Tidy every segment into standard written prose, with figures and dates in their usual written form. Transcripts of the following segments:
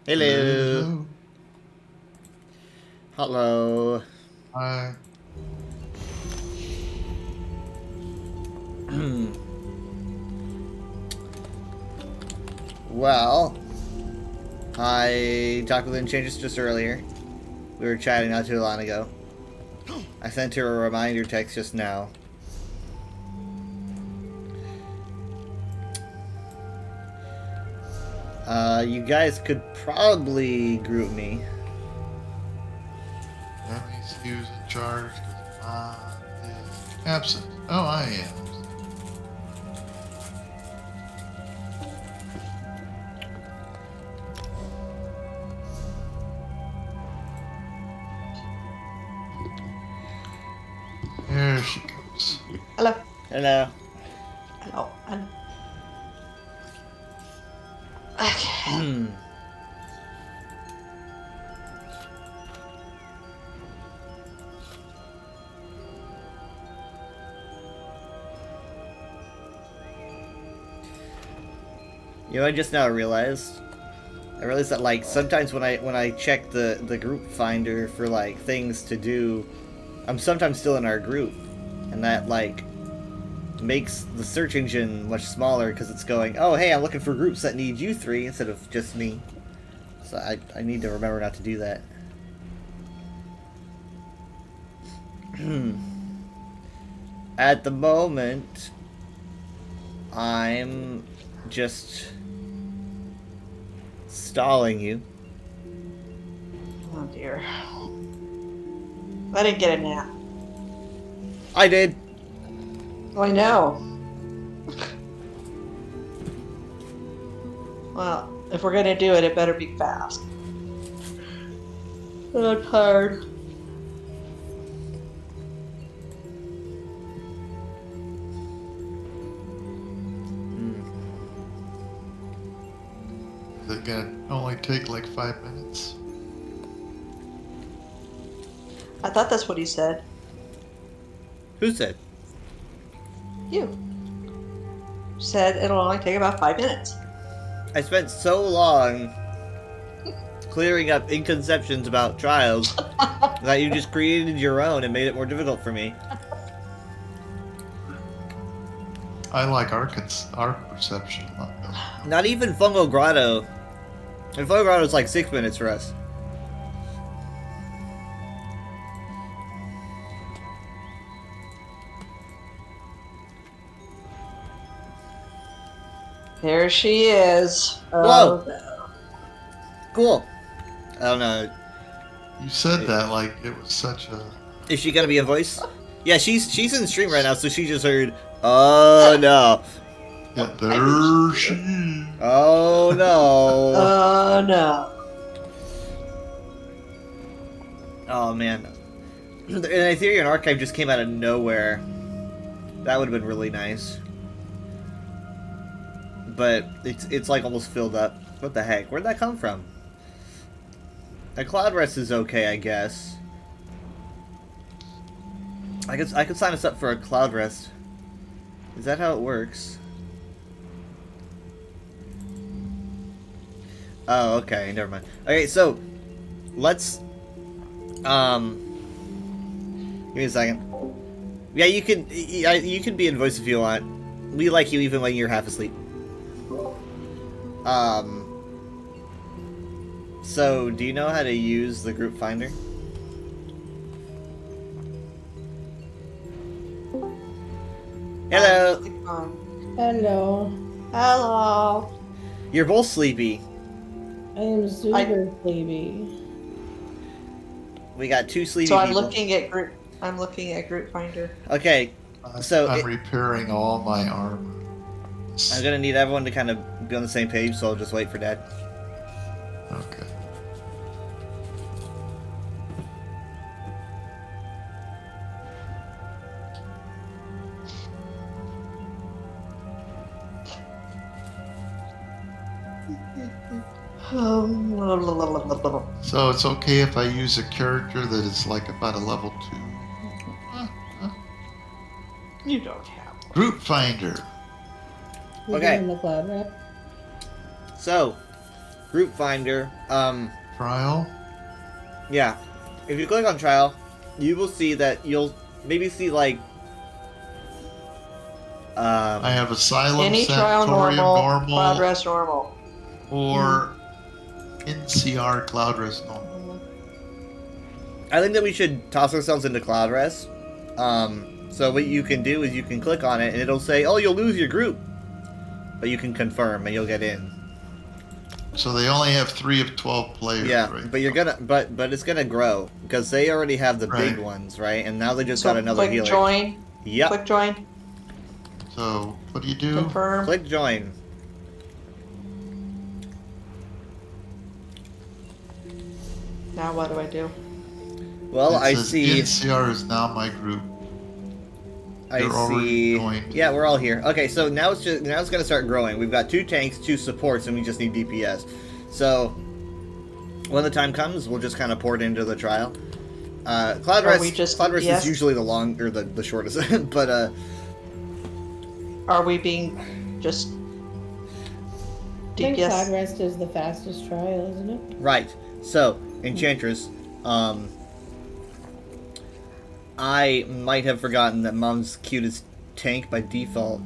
Hello. Hello. Hi. Well, I talked with Enchantress just earlier. We were chatting not too long ago. I sent her a reminder text just now. You guys could probably group me. Let me see who's in charge. 'Cause Mom is absent. Oh, I am. There she goes. Hello. Hello. Hello. Okay. You know, I just now realized. I realized that like sometimes when I check the group finder for like things to do, I'm sometimes still in our group, and that like makes the search engine much smaller because it's going, oh hey, I'm looking for groups that need you three instead of just me. So I need to remember not to do that. At the moment, I'm just stalling you. Oh dear. I didn't get a nap. I did. Oh, I know. Well, if we're gonna do it, it better be fast. I'm tired. Is it gonna only take like 5 minutes? I thought that's what he said. Who said? You said it'll only take about 5 minutes. I spent so long clearing up inconceptions about trials that you just created your own and made it more difficult for me. I like our perception a lot though. Not even Fungo Grotto. And Fungo Grotto is like 6 minutes for us. There she is. Whoa! Oh, no. Cool. I don't know. You said that like it was such a. Is she gonna be a voice? Yeah, she's in stream right now, so she just heard, oh no. Yeah, there she is. Oh no. Oh no. Oh man. An Ethereum Archive just came out of nowhere. That would have been really nice. But it's like almost filled up. What the heck? Where'd that come from? A Cloud Rest is okay, I guess. I could sign us up for a Cloud Rest. Is that how it works? Oh, okay, never mind. Okay, so let's give me a second. Yeah, you can be in voice if you want. We like you even when you're half asleep. So do you know how to use the group finder? Hello. Hello. Hello. You're both sleepy. I am super sleepy. We got two sleepy So I'm people. looking at group. I'm looking at Group Finder. Okay, so I'm repairing all my armor. I'm gonna need everyone to kind of be on the same page, so I'll just wait for Dad. Okay. So it's okay if I use a character that is like about a level 2. You don't have. Group Finder. We're Okay. doing the cloud rep. So, Group finder. Trial. Yeah. If you click on trial, you will see that you'll maybe see like. I have Asylum, Any trial Sanatorium, normal, Cloud Rest normal. or NCR Cloud Rest normal. I think that we should toss ourselves into Cloud Rest. So what you can do is you can click on it and it'll say, "Oh, you'll lose your group," but you can confirm and you'll get in. So they only have 3 of 12 players. Yeah, right? but you're gonna, but it's gonna grow because they already have the big Right. ones, right? And now they just So got another click healer. join. Yep. Click join. So what do you do? Confirm. Click join. Now what do I do? Well, It I says see. NCR is now my group. I You're already see. joined. Yeah, we're all here. Okay, so now it's gonna start growing. We've got 2 tanks, 2 supports, and we just need DPS. So when the time comes, we'll just kind of pour it into the trial. Cloud Are Rest. we just Cloud Rest DPS? is usually the shortest, but Are we being just I think Cloud DPS? Rest is the fastest trial, isn't it? right. So Enchantress, I might have forgotten that Mom's cutest tank by default.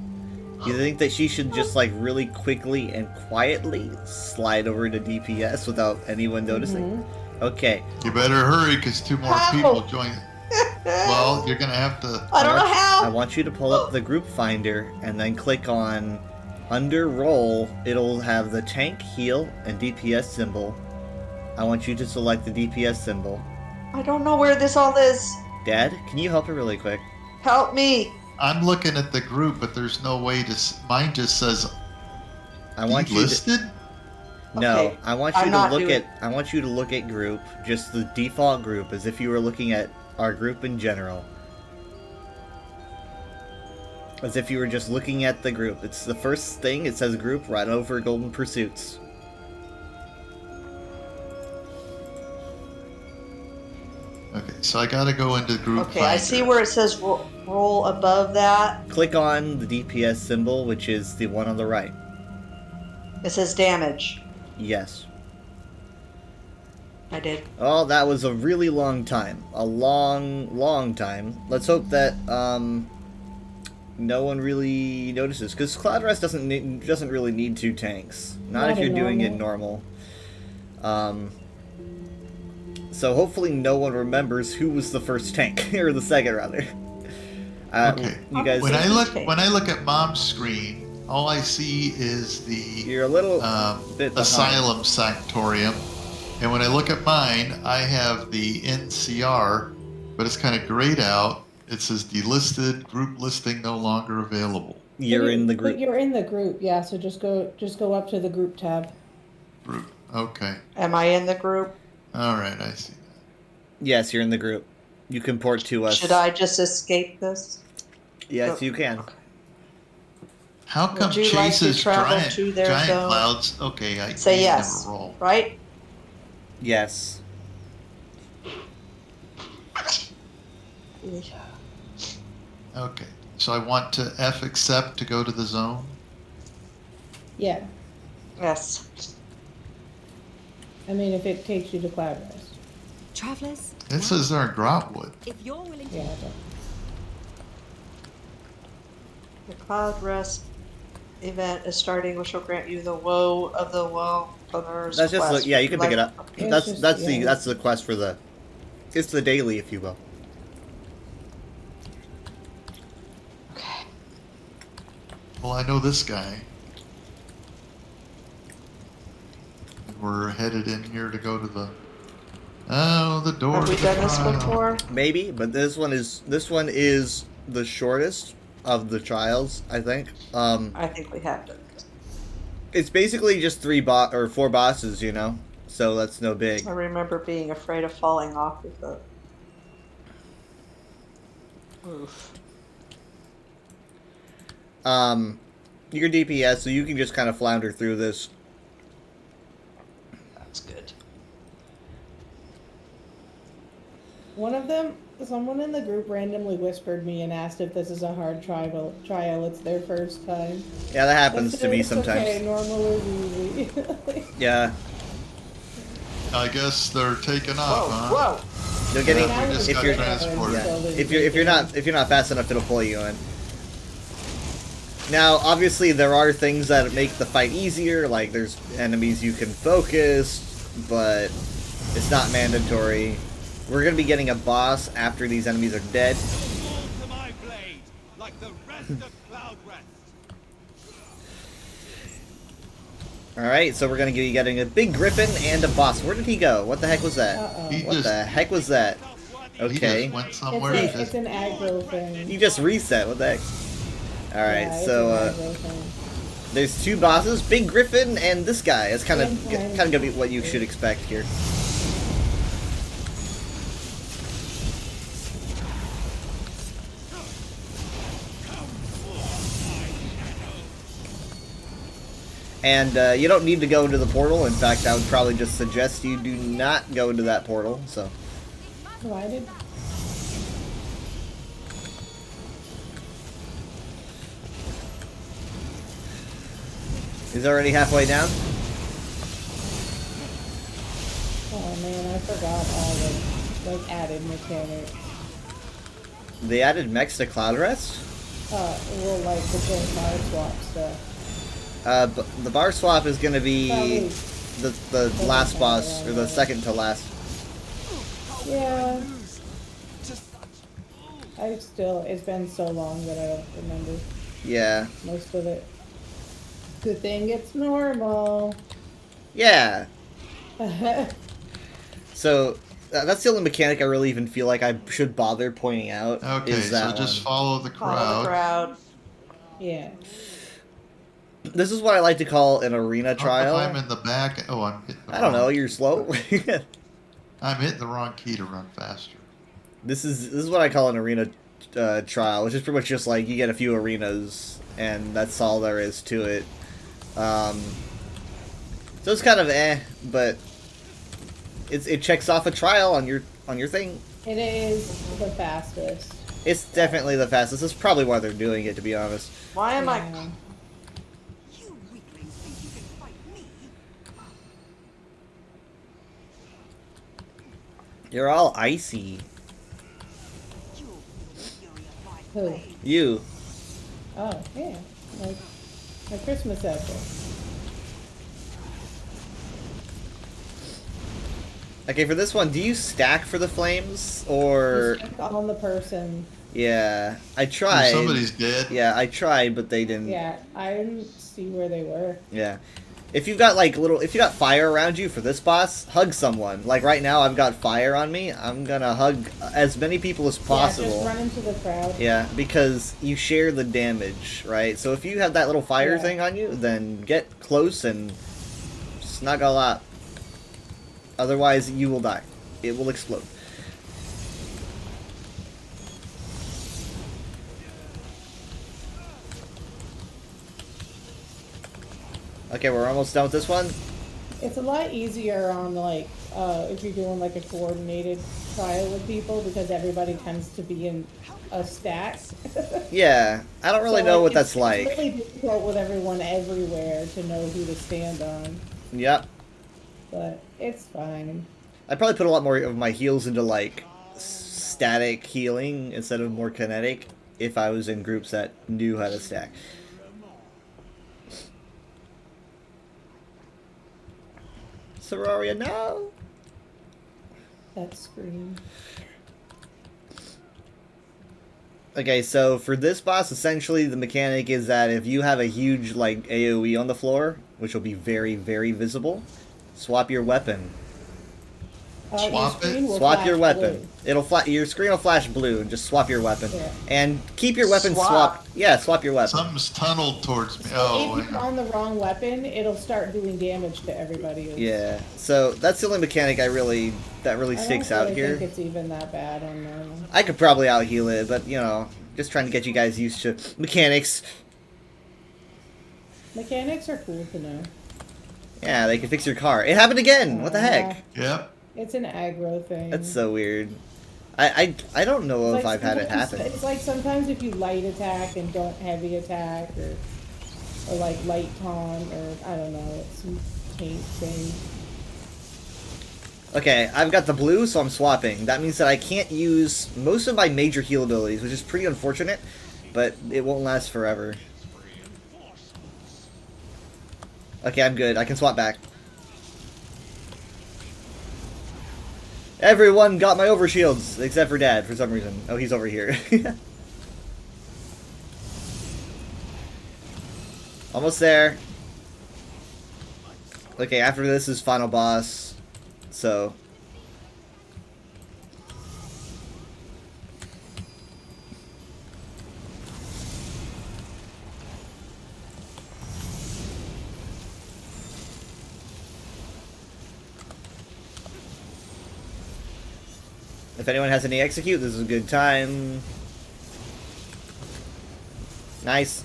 You think that she should just like really quickly and quietly slide over to DPS without anyone noticing? Okay. You better hurry because 2 more How? people join. Well, you're gonna have to. I don't know I how. want you to pull up the group finder and then click on under role. It'll have the tank, heal, and DPS symbol. I want you to select the DPS symbol. I don't know where this all is. Dad, can you help her really quick? Help me. I'm looking at the group, but there's no way to. Mine just says I want you to, listed. no. Okay, I want I'm you to not look doing- at. I want you to look at group, just the default group, as if you were looking at our group in general. As if you were just looking at the group. It's the first thing. It says group right over Golden Pursuits. Okay, so I gotta go into group. Okay, I finder. see where it says roll above that. Click on the DPS symbol, which is the one on the right. It says damage. Yes. I did. Oh, that was a really long time. A long, long time. Let's hope that no one really notices, because Cloud Rest doesn't really need 2 tanks. Not if Not you're in doing it normal. So hopefully no one remembers who was the first tank, or the second rather. Okay. You guys, When Okay. I look at Mom's screen, all I see is the you're a little bit behind. Asylum Sanctorium, and when I look at mine, I have the NCR, but it's kind of grayed out. It says delisted, group listing no longer available. You're in the But group. you're in the group, yeah. So just go up to the group tab. Group. Okay. Am I in the group? All right, I see. Yes, you're in the group. You can port to us. Should I just escape this? Yes, you can. How come Would you like to Chase's travel giant, to their giant zone? clouds? Okay, I Say I yes. never roll. Right? Yes. Okay, so I want to F accept to go to the zone. Yeah. Yes. I mean, if it takes you to Cloud Rest. Travelers, It says they're in Grotwood. if you're willing to Yeah. But The Cloud Rest event is starting, which will grant you the woe of the Wilderness That's just quest. yeah, you can pick it up. It's That's just- that's yeah. the quest for the. It's the daily, if you will. Okay. Well, I know this guy. And we're headed in here to go to the. Oh, the door. Have we to the done this trial. before? Maybe, but this one is the shortest of the trials, I think. I think we have to. It's basically just 4 bosses, you know. So that's no big. I remember being afraid of falling off of the. Oof. You're DPS, so you can just kind of flounder through this. That's good. one of them, someone in the group randomly whispered me and asked if this is a hard trial. It's their first time. Yeah, that happens I to me said, "It's sometimes. Okay, normal is easy. Yeah, I guess they're taking off, Whoa, huh? whoa! You're getting Yeah, we just if got you're transported. if you're not fast enough, it'll pull you in. Now, obviously, there are things that make the fight easier, like there's enemies you can focus, but it's not mandatory. We're gonna be getting a boss after these enemies are dead. Fall to my blade, like the rest of Cloudrest. Alright, so we're gonna be getting a big griffin and a boss. Where did he go? What the heck was that? Uh-oh. He What just, the heck was that? he Okay. just went It's, somewhere. it's an aggro thing. He just reset, what the heck? Alright, Yeah, it's so an aggro thing. there's two bosses, Big Griffin and this guy. It's kind of Yeah, kind of gonna be what you should expect here. And you don't need to go into the portal. In fact, I would probably just suggest you do not go into that portal. So, Why did? he's already halfway down. Oh man, I forgot all the like added mechanics. They added mechs to Cloudrest. Well, like the joint bar swap stuff. But the bar swap is going to be Probably. the last boss, or the second to last. Yeah. It's been so long that I don't remember Yeah. most of it. Good thing it's normal. Yeah. So, that's the only mechanic I really even feel like I should bother pointing out. Okay, is so that just one. follow the Follow crowd. the crowd. Yeah. This is what I like to call an arena How come trial. I'm in the back. Oh, I'm hitting the I don't know, wrong- you're slow. I'm hitting the wrong key to run faster. This is what I call an arena trial, which is pretty much just like you get a few arenas, and that's all there is to it. So it's kind of but it checks off a trial on your thing. It is the fastest. It's definitely the fastest. That's probably why they're doing it, to be honest. Why am I? Yeah. You weaklings think you can fight me? You're all icy. You'll feel the fury of my Who? blade. You. Oh, yeah. Like my Christmas outfit. Okay, for this one, do you stack for the flames or? Just check on the person. Yeah, I If tried. somebody's dead. Yeah, I tried, but they didn't. Yeah, I didn't see where they were. Yeah. If you've got if you got fire around you for this boss, hug someone. Like right now, I've got fire on me. I'm gonna hug as many people as Yeah, possible. just run into the crowd. Yeah, because you share the damage, right? So if you have that little fire Yeah. thing on you, then get close and snug a lot. Otherwise, you will die. It will explode. Okay, we're almost done with this one. It's a lot easier on like if you're doing like a coordinated trial with people because everybody tends to be in a stack. Yeah, I don't really So, know what it's- that's like. It's really difficult with everyone everywhere to know who to stand on, Yep. but it's fine. I'd probably put a lot more of my heals into like static healing instead of more kinetic if I was in groups that knew how to stack. Sororia, no! That scream. Okay, so for this boss, essentially the mechanic is that if you have a huge like AoE on the floor, which will be very, very visible, swap your weapon. Swap your it? screen will Swap your flash weapon. blue. Your screen will flash blue, and just swap your weapon. Yeah. And keep your weapon Swap. swapped. Yeah, swap your weapon. Something's tunneled towards me. If Oh, you're on the wrong weapon, it'll start doing damage to everybody else. Yeah, so that's the only mechanic that really sticks out I here. don't think it's even that bad on normal. I could probably out heal it, but you know, just trying to get you guys used to mechanics. Mechanics are cool to know. Yeah, they can fix your car. It happened again. What the heck? yep. It's an aggro thing. That's so weird. I don't know It's if like I've had it sometimes- happen. It's like sometimes if you light attack and don't heavy attack, or like light taunt, or I don't know, it's some taint thing. Okay, I've got the blue, so I'm swapping. That means that I can't use most of my major heal abilities, which is pretty unfortunate, but it won't last forever. Okay, I'm good. I can swap back. Everyone got my overshields, except for Dad, for some reason. Oh, he's over here. Almost there. Okay, after this is final boss. So... If anyone has any execute, this is a good time. Nice.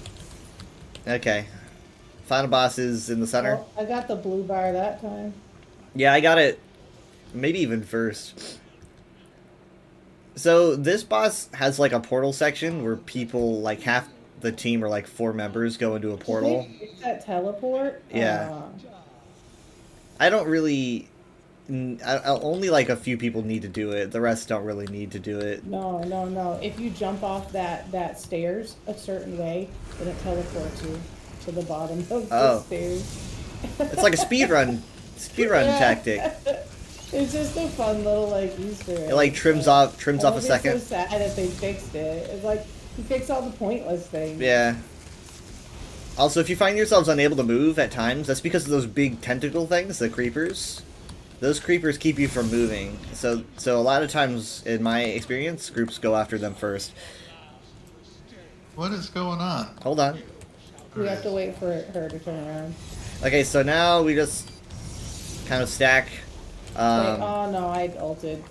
Okay. Final boss is in the center. Oh, I got the blue bar that time. Yeah, I got it. Maybe even first. So this boss has like a portal section where people, like half the team or like 4 members go into a portal. Did they fix that teleport? Yeah. I don't really... only like a few people need to do it. The rest don't really need to do it. No, no, no. If you jump off that stairs a certain way, then it teleports you to the bottom of the Oh. stairs. It's like a speedrun Yeah. tactic. It's just a fun little like Easter egg. It like trims off a It'd be second. so sad if they fixed it. It's like you fix all the pointless things. Yeah. Also, if you find yourselves unable to move at times, that's because of those big tentacle things, the creepers. Those creepers keep you from moving. So a lot of times, in my experience, groups go after them first. What is going on? Hold on. We have to wait for her to turn around. Okay, so now we just kind of stack. Wait, oh no, I ulted.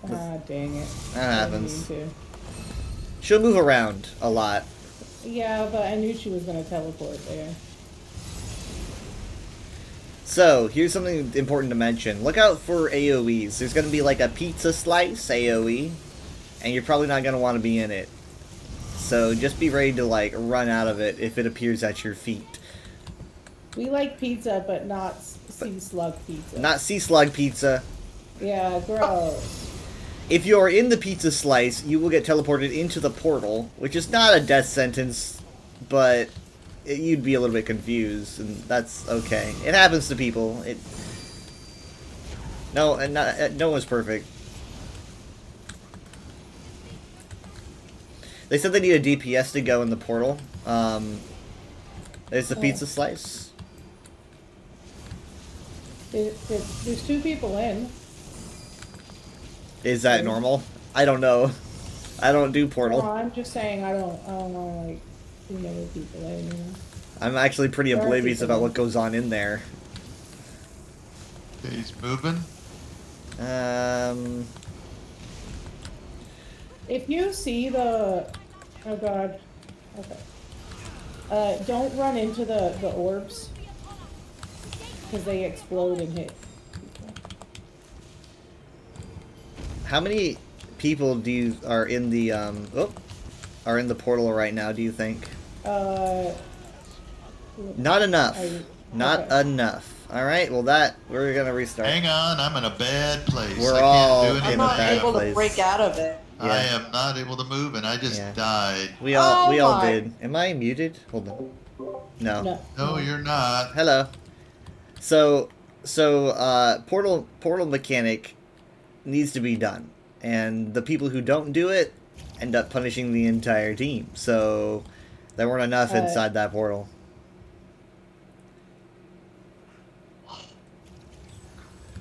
Ah, dang it. That I happens. didn't mean She'll move around a lot. to. Yeah, but I knew she was gonna teleport there. So, here's something important to mention. Look out for AoEs. There's going to be like a pizza slice AoE, and you're probably not going to want to be in it. So, just be ready to like run out of it if it appears at your feet. We like pizza, but not sea slug pizza. Not sea slug pizza. Yeah, gross. If you're in the pizza slice, you will get teleported into the portal, which is not a death sentence, but you'd be a little bit confused, and that's okay. It happens to people. No one's perfect. They said they need a DPS to go in the portal. There's the pizza slice. There's 2 people in. Is that normal? I don't know. I don't do No, portal. I'm just saying I don't know like too many people in. You know? I'm actually pretty There are oblivious people about in. what goes on in there. Okay, he's moving. If you see the, oh god, okay. Don't run into the orbs because they explode and hit people. How many people are in the are in the portal right now? Do you think? Not enough. Not okay. enough. All right. Well, we're gonna restart. Hang on, I'm in a bad place. We're I all can't do in I'm a anything. not bad able place. to break out of it. Yeah. I am not able to move, and I just Yeah. died. We all Oh my. did. Am I muted? Hold on. No. No. No, you're not. Hello. So portal mechanic needs to be done, and the people who don't do it end up punishing the entire team. So there weren't enough inside that portal.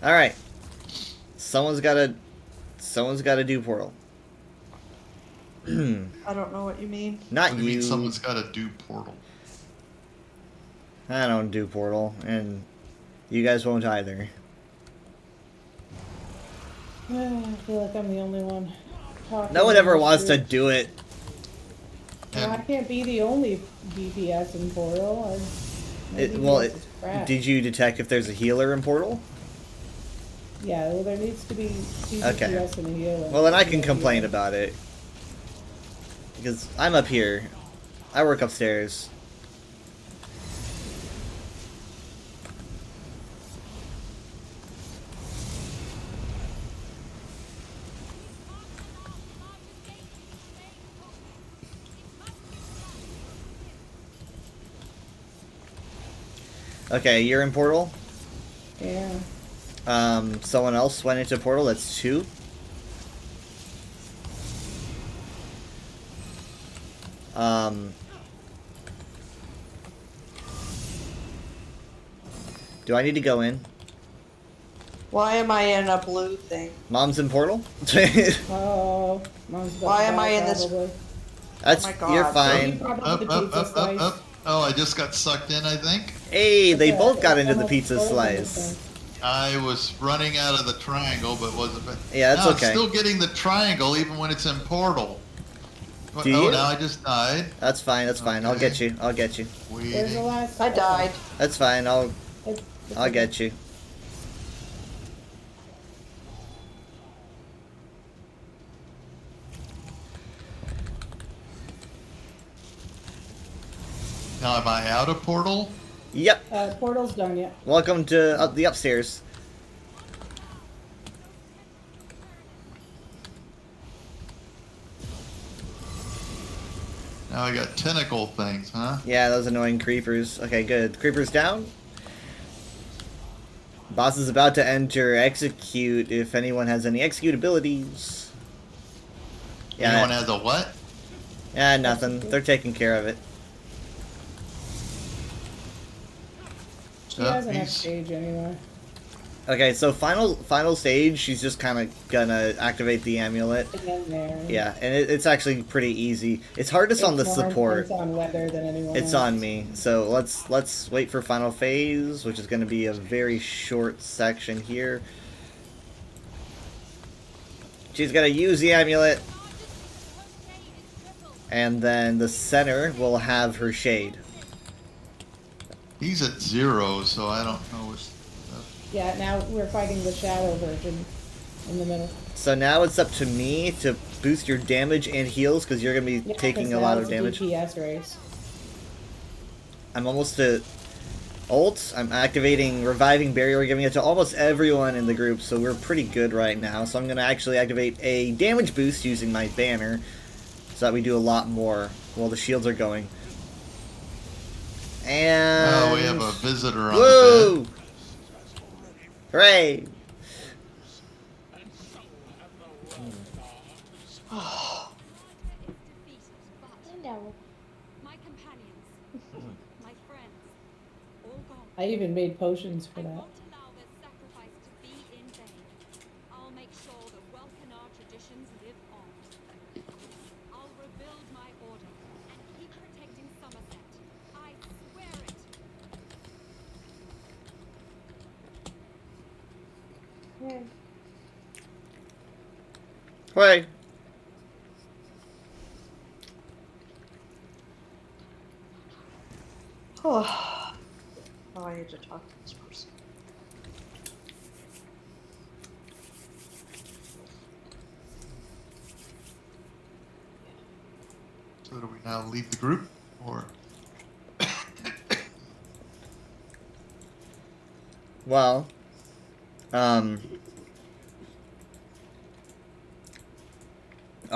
All right. Someone's got to do portal. I don't know what you mean. Not What do you you. mean someone's got to do portal? I don't do portal, and you guys won't either. I feel like I'm the only one. No one ever wants to do it. Well, I can't be the only DPS in Portal. Did you detect if there's a healer in portal? Yeah, well, there needs to be 2 Okay. DPS and a healer. Well, then I can complain about it. Because I'm up here. I work upstairs. Okay, you're in portal. Yeah. Someone else went into portal. That's 2. Do I need to go in? Why am I in a blue thing? Mom's in portal. Oh, mom's about Why to am die, I in this- probably. That's Oh my God. you're You fine. probably Up, the up, pizza up, slice. up, up. Oh, I just got sucked in, I think. Hey, they Okay, both got it's into the almost pizza totally slice. different. I was running out of the triangle, but wasn't. Yeah, that's no, okay. It's still getting the triangle even when it's in portal. Do Oh, you? now I just died. That's fine. That's fine. I'll Okay. get you. I'll get you. Where's the Waiting. last? I died. That's fine. I'll It's I'll get you. Now am I out of portal? Yep. Portal's done yet. Welcome to the upstairs. Now I got tentacle things, huh? Yeah, those annoying creepers. Okay, good. Creepers down. Boss is about to enter execute if anyone has any execute abilities. Yeah, Anyone has a what? yeah, nothing. They're taking care of it. She has an he's- X stage anyway. Okay, so final stage, she's just kind of gonna activate the amulet. Again there. Yeah, and it's actually pretty easy. It's hardest on the more support. intense on weather than anyone It's else. on me. So let's wait for final phase, which is going to be a very short section here. She's going to use the amulet, and then the center will have her shade. He's at 0, so I don't know. Yeah, now we're fighting the Shadow Virgin in the middle. So now it's up to me to boost your damage and heals because you're going to be Yeah, taking 'cause a lot now of it's a damage. DPS race. I'm almost to ult. I'm activating Reviving Barrier, giving it to almost everyone in the group, so we're pretty good right now. So I'm going to actually activate a damage boost using my banner so that we do a lot more while the shields are going. And... Oh, we have a visitor on the Whoa! Hooray! My companions, my friends, all gone. I even made potions for I that. won't allow their sacrifice to be in vain. I'll make sure the Welkanar traditions live on. I'll rebuild my order and keep protecting Somerset. I swear it. Hooray! Oh, I need to talk to this person. So do we now leave the group, or? Well, I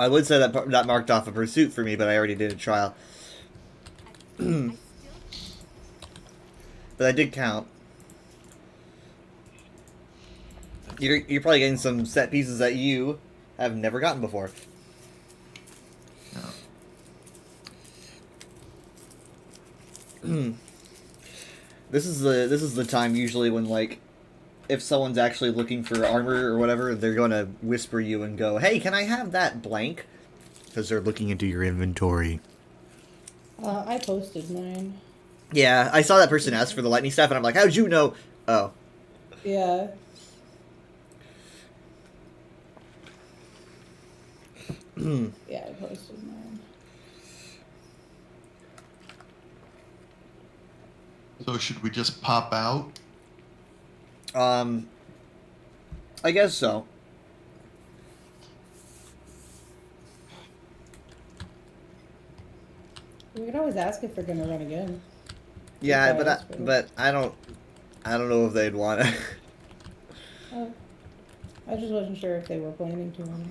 would say that marked off a pursuit for me, but I already did a trial. I still But I did count. You're probably getting some set pieces that you have never gotten before. No. This is the time usually when, like, if someone's actually looking for armor or whatever, they're going to whisper you and go, "Hey, can I have that blank?" Because they're looking into your inventory. I posted mine. Yeah, I saw that person ask for the lightning staff, and I'm like, "How'd you know?" Oh, Yeah. Yeah, I posted mine. So should we just pop out? I guess so. We could always ask if they're gonna run again. Yeah, Okay, that's pretty- but I don't know if they'd want to. Oh. I just wasn't sure if they were planning to or not.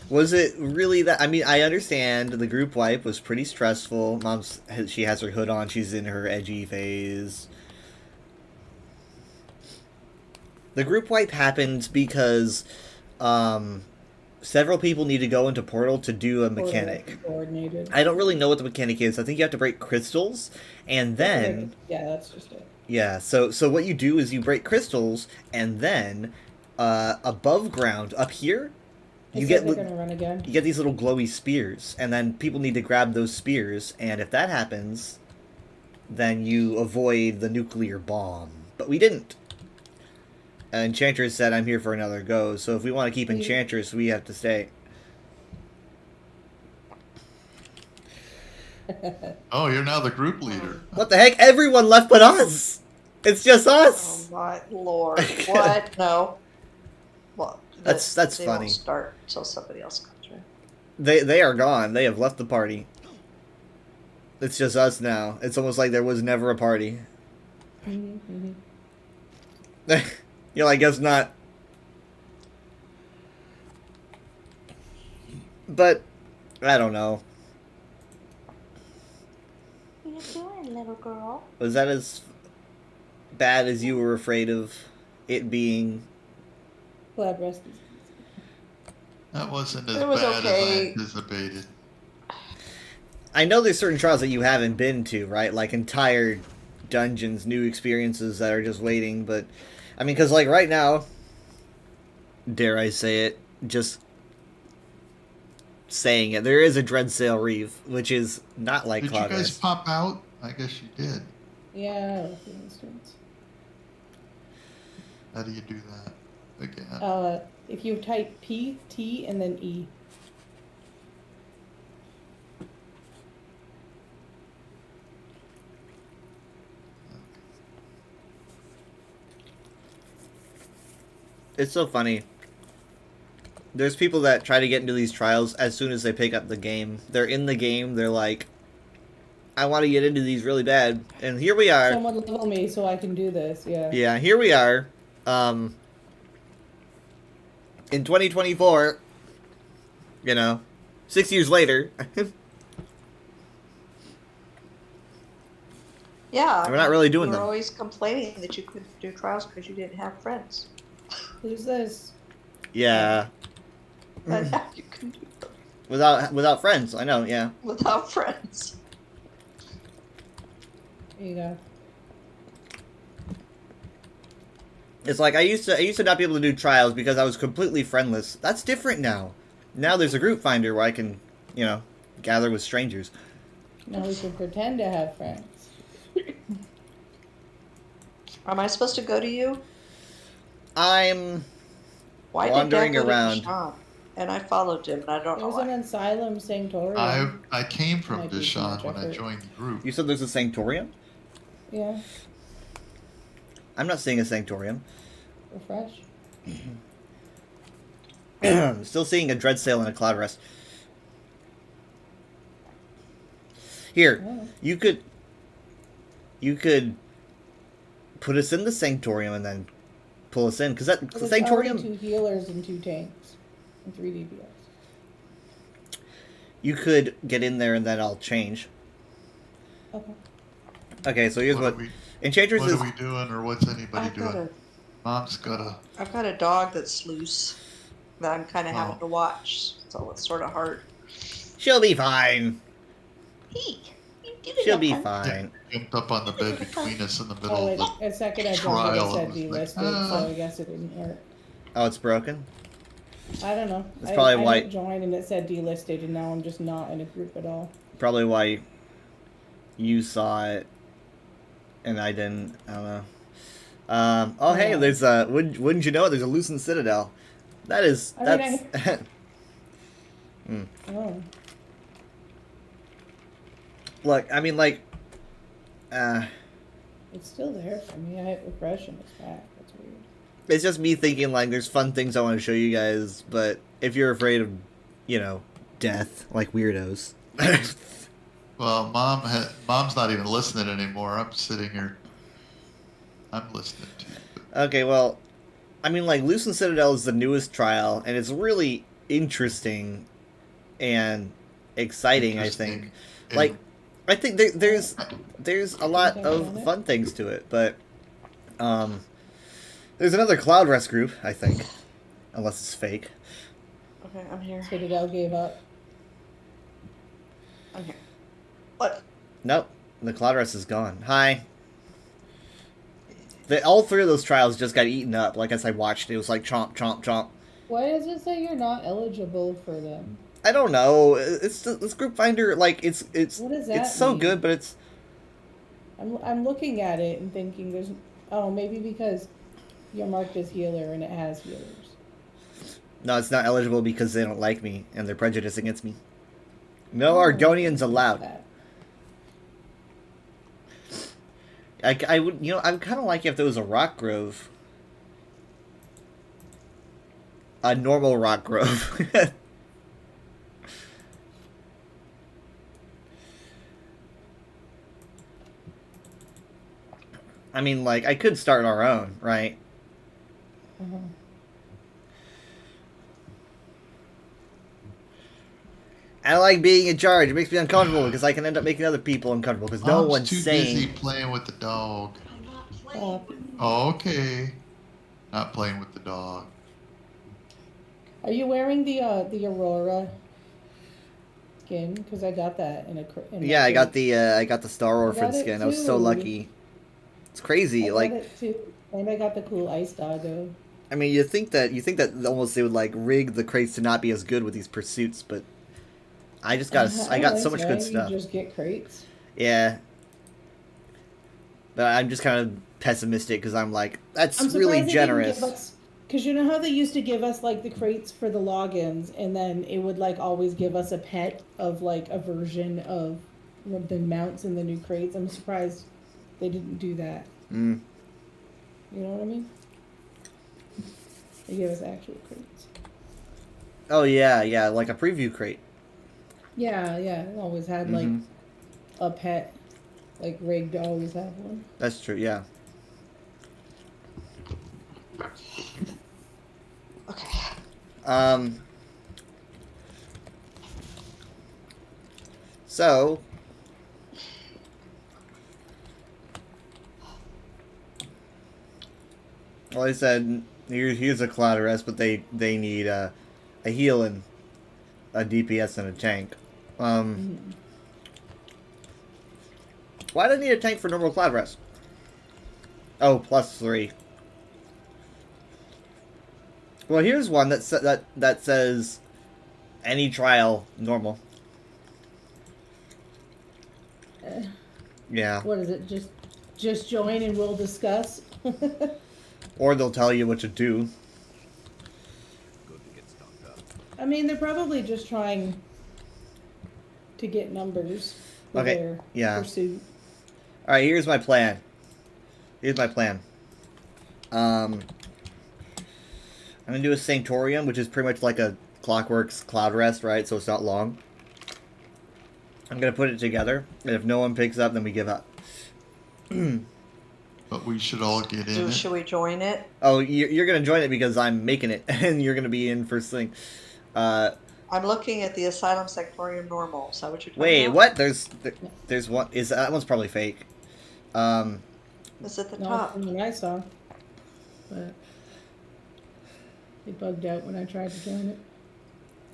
Was it really that? I mean, I understand the group wipe was pretty stressful. She has her hood on. She's in her edgy phase. The group wipe happened because several people need to go into Portal to do a mechanic. Coordinated. I don't really know what the mechanic is. I think you have to break crystals, and then Yeah, that's just it. yeah. So what you do is you break crystals, and then above ground up here, you It get says they're gonna run again. you get these little glowy spears, and then people need to grab those spears, and if that happens, then you avoid the nuclear bomb. But we didn't. Enchantress said, "I'm here for another go." So if we want to keep Enchantress, we have to stay. Oh, you're now the group leader. What the heck? Everyone left but us. It's just Oh us. my lord! What? No. Well, That's they funny. Won't start until somebody else comes. Right? They are gone. They have left the party. It's just us now. It's almost like there was never a party. Mm-hmm. You're like, guess not. But I don't know. What are you doing, little girl? Was that as bad as you were afraid of it being? Glad rest. That wasn't as It was bad okay. as I anticipated. I know there's certain trials that you haven't been to, right? Like entire dungeons, new experiences that are just waiting. But I mean, because like right now, dare I say it, just saying it, there is a Dreadsail Reeve, which is not like Did you guys Cloudrest. pop out? I guess you did. Yeah, for instance. How do you do that again? If you type P, T, and then E. It's so funny. There's people that try to get into these trials as soon as they pick up the game. They're in the game, they're like, I want to get into these really bad. And here we are. Someone level me so I can do this. Yeah. Yeah, here we are. In 2024, you know, 6 years later. Yeah. We're not really doing you were them. always complaining that you couldn't do trials because you didn't have friends. Who's this? Yeah. But now you can do them Without friends, I know, yeah. without friends. There you go. It's like I used to not be able to do trials because I was completely friendless. That's different now. Now there's a group finder where I can, you know, gather with strangers. Now we can pretend to have friends. Am I supposed to go to you? I'm Why wandering did Dad go around. to Deshaun? And I followed him, and I don't know There's an why. asylum sanctorium. I came from Might be too Deshaun much when I effort. joined the group. You said there's a sanctorium? Yeah. I'm not seeing a sanctorium. Refresh. Still seeing a Dreadsail and a Cloudrest. Here, Oh. you could put us in the sanctorium and then pull us in, because that There's sanctorium. already 2 healers and 2 tanks. And 3 DPS. You could get in there and then I'll change. Okay. Okay, so here's What what are we, Enchantress what is. are we doing, or what's anybody I've got doing? Mom's got a. I've got a dog that's loose that I'm kind of Wow. having to watch, so it's sort of hard. She'll be fine. Hey, you do She'll be that, huh? fine. Jumped up on the bed between us in the middle Oh, of wait. the. A second ago trial, it it said was like, delisted, so I guess it didn't work. Oh, it's broken. I don't know. That's probably why- I didn't join and it said delisted, and now I'm just not in a group at all. Probably why you saw it and I didn't. I don't know. Oh, hey, Yeah. there's wouldn't you know it? There's a Lucent Citadel. That is I mean, that's. Oh. Look, I mean, like, It's still there for me. I hit refresh and it's back. That's weird. it's just me thinking like there's fun things I want to show you guys, but if you're afraid of, you know, death like weirdos. Well, Mom's not even listening anymore. I'm sitting here. I'm listening to you. Okay, well, I mean, like, Lucent Citadel is the newest trial, and it's really interesting and exciting, I think. Interesting. Like, I think there's a lot of fun things to it, but, There's another Cloud Rest group, I think. Unless it's fake. Okay, I'm here. Citadel gave up. I'm here. What? Nope. The Cloud Rest is gone. Hi. All three of those trials just got eaten up. Like, as I watched, it was like chomp, chomp, chomp. Why does it say you're not eligible for them? I don't know. It's this group finder, like, it's What does that it's so mean? good, but it's... I'm looking at it and thinking there's maybe because you're marked as healer and it has healers. No, it's not eligible because they don't like me and they're prejudiced against me. No Argonians allowed. That. I would, you know, I'm kind of like if there was a rock grove. A normal rock grove. I mean, like, I could start our own, right? Uh-huh. I like being in charge. It makes me uncomfortable because I can end up making other people uncomfortable because no Mom's one's too saying. busy playing with the dog. I'm not playing. Oh, okay. Not playing with the dog. Are you wearing the Aurora skin? Because I got that in a. Yeah, I got the Star I Orphan got it skin. I was so too. lucky. It's crazy. I Like, got it too. And I got the cool ice doggo. I mean, you think that almost they would like rig the crates to not be as good with these pursuits, but I just got I got so much good stuff. You just get crates. Yeah, but I'm just kind of pessimistic because I'm like, that's I'm really surprised generous. Because you know how they used to give us like the crates for the logins, and then it would like always give us a pet of like a version of the mounts in the new crates. I'm surprised they didn't do that. Mm. You know what I mean? They gave us actual crates. Oh yeah, like a preview crate. Yeah, it always had like Mhm. a pet, like rigged to always have one. That's true. Yeah. Okay. So, well, I said here's a Cloud Rest, but they need a heal and a DPS and a tank. Why do I need a tank for normal Cloud Rest? Oh, +3. Well, here's one that says any trial normal. Yeah. What is it? Just join and we'll discuss. Or they'll tell you what to do. I mean, they're probably just trying to get numbers for Okay, their yeah. pursuit. Alright, here's my plan. I'm gonna do a Sanctorium, which is pretty much like a Clockworks Cloud Rest, right? So it's not long. I'm gonna put it together, and if no one picks up, then we give up. But we should all get in it. Should we join it? Oh, you're gonna join it because I'm making it, and you're gonna be in first thing. I'm looking at the Asylum Sectorium Normal. Is that what you're talking Wait, about? what? There's one. That one's probably fake. It's at the Not top. from what I saw. But it bugged out when I tried to join it.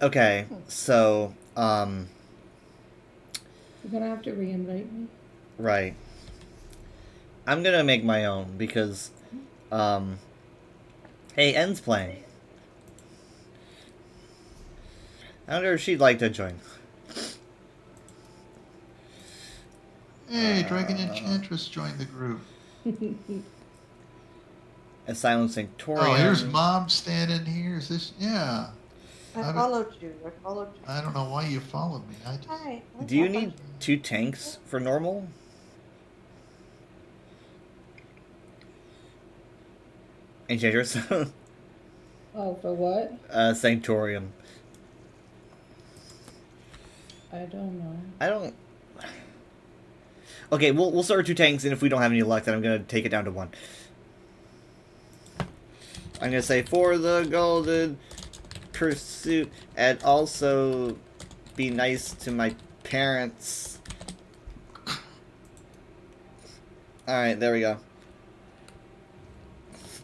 Okay, so You're gonna have to re-invite me. right. I'm gonna make my own because, hey, En's playing. I wonder if she'd like to join. Hey, Dragon Enchantress joined the group. Asylum Sanctorium. Oh, here's Mom standing here. Is this? Yeah. I I've- followed you. I followed you. I don't know why you followed me. I just. Hi. Do you need 2 tanks for normal? Enchanters? Oh, for what? Sanctorium. I don't know. I don't. Okay, we'll start with 2 tanks, and if we don't have any luck, then I'm gonna take it down to 1. I'm gonna say for the golden pursuit, and also be nice to my parents. All right, there we go.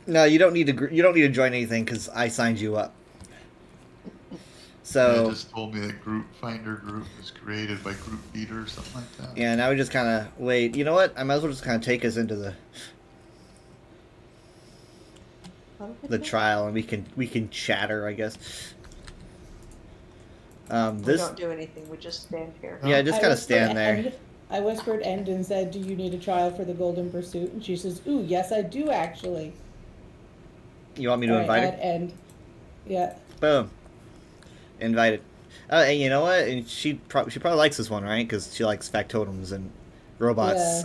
No, you don't need to. You don't need to join anything because I signed you up. It So just told me that group finder group was created by group leader or something like that. yeah, now we just kind of wait. You know what? I might as well just kind of take us into the trial, and we can chatter, I guess. We This don't do anything. We just stand here. yeah, just I kind of whispered stand there. End- I whispered End and said, "Do you need a trial for the Golden Pursuit?" And she says, "Ooh, yes, I do actually." You want me to All right, invite add her? End. Yeah. Boom, invited. And you know what? And she probably likes this one, right? Because she likes factotums and robots.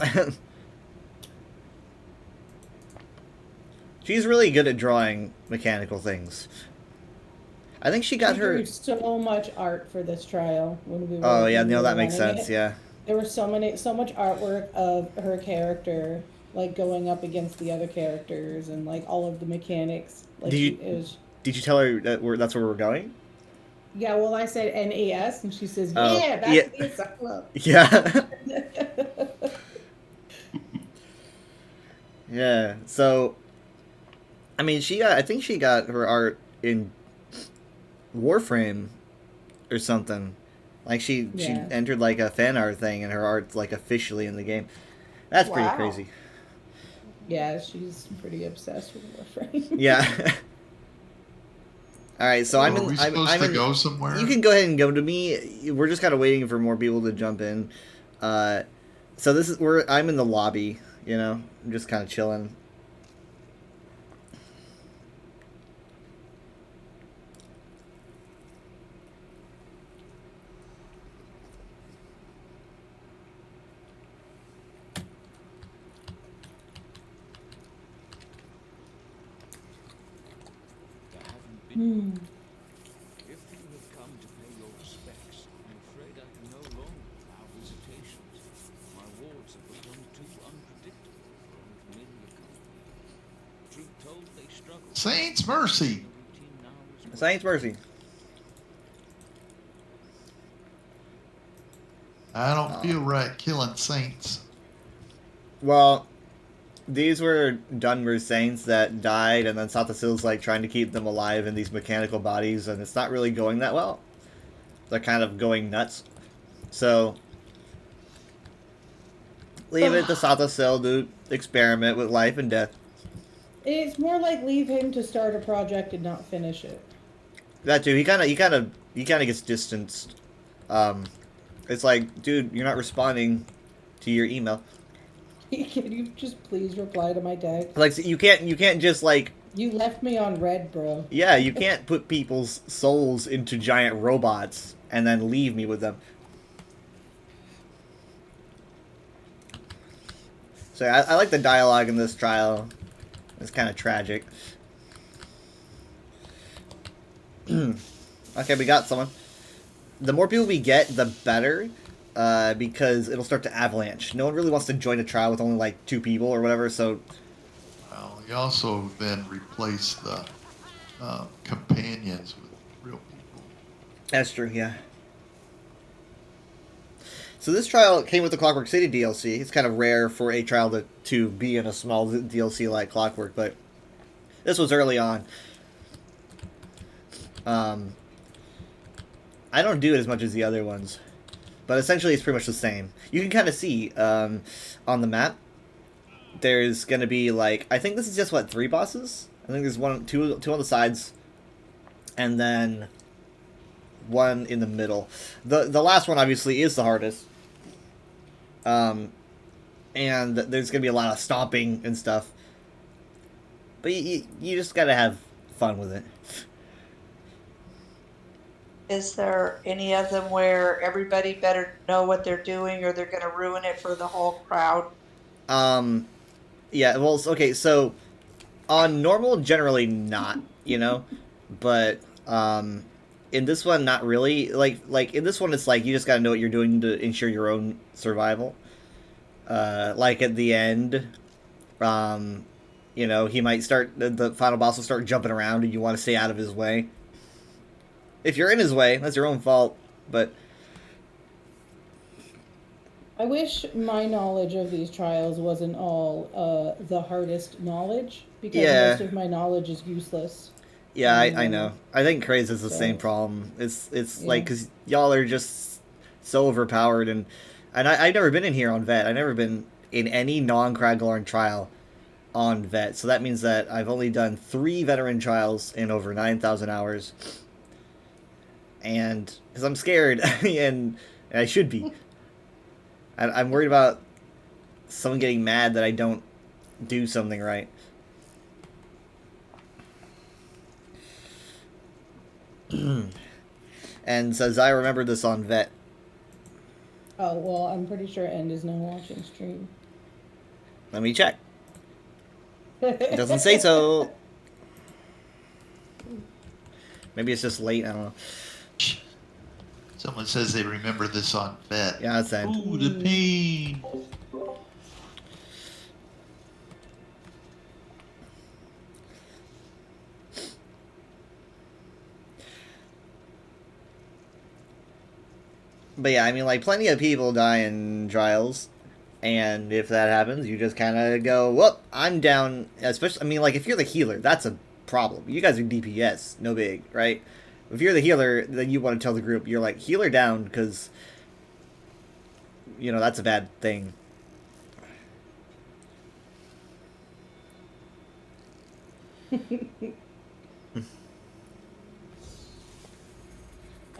She's really good at drawing mechanical things. I think she got She her. drew so much art for this trial when we were. Oh yeah, when we no, were that makes running sense. it. Yeah. There was so much artwork of her character, like going up against the other characters, and like all of the mechanics. Like Did you- it was. Did you tell her that that's where we're going? Yeah, well, I said NAS, and she says, Oh, "Yeah, that's yeah. the Assault Club." Yeah. Yeah. So, I mean, I think she got her art in Warframe or something. Like she Yeah. entered like a fan art thing, and her art's like officially in the game. That's pretty Wow. crazy. Yeah, she's pretty obsessed with Warframe. Yeah. All right, so I'm Are in. we I'm supposed to in. go somewhere? You can go ahead and go to me. We're just kind of waiting for more people to jump in. So this is where I'm in the lobby. You know, I'm just kind of chilling. There haven't been. Hmm. If you have come to pay your respects, I'm afraid I can no longer allow visitations. My wards have become too unpredictable for unfamiliar company. Truth told, they struggle. Saints mercy. The routine now is Saints mercy. I don't feel right killing saints. Well, these were Dunmer saints that died, and then Sathasil's like trying to keep them alive in these mechanical bodies, and it's not really going that well. They're kind of going nuts. So leave it to Sathasil to experiment with life and death. It's more like leave him to start a project and not finish it. That too. He kind of gets distanced. It's like, dude, you're not responding to your email. Can you just please reply to my text? Like, you can't just like, You left me on red, bro. yeah, you can't put people's souls into giant robots and then leave me with them. So I like the dialogue in this trial. It's kind of tragic. Okay, we got someone. The more people we get, the better, because it'll start to avalanche. No one really wants to join a trial with only like 2 people or whatever, so Well, you also then replace the companions with real people. that's true, yeah. So this trial came with the Clockwork City DLC. It's kind of rare for a trial to be in a small DLC like Clockwork, but this was early on. I don't do it as much as the other ones, but essentially it's pretty much the same. You can kind of see on the map, there's going to be like, I think this is just, 3 bosses? I think there's two on the sides, and then 1 in the middle. The last one obviously is the hardest. And there's going to be a lot of stomping and stuff. But you just got to have fun with it. Is there any of them where everybody better know what they're doing or they're going to ruin it for the whole crowd? Yeah, well, okay, so on normal, generally not, you know, but in this one, not really. Like in this one, it's like you just gotta know what you're doing to ensure your own survival. Like at the end, you know, he might start, the final boss will start jumping around, and you want to stay out of his way. If you're in his way, that's your own fault, but I wish my knowledge of these trials wasn't all the hardest knowledge. because Yeah. most of my knowledge is useless. Yeah, I know. I think Craze is the So- same problem. It's Yeah. like because y'all are just so overpowered, and I've never been in here on Vet. I've never been in any non-Kraglorn trial on Vet. So that means that I've only done 3 veteran trials in over 9,000 hours, and because I'm scared, and I should be. I'm worried about someone getting mad that I don't do something right. And says I remember this on Vet. Oh well, I'm pretty sure End is now watching stream. Let me check. It doesn't say so. Maybe it's just late. I don't know. Someone says they remember this on Vet. Yeah, it's End. Ooh, the pain. But yeah, I mean, like, plenty of people die in trials. And if that happens, you just kind of go, whoop, I'm down. Especially, I mean, like, if you're the healer, that's a problem. You guys are DPS, no big, right? If you're the healer, then you want to tell the group, you're like, healer down, because, you know, that's a bad thing.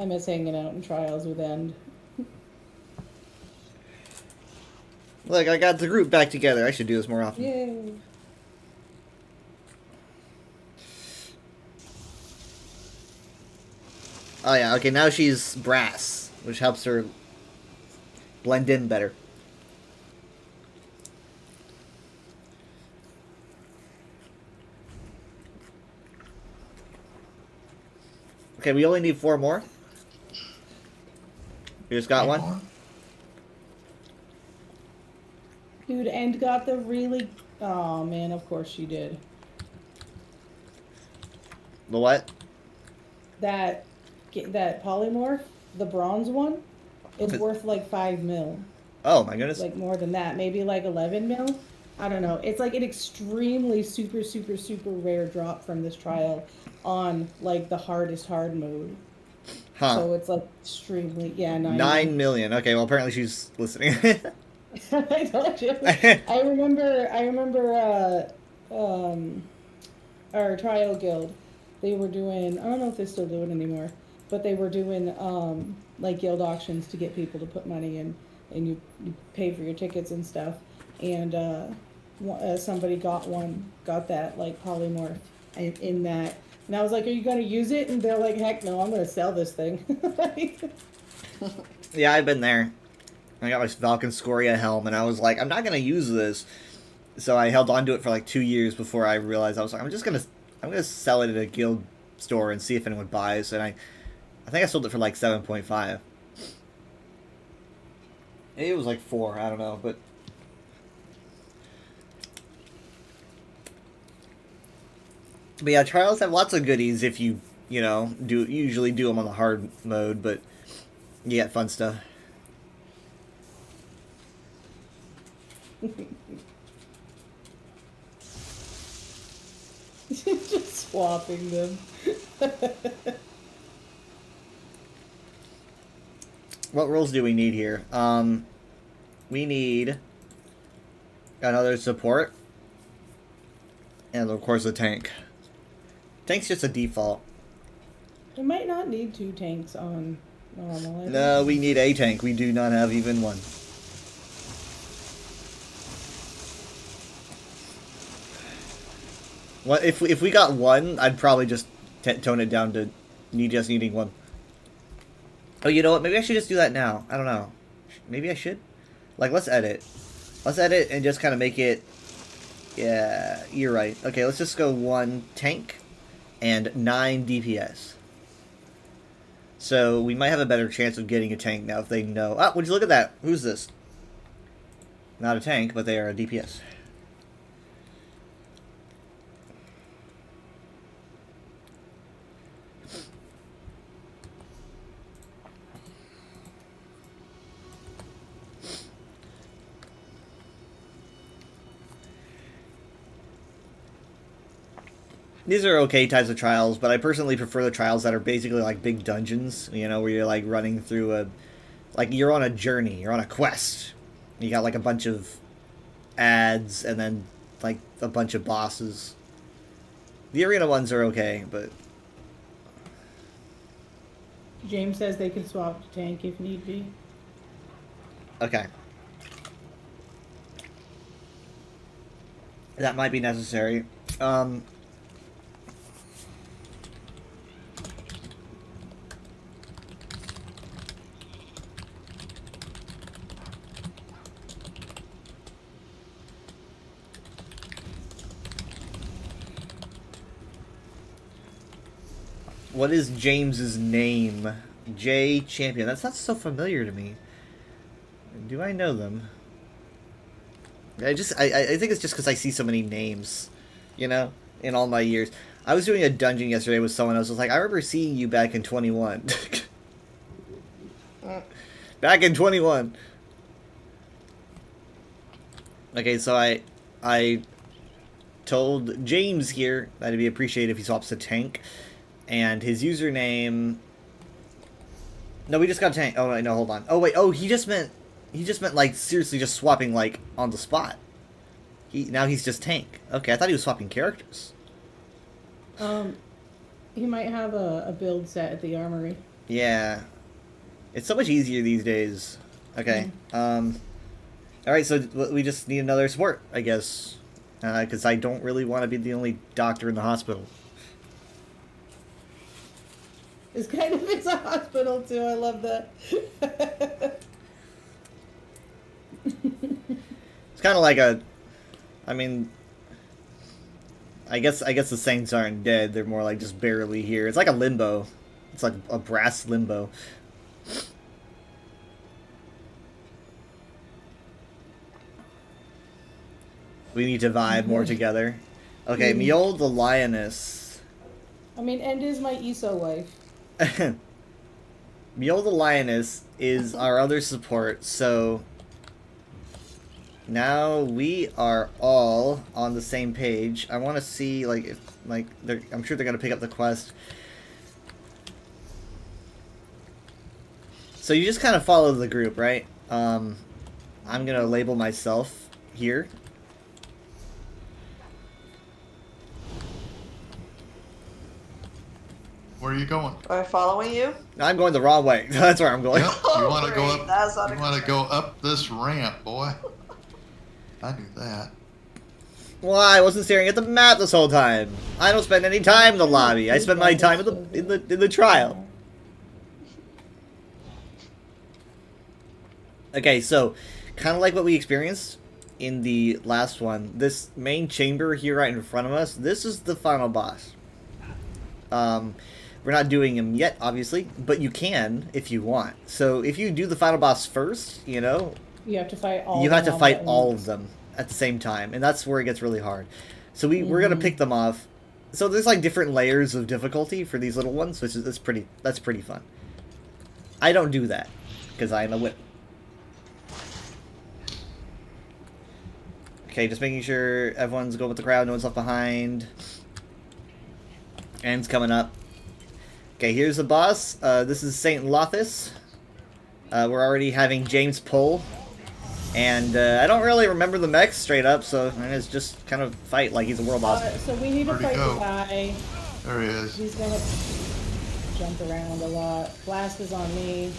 I miss hanging out in trials with End. Look, I got the group back together. I should do this more often. Yay! Oh yeah, okay, now she's brass, which helps her blend in better. Okay, we only need 4 more. You just got Any one? more? Dude, End got the really. Oh man, of course she did. The what? That polymorph, the bronze one, it's Is- worth like 5 mil. Oh my goodness. Like more than that, maybe like 11 mil. I don't know. It's like an extremely super rare drop from this trial on like the hardest hard mode. Huh. So it's like extremely 9 million. Okay, well apparently she's listening. I told you. I remember our trial guild. They were doing, I don't know if they still do it anymore, but they were doing like guild auctions to get people to put money in, and you pay for your tickets and stuff. And somebody got that like polymorph in that. And I was like, "Are you gonna use it?" And they're like, "Heck no, I'm gonna sell this thing." Yeah, I've been there. I got my Falcon Scoria helm, and I was like, I'm not gonna use this. So I held on to it for like 2 years before I realized I was like, I'm gonna sell it at a guild store and see if anyone buys. And I think I sold it for like 7.5. It was like 4, I don't know, but yeah, trials have lots of goodies if you usually do them on the hard mode, but you get fun stuff. Just swapping them. What rules do we need here? We need another support, and of course a tank. Tank's just a default. We might not need 2 tanks on normal. I No, think. we need a tank. We do not have even one. What if we got one? I'd probably just tone it down to just needing one. Oh, you know what? Maybe I should just do that now. I don't know. Maybe I should. Like, let's edit. Let's edit and just kind of make it. Yeah, you're right. Okay, let's just go 1 tank and 9 DPS. So we might have a better chance of getting a tank now if they know. Ah, would you look at that? Who's this? Not a tank, but they are a DPS. These are okay types of trials, but I personally prefer the trials that are basically like big dungeons, you know, where you're like running through a, like you're on a journey, you're on a quest. You got like a bunch of ads and then like a bunch of bosses. The arena ones are okay, but James says they can swap to tank if need be. okay. That might be necessary. What is James's name? J Champion. That's not so familiar to me. Do I know them? I think it's just because I see so many names, you know, in all my years. I was doing a dungeon yesterday with someone else. I was like, I remember seeing you back in 21. Back in 21. Okay, so I told James here that it'd be appreciated if he swaps to tank. And his username... No, we just got tank. Oh, wait, no, hold on. Oh, wait. Oh, he just meant, like, seriously just swapping, like, on the spot. Now he's just tank. Okay, I thought he was swapping characters. He might have a build set at the armory. Yeah. It's so much easier these days. Okay. Alright, so we just need another support, I guess. Because I don't really want to be the only doctor in the hospital. It's kind of it's a hospital too. I love that. It's kind of like a... I mean... I guess the Saints aren't dead. They're more like just barely here. It's like a limbo. It's like a brass limbo. We need to vibe more together. Okay, Mjol the Lioness. I mean, End is my ESO wife. Mjol the Lioness is our other support, so now we are all on the same page. I want to see, like, if, like, I'm sure they're gonna pick up the quest. So you just kind of follow the group, right? I'm gonna label myself here. Where are you going? Am I following you? I'm going the wrong way. That's where I'm going. Yep. You want to go Great, up? that's You want to go unexpected. up this ramp, boy? I knew that. Why? I wasn't staring at the map this whole time. I don't spend any time in the lobby. I spend my time in the trial. Okay, so kind of like what we experienced in the last one. This main chamber here right in front of us. This is the final boss. We're not doing him yet, obviously, but you can if you want. So if you do the final boss first, you know, You have to fight all. you have to them fight at all once. of them at the same time, and that's where it gets really hard. So we're gonna pick them off. So there's like different layers of difficulty for these little ones, which is that's pretty fun. I don't do that because I am a whip. Okay, just making sure everyone's going with the crowd, no one's left behind. End's coming up. Okay, here's the boss. This is Saint Lothis. We're already having James pull. And I don't really remember the mech straight up, so I'm gonna just kind of fight like he's a world boss. So we need to Where'd he fight go? the guy. There he is. He's gonna jump around a lot. Blast is on me.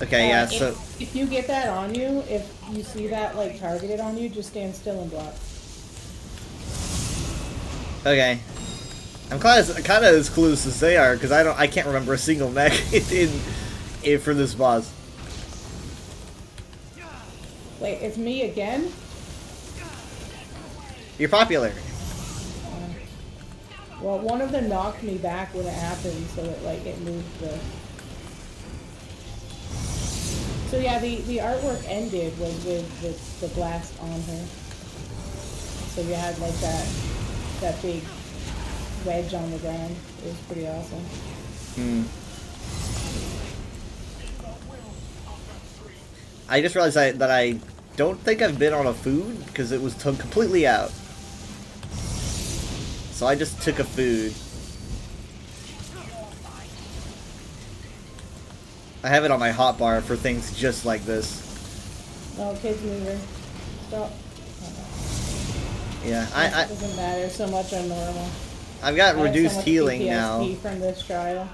Okay, yeah, so... If you get that on you, if you see that like targeted on you, just stand still and block. Okay. I'm kind of as clueless as they are, because I can't remember a single mech in for this boss. Wait, it's me again? You're popular. Well, one of them knocked me back when it happened, so it moved the... So yeah, the artwork ended with the blast on her. So you had like that big wedge on the ground. It was pretty awesome. I just realized that I don't think I've been on a food because it was completely out. So I just took a food. I have it on my hotbar for things just like this. No, kids moving. Stop. Yeah, It doesn't matter so much on normal. I've got I have so reduced much healing PTSD now. from this trial.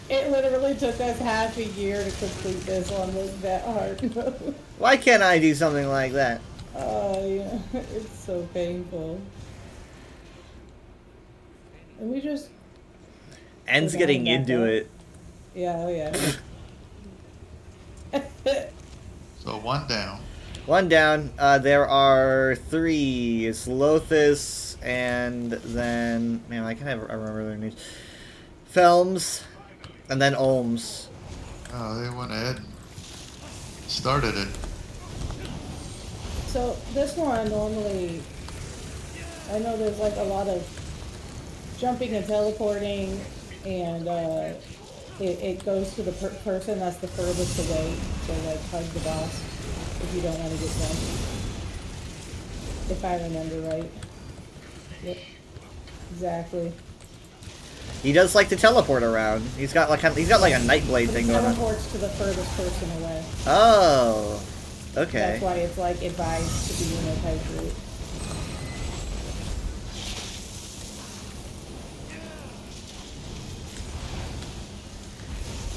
It literally took us half a year to complete this on that hard mode. Why can't I do something like that? Oh yeah, it's so painful. And we just En's We're getting going back into up. it. yeah, oh yeah. So one down. One down. There are 3. It's Lothus, and then... Man, I can't remember their names. Felms, and then Olms. Oh, they went ahead and started it. So this one normally, I know there's like a lot of jumping and teleporting, and it goes to the person that's the furthest away. So like hug the boss if you don't want to get jumped. If I remember right. Yep. Exactly. He does like to teleport around. He's got like a Nightblade But thing it going on. teleports to the furthest person away. Oh, okay. That's why it's like advised to be in a tight group.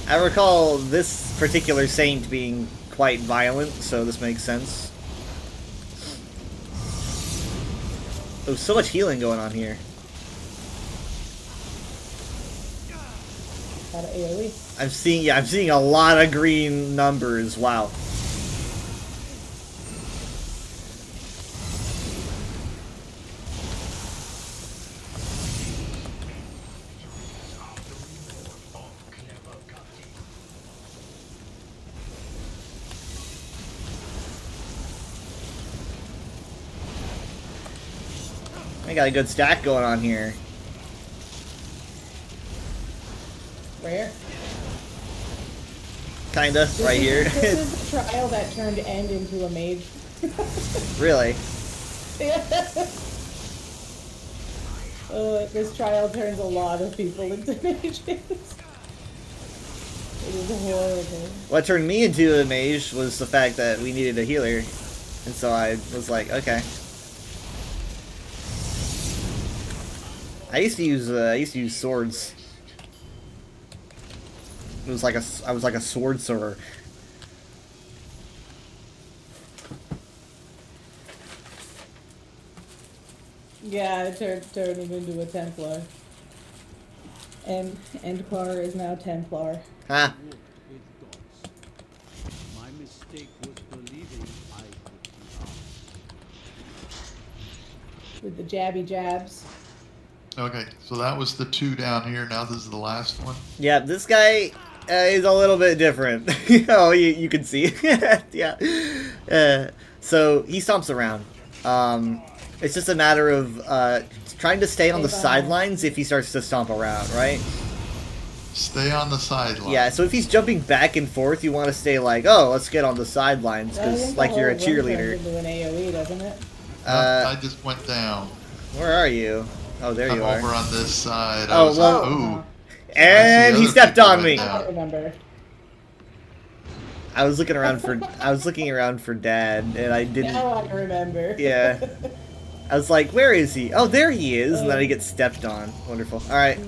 I recall this particular saint being quite violent, so this makes sense. There's so much healing going on here. Out of AoE. I'm seeing a lot of green numbers. Wow. I got a good stack going on here. Where? Kinda, right here. This is the trial that turned End into a mage. Really? This trial turns a lot of people into mages. It is horrible. What turned me into a mage was the fact that we needed a healer. And so I was like, okay. I used to use swords. I was like a sword sorcerer. Yeah, it turned him into a Templar. And Endpar is now Templar. Ah, Walk with gods. My mistake was believing I could be ours. With the jabby jabs. Okay, so that was the 2 down here. Now this is the last one. yeah, this guy is a little bit different. Oh, you can see. Yeah. So he stomps around. It's just a matter of trying to stay on the sidelines if he starts to stomp around, right? Stay on the sideline. Yeah, so if he's jumping back and forth, you want to stay like, oh, let's get on the sidelines, I because think like the you're a whole room cheerleader. turns into an AoE, doesn't it? I just went down. Where are you? Oh, there I'm you over are. on this side. Oh, I was well- ooh. And I see he other stepped people on went me. down. I don't remember. I was looking around for Dad, and I didn't. Now I remember. Yeah. I was like, where is he? Oh, there he is, and then I get stepped on. Wonderful. All right.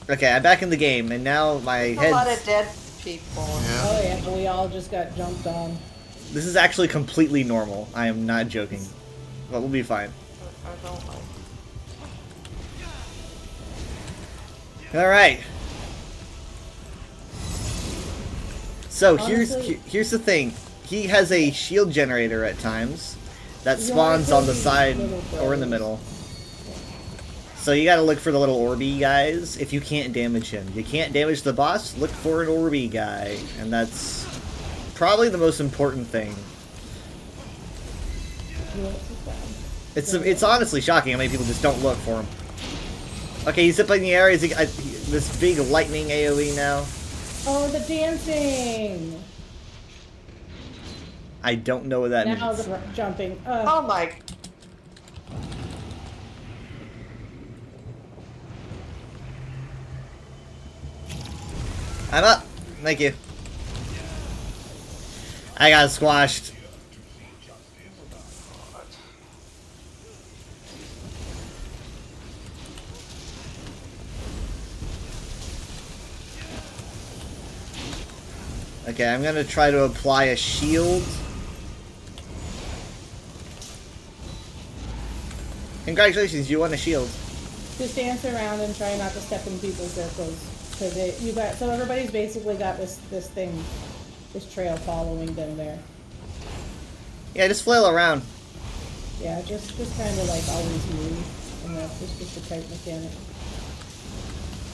Okay, I'm back in the game, and now my A lot of head. dead people. Yeah. Oh yeah, but we all just got jumped on. This is actually completely normal. I am not joking. But we'll be fine. I don't like. All right. So Honestly- here's the thing. He has a shield generator at times that Yeah, spawns on the those side little or in the bros. middle. So you gotta look for the little Orby guys if you can't damage him. You can't damage the boss, look for an Orby guy. And that's probably the most important thing. It's honestly shocking how many people just don't look for him. Okay, he's up in the air. This big lightning AoE now. Oh, the dancing! I don't know what that Now means. the jumping. Oh my. I'm up. Thank you. I got squashed. Okay, I'm gonna try to apply a shield. Congratulations, you won a shield. Just dance around and try not to step in people's circles. So everybody's basically got this thing, this trail following them there. Yeah, just flail around. Yeah, just kind of like always move, and that's just a tight mechanic.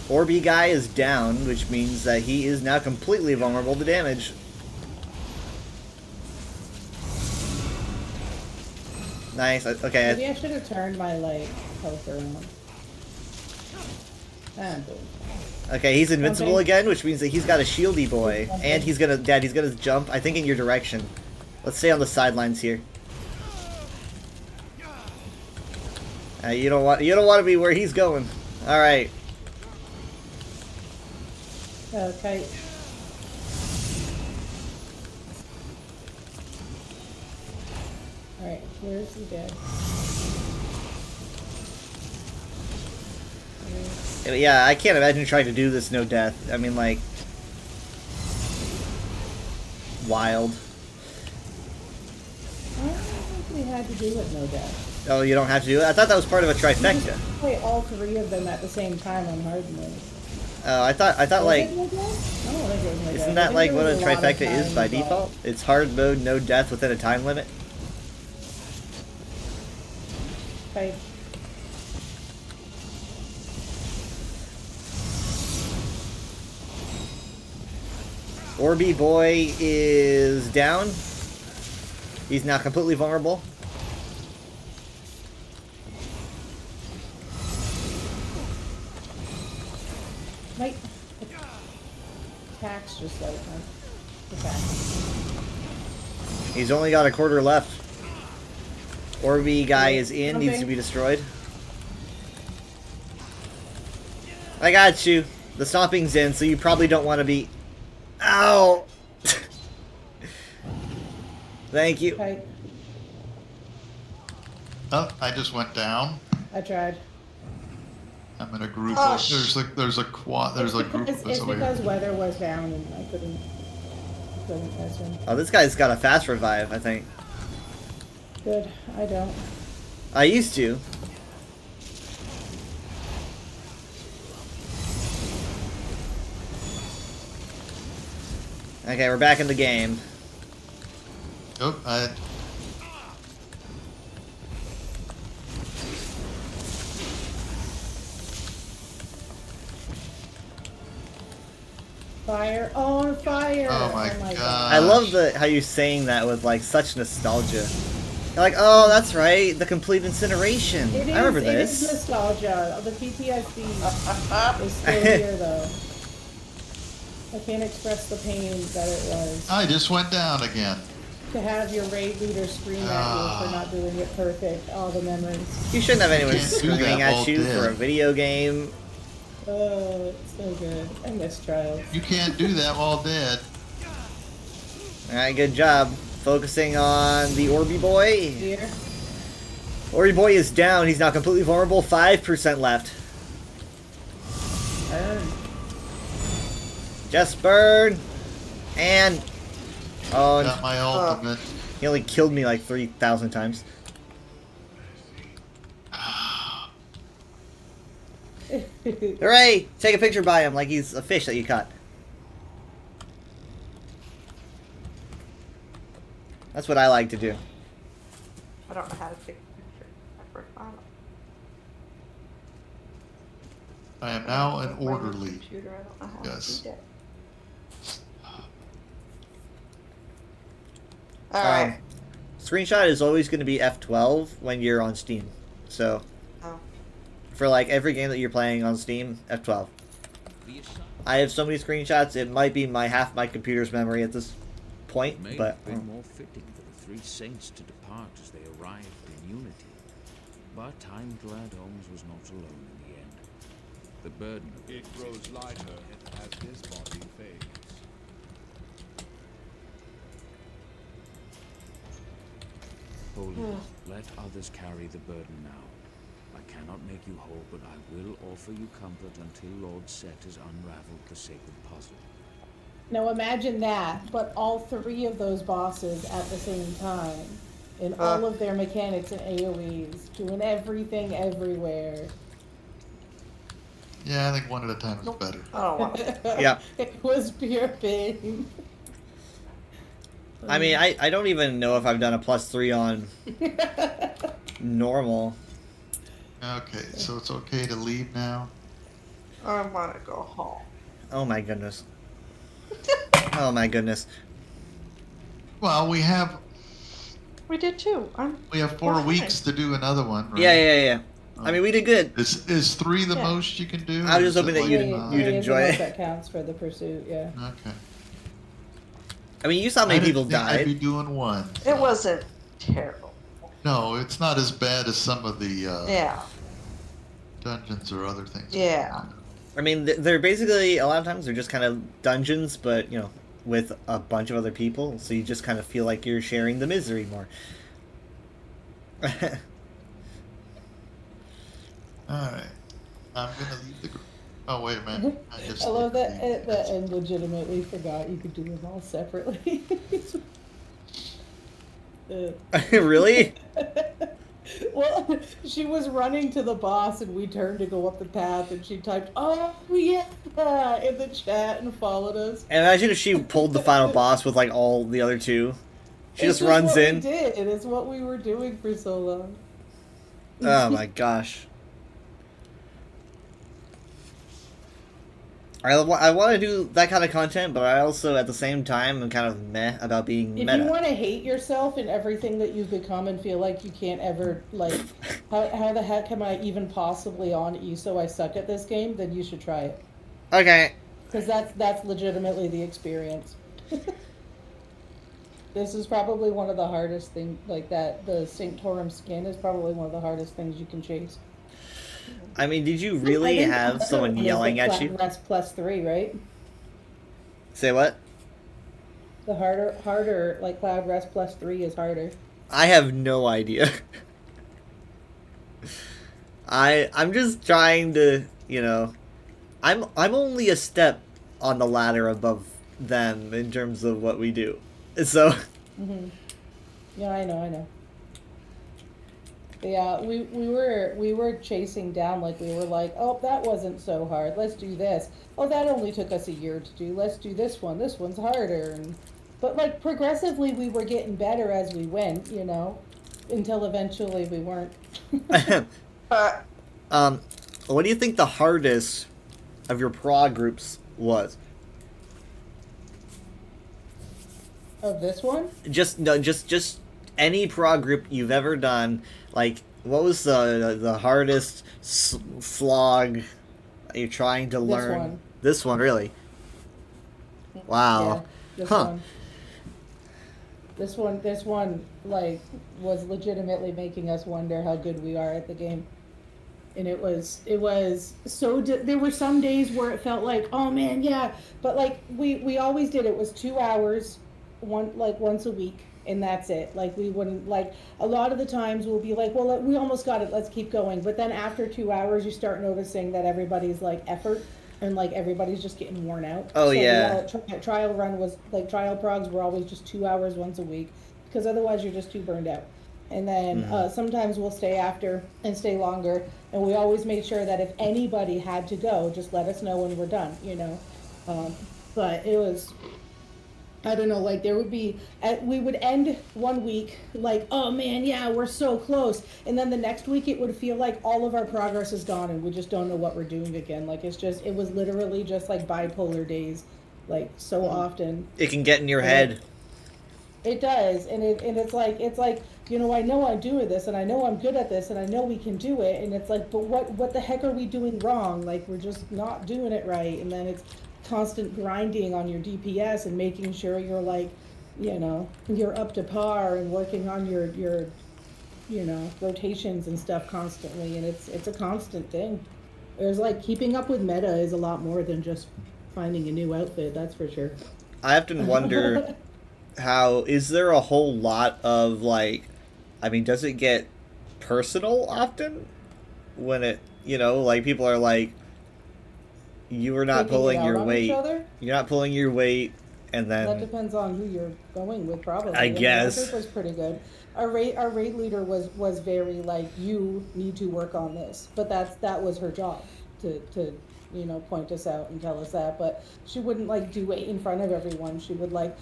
Orby guy is down, which means that he is now completely vulnerable to damage. Nice. Okay. Maybe I should have turned my like health around. I'm doing fine. Okay, he's invincible Okay. again, which means that he's got a shieldy boy, and he's gonna, Dad, he's gonna jump. I think in your direction. Let's stay on the sidelines here. You don't want to be where he's going. All right. Okay. Alright, where's the dead? Yeah, I can't imagine trying to do this no death. I mean, like, wild. I don't think we had to do it no death. Oh, you don't have to do it? I thought that was part of a We trifecta. just play all three of them at the same time on hard mode. Oh, I thought Was like, it no death? I don't think it was no death. isn't I that think like there what a was lot of trifecta is time by involved. default? It's hard mode, no death within a time limit. Okay. Orby boy is down. He's now completely vulnerable. Might attacks just like attack. He's only got a quarter left. Orby guy is in, needs to Okay. be destroyed. I got you. The stomping's in, so you probably don't want to be... Ow! Thank you. Okay, Oh, I just went down. I tried. I'm in a group. Oh, Of, there's a quad. There's a group of us It's over because here. weather was down and I couldn't catch him. Oh, this guy's got a fast revive, I think. Good, I don't. I used to. Okay, we're back in the game. Oh, Fire on fire! Oh my God. I love how you're saying that with like such nostalgia. You're like, oh, that's right, the complete incineration. It is, I remember it is this. nostalgia. The PTSD is still here though. I can't express the pain that it was I just went down again. to have your raid leader scream at you for not doing it perfect. All the memories. You shouldn't have anyone Can't do screaming that at while you dead. for a video game. Oh, it's so good. I miss Trials. You can't do that while dead. Alright, good job. Focusing on the Orby boy. Dear. Orby boy is down. He's now completely vulnerable. 5% left. Burn. Just burn. And... Oh, Got my ultimate. he only killed me like 3,000 times. Hooray! Take a picture by him like he's a fish that you caught. That's what I like to do. I don't know how to take a picture. I forgot. I am now an My orderly. computer, I don't know how Yes. to do that. Alright. Screenshot is always going to be F12 when you're on Steam. So, Oh. for like every game that you're playing on Steam, F12. The assignment I have so many screenshots, it might be half my computer's memory at this point, may but have been more fitting for three saints to depart as they arrived in unity. But time-glad Holmes was not alone in the end. The burden of It grows lighter as this body fades. Holy, let others carry the burden now. I cannot make you whole, but I will offer you comfort until Lord Set has unraveled the sacred puzzle. Now imagine that, but all three of those bosses at the same time, in all of their mechanics and AoEs, doing everything everywhere. Yeah, I think one at a time is better. I don't want to. Yeah. It was pure pain. I mean, I don't even know if I've done a +3 on normal. Okay, so it's okay to leave now? I want to go home. Oh my goodness. Oh my goodness. Well, we have We did too. we have 4 We're fine. weeks to do another one, right? Yeah. I mean, we did good. Is 3 the Yeah. most you can do? I was or just is hoping it that you'd- Three- like, you'd three is enjoy the most it. That counts for the pursuit, yeah. Okay. I mean, you saw how I many didn't people think I'd be died. doing 1. It wasn't terrible. No, it's not as bad as some of the Yeah. dungeons or other things. Yeah. I mean, they're basically, a lot of times, they're just kind of dungeons, but, you know, with a bunch of other people, so you just kind of feel like you're sharing the misery more. Alright. I'm gonna leave the group. Oh, wait a minute. I love that at the end legitimately forgot you could do them all separately. Really? Well, she was running to the boss and we turned to go up the path and she typed, "Oh yeah," in the chat and followed us. And imagine if she pulled the final boss with, like, all the other two. She It's just runs what in. We did. It's what we were doing for so long. Oh my gosh. I want to do that kind of content, but I also, at the same time, am kind of meh about being If meta. you want to hate yourself and everything that you've become and feel like you can't ever, like, how the heck am I even possibly on ESO I suck at this game, then you should try it. Okay. Because that's legitimately the experience. This is probably one of the hardest things, like that, the Sanctorum skin is probably one of the hardest things you can chase. I mean, did you really have someone yelling at you? That's +3, right? Say what? The harder, like Cloud Rest +3 is harder. I have no idea. I'm just trying to, you know, I'm only a step on the ladder above them in terms of what we do. So Yeah, I know. Yeah, we were chasing down, like, we were like, oh, that wasn't so hard, let's do this. Oh, that only took us a year to do, let's do this one's harder. But, like, progressively we were getting better as we went, you know, until eventually we weren't. what do you think the hardest of your prog groups was? Of this one? Just any prog group you've ever done. Like, what was the hardest slog you're trying to learn? one. This one, really? Wow. Yeah, this Huh. one. This one, like, was legitimately making us wonder how good we are at the game. And it was so, there were some days where it felt like, oh man, yeah, but like, we always did, it was 2 hours, once a week, and that's it. Like, we wouldn't, like, a lot of the times we'll be like, well, we almost got it, let's keep going. But then after 2 hours, you start noticing that everybody's, like, effort, and, like, everybody's just getting worn out. Oh, So, yeah. Trial run was, like, trial progs were always just 2 hours once a week, because otherwise you're just too burned out. And then sometimes we'll stay after and stay longer, and we always made sure that if anybody had to go, just let us know when we're done, you know. But it was, I don't know, like, there would be, we would end one week like, oh man, yeah, we're so close, and then the next week it would feel like all of our progress is gone and we just don't know what we're doing again. Like, it was literally just like bipolar days, like, so often. It can get in your head. It does, and it's like, you know I'm doing this, and I know I'm good at this, and I know we can do it, and it's like, but what the heck are we doing wrong? Like, we're just not doing it right, and then it's constant grinding on your DPS and making sure you're, like, you know, you're up to par and working on your you know, rotations and stuff constantly, and it's a constant thing. There's like keeping up with meta is a lot more than just finding a new outfit, that's for sure. I often wonder how is there a whole lot of like, I mean, does it get personal often when it, you know, like people are like, you are not Taking it pulling out your on weight, each other? you're not pulling your weight, and That then depends on who you're going with, probably. I mean, guess. our group was pretty good. Our raid leader was very like, you need to work on this, but that was her job to you know, point us out and tell us that. But she wouldn't like do it in front of everyone. She would like,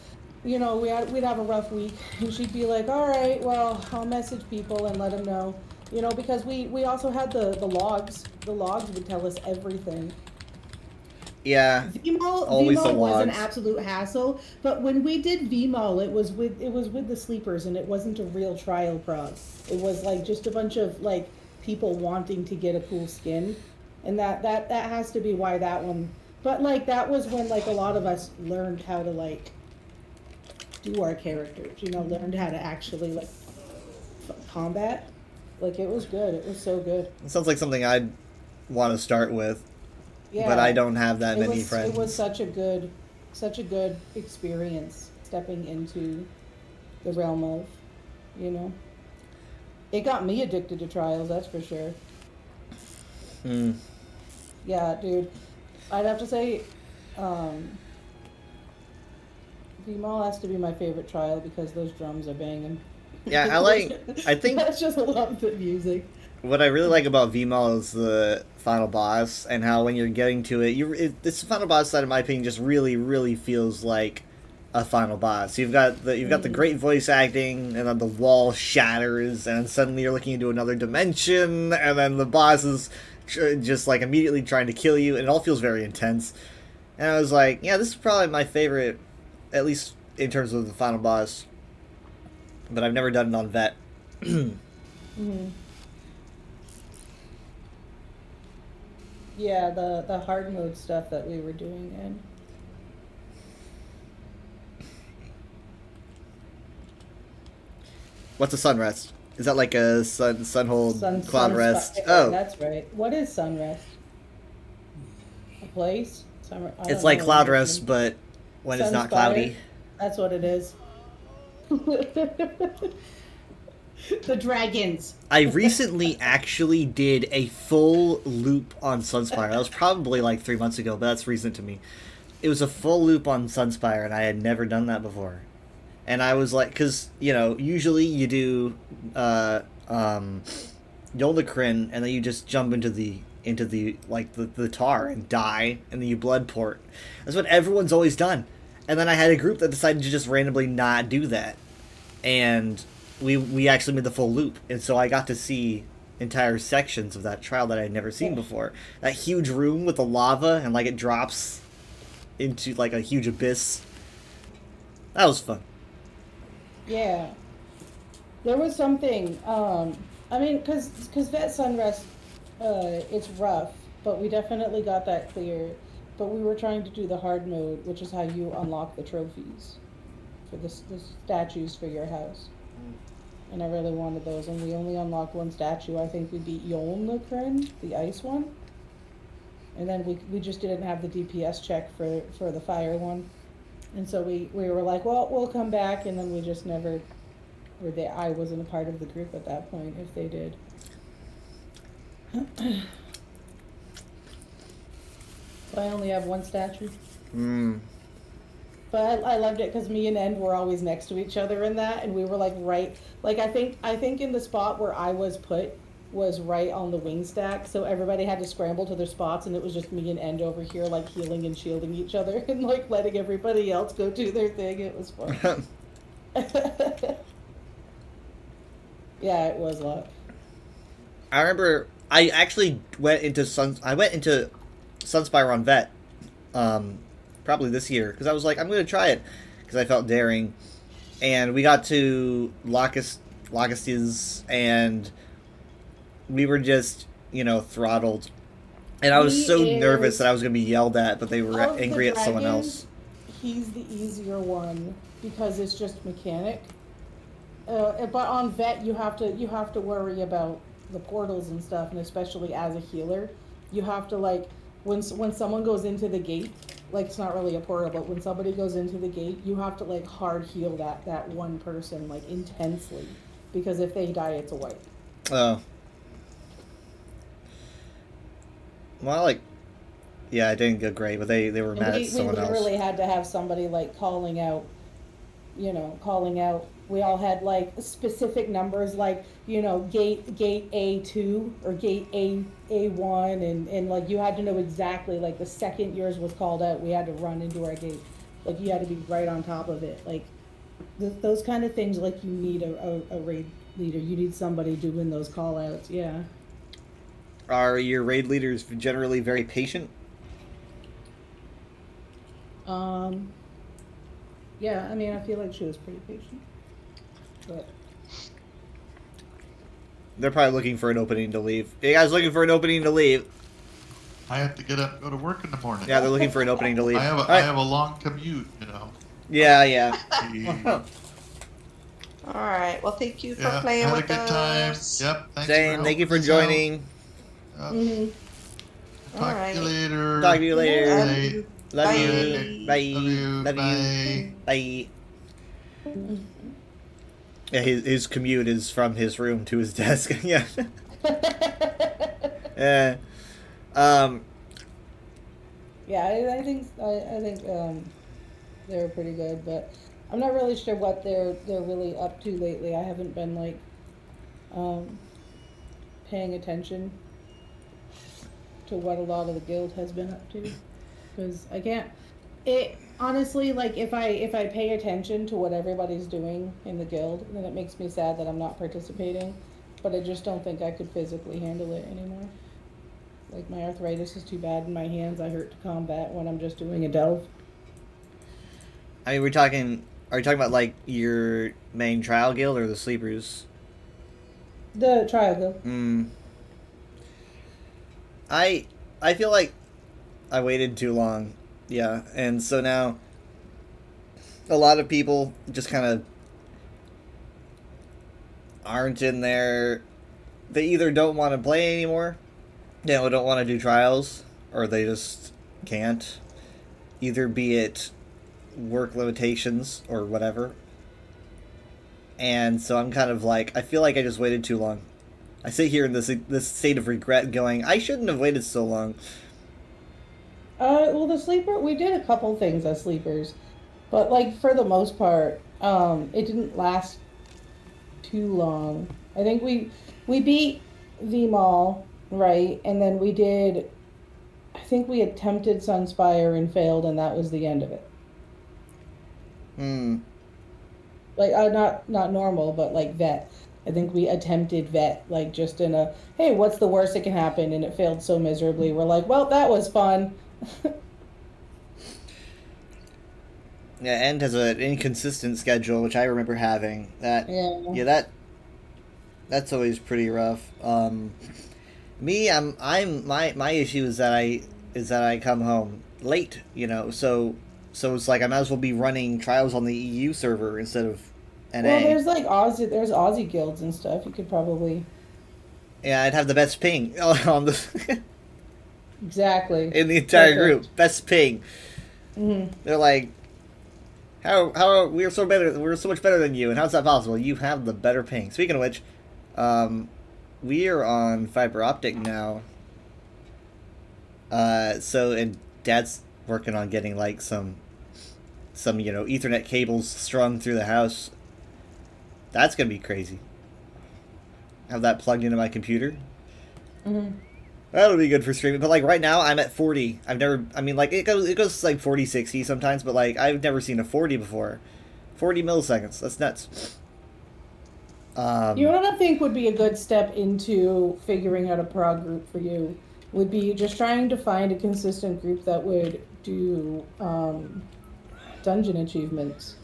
you know, we'd have a rough week, and she'd be like, all right, well, I'll message people and let them know, you know, because we also had the logs. The logs would tell us everything. yeah, VMAL, always the VMAL was an logs. absolute hassle, but when we did VMAL, it was with the sleepers, and it wasn't a real trial prod. It was like just a bunch of like people wanting to get a cool skin, and that has to be why that one. But like that was when like a lot of us learned how to like do our characters, you know, learned how to actually like combat. Like it was good. It was so good. It sounds like something I'd want to start with, Yeah. but I don't have that It many was, friends. It was such a good experience stepping into the realm of, you know. It got me addicted to trials, that's for sure. Hmm. Yeah, dude. I'd have to say, V-Mall has to be my favorite trial because those drums are banging. Yeah, I think That's just, I love the music. what I really like about VMAL is the final boss, and how when you're getting to it, this final boss side, in my opinion, just really feels like a final boss. You've got the great voice acting, and then the wall shatters, and suddenly you're looking into another dimension, and then the boss is just like immediately trying to kill you, and it all feels very intense. And I was like, yeah, this is probably my favorite, at least in terms of the final boss. But I've never done it on Vet. Mm-hmm. Yeah, the hard mode stuff that we were doing, and What's a sunrest? Is that like a sunhold cloud rest? Oh, Oh, that's right. What is sunrest? A place? I it's don't like know. cloud rest, but when it's not Sunspire? cloudy. That's what it is. The dragons. I recently actually did a full loop on Sunspire. That was probably like 3 months ago, but that's recent to me. It was a full loop on Sunspire, and I had never done that before. And I was like, because, you know, usually you do Yolnahkrin, and then you just jump into the like the tar and die, and then you blood port. That's what everyone's always done. And then I had a group that decided to just randomly not do that, and we actually made the full loop, and so I got to see entire sections of that trial that I had never seen before. That huge room with the lava, and like it drops into like a huge abyss. That was fun. Yeah. There was something, I mean, cause Vet Sunrest, it's rough, but we definitely got that clear. But we were trying to do the hard mode, which is how you unlock the trophies for the statues for your house. And I really wanted those, and we only unlocked one statue. I think we beat Yolnahkrin, the ice one. And then we just didn't have the DPS check for the fire one. And so we were like, well, we'll come back, and then we just never, I wasn't a part of the group at that point, if they did. So I only have one statue. But I loved it because me and End were always next to each other in that, and we were like right, like I think in the spot where I was put was right on the wing stack, so everybody had to scramble to their spots, and it was just me and End over here like healing and shielding each other and like letting everybody else go do their thing. It was fun. Yeah, it was luck. I remember I actually went into Sunspire on Vet, probably this year, because I was like, I'm going to try it, because I felt daring, and we got to Locustes, and we were just, you know, throttled, and I was so nervous that I was going to be yelled at, but they were angry at someone else. He's the easier one because it's just mechanic. But on vet, you have to worry about the portals and stuff, and especially as a healer, you have to like when someone goes into the gate, like it's not really a portal, but when somebody goes into the gate, you have to like hard heal that one person like intensely, because if they die, it's a wipe. Oh. Well, like, yeah, it didn't go great, but they were mad And at someone we else. literally had to have somebody like calling out. We all had like specific numbers, like gate A2 or gate A1, and like you had to know exactly, like the second yours was called out, we had to run into our gate, like you had to be right on top of it, like those kind of things. Like you need a raid leader. You need somebody doing those call outs. Yeah. Are your raid leaders generally very patient? Yeah, I mean, I feel like she was pretty patient, but They're probably looking for an opening to leave. You guys looking for an opening to leave? I have to get up and go to work in the morning. Yeah, they're looking for an opening to leave. I have All a, right. I have a long commute, you know. Yeah. All right. Well, thank you for Yeah, playing had a with good time. us. Yep. Thanks Zane, thank you for helping us out. joining. Yep. Talk All to right. you later. Talk to you later. Love Bye. you. Love Bye. you. Bye. Love you. Bye. Yeah, his commute is from his room to his desk. Yeah. Yeah. Yeah, I think they're pretty good, but I'm not really sure what they're really up to lately. I haven't been like paying attention to what a lot of the guild has been up to, because I can't. It honestly, like if I pay attention to what everybody's doing in the guild, then it makes me sad that I'm not participating. But I just don't think I could physically handle it anymore. Like my arthritis is too bad in my hands. I hurt to combat when I'm just doing a delve. I mean, are you talking about like your main trial guild or the sleepers? The trial guild. I feel like I waited too long. Yeah, and so now a lot of people just kind of aren't in there. They either don't want to play anymore, don't want to do trials, or they just can't. Either be it work limitations or whatever. And so I'm kind of like, I feel like I just waited too long. I sit here in this state of regret going, I shouldn't have waited so long. Well, the sleeper, we did a couple things as sleepers, but like for the most part, it didn't last too long. I think we beat V-Mall, right? And then we did, I think we attempted Sunspire and failed, and that was the end of it. Like, not normal, but like vet. I think we attempted vet, like just in a, hey, what's the worst that can happen? And it failed so miserably. We're like, well, that was fun. Yeah, End has an inconsistent schedule, which I remember having. That's always pretty rough. Me, my issue is that I come home late, so it's like I might as well be running trials on the EU server instead of NA. Well, there's like Aussie guilds and stuff. You could probably. Yeah, I'd have the best ping on the Exactly. in the entire Perfect. group. Best ping. Mm-hmm. They're like, how we're so much better than you, and how's that possible? You have the better ping. Speaking of which, we are on fiber optic now. And Dad's working on getting like some Ethernet cables strung through the house. That's gonna be crazy. Have that plugged into my computer. Mm-hmm. That'll be good for streaming. But like right now, I'm at 40. It goes like 40, 60 sometimes, but like I've never seen a 40 before. 40 milliseconds. That's nuts. You know what I think would be a good step into figuring out a prog group for you would be just trying to find a consistent group that would do dungeon achievements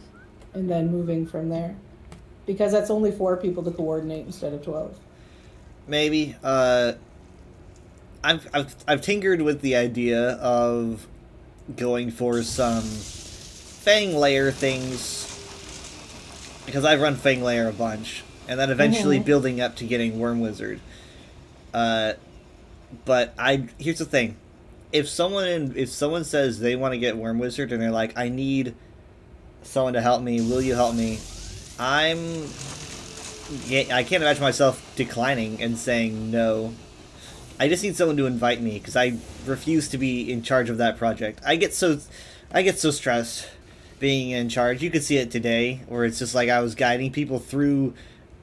and then moving from there. Because that's only 4 people to coordinate instead of 12. Maybe. I've tinkered with the idea of going for some Fang layer things because I've run Fanglair a bunch, and then eventually building up to getting Worm Wizard. But here's the thing: if someone says they want to get Worm Wizard and they're like, I need someone to help me, will you help me? I can't imagine myself declining and saying no. I just need someone to invite me because I refuse to be in charge of that project. I get so stressed being in charge. You could see it today, where it's just like I was guiding people through,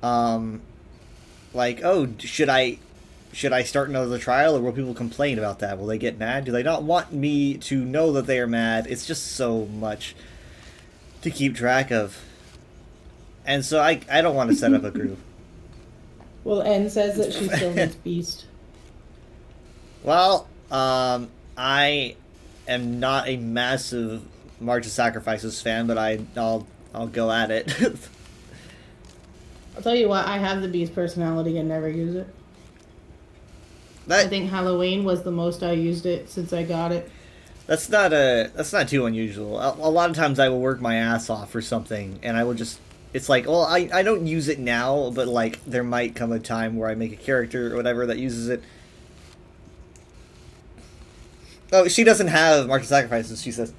like, oh, should I start another trial, or will people complain about that? Will they get mad? Do they not want me to know that they are mad? It's just so much to keep track of. And so I don't want to set up a group. Well, N says that she still needs Beast. Well, I am not a massive March of Sacrifices fan, but I'll go at it. I'll tell you what, I have the Beast personality and never use it. I think Halloween was the most I used it since I got it. That's not too unusual. A lot of times I will work my ass off for something, and I will just... It's like, well, I don't use it now, but, like, there might come a time where I make a character or whatever that uses it. Oh, she doesn't have Mark of Sacrifices, she says.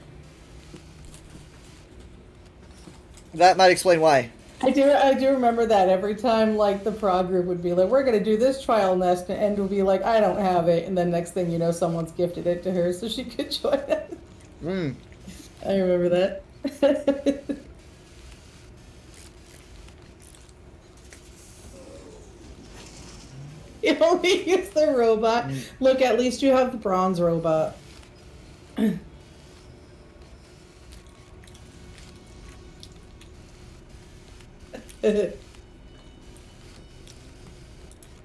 That might explain why. I do remember that every time, like, the prog group would be like, we're going to do this trial nest, and will be like, I don't have it, and then next thing you know, someone's gifted it to her so she could join us. I remember that. You only use the robot. Look, at least you have the bronze robot. I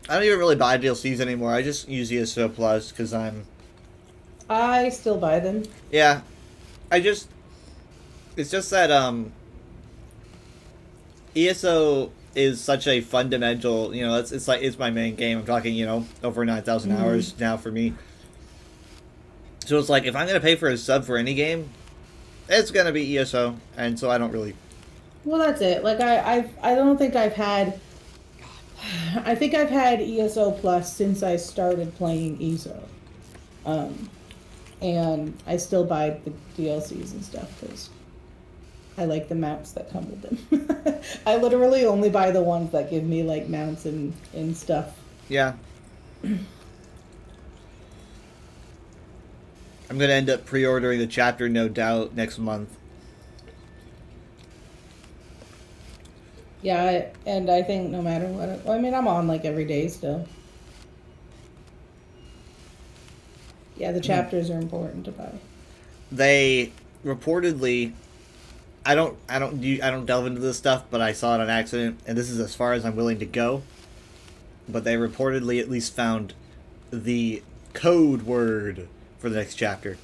don't even really buy DLCs anymore. I just use ESO Plus because I still buy them. Yeah. It's just that, ESO is such a fundamental, it's my main game. I'm talking, over 9,000 hours now for me. So it's like, if I'm going to pay for a sub for any game, it's going to be ESO. And so I don't really... Well, that's it. Like, I don't think I've had... I think I've had ESO Plus since I started playing ESO. And I still buy the DLCs and stuff because I like the maps that come with them. I literally only buy the ones that give me, like, mounts and stuff. Yeah. I'm going to end up pre-ordering the chapter, no doubt, next month. Yeah, and I think no matter what... I mean, I'm on, like, every day still. Yeah, the chapters are important to buy. They reportedly... I don't delve into this stuff, but I saw it on accident, and this is as far as I'm willing to go. But they reportedly at least found the code word for the next chapter.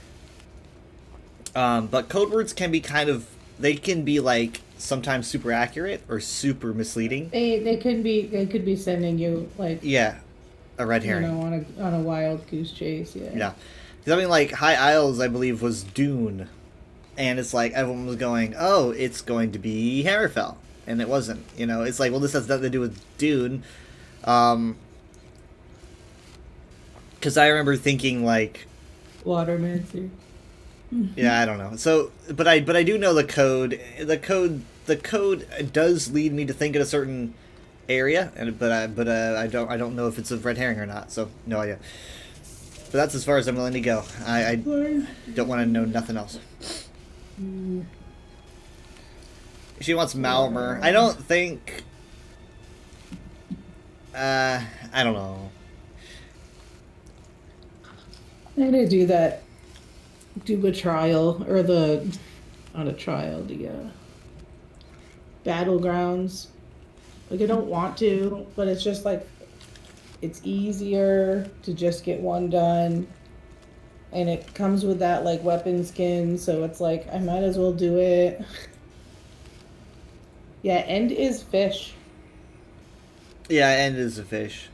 But code words can be they can be, like, sometimes super accurate or super misleading. They could be sending you, like... Yeah, a red herring. On a wild goose chase, yeah. Yeah. Because, I mean, like, High Isles, I believe, was Dune. And it's like, everyone was going, oh, it's going to be Hammerfell. And it wasn't, It's like, well, this has nothing to do with Dune. Because I remember thinking, like... Watermancer. Yeah, I don't know. So, but I do know the code. The code does lead me to think in a certain area, but I don't know if it's a red herring or not. So, no idea. But that's as far as I'm willing to go. I don't want to know nothing else. She wants Malmer. I don't think... I don't know. I'm gonna do that. Do a trial, or not a trial, the battlegrounds. Like, I don't want to, but it's just like, it's easier to just get one done. And it comes with that, like, weapon skin, so it's like, I might as well do it. Yeah, End is fish. Yeah, End is a fish.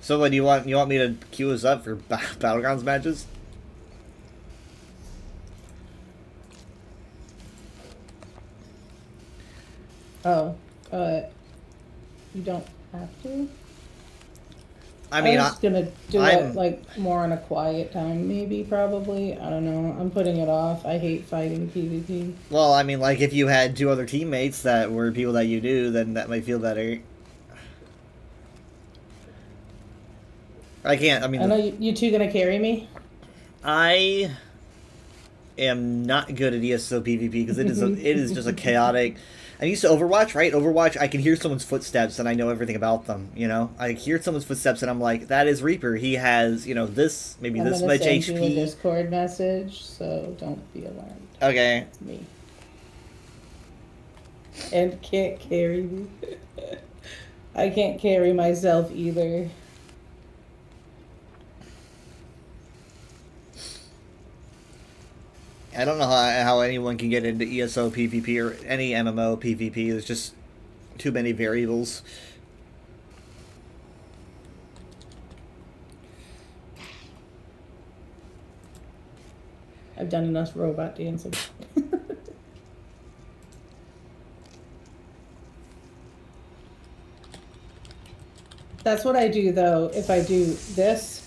So what, do you want me to queue us up for Battlegrounds matches? Oh, you don't have to. I mean, was gonna do I'm- it like more on a quiet time, maybe, probably. I don't know. I'm putting it off. I hate fighting PvP. well, I mean, like if you had 2 other teammates that were people that you knew, then that might feel better. I can't. I mean, I know you two gonna carry me. I am not good at ESO PvP because it is just a chaotic. I'm used to Overwatch, right? Overwatch, I can hear someone's footsteps and I know everything about them. You know, I hear someone's footsteps and I'm like, that is Reaper. He has, you know, this maybe I'm this gonna much send you a HP. Discord message, so don't be alarmed. Okay. It's me. And can't carry me. I can't carry myself either. I don't know how anyone can get into ESO PvP or any MMO PvP. There's just too many variables. I've done enough robot dancing. That's what I do though. If I do this,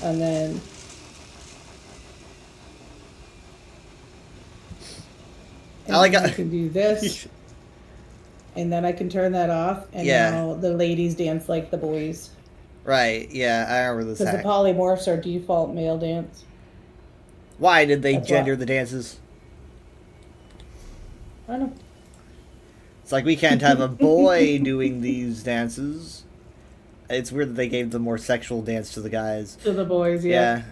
and then I like then how- I can do this, and then I can turn that off, and Yeah. now the ladies dance like the boys. Right, yeah, I remember this. Because the polymorphs are default male dance. Why did they That's gender why. the dances? I don't know. It's like we can't have a boy doing these dances. It's weird that they gave the more sexual dance to the guys. To the boys, yeah. Yeah.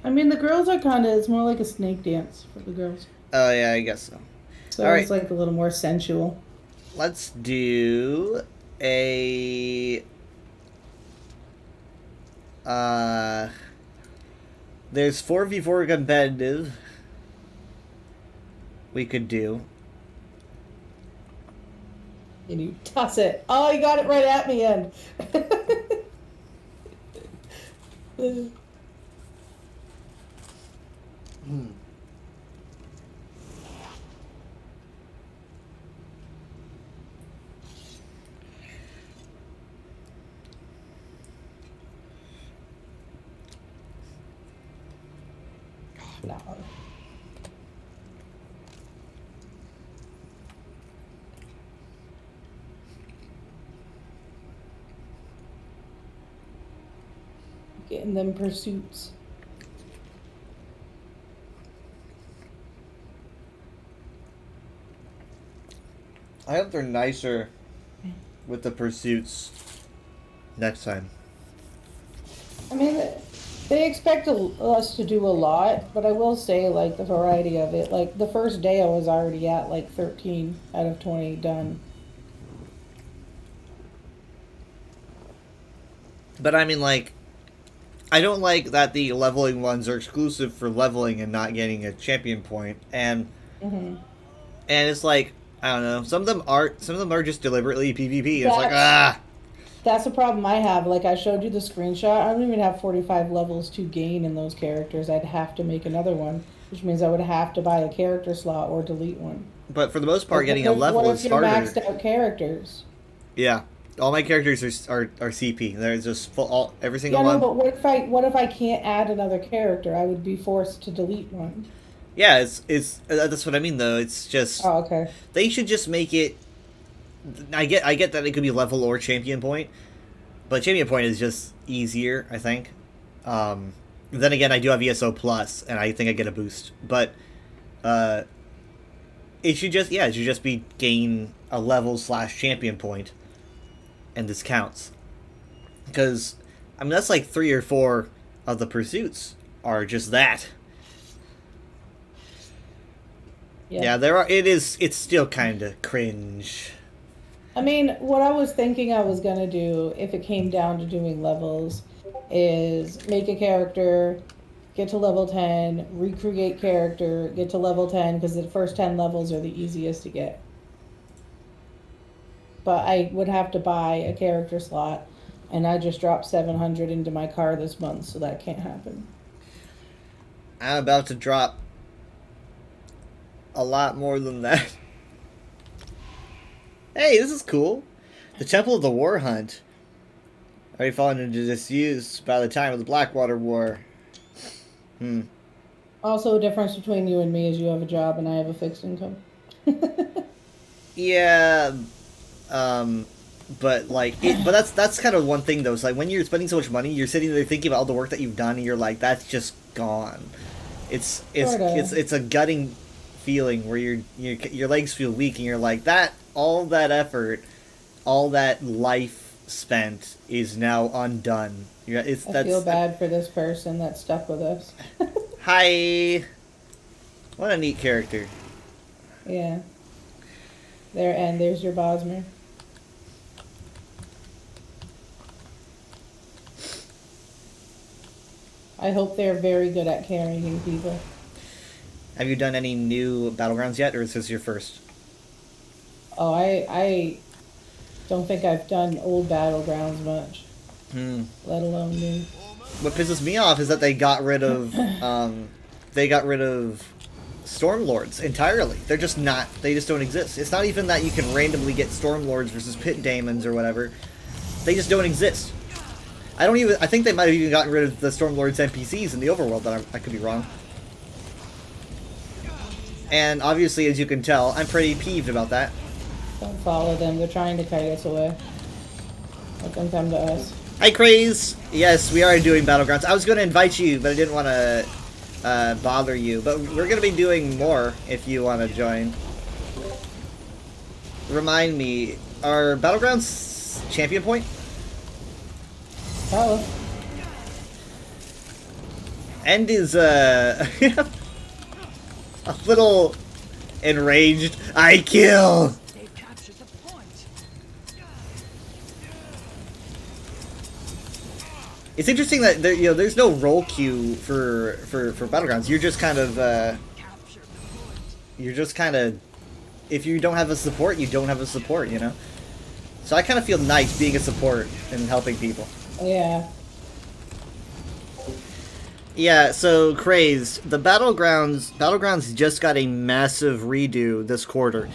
I mean, the girls are kind of, it's more like a snake dance for the girls. Oh yeah, I guess so. So All it's right. like a little more sensual. Let's do a there's 4v4 competitive we could do. And you toss it. Oh, you got it right at me, End. No. Getting them pursuits. I hope they're nicer with the pursuits next time. I mean, they expect us to do a lot, but I will say, like, the variety of it. Like, the first day I was already at, like, 13 out of 20 done. But I mean, like, I don't like that the leveling ones are exclusive for leveling and not getting a champion point. And Mm-hmm. and it's like, I don't know, some of them are just deliberately PvP. It's like, That's- ah, That's the problem I have. Like, I showed you the screenshot. I don't even have 45 levels to gain in those characters. I'd have to make another one, which means I would have to buy a character slot or delete one. but for the most part, But getting a what if- level what is if you're harder. maxed out characters? Yeah, all my characters are CP. They're just full. Every single Yeah, no, one. but what if I can't add another character? I would be forced to delete one. Yeah, it's that's what I mean though. It's just Oh, okay. they should just make it. I get that it could be level or champion point, but champion point is just easier, I think. Then again, I do have ESO plus, and I think I get a boost. But it should just be gain a level / champion point, and this counts. Because I mean that's like 3 or 4 of the pursuits are just that. Yeah, there are. It's still kind of cringe. I mean, what I was thinking I was gonna do if it came down to doing levels is make a character, get to level 10, recreate character, get to level 10, because the first 10 levels are the easiest to get. But I would have to buy a character slot, and I just dropped 700 into my car this month, so that can't happen. I'm about to drop a lot more than that. Hey, this is cool. The Temple of the War Hunt. Already fallen into disuse by the time of the Blackwater War. Also, a difference between you and me is you have a job and I have a fixed income. Yeah, but like, but that's kind of one thing though. It's like when you're spending so much money, you're sitting there thinking about all the work that you've done, and you're like, that's just gone. It's a gutting feeling where your legs feel weak, and you're like, that all that effort, all that life spent is now undone. I feel bad for this person that stuck with us. Hi. What a neat character. Yeah. There, and there's your Bosmer. I hope they're very good at carrying people. Have you done any new Battlegrounds yet, or is this your first? Oh, I don't think I've done old Battlegrounds much. Let alone new. What pisses me off is that they got rid of Stormlords entirely. They're just not. They just don't exist. It's not even that you can randomly get Stormlords versus Pit Daemons or whatever. They just don't exist. I think they might have even gotten rid of the Stormlords NPCs in the overworld. But I could be wrong. And obviously, as you can tell, I'm pretty peeved about that. Don't follow them. They're trying to kite us away. Let them come to us. Hi, Craze. Yes, we are doing Battlegrounds. I was going to invite you, but I didn't want to bother you. But we're going to be doing more if you want to join. Remind me, are Battlegrounds champion point? Oh. End is a little enraged. I kill. They captured the point. It's interesting that there's no role queue for Battlegrounds. You're just kind of if you don't have a support, you don't have a support, you know. So I kind of feel nice being a support and helping people. Yeah. Yeah, so Crazed, the Battlegrounds just got a massive redo this quarter.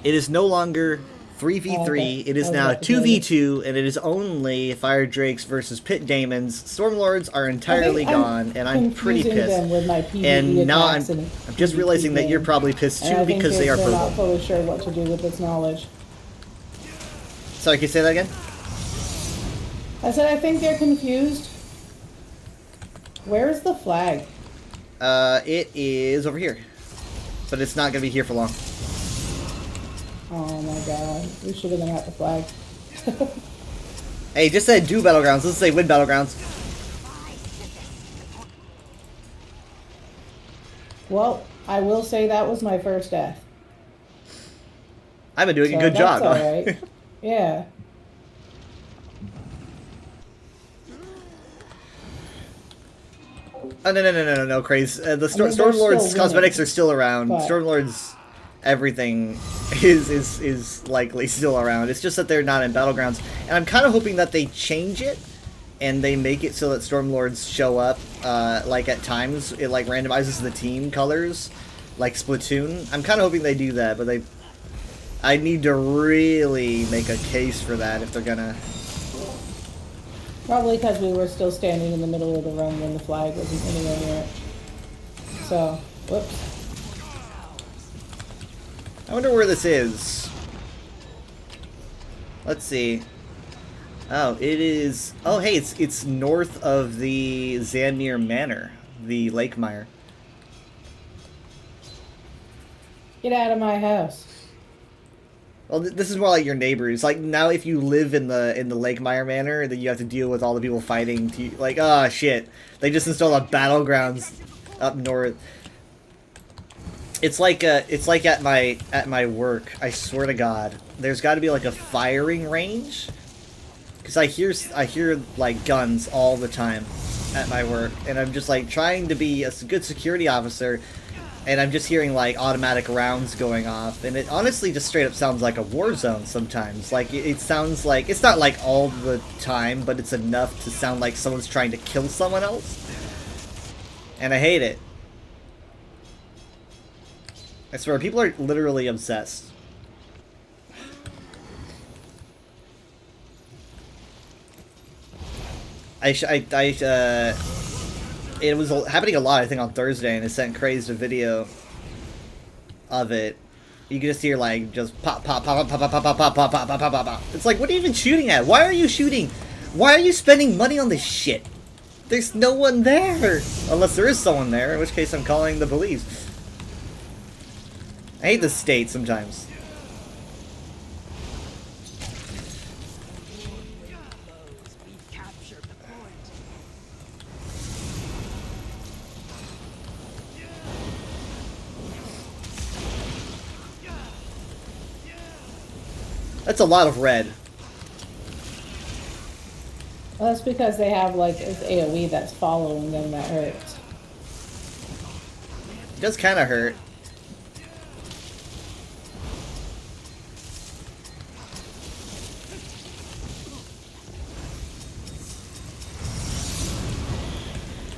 It is no longer 3v3, it is now 2v2, and it is only Fire Drakes versus Pit Daemons. Stormlords are entirely gone, and I'm pretty confusing pissed. them with my PvE And now I'm attacks and just realizing that PvP you're game. probably pissed And too I think because they are they're not purple. fully sure what to do with this knowledge. Sorry, can you say that again? I said I think they're confused. Where is the flag? It is over here. But it's not going to be here for long. Oh my god. We should have been at the flag. Hey, just said do Battlegrounds. Let's say win Battlegrounds. Well, I will say that was my first death. I've been doing a So good that's job. alright. Yeah. Oh, no, Craze. The I mean, they're Stormlord's still cosmetics winning, are still around. but- Stormlord's everything is likely still around. It's just that they're not in Battlegrounds. And I'm kind of hoping that they change it and they make it so that Stormlords show up like at times. It like randomizes the team colors like Splatoon. I'm kind of hoping they do that, but I need to really make a case for that if they're gonna. Probably because we were still standing in the middle of the run when the flag wasn't anywhere near it. So, whoops. I wonder where this is. Let's see. Oh, it is. Oh, hey, it's north of the Zanmir Manor, the Lake Mire. Get out of my house. Well, this is more like your neighbors. Like now, if you live in the Lake Mire Manor, then you have to deal with all the people fighting. Like, oh shit, they just installed a Battlegrounds up north. It's like at my work. I swear to God, there's got to be like a firing range, because I hear like guns all the time at my work, and I'm just like trying to be a good security officer. And I'm just hearing, like, automatic rounds going off. And it honestly just straight up sounds like a war zone sometimes. Like, it sounds like... It's not, like, all the time, but it's enough to sound like someone's trying to kill someone else. And I hate it. I swear, people are literally obsessed. It was happening a lot, I think, on Thursday, and it sent Crazed a video of it. You can just hear like just pop, pop, pop, pop, pop, pop, pop, pop, pop, pop, pop, pop, pop, pop. It's like, what are you even shooting at? Why are you shooting? Why are you spending money on this shit? There's no one there, unless there is someone there, in which case I'm calling the police. I hate the state sometimes. We've captured the point. That's a lot of red. Well, that's because they have like this AoE that's following them that hurts. It does kind of hurt.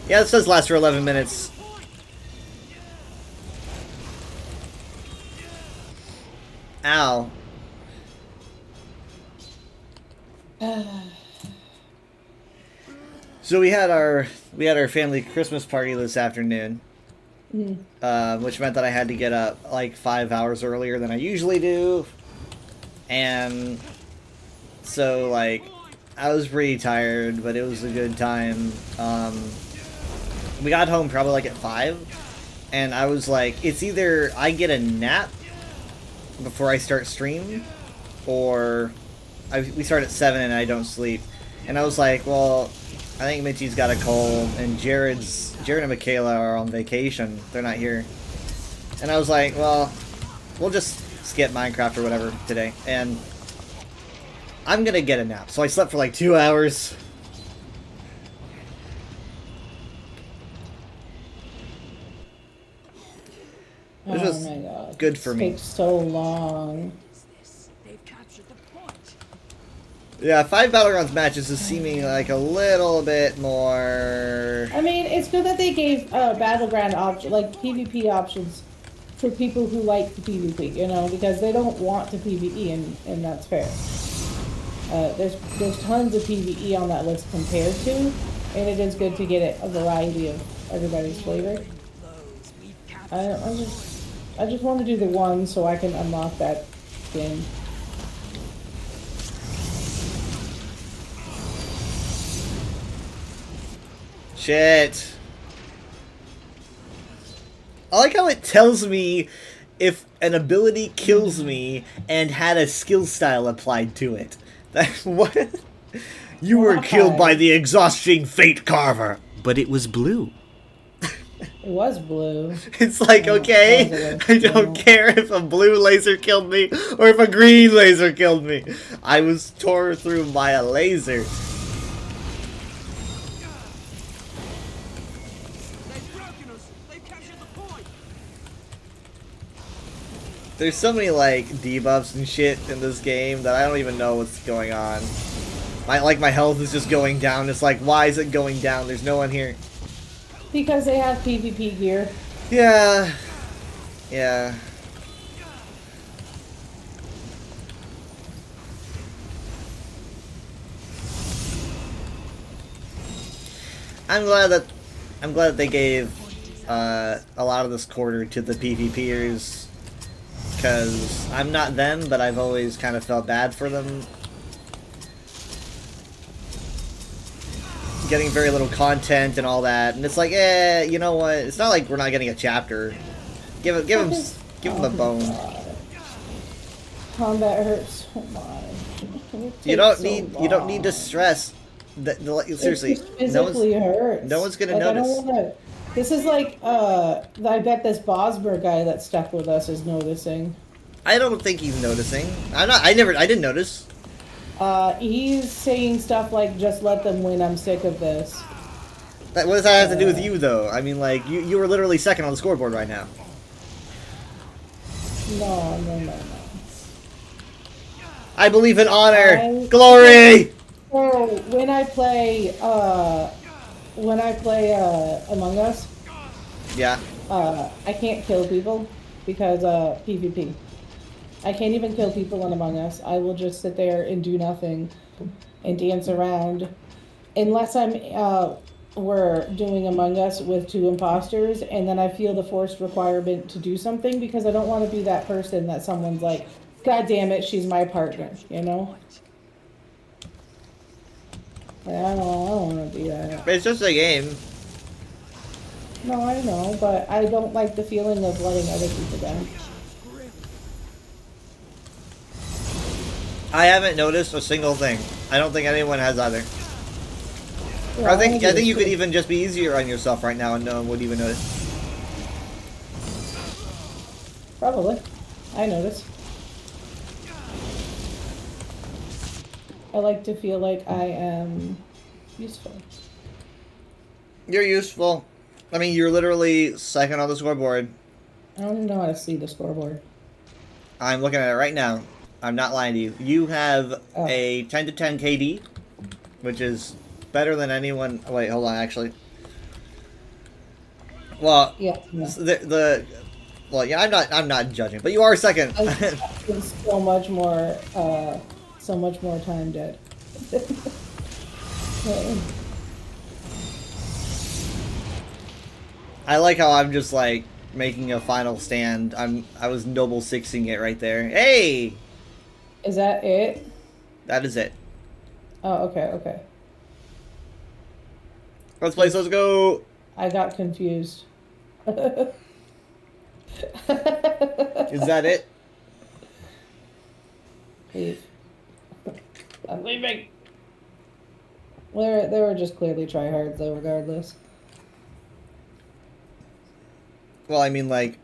Yeah, this does last for 11 minutes. Ow. So we had our family Christmas party this afternoon, which meant that I had to get up like 5 hours earlier than I usually do, and so like I was pretty tired, but it was a good time. We got home probably like at 5, and I was like, it's either I get a nap before I start stream, or we start at 7 and I don't sleep. And I was like, well, I think Mitchie's got a cold, and Jared and Michaela are on vacation. They're not here. And I was like, well, we'll just skip Minecraft or whatever today, and I'm gonna get a nap. So I slept for like 2 hours. It was just my god. good for me. It takes so long. They've captured the point. Yeah, 5 Battlegrounds matches is seeming like a little bit more... I mean, it's good that they gave battleground option, like PvP options for people who like the PvP, you know, because they don't want to PvE, and that's fair. There's tons of PvE on that list compared to, and it is good to get a variety of everybody's flavor. I just want to do the one so I can unlock that skin. Shit. I like how it tells me if an ability kills me and had a skill style applied to it. What? You were killed by the exhausting Fate Carver, but it was blue. It was blue. It's like, okay, I don't care if a blue laser killed me or if a green laser killed me. I was tore through by a laser. They've broken us. They've captured the point. There's so many like debuffs and shit in this game that I don't even know what's going on. My health is just going down. It's like, why is it going down? There's no one here. Because they have PvP gear. Yeah. Yeah. I'm glad that they gave a lot of this quarter to the PvPers, because I'm not them, but I've always kind of felt bad for them. Getting very little content and all that, and it's like, you know what? It's not like we're not getting a chapter. Give him a bone. Combat hurts so much. You don't need to stress. Seriously, it just physically hurts. No one's gonna like, notice. This is like, I bet this Bosmer guy that stuck with us is noticing. I don't think he's noticing. I didn't notice. He's saying stuff like, just let them win, I'm sick of this. What does that have to do with you, though? I mean, like, you were literally second on the scoreboard right now. No. I believe in honor! Glory! So, when I play Among Us, Yeah. I can't kill people because, PvP. I can't even kill people in Among Us. I will just sit there and do nothing and dance around unless we're doing Among Us with 2 imposters, and then I feel the forced requirement to do something because I don't want to be that person that someone's like, God damn it, she's my partner, you know? Like, I don't want to do that. It's just a game. No, I know, but I don't like the feeling of letting other people down. I haven't noticed a single thing. I don't think anyone has either. Yeah, I think do you it could too. even just be easier on yourself right now and no one would even notice. Probably. I notice. I like to feel like I am useful. You're useful. I mean, you're literally second on the scoreboard. I don't even know how to see the scoreboard. I'm looking at it right now. I'm not lying to you. You have Oh. a 10 to 10 KD, which is better than anyone. Wait, hold on, actually. Well, Yeah, no. well, yeah, I'm not judging, but you are second. I spend so much more time dead. I like how I'm just like making a final stand. I was noble sixing it right there. Hey, Is that it? that is it. Oh, okay, okay. Let's play. Let's go. I got confused. Is that it? Leave. I'm leaving. They were just clearly tryhards though, regardless. Well, I mean, like,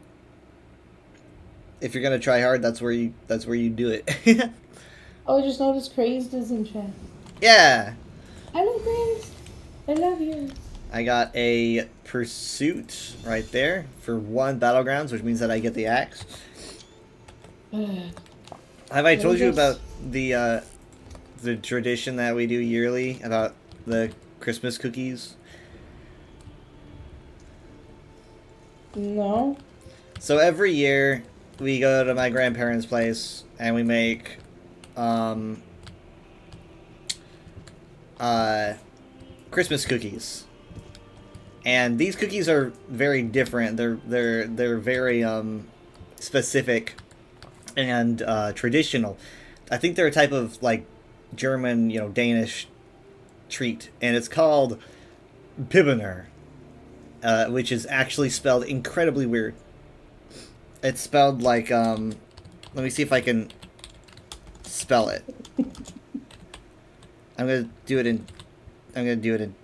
if you're gonna try hard, that's where you do it. Oh, I just noticed Crazed is in chat. Yeah, Hello, Crazed. I love you. I got a pursuit right there for 1 battlegrounds, which means that I get the axe. Have I told you about the tradition that we do yearly about the Christmas cookies? No. So every year we go to my grandparents' place and we make Christmas cookies. And these cookies are very different. They're very specific and traditional. I think they're a type of like German, Danish treat, and it's called Pibbener, which is actually spelled incredibly weird. It's spelled like let me see if I can spell it. I'm gonna do it in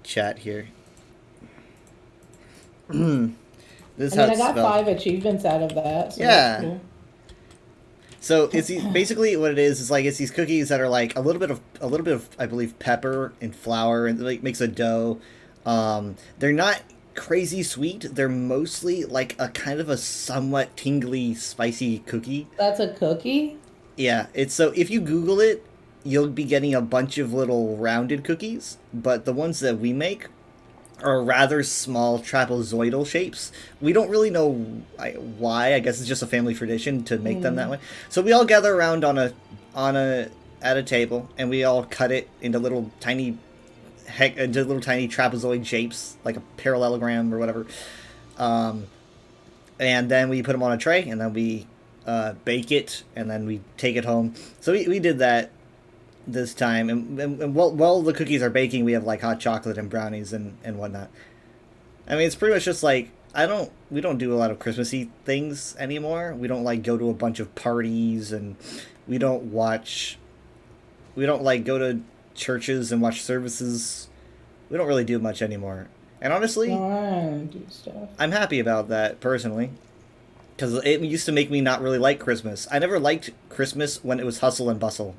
chat here. This is how I it's got spelled. 5 achievements out of that. So Yeah. that's cool. So it's basically what it is like it's these cookies that are like a little bit of I believe pepper and flour and like makes a dough. They're not crazy sweet. They're mostly like a kind of a somewhat tingly spicy cookie. That's a cookie? Yeah, it's so if you Google it, you'll be getting a bunch of little rounded cookies, but the ones that we make are rather small trapezoidal shapes. We don't really know why. I guess it's just a family tradition to make them that way. So we all gather around at a table and we all cut it into little tiny trapezoid shapes, like a parallelogram or whatever. And then we put them on a tray and then we bake it and then we take it home. So we did that this time, and while the cookies are baking, we have like hot chocolate and brownies and whatnot. I mean, it's pretty much just like we don't do a lot of Christmassy things anymore. We don't like go to a bunch of parties, and we don't like go to churches and watch services. We don't really do much anymore. And honestly, No, I don't do stuff. I'm happy about that personally. Because it used to make me not really like Christmas. I never liked Christmas when it was hustle and bustle.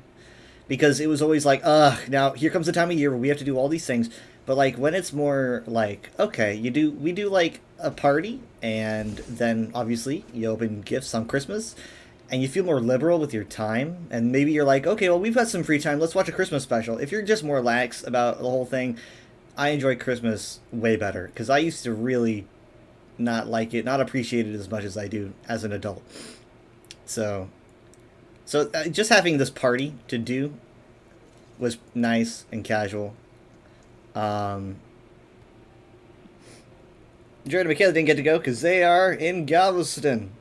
Because it was always like, now here comes the time of year where we have to do all these things. But like when it's more like, okay, we do like a party, and then obviously you open gifts on Christmas, and you feel more liberal with your time, and maybe you're like, okay, well we've got some free time, let's watch a Christmas special. If you're just more lax about the whole thing, I enjoy Christmas way better. Because I used to really not like it, not appreciate it as much as I do as an adult. So just having this party to do was nice and casual. Jared and Michaela didn't get to go because they are in Galveston.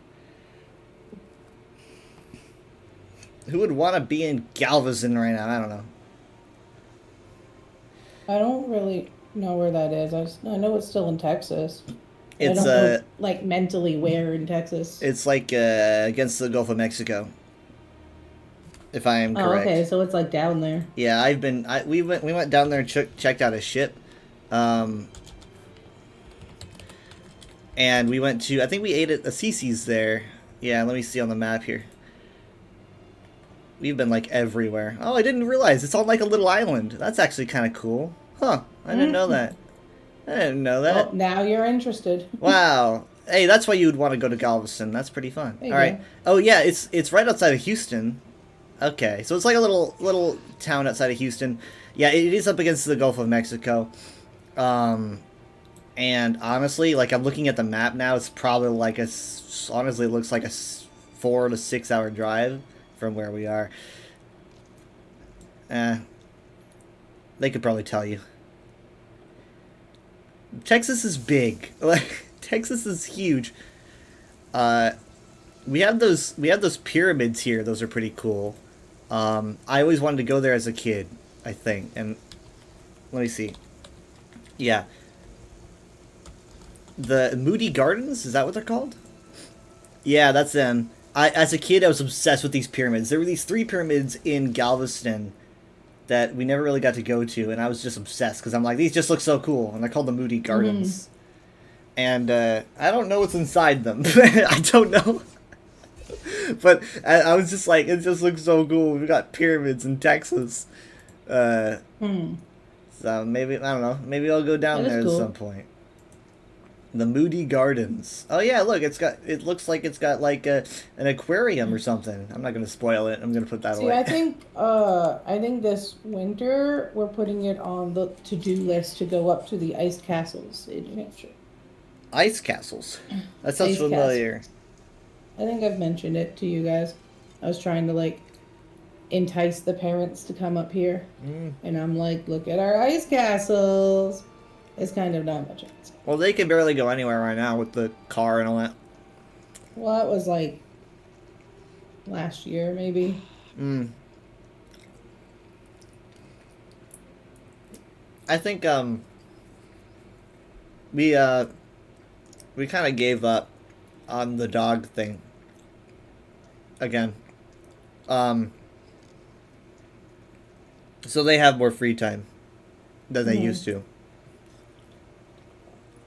Who would want to be in Galveston right now? I don't know. I don't really know where that is. I know it's still in Texas. I It's don't know, like, mentally where in Texas. it's like against the Gulf of Mexico, if I am Oh, correct. okay, so it's like down there. Yeah, we went down there and checked out a ship, and we went to, I think we ate at Assisi's there. Yeah, let me see on the map here. We've been like everywhere. Oh, I didn't realize it's on like a little island. That's actually kind of cool. Huh? I didn't know that. I didn't know that. Well, now you're interested. Wow. Hey, that's why you would want to go to Galveston. That's pretty fun. There you All right. go. Oh yeah, it's right outside of Houston. Okay, so it's like a little town outside of Houston. Yeah, it is up against the Gulf of Mexico. And honestly, like, I'm looking at the map now. It's probably like honestly, it looks like a 4 to 6 hour drive from where we are. They could probably tell you. Texas is big. Like, Texas is huge. We have those pyramids here. Those are pretty cool. I always wanted to go there as a kid, I think. And let me see. Yeah. The Moody Gardens, is that what they're called? Yeah, that's them. As a kid, I was obsessed with these pyramids. There were these 3 pyramids in Galveston that we never really got to go to, and I was just obsessed because I'm like, these just look so cool, and they're called the Moody Gardens. And I don't know what's inside them. I don't know. But I was just like, it just looks so cool. We got pyramids in Texas. So maybe, I don't know, maybe I'll go down That is there cool. at some point. The Moody Gardens. Oh yeah, look, it looks like it's got like an aquarium or something. I'm not gonna spoil it. I'm gonna put that See, away. I think this winter we're putting it on the to-do list to go up to the ice castles in New Hampshire. Ice castles. That sounds Ice familiar. I think I've mentioned it to you guys. I was trying to like entice the parents to come up here, and I'm like, look at our ice castles. It's kind of not much chance. Well, they can barely go anywhere right now with the car and all that. Well, that was like last year, maybe. I think we kind of gave up on the dog thing again. So they have more free time than they used to.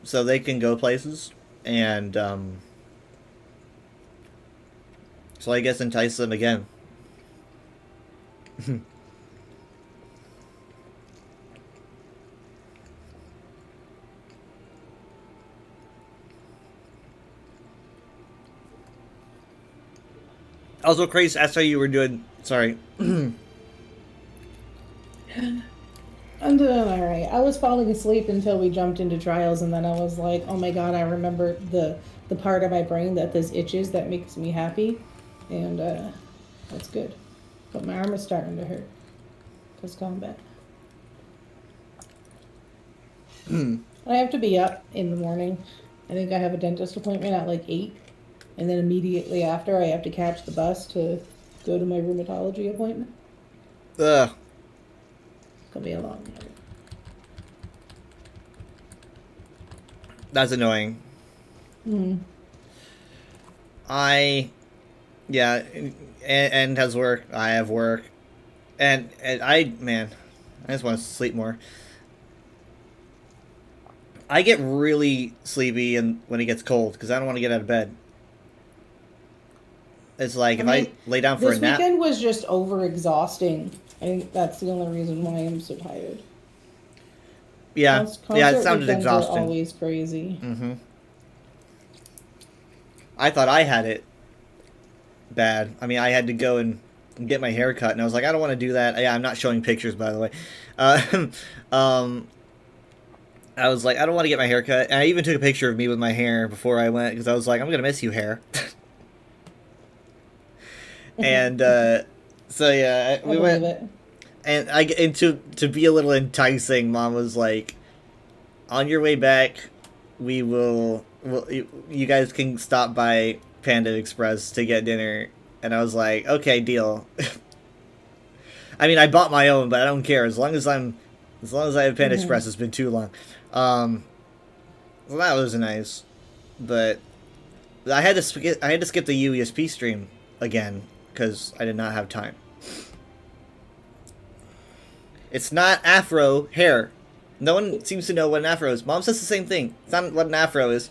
So they can go places, and so I guess entice them again. Also, Grace, asked how you were doing. Sorry. I'm doing alright. I was falling asleep until we jumped into trials, and then I was like, oh my god, I remember the part of my brain that this itches that makes me happy. And that's good. But my arm is starting to hurt. Because combat. I have to be up in the morning. I think I have a dentist appointment at like 8. And then immediately after, I have to catch the bus to go to my rheumatology appointment. Ugh. It's gonna be a long night. That's annoying. Yeah, and has work. I have work, and I just want to sleep more. I get really sleepy when it gets cold because I don't want to get out of bed. It's like if I lay down for a This nap. weekend was just over exhausting. I think that's the only reason why I'm so tired. Yeah, yeah, it Concert sounded weekends are exhausting. always crazy. I thought I had it bad. I mean, I had to go and get my hair cut, and I was like, I don't want to do that. Yeah, I'm not showing pictures, by the way. I was like, I don't want to get my hair cut. And I even took a picture of me with my hair before I went, because I was like, I'm going to miss you, hair. And so, yeah, we I went. believe it. And to be a little enticing, Mom was like, on your way back, you guys can stop by Panda Express to get dinner. And I was like, okay, deal. I mean, I bought my own, but I don't care as long as I have Panda Express. It's been too long. Well, that was nice, but I had to skip the UESP stream again because I did not have time. It's not afro hair. No one seems to know what an afro is. Mom says the same thing. It's not what an afro is.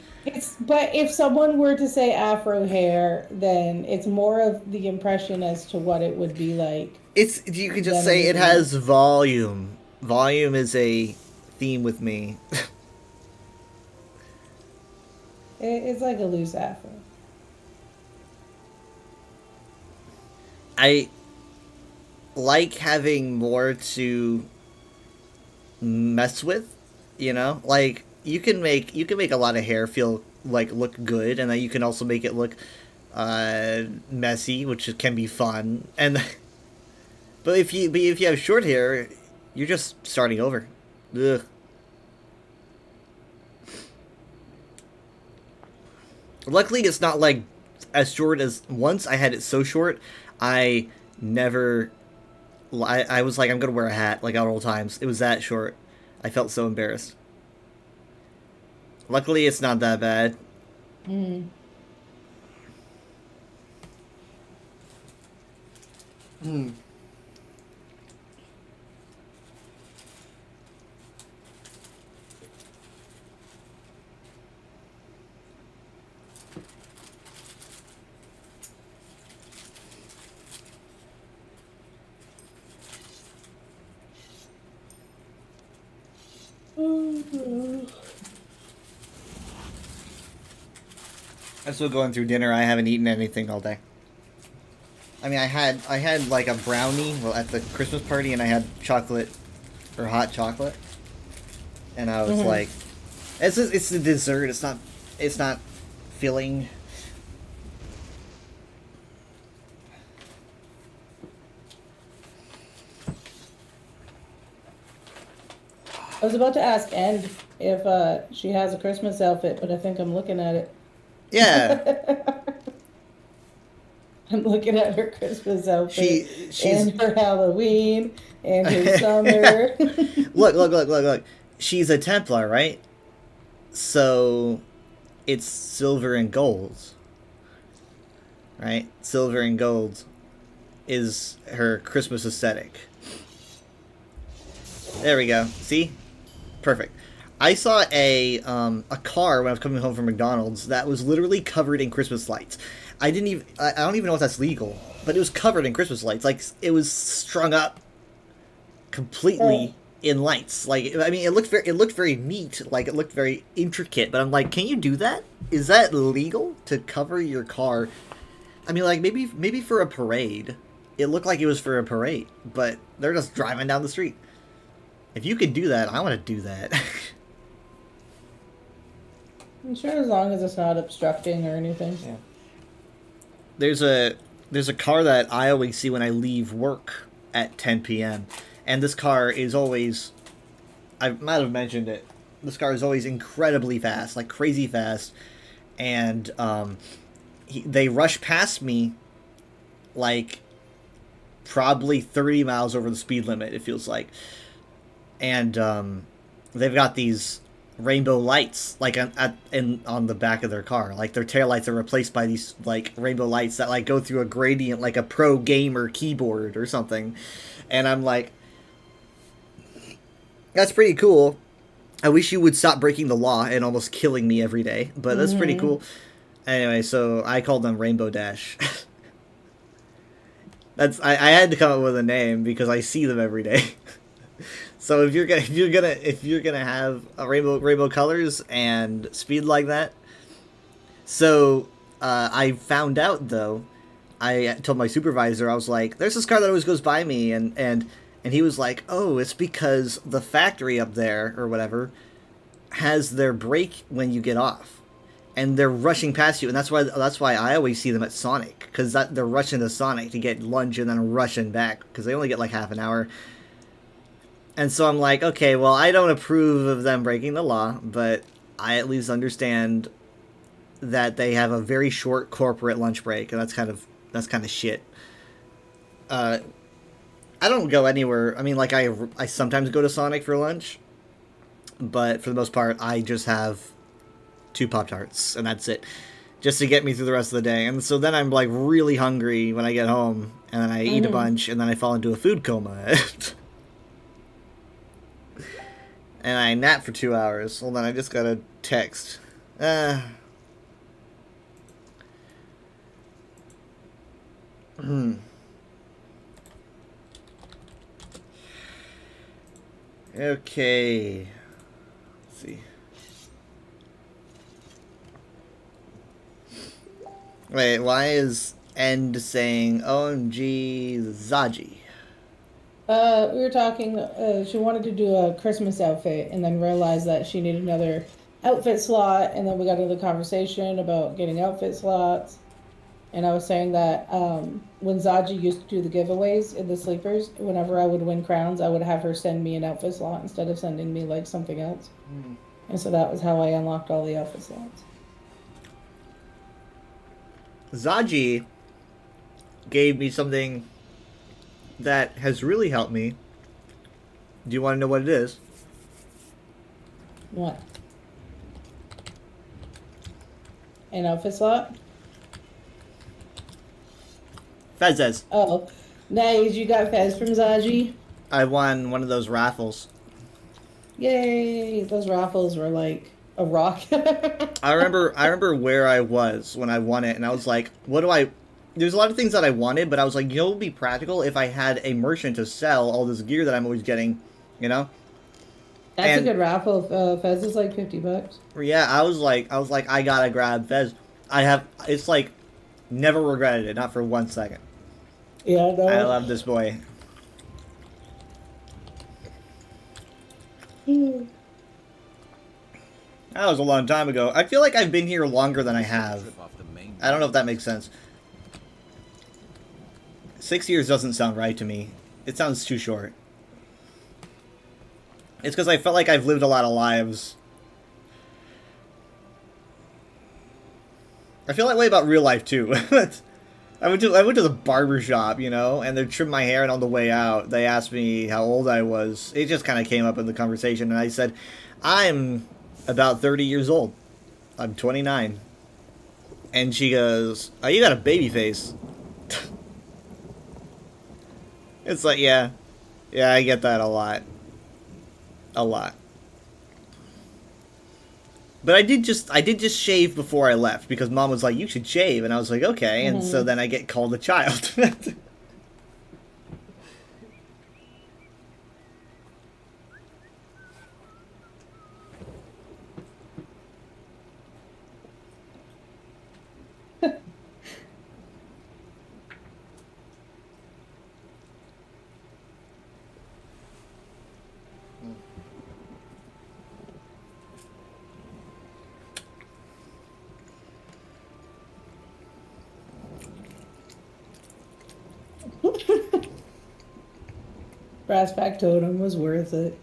But if someone were to say afro hair, then it's more of the impression as to what it would be like. You can just say it has volume. Volume is a theme with me. It's like a loose afro. I like having more to mess with, you know? Like you can make a lot of hair feel like look good, and then you can also make it look messy, which can be fun. And but if you have short hair, you're just starting over. Ugh. Luckily, it's not like as short as once I had it so short, I never. I was like, I'm gonna wear a hat like at all times. It was that short. I felt so embarrassed. Luckily, it's not that bad. Mm. Hmm. I'm still going through dinner. I haven't eaten anything all day. I mean, I had like a brownie at the Christmas party, and I had chocolate or hot chocolate, and I was like, it's the dessert. It's not filling. I was about to ask End if she has a Christmas outfit, but I think I'm looking at it. Yeah. I'm looking at her Christmas outfit She's and her Halloween and her summer. look. She's a Templar, right? So it's silver and gold. Right? Silver and gold is her Christmas aesthetic. There we go. See? Perfect. I saw a car when I was coming home from McDonald's that was literally covered in Christmas lights. I don't even know if that's legal, but it was covered in Christmas lights. Like it was strung up completely in lights. Like I mean, it looked very neat. Like it looked very intricate. But I'm like, can you do that? Is that legal to cover your car? I mean, like maybe for a parade. It looked like it was for a parade, but they're just driving down the street. If you could do that, I want to do that. I'm sure as long as it's not obstructing or anything. Yeah. There's a car that I always see when I leave work at 10 p.m. And this car is always, I might have mentioned it, this car is always incredibly fast, like crazy fast. And they rush past me like probably 30 miles over the speed limit, it feels like. And they've got these rainbow lights like on the back of their car. Like their taillights are replaced by these like rainbow lights that like go through a gradient like a pro gamer keyboard or something. And I'm like, that's pretty cool. I wish you would stop breaking the law and almost killing me every day, but that's pretty cool. Anyway, so I called them Rainbow Dash. I had to come up with a name because I see them every day. So if you're gonna have a rainbow colors and speed like that, so I found out though. I told my supervisor, I was like, "There's this car that always goes by me," and he was like, "Oh, it's because the factory up there or whatever has their brake when you get off, and they're rushing past you, and that's why I always see them at Sonic because they're rushing to Sonic to get lunch and then rushing back because they only get like half an hour." And so I'm like, okay, well, I don't approve of them breaking the law, but I at least understand that they have a very short corporate lunch break, and that's kind of shit. I don't go anywhere. I mean, like I sometimes go to Sonic for lunch, but for the most part, I just have 2 Pop-Tarts, and that's it, just to get me through the rest of the day. And so then I'm like really hungry when I get home, and then I eat a bunch, and then I fall into a food coma. And I nap for 2 hours. Hold on, I just got a text. Okay. Let's see. Wait, why is End saying OMG Zaji? We were talking, she wanted to do a Christmas outfit and then realized that she needed another outfit slot, and then we got into the conversation about getting outfit slots. And I was saying that when Zaji used to do the giveaways in the sleepers, whenever I would win crowns, I would have her send me an outfit slot instead of sending me like something else. And so that was how I unlocked all the outfit slots. Zaji gave me something that has really helped me. Do you want to know what it is? What? An outfit slot? Fezes. Oh, nice. You got Fez from Zaji? I won one of those raffles. Yay! Those raffles were like a rock. I remember where I was when I won it, and I was like, what do I... There's a lot of things that I wanted, but I was like, you know, it would be practical if I had a merchant to sell all this gear that I'm always getting, you know? That's And- a good raffle. Fez is like $50. Yeah, I was like, I gotta grab Fez. It's like, never regretted it, not for 1 second. Yeah, no. I love this boy. That was a long time ago. I feel like I've been here longer than I have. I don't know if that makes sense. 6 years doesn't sound right to me. It sounds too short. It's because I felt like I've lived a lot of lives. I feel that way about real life too. I went to the barber shop, you know, and they trimmed my hair, and on the way out, they asked me how old I was. It just kind of came up in the conversation, and I said, I'm about 30 years old. I'm 29. And she goes, oh, you got a baby face. It's like, yeah, I get that a lot. A lot. But I did just shave before I left, because Mom was like, you should shave, and I was like, okay, and so then I get called a child. Brass factotum was worth it.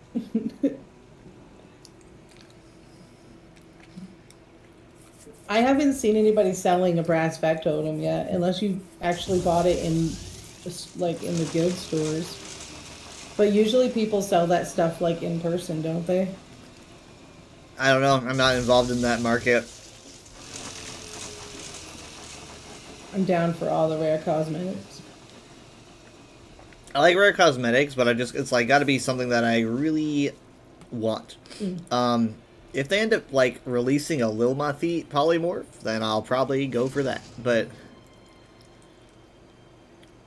I haven't seen anybody selling a brass factotum yet, unless you actually bought it in, like, in the guild stores. But usually people sell that stuff, like, in person, don't they? I don't know. I'm not involved in that market. I'm down for all the rare cosmetics. I like rare cosmetics, but it's like got to be something that I really want. If they end up like releasing a Lil Mathite polymorph, then I'll probably go for that. But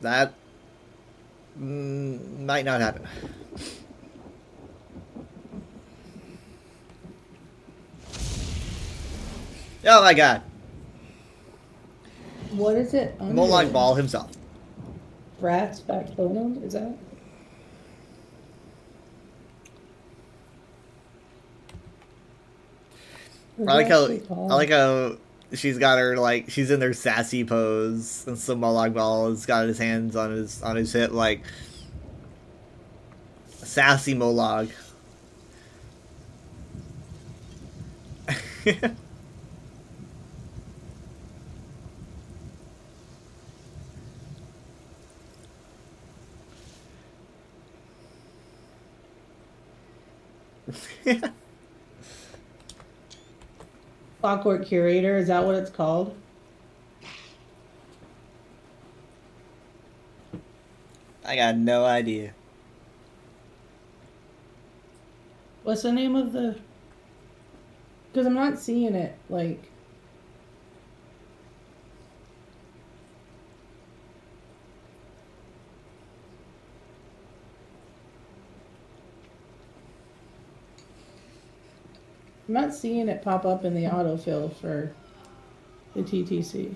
that might not happen. Oh my god. What is it? Molag Bal himself. Brass factotum? Is that? I like how she's got her like she's in their sassy pose, and so Molag Bal has got his hands on his hip, like Sassy Molog. Clockwork Curator, is that what it's called? I got no idea. What's the name of the... Because I'm not seeing it, like... I'm not seeing it pop up in the autofill for the TTC.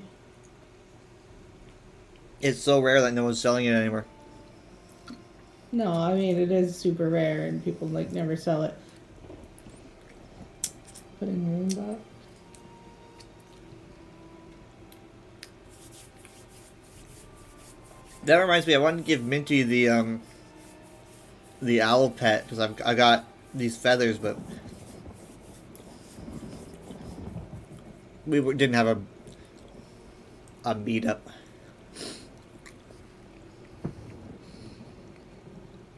It's so rare that no one's selling it anymore. No, I mean, it is super rare and people, like, never sell it. Putting room back. That reminds me, I wanted to give Minty the owl pet because I got these feathers, but didn't have a meetup.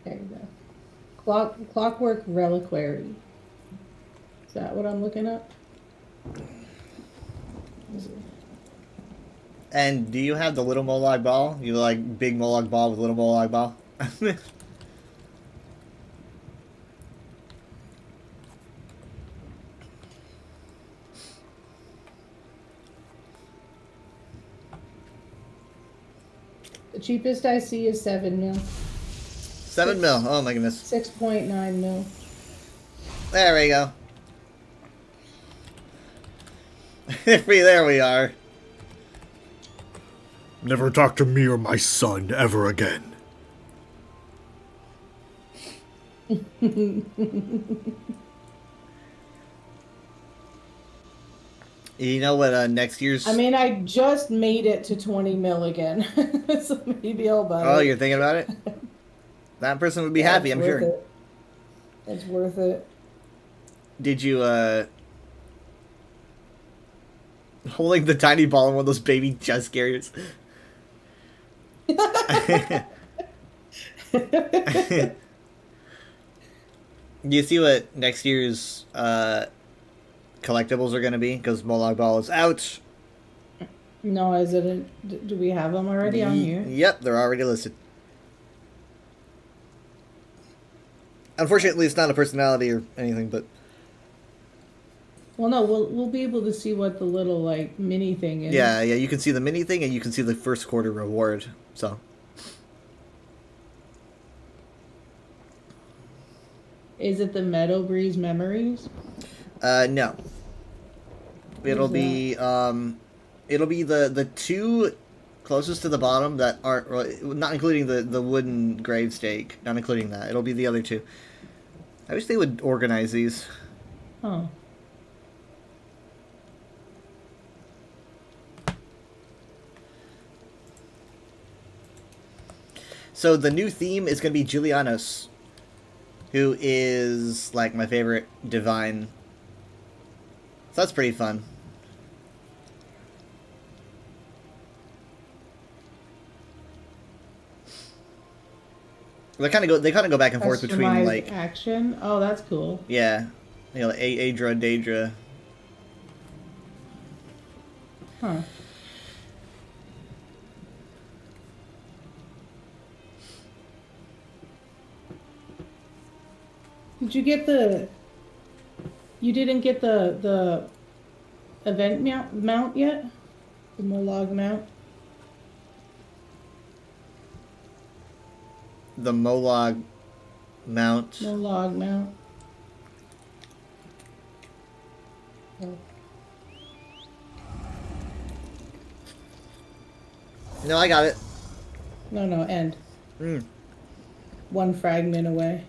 There you go. Clockwork Reliquary. Is that what I'm looking up? Is it- And do you have the little Molag ball? You like big Molag ball with little Molag ball? The cheapest I see is 7 mil. 7 mil. Oh my goodness. 6.9 mil. There we go. There we are. Never talk to me or my son ever again. You know what? Next year's. I mean, I just made it to 20 mil again. So maybe I'll buy Oh, it. you're thinking about it? That person would be Yeah, happy, it's I'm worth sure. it. It's worth it. Did you, holding the tiny ball in one of those baby chest carriers? Do you see what next year's, collectibles are going to be? Because Molag Ball is out. No, is it? Do we have them already on here? Yep, they're already listed. Unfortunately, it's not a personality or anything, but Well, no, we'll be able to see what the little like mini thing is. yeah, you can see the mini thing and you can see the first quarter reward. So Is it the Meadow Breeze Memories? no. It'll be the two closest to the bottom that aren't, well, not including the wooden grave stake, not including that. It'll be the other two. I wish they would organize these. Oh. So the new theme is going to be Julianos, who is like my favorite divine. So that's pretty fun. They kind of go back and forth between Customized like action. Oh, that's cool. yeah, you know, Aedra, Daedra. Huh. Did you get the? You didn't get the event mount yet? The Molag mount. The Molag mount. Molag mount. Oh. No, I got it. No, end. Mm. One fragment away.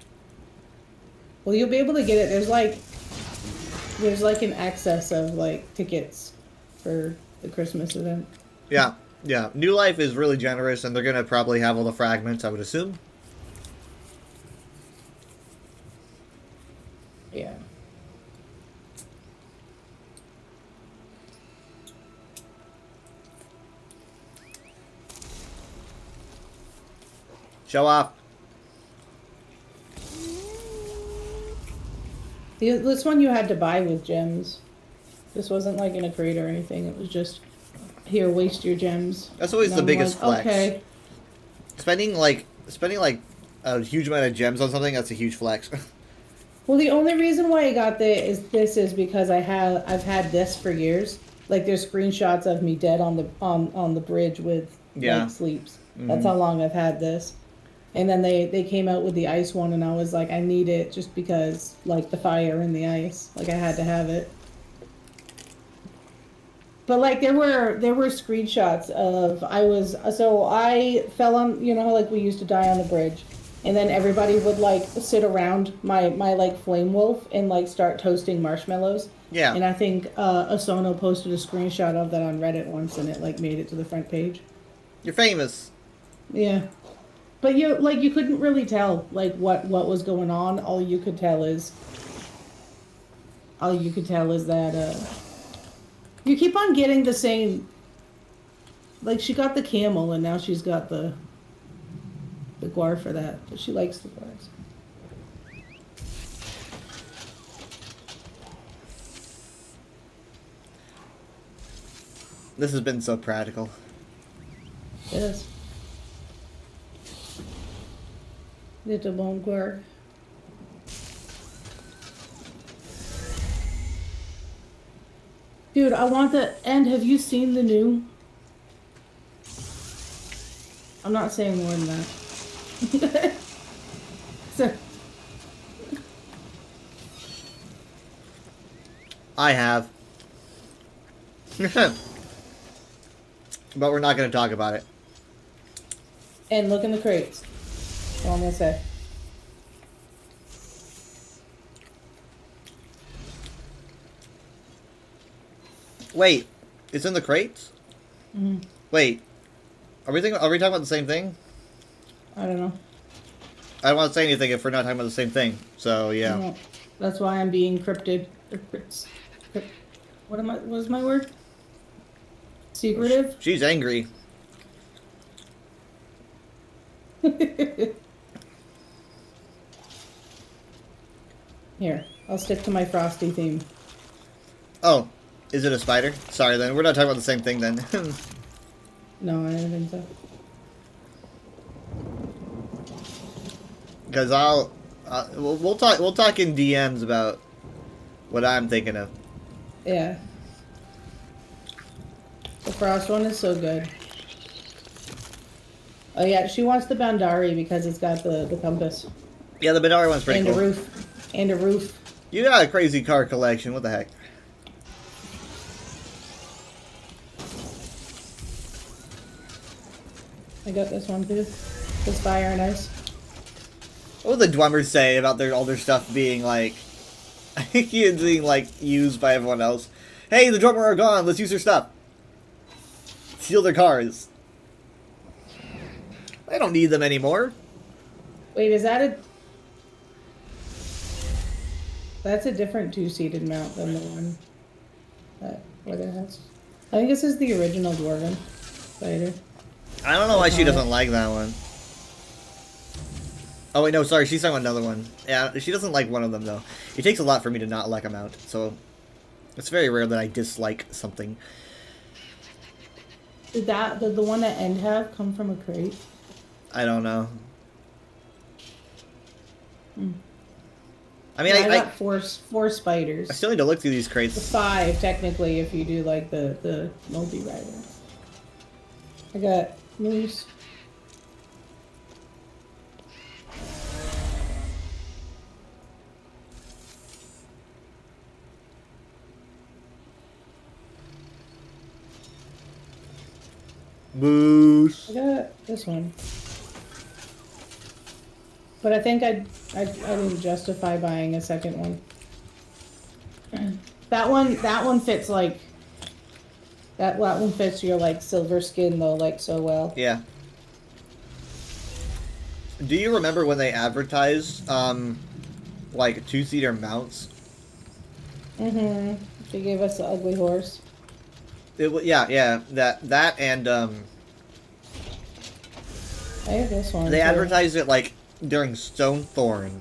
Well, you'll be able to get it. There's like an excess of like tickets for the Christmas event. Yeah, yeah. New Life is really generous, and they're gonna probably have all the fragments, I would assume. Yeah. Show off. This one you had to buy with gems. This wasn't like in a crate or anything. It was just, here, waste your gems. That's always And the I'm biggest like, flex. Okay. Spending like a huge amount of gems on something, that's a huge flex. Well, the only reason why I got this is because I've had this for years. Like there's screenshots of me dead on the bridge with Yeah. like sleeps. That's how long I've had this. And then they came out with the ice one, and I was like, I need it just because like the fire and the ice. Like I had to have it. But like there were screenshots of I fell on, you know how like we used to die on the bridge, and then everybody would like sit around my like flame wolf and like start toasting marshmallows. Yeah. And I think Osono posted a screenshot of that on Reddit once, and it like made it to the front page. You're famous. Yeah. But you couldn't really tell like what was going on. All you could tell is that you keep on getting the same. Like she got the camel, and now she's got the guar for that. But she likes the guars. This has been so practical. Yes. Little bone guar. Dude, I want the end. Have you seen the new? I'm not saying more than that. So, I have. But we're not going to talk about it. and look in the crates. That's all I'm gonna say. Wait, it's in the crates? Mm-hmm. Wait, are we talking about the same thing? I don't know. I don't want to say anything if we're not talking about the same thing. So yeah. No. That's why I'm being cryptid. What is my word? Secretive? She's angry. Here, I'll stick to my frosty theme. Oh, is it a spider? Sorry then, we're not talking about the same thing then. No, I don't think so. Because we'll talk in DMs about what I'm thinking of. Yeah. The frost one is so good. Oh yeah, she wants the Bandari because it's got the compass. Yeah, the Benari one's pretty and cool. a roof. And a roof. You got a crazy car collection. What the heck? I got this one too. This fire and ice. What would the Dwemmers say about all their stuff being like, being like used by everyone else? Hey, the Dwemer are gone. Let's use their stuff. Steal their cars. I don't need them anymore. Wait, is that a... That's a different two-seated mount than the one that Weather has. I think this is the original Dwarven fighter. I don't know why she doesn't like that one. Oh wait, no, sorry, she's talking about another one. Yeah, she doesn't like one of them though. It takes a lot for me to not like a mount, so it's very rare that I dislike something. Did the one that End have come from a crate? I don't know. I mean, Yeah, I got four spiders. I still need to look through these crates. 5 technically if you do like the multi-rider. I got moose. Moose. I got this one. But I think I didn't justify buying a second one. That one fits like that one fits your like silver skin though like so well. Yeah. Do you remember when they advertised like two-seater mounts. Mm-hmm. They gave us the ugly horse. Yeah, that and I have this one. they too. advertised it like during Stonethorn,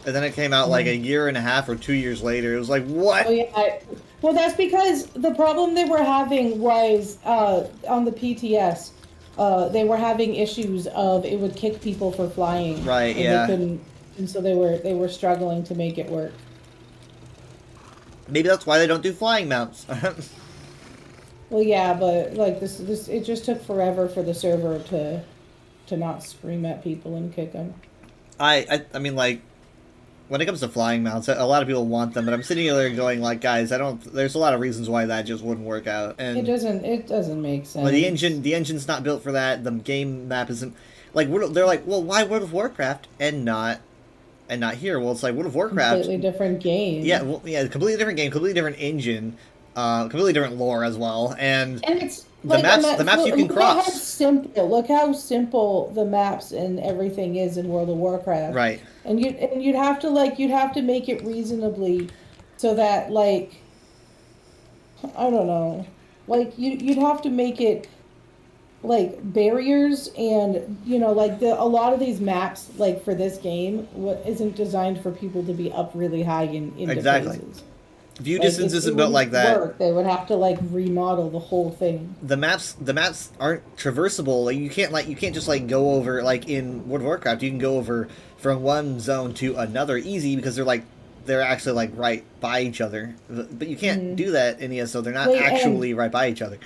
and then it came out like a year and a half or 2 years later. It was like, what? Oh yeah. Well, that's because the problem they were having was on the PTS. They were having issues of it would kick people for flying. Right, and yeah. They couldn't, and so they were struggling to make it work. Maybe that's why they don't do flying mounts. Well, yeah, but like this it just took forever for the server to not scream at people and kick them. I mean, like, when it comes to flying mounts, a lot of people want them, but I'm sitting there going, like, guys, there's a lot of reasons why that just wouldn't work out. And It doesn't make sense. well, the engine's not built for that. The game map isn't like they're like, well, why World of Warcraft and not here? Well, it's like World of Warcraft, Completely different game. yeah, well, yeah, completely different game, completely different engine, completely different lore as well, and it's the maps you can cross. Look how simple the maps and everything is in World of Warcraft. Right. And you'd have to make it reasonably, so that like, I don't know, like you'd have to make it like barriers and like a lot of these maps like for this game isn't designed for people to be up really high into Exactly. places. View Like, distance it isn't built like that. work. They would have to like remodel the whole thing. The maps aren't traversable. Like you can't just like go over like in World of Warcraft. You can go over from one zone to another easy because they're actually like right by each other. But you can't do that in ESO. They're not Wait, actually right by each other.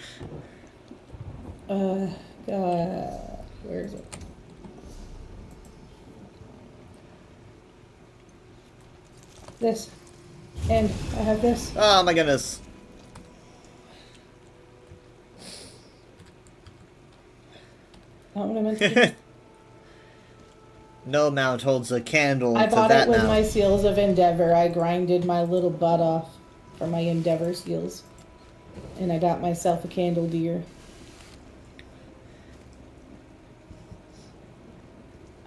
Where is it? This. And I have this. Oh my goodness. Not what I meant to do. No mount holds a candle I to bought that it with mount. my Seals of Endeavor. I grinded my little butt off for my Endeavor seals. And I got myself a candle deer.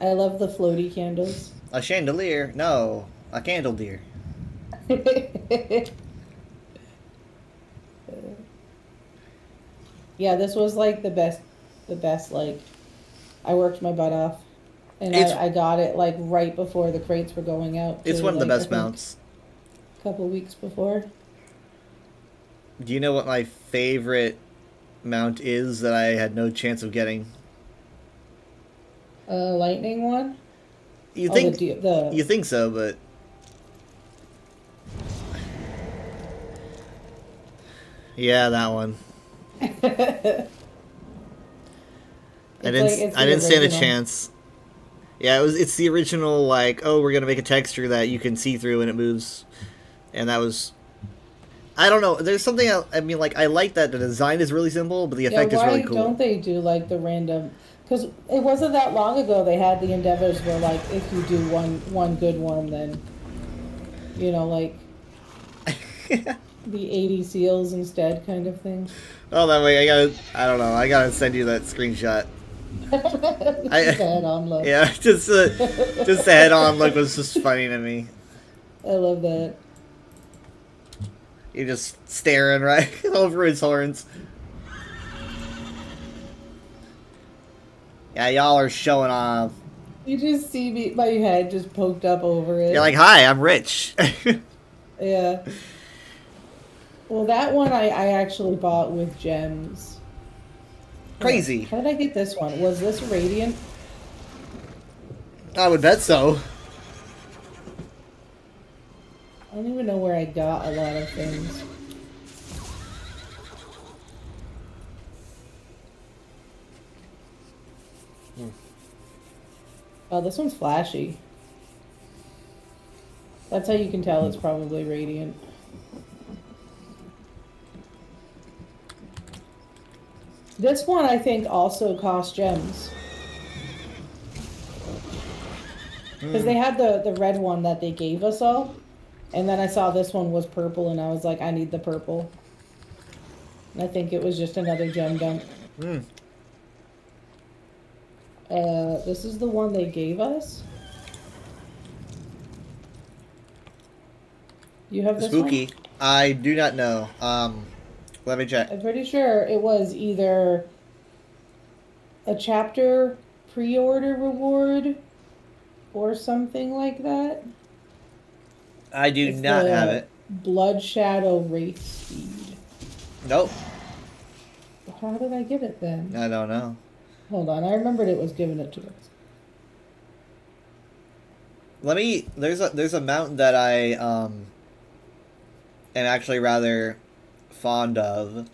I love the floaty candles. A chandelier? No, a candle deer. Yeah, this was like the best like I worked my butt off. And I got it like right before the crates were going out. It's too, one of the like, best mounts. A couple weeks before. Do you know what my favorite mount is that I had no chance of getting? Lightning one? You Oh, think the you think so, but yeah, that one. I didn't stand a chance. Yeah, it's the original, like, oh, we're gonna make a texture that you can see through and it moves, and that was. I don't know. There's something else. I mean, like, I like that the design is really simple, but the effect is really cool. Why don't they do like the random? Because it wasn't that long ago they had the Endeavors where like if you do one good one, then like the 80 seals instead kind of thing. Oh, that way I don't know. I gotta send you that screenshot. The head-on look. Yeah, just the head-on look was just funny to me. I love that. You're just staring right over his horns. Yeah, y'all are showing off. You just see my head just poked up over it. You're like, hi, I'm rich. Yeah. Well, that one I actually bought with gems. Crazy. How did I get this one? Was this Radiant? I would bet so. I don't even know where I got a lot of things. Oh, this one's flashy. That's how you can tell it's probably Radiant. This one, I think, also costs gems. Because they had the red one that they gave us all. And then I saw this one was purple, and I was like, I need the purple. And I think it was just another gem dump. This is the one they gave us. You have this Spooky. one? I do not know. Let me check. I'm pretty sure it was either a chapter pre-order reward or something like that. I do It's not the have it. Blood Shadow Wraith Speed. Nope. How did I get it then? I don't know. Hold on, I remembered it was giving it to us. Let me. There's a mount that I am actually rather fond of.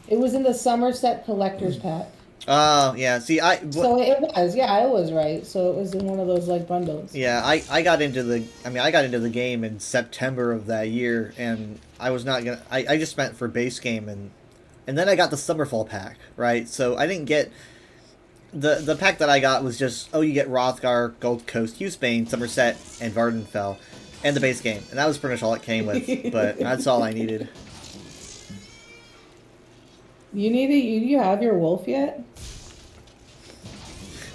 It was in the Somerset Collector's Pack. Oh yeah. See, So it was, yeah, I was right. So it was in one of those like bundles. yeah, I got into the. I mean, I got into the game in September of that year, and I was not gonna. I just spent for base game, and then I got the Summerfall pack, right? So I didn't get. The pack that I got was just, oh, you get Rothgar, Gold Coast, Hughesbane, Somerset, and Vardenfell, and the base game. And that was pretty much all it came with, but that's all I needed. You have your wolf yet?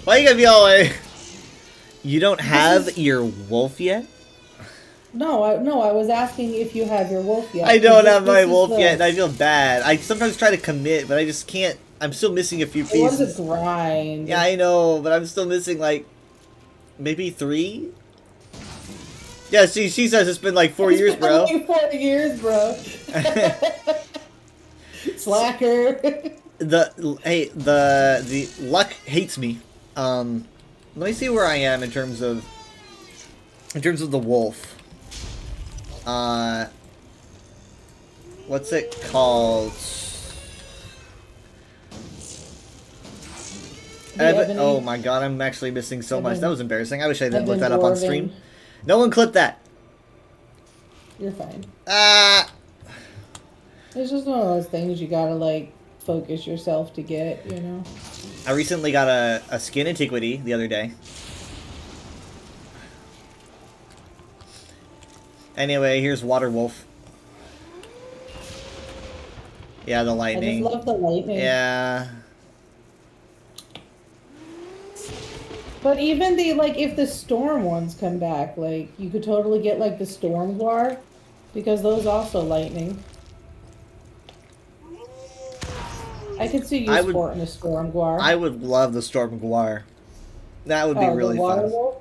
Why you gotta be all like, you don't have your wolf yet? No, I was asking if you have your wolf yet. I don't have my This is wolf the- yet, and I feel bad. I sometimes try to commit, but I just can't. I'm still missing a few It was pieces. a grind. Yeah, I know, but I'm still missing, like, maybe 3? Yeah, she says it's been like 4 years, It's bro. been like 4 years, bro. Slacker. The luck hates me. Let me see where I am in terms of the wolf. What's it called? Ebony. Oh my god, I'm actually missing so much. That was embarrassing. I wish I didn't look Ebon that up on Dwarven. stream. No one clipped that. You're fine. Ah. It's just one of those things you gotta like focus yourself to get, you know. I recently got a skin antiquity the other day. Anyway, here's Water Wolf. Yeah, the I lightning. just love the lightning. Yeah. But even the like, if the storm ones come back, like you could totally get like the storm guar, because those also lightning. I could see you I would- sporting a storm guar. I would love the Storm Guar. That would be Oh, the really water fun. wolf?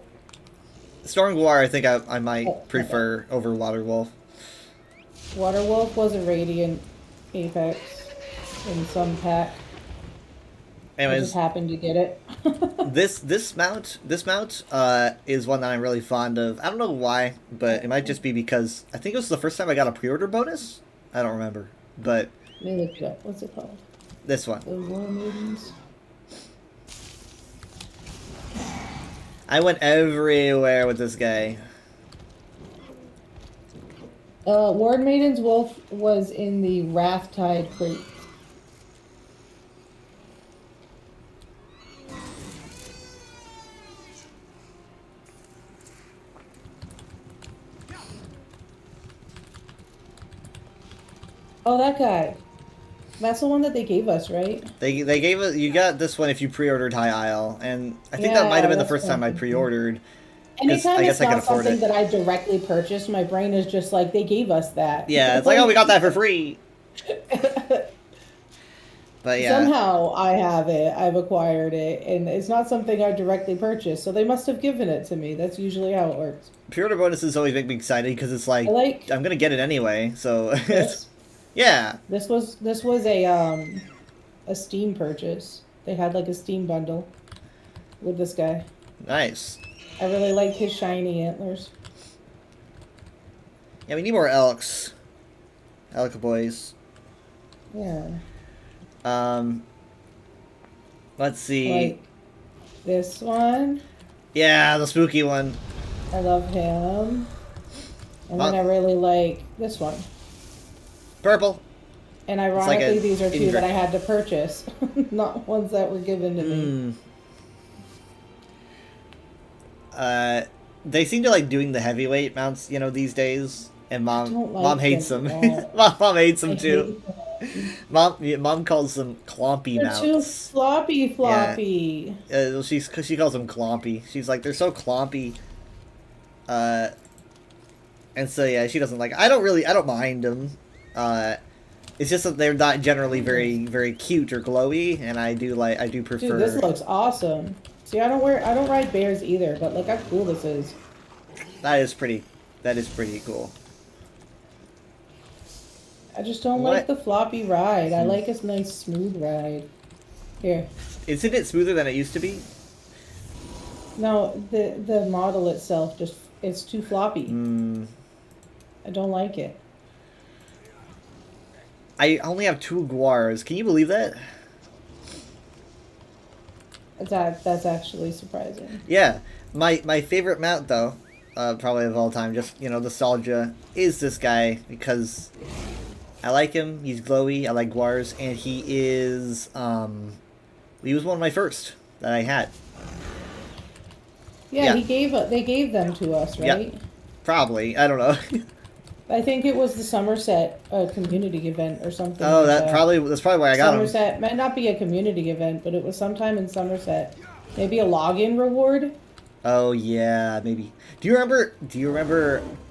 Storm Guar, I think I might Oh, prefer over Water Wolf. Water wolf was a radiant apex in some pack. I Anyways, just happened to get it. this mount is one that I'm really fond of. I don't know why, but it might just be because I think it was the first time I got a pre-order bonus. I don't remember, but Let me look it up. What's it called? this one. The War Maidens. I went everywhere with this guy. Ward Maiden's Wolf was in the Wrathtide crate. Oh, that guy. That's the one that they gave us, right? They gave us, you got this one if you pre-ordered High Isle, and I think that might have been the that's first time I what I'm pre-ordered. Anytime I guess it's I can not afford something it. that I directly purchased, my brain is just like, they gave us that. Yeah, it's like, oh, we got that for free. But yeah, Somehow I have it, I've acquired it, and it's not something I directly purchased, so they must have given it to me. That's usually how it works. pre-order bonuses always make me excited because it's like, I like I'm gonna get it anyway. So it's this. yeah. This was a Steam purchase. They had like a Steam bundle with this guy. Nice. I really liked his shiny antlers. Yeah, we need more elks. Elk boys. Yeah. Let's see. Like this one. Yeah, the spooky one. I love him. And then Uh, I really like this one. Purple. And like ironically, a these are two Indra. that I had to purchase, not ones that were given to me. They seem to like doing the heavyweight mounts, you know, these days. And Don't like mom hates them. them at mom hates them I too. hate Mom calls them clompy They're too mounts. floppy. She calls them clompy. She's like, they're so clompy. And so yeah, she doesn't like. I don't mind them. It's just that they're not generally very cute or glowy, and I do prefer. Dude, this looks awesome. See, I don't ride bears either, but look how cool this is. That is pretty cool. I just don't like the floppy ride. I like a nice smooth ride. Here. Isn't it smoother than it used to be? No, the model itself it's too floppy. I don't like it. I only have 2 guars. Can you believe that? That's actually surprising. Yeah. My favorite mount though, probably of all time, just nostalgia, is this guy because I like him. He's glowy. I like guars, and he is he was one of my first that I had. Yeah, Yeah. they gave them to us, right? Yep. Probably. I don't know. I think it was the Somerset community event or something. Oh, like that's probably why I got him. Somerset might not be a community event, but it was sometime in Somerset. Maybe a login reward. Oh yeah, maybe. Do you remember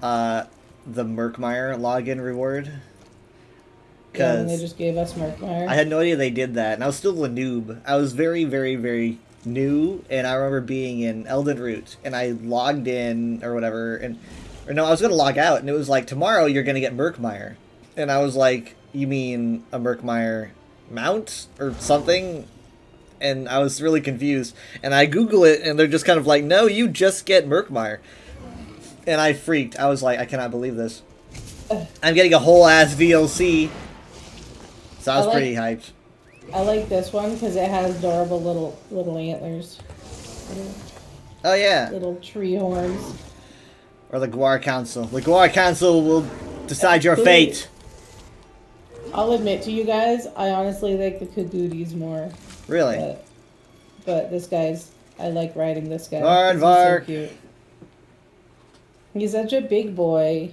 the Murkmire login reward? Yeah, and they just gave us Murkmire. I had no idea they did that, and I was still a noob. I was very, very, very new, and I remember being in Elden Root, and I logged in or whatever, or no, I was gonna log out, and it was like, tomorrow you're gonna get Murkmire, and I was like, you mean a Murkmire mount or something? And I was really confused, and I Google it, and they're just kind of like, no, you just get Murkmire, and I freaked. I was like, I cannot believe this. I'm getting a whole ass DLC, so I was pretty hyped. I like this one because it has adorable little antlers. Oh yeah. Little tree horns. Or the Guar Council. The Guar Council will decide your fate. I'll admit to you guys, I honestly like the Kagooties more. Really? But this guy's, I like riding this guy. Varg. He's so cute. He's such a big boy.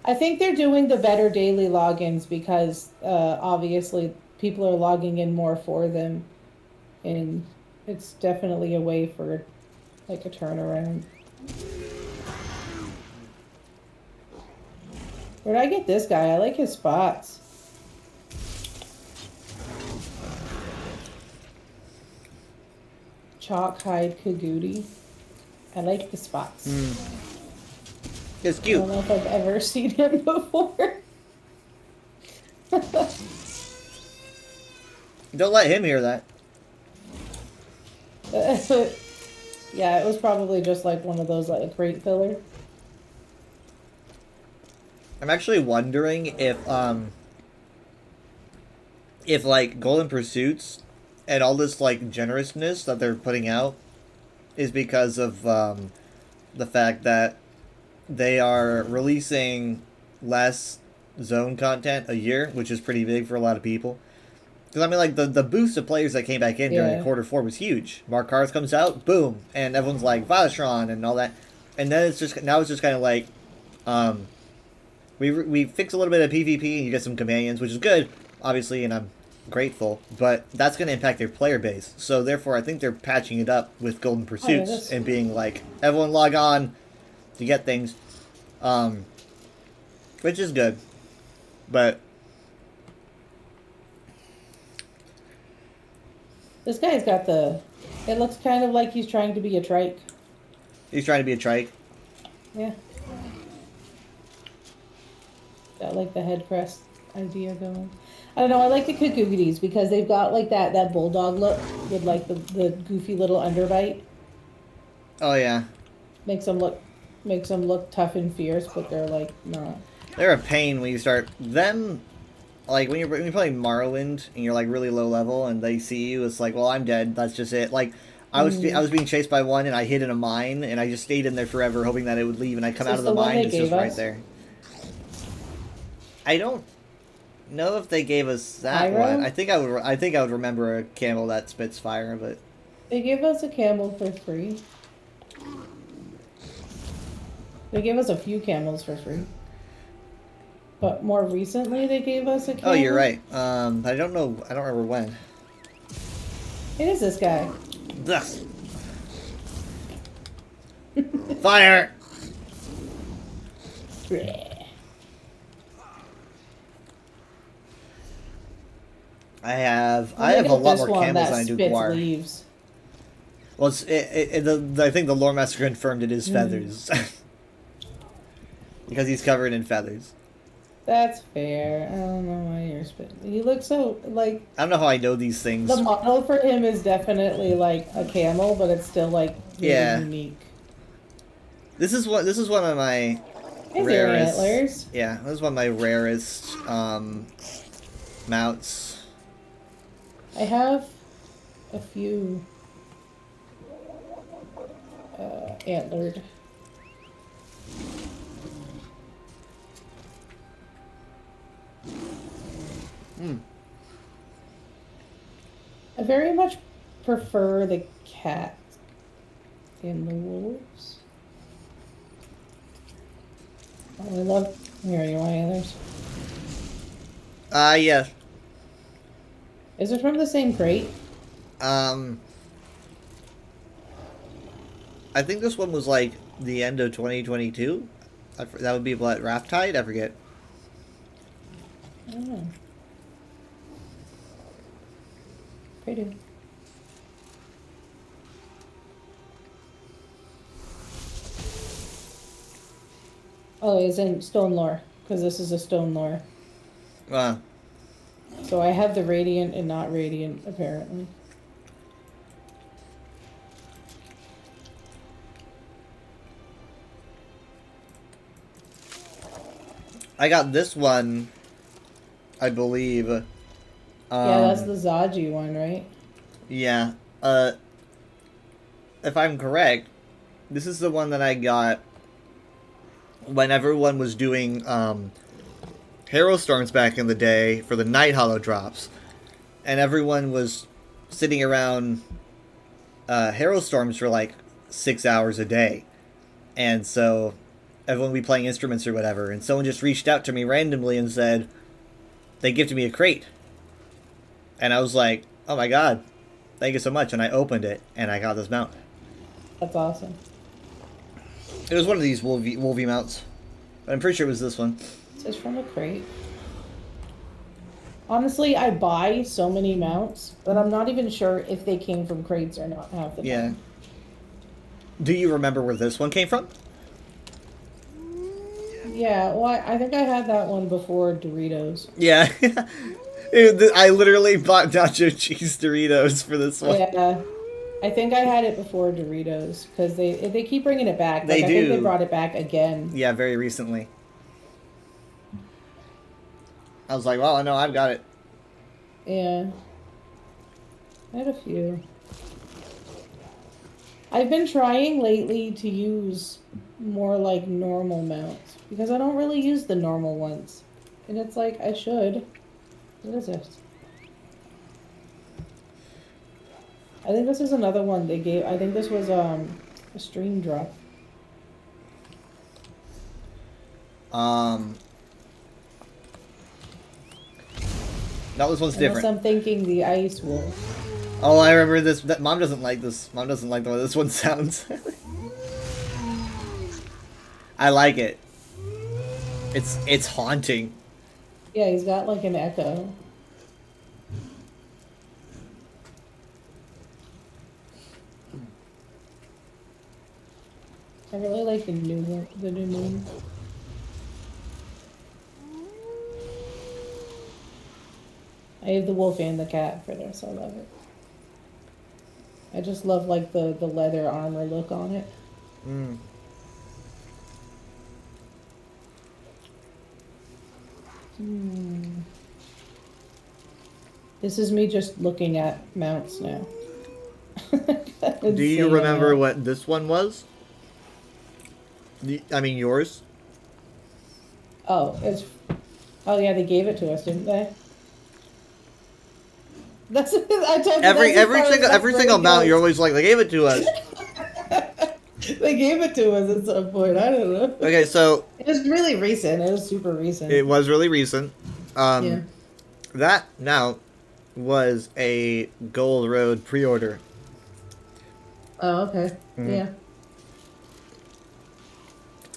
I think they're doing the better daily logins because obviously people are logging in more for them, and it's definitely a way for like a turnaround. Where'd I get this guy? I like his spots. Chalk-hide Kagootie. I like the spots. It's I cute. don't know if I've ever seen him before. Don't let him hear that. Yeah, it was probably just like one of those like crate filler. I'm actually wondering if like Golden Pursuits and all this like generousness that they're putting out is because of the fact that they are releasing less zone content a year, which is pretty big for a lot of people. Because I mean, like the boost of players that came back in during quarter 4 was huge. Mark Cars comes out, boom, and everyone's like Vilatron and all that, and then it's just kind of like, we fix a little bit of PvP and you get some companions, which is good, obviously, and I'm grateful. But that's going to impact their player base, so therefore I think they're patching it up with Golden Pursuits and being like, everyone log on to get things, which is good, but. This guy's got it looks kind of like he's trying to be a trike. He's trying to be a trike? Yeah. Got like the head crest idea going. I don't know, I like the Kagooties because they've got like that bulldog look with like the goofy little underbite. Oh yeah. Makes them look tough and fierce, but they're like not. They're a pain when you start them. Like, when you're playing Morrowind, and you're, like, really low level, and they see you, it's like, well, I'm dead, that's just it. Like, I was being chased by one, and I hid in a mine, and I just stayed in there forever, hoping that it would leave, and I come out of the mine, it's just right there. I don't know if they gave us that one. I think I would remember a camel that spits fire, but... They gave us a camel for free. They gave us a few camels for free. But more recently, they gave us a camel. Oh, you're right. I don't know. I don't remember when. It is this guy. Ugh. Fire! I have a lot more camels than I do guar. Leaves. Well, I think the lore master confirmed it is feathers. Because he's covered in feathers. That's fair. I don't know why you're spitting. You look so, like... I don't know how I know these things. The model for him is definitely, like, a camel, but it's still, like, really unique. This is one of my Is rarest... there antlers? Yeah, this is one of my rarest, mounts. I have a few, antlered. I very much prefer the cat in the wolves. Oh, I love... Here, you want antlers? Yeah. Is it from the same crate? I think this one was like the end of 2022. That would be what, Raptide? I forget. I don't know. Pretty. Oh, it's in stone lore, because this is a stone lore. So I have the radiant and not radiant, apparently. I got this one, I believe. Yeah, that's the Zaji one, right? Yeah. If I'm correct, this is the one that I got when everyone was doing Hero Storms back in the day for the Night Hollow drops, and everyone was sitting around Hero Storms for like 6 hours a day, and so everyone would be playing instruments or whatever, and someone just reached out to me randomly and said they gifted me a crate, and I was like, oh my god, thank you so much, and I opened it and I got this mount. That's awesome. It was one of these Wolvie mounts, but I'm pretty sure it was this one. It's just from a crate. Honestly, I buy so many mounts, but I'm not even sure if they came from crates or not half the time. Yeah. Do you remember where this one came from? Yeah, well, I think I had that one before Doritos. Yeah. I literally bought Nacho Cheese Doritos for this one. Yeah. I think I had it before Doritos, because they keep bringing it back. They I do. think they brought it back again. Yeah, very recently. I was like, well, I know I've got it. Yeah. I had a few. I've been trying lately to use more like normal mounts, because I don't really use the normal ones. And it's like, I should. What is this? I think this is another one they gave. I think this was a stream drop. That was one's Unless different. I'm thinking the ice wolf. Oh, I remember this. That Mom doesn't like this. Mom doesn't like the way this one sounds. I like it. It's haunting. Yeah, he's got like an echo. I really like the new one, the new moon. I have the wolf and the cat for this. I love it. I just love like the leather armor look on it. Mm. This is me just looking at mounts now. Do you remember what this one was? I mean, yours? Oh, it's. Oh yeah, they gave it to us, didn't they? That's. I told you every single mount. You're always like, they gave it to us. They gave it to us at some point. I don't know. Okay, so It was really recent. It was super recent. it was really recent. Yeah. That now was a Gold Road pre-order. Oh, okay. Mhm. Yeah.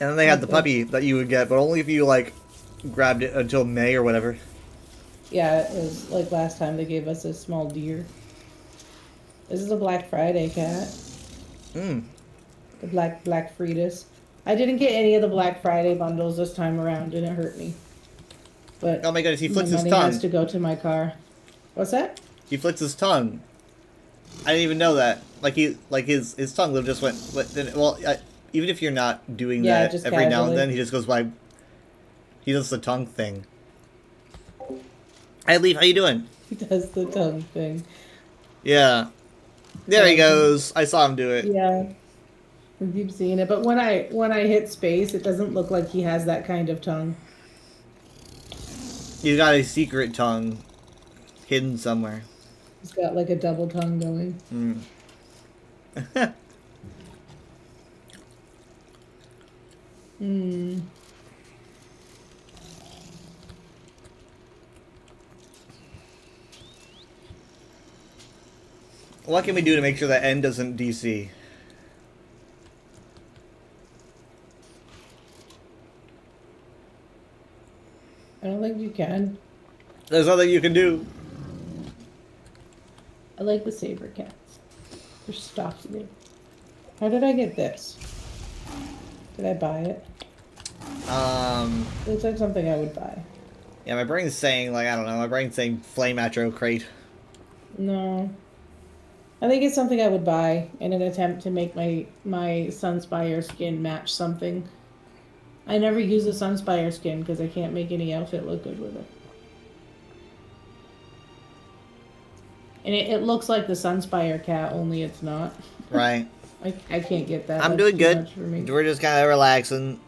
And then they had the puppy that you would get, but only if you like grabbed it until May or whatever. Yeah, it was like last time they gave us a small deer. This is a Black Friday cat. Hmm. The Black Fridas. I didn't get any of the Black Friday bundles this time around, and it hurt me. But Oh my goodness, he flicks his money tongue. has to go to my car. What's that? He flicks his tongue. I didn't even know that. Like his tongue just went. Well, even if you're not doing Yeah, that just every now and casually. then, he just goes by. He does the tongue thing. Hey, Leaf, how you doing? He does the tongue thing. Yeah. There he goes. I saw him do it. Yeah. I keep seeing it, but when I hit space, it doesn't look like he has that kind of tongue. He's got a secret tongue hidden somewhere. He's got like a double tongue going. Mm. Hmm. What can we do to make sure that N doesn't DC? I don't think you can. There's nothing you can do. I like the saber cats. They're stuffy. How did I get this? Did I buy it? Looks like something I would buy. Yeah, my brain's saying, like, I don't know, my brain's saying Flame Atro Crate. No. I think it's something I would buy in an attempt to make my Sunspire skin match something. I never use a Sunspire skin because I can't make any outfit look good with it. And it looks like the Sunspire cat, only it's not. Right. I can't get that. I'm That's doing too good. much for me. We're just kind of relaxing.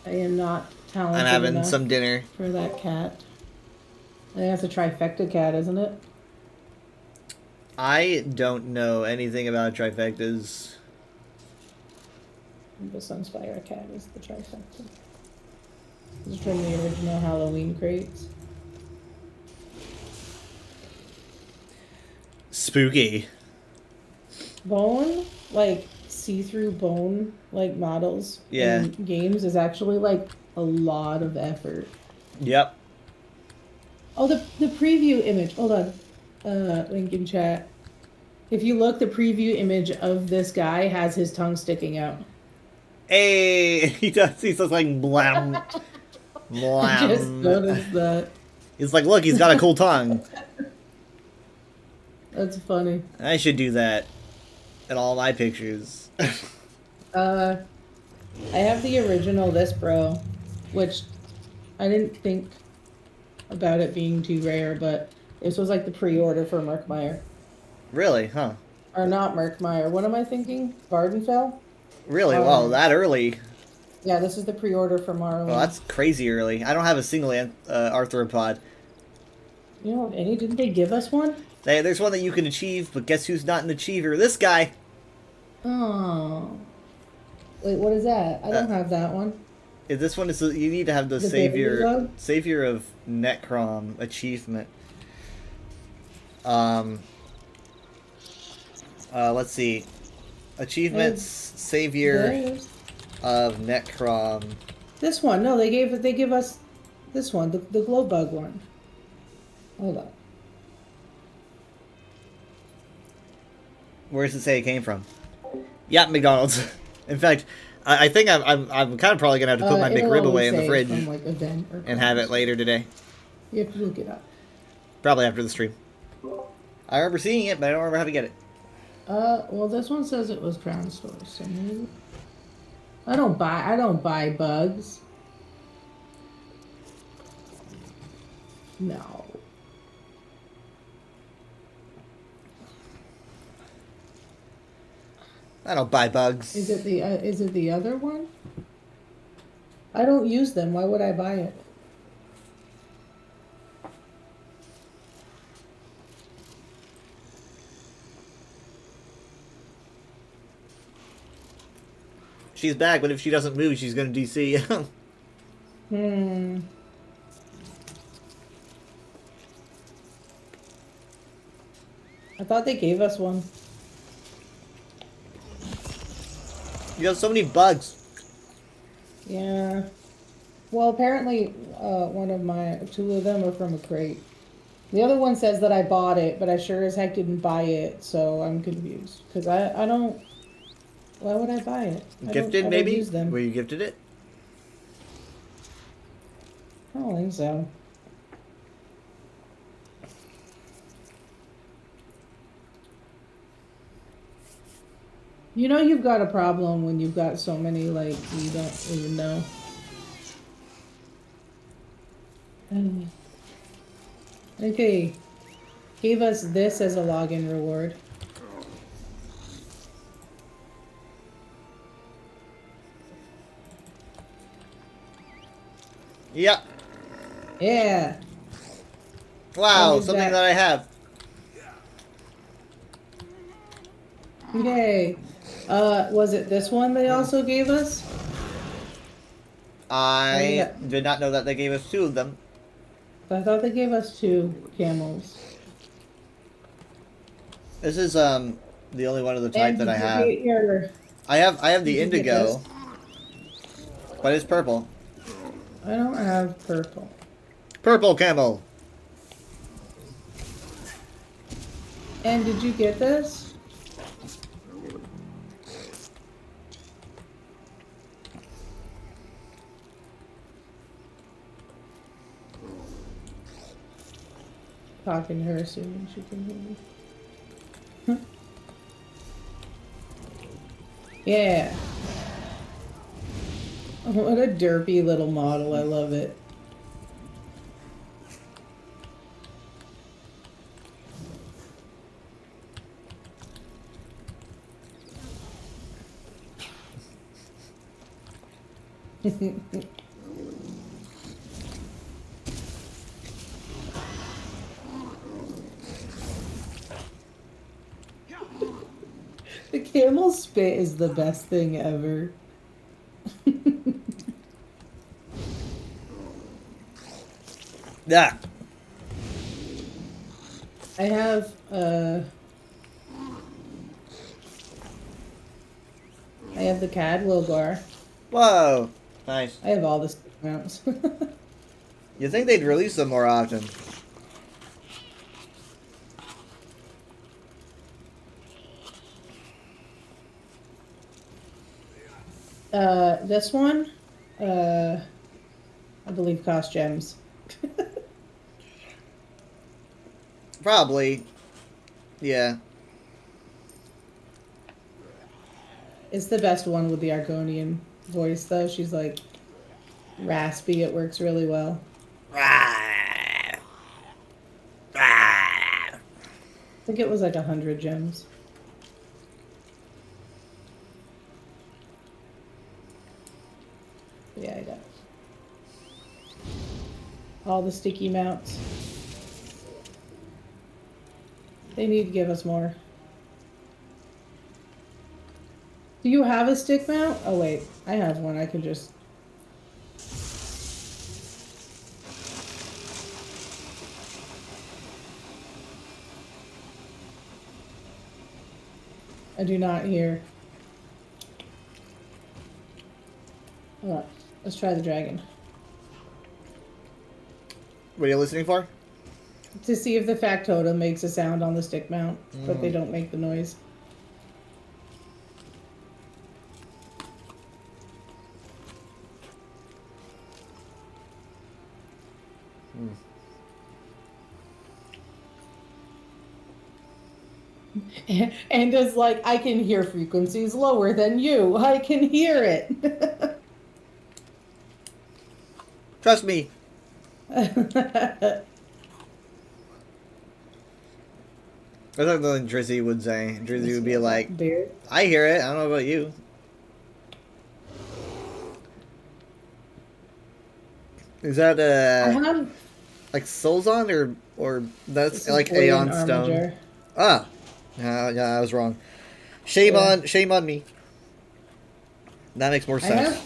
I am not talented I'm having enough some dinner. for that cat. I think that's a trifecta cat, isn't it? I don't know anything about trifectas. The Sunspire cat is the trifecta. This is from the original Halloween crates. Spooky. Bone, like see-through bone, like models Yeah. in games is actually like a lot of effort. Yep. Oh, the preview image. Hold on. Link in chat. If you look, the preview image of this guy has his tongue sticking out. Hey, he does. He's just like blam, I just blam. noticed that. It's like, look, he's got a cool tongue. That's funny. I should do that in all my pictures. I have the original This Bro, which I didn't think about it being too rare, but this was like the pre-order for Merkmeyer. Really? Huh? Or not Merkmeyer. What am I thinking? Vardenfell? Really? Wow, that early? Yeah, this is the pre-order for Marlin. Well, that's crazy early. I don't have a single arthropod. You don't have any? Didn't they give us one? There's one that you can achieve, but guess who's not an achiever? This guy! Oh. Wait, what is that? I don't have that one. This one is you need to have the The baby bug? savior of Necrom achievement. Let's see, achievements savior There's of Necrom. this one. No, they give us this one, the glow bug one. Hold on. Where does it say it came from? Yeah, McDonald's. In fact, I think I'm kind of probably gonna have to put my It'll McRib always away in the say fridge from, like, event or and have it later today. You have to look it up. Probably after the stream. I remember seeing it, but I don't remember how to get it. Well, this one says it was Crown Store, so maybe. I don't buy bugs. No. I don't buy bugs. Is it the other one? I don't use them. Why would I buy it? She's back, but if she doesn't move, she's gonna DC. I thought they gave us one. You have so many bugs. Yeah. Well, apparently, two of them are from a crate. The other one says that I bought it, but I sure as heck didn't buy it, so I'm confused. Because I don't. Why would I buy it? Gifted, I don't maybe? use them. Were you gifted it? I don't think so. You know you've got a problem when you've got so many, like, you don't even know. Okay. Gave us this as a login reward. Yeah. Yeah. Wow, What is something that? that I have. Yay. Was it this one they also gave us? I yeah. did not know that they gave us 2 of them. I thought they gave us 2 camels. This is the only one of the type And that I did you have. get your... I have the Did you get indigo, this? but it's purple. I don't have purple. Purple camel. And did you get this? Talking to her, assuming she can hear me. Yeah. Oh, what a derpy little model. I love it. The camel spit is the best thing ever. Yeah. I have, I have the CAD Wilgar. Whoa. Nice. I have all the stick mounts. You think they'd release them more often? This one, I believe cost gems. Probably. Yeah. It's the best one with the Argonian voice, though. She's like raspy. It works really well. I think it was like 100 gems. Yeah, I got all the sticky mounts. They need to give us more. Do you have a stick mount? Oh wait, I have one. I could just... I do not hear. Hold on. Let's try the dragon. What are you listening for? To see if the factotum makes a sound on the stick mount, but they don't make the noise. And it's like, I can hear frequencies lower than you. I can hear it. Trust me. That's like something Drizzy would say. Drizzy would be like, Beard. I hear it. I don't know about you. Is that I have like Soulzon or that's this is like Bullion Aeon Stone? Armager. Ah, yeah, I was wrong. Shame on me. That makes more sense.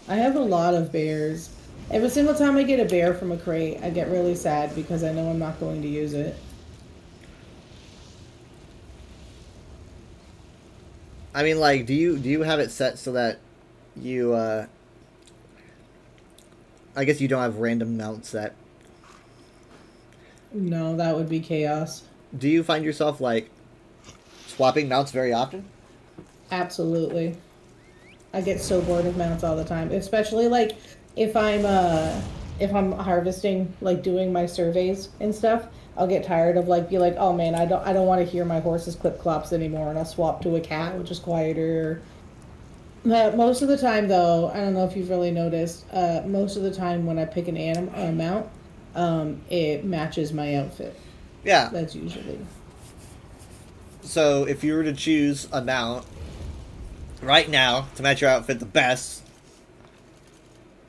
I have a lot of bears. Every single time I get a bear from a crate, I get really sad because I know I'm not going to use it. I mean, like, do you have it set so that you I guess you don't have random mounts that. No, that would be chaos. Do you find yourself like swapping mounts very often? Absolutely. I get so bored of mounts all the time, especially like if I'm harvesting, like doing my surveys and stuff. I'll get tired of like be like, oh man, I don't want to hear my horse's clip clops anymore, and I'll swap to a cat, which is quieter. Most of the time, though, I don't know if you've really noticed. Most of the time, when I pick a mount, it matches my outfit. Yeah. That's usually. So if you were to choose a mount right now to match your outfit the best,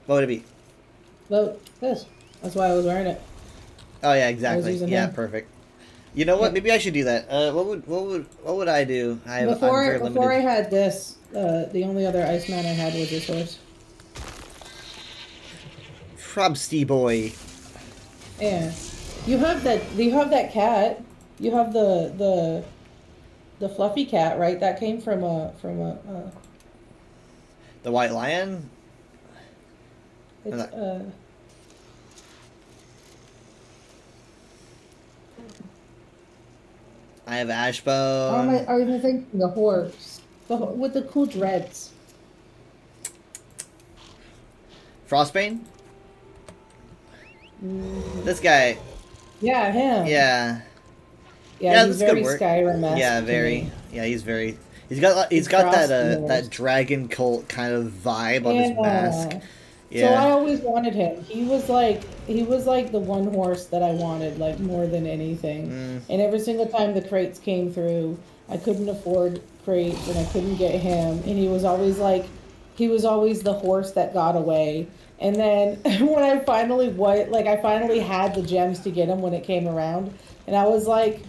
what would it be? Well, this. That's why I was wearing it. Oh yeah, exactly. using Yeah, him. perfect. You know what? Yeah. Maybe I should do that. What would I do? I'm very Before I limited. had this, the only other ice mount I had was this horse. Frobsty boy. Yeah, you have that. You have that cat. You have the fluffy cat, right? That came from a The white lion. It's I have Or Ashbone. are you thinking the horse? With the cool dreads. Frostbane. This guy. Yeah, him. Yeah. Yeah, this he's could very work. Skyrim-esque. Yeah, to very. me. Yeah, he's very. He's got that Frosty that dragon cult kind of vibe on his mask. So I Yeah. always wanted him. He was like the one horse that I wanted like more than anything. And every single time the crates came through, I couldn't afford crates and I couldn't get him. And he was always the horse that got away. And then when I finally had the gems to get him when it came around, and I was like,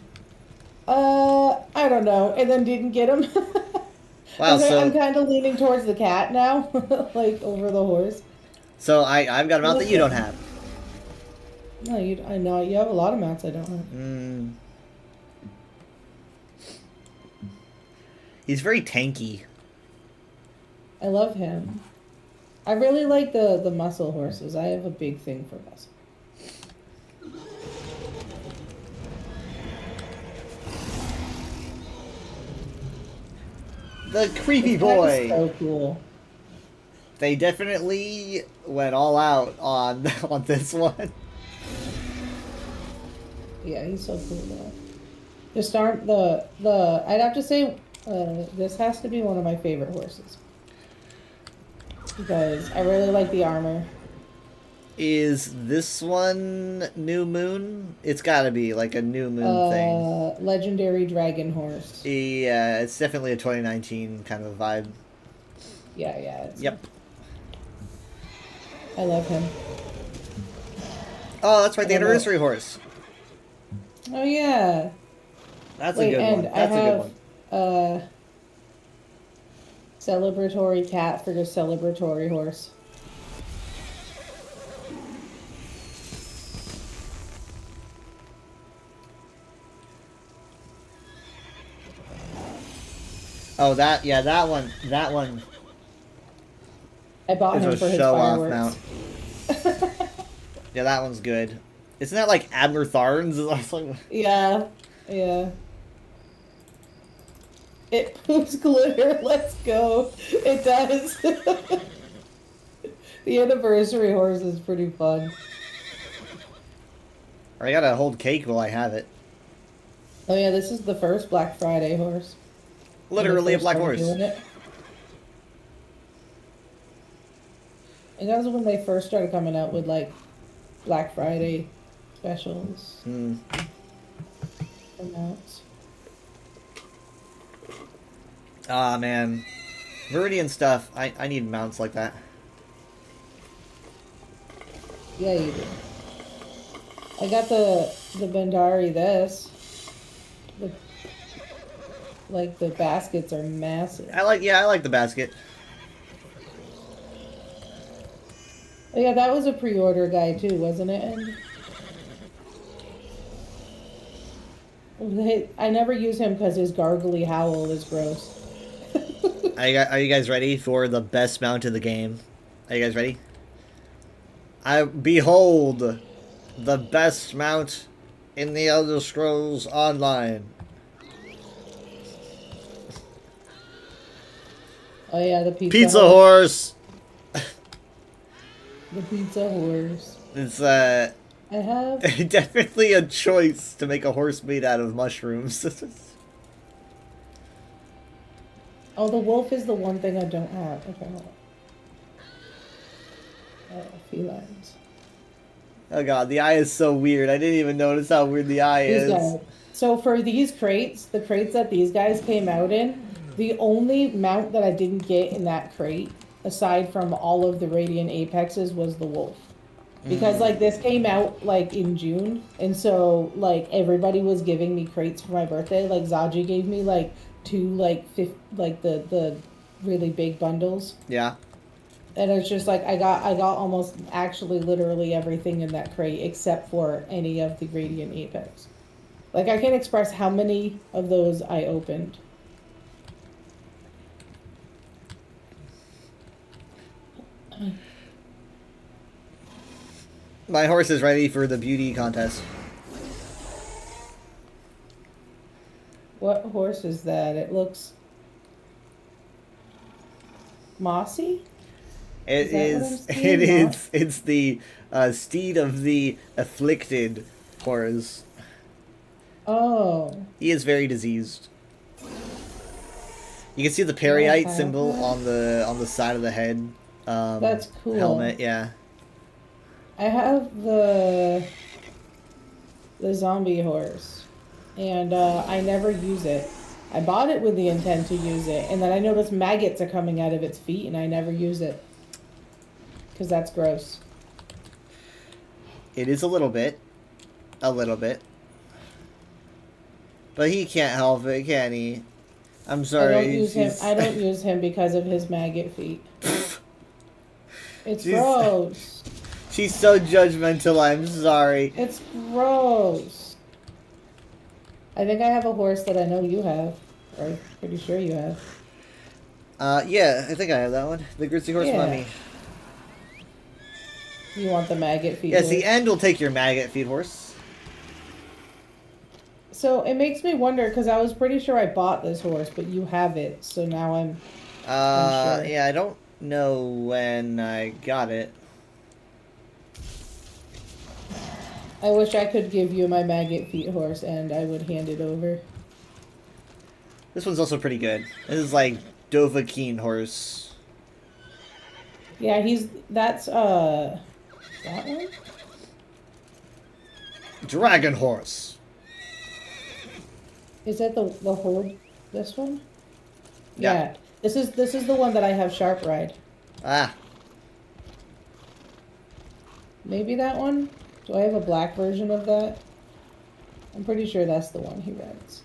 I don't know, and then didn't get him. Wow. I'm So kind of leaning towards the cat now, like over the horse. I've got a mount that you don't have. No, I know you have a lot of mounts I don't have. Mm. He's very tanky. I love him. I really like the muscle horses. I have a big thing for muscle. The creepy This cat boy. is so cool. They definitely went all out on on this one. Yeah, he's so cool though. Just aren't I'd have to say this has to be one of my favorite horses. Because I really like the armor. Is this one New Moon? It's got to be like a New Moon thing. Legendary dragon horse. Yeah, it's definitely a 2019 kind of vibe. Yeah, it's, Yep. I love him. Oh, that's right, the I don't know. anniversary horse. Oh yeah. That's Wait, a good and one. That's a good one. Celebratory cat for the celebratory horse. Oh, that one. That one I bought is him a for his show-off fireworks. mount. Yeah, that one's good. Isn't that like Admiral Tharns? It's like- Yeah. It poops glitter. Let's go. It does. The anniversary horse is pretty fun. I gotta hold cake while I have it. Oh yeah, this is the first Black Friday horse. When they Literally a first black started horse. doing it. And that was when they first started coming out with like Black Friday specials. Hmm. Amounts. Ah, man. Viridian stuff. I need mounts like that. Yeah, you do. I got the Bandari this. The baskets are massive. I like the basket. Oh, yeah, that was a pre-order guy too, wasn't it? I never use him because his gargly howl is gross. Are you guys ready for the best mount in the game? Are you guys ready? I behold the best mount in the Elder Scrolls Online. Oh yeah, the Pizza horse. The pizza horse. It's I have. definitely a choice to make a horse made out of mushrooms. Oh, the wolf is the one thing I don't have. Okay, hold on. Oh, felines. Oh god, the eye is so weird. I didn't even notice how weird the eye These is. guys. So for these crates, the crates that these guys came out in, the only mount that I didn't get in that crate, aside from all of the Radiant Apexes, was the wolf. Because like this came out like in June, and so like everybody was giving me crates for my birthday. Like Zaji gave me like two like the really big bundles, Yeah. and it's just like I got almost actually literally everything in that crate except for any of the Radiant Apex. Like I can't express how many of those I opened. My horse is ready for the beauty contest. What horse is that? It looks mossy. It Is that what I'm it seeing? is, it's the steed of the afflicted horse. Oh, He is very diseased. You can see the I Periite have symbol that. on the side of the head. That's cool. Helmet, yeah. I have the zombie horse, and I never use it. I bought it with the intent to use it, and then I noticed maggots are coming out of its feet, and I never use it because that's gross. It is a little bit. But he can't help it, can he? I'm sorry. I don't use him. she's- I don't use him because of his maggot feet. It's She's- gross. She's so judgmental, I'm sorry. It's gross. I think I have a horse that I know you have, or I'm pretty sure you have. Yeah, I think I have that one. The Grizzly Horse Yeah. Mummy. You want the maggot feet? Yes, horse? the end will take your maggot feed horse. So it makes me wonder because I was pretty sure I bought this horse, but you have it, so now I'm sure. Yeah, I don't know when I got it. I wish I could give you my maggot feet horse and I would hand it over. This one's also pretty good. This is like Dovahkiin horse. Yeah, that's that one? Dragon horse. Is that the hold this one? Yeah. This is the one that I have sharp ride. Ah, Maybe that one? Do I have a black version of that? I'm pretty sure that's the one he rides.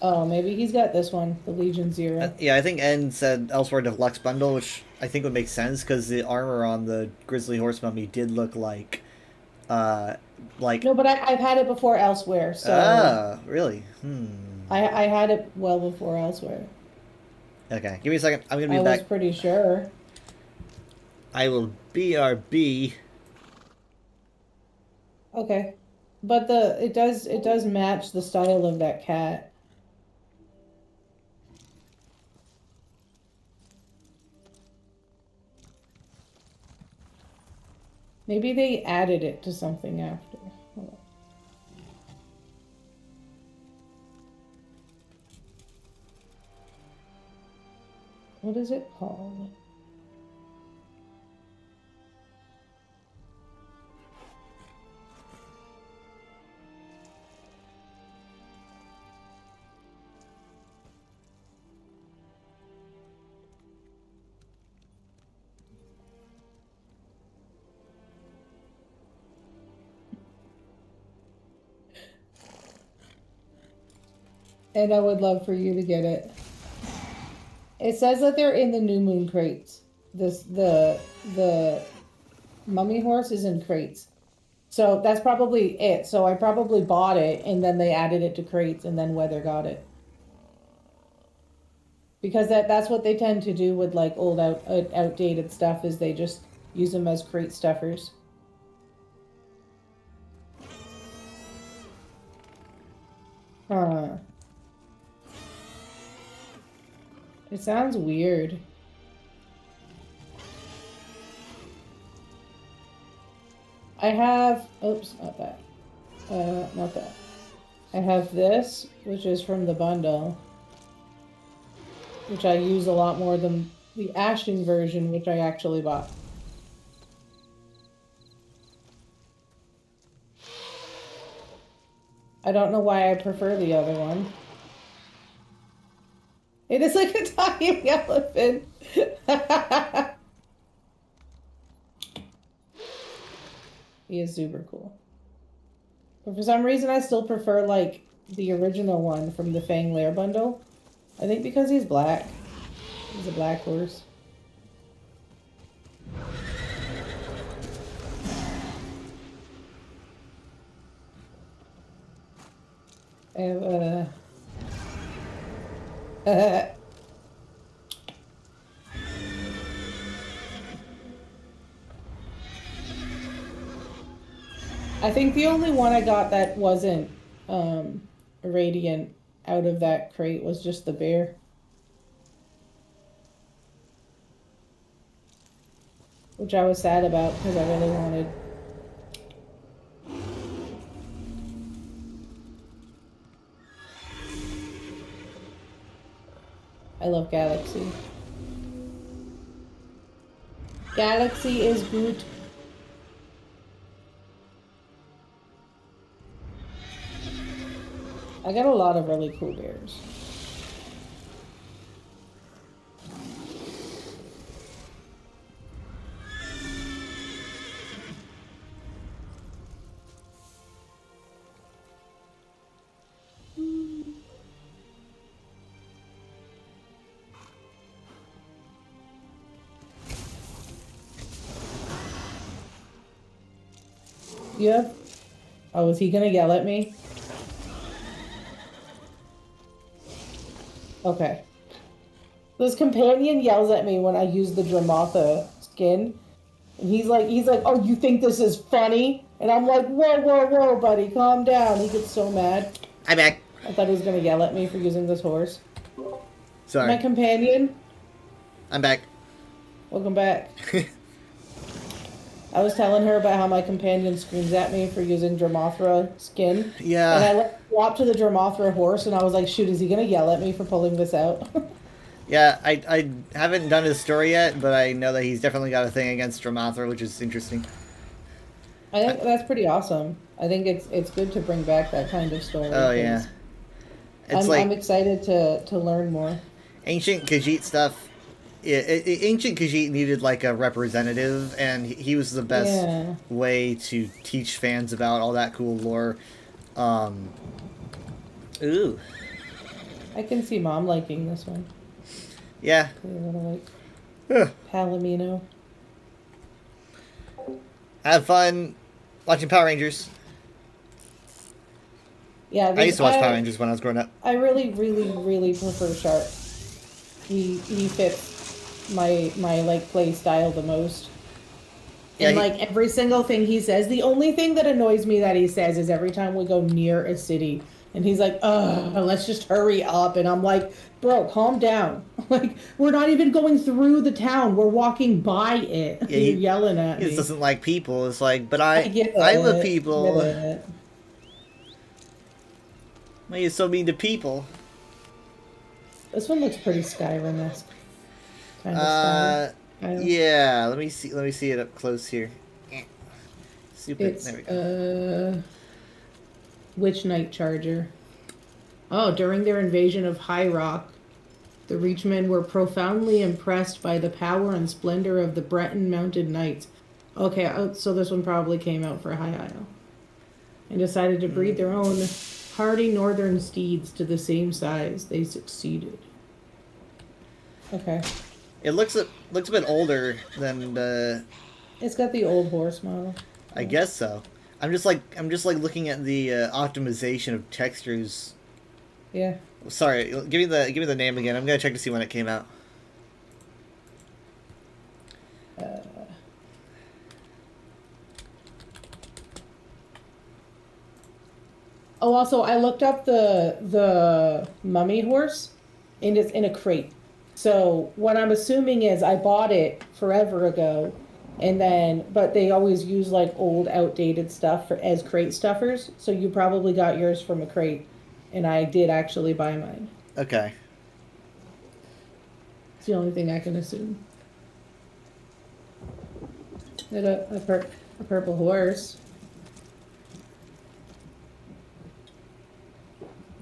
Oh, maybe he's got this one, the Legion Zero. yeah, I think N said Elsewhere Deluxe Bundle, which I think would make sense because the armor on the Grizzly Horse Mummy did look like, No, but I've had it before elsewhere, so really? I had it well before elsewhere. Okay, give me a second. I'm gonna I be was back. pretty sure. I will BRB. Okay, but it does match the style of that cat. Maybe they added it to something after. Hold on. What is it called? And I would love for you to get it. It says that they're in the new moon crates. The mummy horse is in crates. So that's probably it. So I probably bought it and then they added it to crates and then Weather got it. Because that's what they tend to do with like old outdated stuff is they just use them as crate stuffers. Huh. It sounds weird. I have, oops, not that. Not that. I have this, which is from the bundle, which I use a lot more than the Ashton version, which I actually bought. I don't know why I prefer the other one. It is like a talking elephant. He is super cool. But for some reason, I still prefer, like, the original one from the Fang Lair bundle. I think because he's black. He's a black horse. I have, I think the only one I got that wasn't radiant out of that crate was just the bear. Which I was sad about because I really wanted. I love Galaxy. Galaxy is good. I got a lot of really cool bears. Yeah. Oh, is he gonna yell at me? Okay. This companion yells at me when I use the Dramatha skin. And he's like, oh, you think this is funny? And I'm like, whoa, whoa, whoa, buddy, calm down. He gets so mad. I'm back. I thought he was gonna yell at me for using this horse. Sorry. My companion, I'm back. welcome back. I was telling her about how my companion screams at me for using Dramothra skin. Yeah. And I swapped to the Dramothra horse, and I was like, shoot, is he going to yell at me for pulling this out? Yeah, I haven't done his story yet, but I know that he's definitely got a thing against Dramathra, which is interesting. I think that's pretty awesome. I think it's good to bring back that kind of story. Oh, yeah. I'm excited to learn more. Ancient Khajiit stuff. Ancient Khajiit needed like a representative, and he was the best way to teach fans about all that cool lore. Ooh. I can see Mom liking this one. Yeah. Palomino. Have fun watching Power Rangers. Yeah, I used to watch Power Rangers when I was growing up. I really, really, really prefer Shark. He fits my like play style the most. And like every single thing he says, the only thing that annoys me that he says is every time we go near a city and he's like, let's just hurry up, and I'm like, bro, calm down. Like, we're not even going through the town, we're walking by it. Yeah, You're yelling at me. He just doesn't like people. It's like, but I get love it, people. get it. Why are you so mean to people? This one looks pretty Skyrim-esque. Kind of yeah, let me see it up close here. Stupid. It's, there we go. Witch Knight Charger. Oh, during their invasion of High Rock, the Reachmen were profoundly impressed by the power and splendor of the Breton Mounted Knights. Okay, so this one probably came out for High Isle. And decided to breed their own hardy northern steeds to the same size. They succeeded. Okay. It looks a bit older than the. It's got the old horse model. I guess so. I'm just like looking at the optimization of textures. Yeah. Sorry, give me the name again. I'm gonna check to see when it came out. Oh, also, I looked up the mummy horse, and it's in a crate. So what I'm assuming is I bought it forever ago, and then but they always use like old, outdated stuff for as crate stuffers. So you probably got yours from a crate, and I did actually buy mine. Okay. It's the only thing I can assume. Did a purple horse.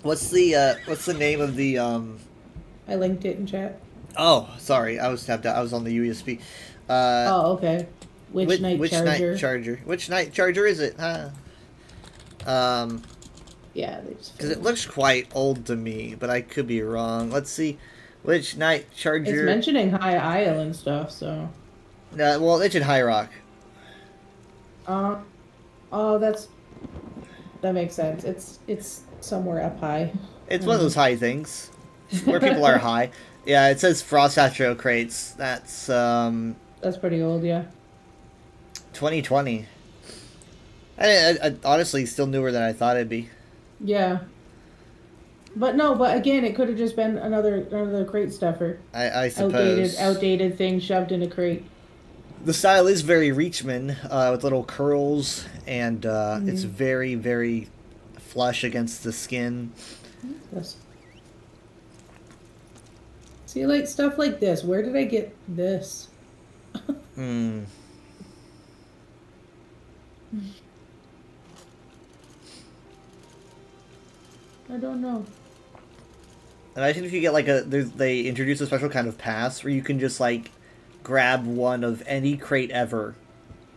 What's the name of the I linked it in chat. Oh, sorry. I was tapped out. I was on the USB. Oh, okay. Which night charger? Which night charger is it? Huh? Yeah, they just. Because it looks quite old to me, but I could be wrong. Let's see. Which night charger? It's mentioning High Isle and stuff, so. Well, it's in High Rock. Oh, that makes sense. It's somewhere up high. It's one of those high things where people are high. Yeah, it says Frost Astro crates. That's pretty old, yeah. 2020. I honestly still newer than I thought it'd be. Yeah. But again, it could have just been another crate stuffer. I suppose. Outdated thing shoved in a crate. The style is very Reachman, with little curls, and it's very, very flush against the skin. Yes. See, like stuff like this. Where did I get this? I don't know. Imagine if you get like they introduce a special kind of pass where you can just like grab one of any crate ever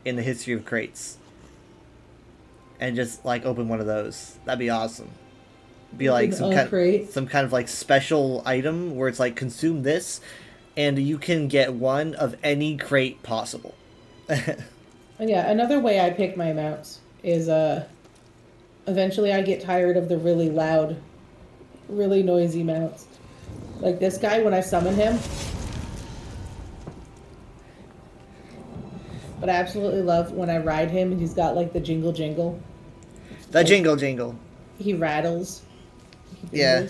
in the history of crates and just like open one of those. That'd be awesome. Be like some kind of like special item where it's like consume this and you can get one of any crate possible. Yeah, another way I pick my mounts is eventually I get tired of the really loud, really noisy mounts. Like this guy, when I summon him. But I absolutely love when I ride him and he's got like the jingle jingle. The jingle jingle. He rattles. Yeah.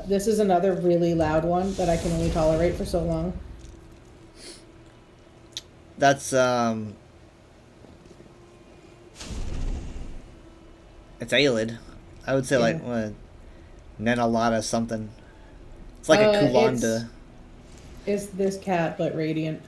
This is another really loud one that I can only tolerate for so long. That's it's Aelid. I would say like what, Nenalata something. It's like a Kulanda. It's this cat but radiant.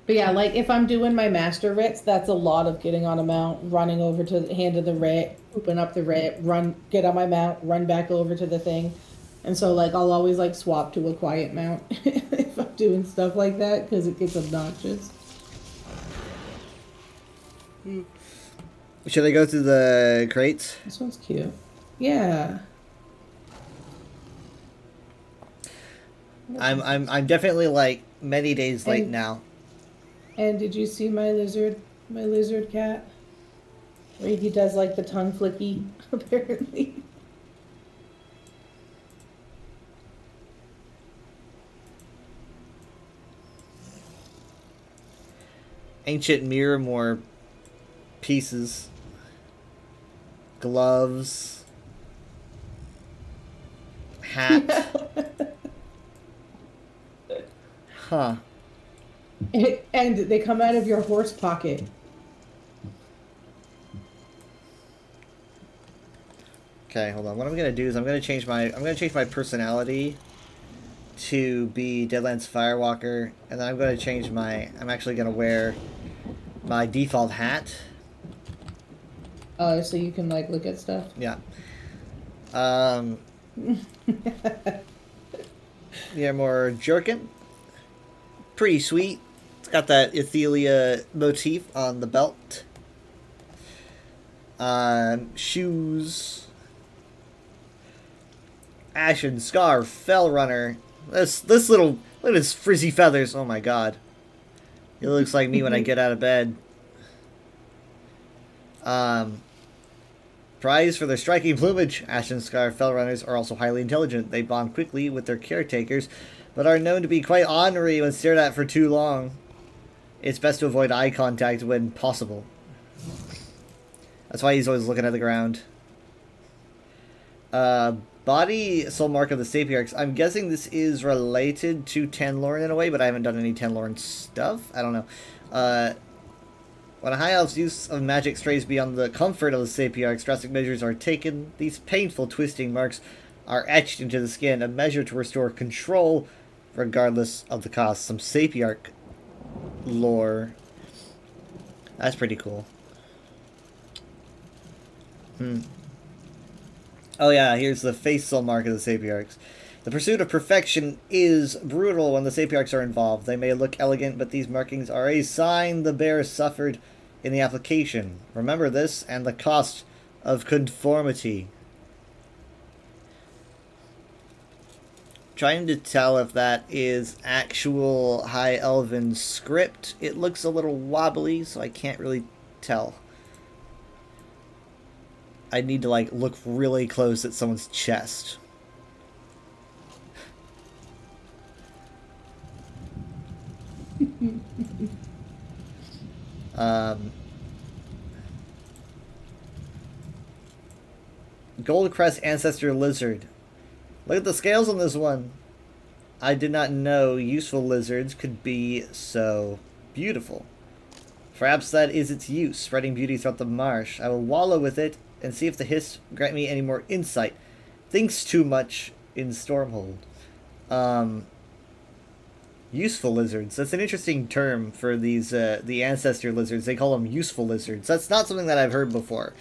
But yeah, like if I'm doing my master writs, that's a lot of getting on a mount, running over to the hand of the writ, open up the writ, run, get on my mount, run back over to the thing. And so like I'll always like swap to a quiet mount if I'm doing stuff like that because it gets obnoxious. Should I go through the crates? This one's cute. Yeah. I'm definitely like many days late now. And did you see my lizard cat? Where he does like the tongue flicky, apparently. Ancient Miramore pieces. Gloves. Hat. Huh. And they come out of your horse pocket. Okay, hold on. What I'm gonna do is I'm gonna change my personality to be Deadlands Firewalker, and then I'm actually gonna wear my default hat. Oh, so you can like look at stuff? Yeah. Yeah, more jerkin. Pretty sweet. It's got that Ethelia motif on the belt. Shoes. Ashen Scar, Fell Runner. This little Look at his frizzy feathers. Oh my god. He looks like me when I get out of bed. Prize for their striking plumage. Ashenscar Fellrunners are also highly intelligent. They bond quickly with their caretakers, but are known to be quite ornery when stared at for too long. It's best to avoid eye contact when possible. That's why he's always looking at the ground. Body soul mark of the Sapiarchs. I'm guessing this is related to Tenlorn in a way, but I haven't done any Tenlorn stuff. I don't know. When a high elf's use of magic strays beyond the comfort of the Sapiarchs, drastic measures are taken. These painful twisting marks are etched into the skin, a measure to restore control regardless of the cost. Some Sapiarch lore. That's pretty cool. Oh yeah, here's the face soul mark of the Sapiarchs. The pursuit of perfection is brutal when the Sapiarchs are involved. They may look elegant, but these markings are a sign the bear suffered in the application. Remember this and the cost of conformity. Trying to tell if that is actual High Elven script. It looks a little wobbly, so I can't really tell. I need to like look really close at someone's chest. Goldcrest Ancestor Lizard. Look at the scales on this one. I did not know useful lizards could be so beautiful. Perhaps that is its use, spreading beauty throughout the marsh. I will wallow with it and see if the hiss grant me any more insight. Thinks too much in Stormhold. Useful lizards. That's an interesting term for these, the ancestor lizards. They call them useful lizards. That's not something that I've heard before.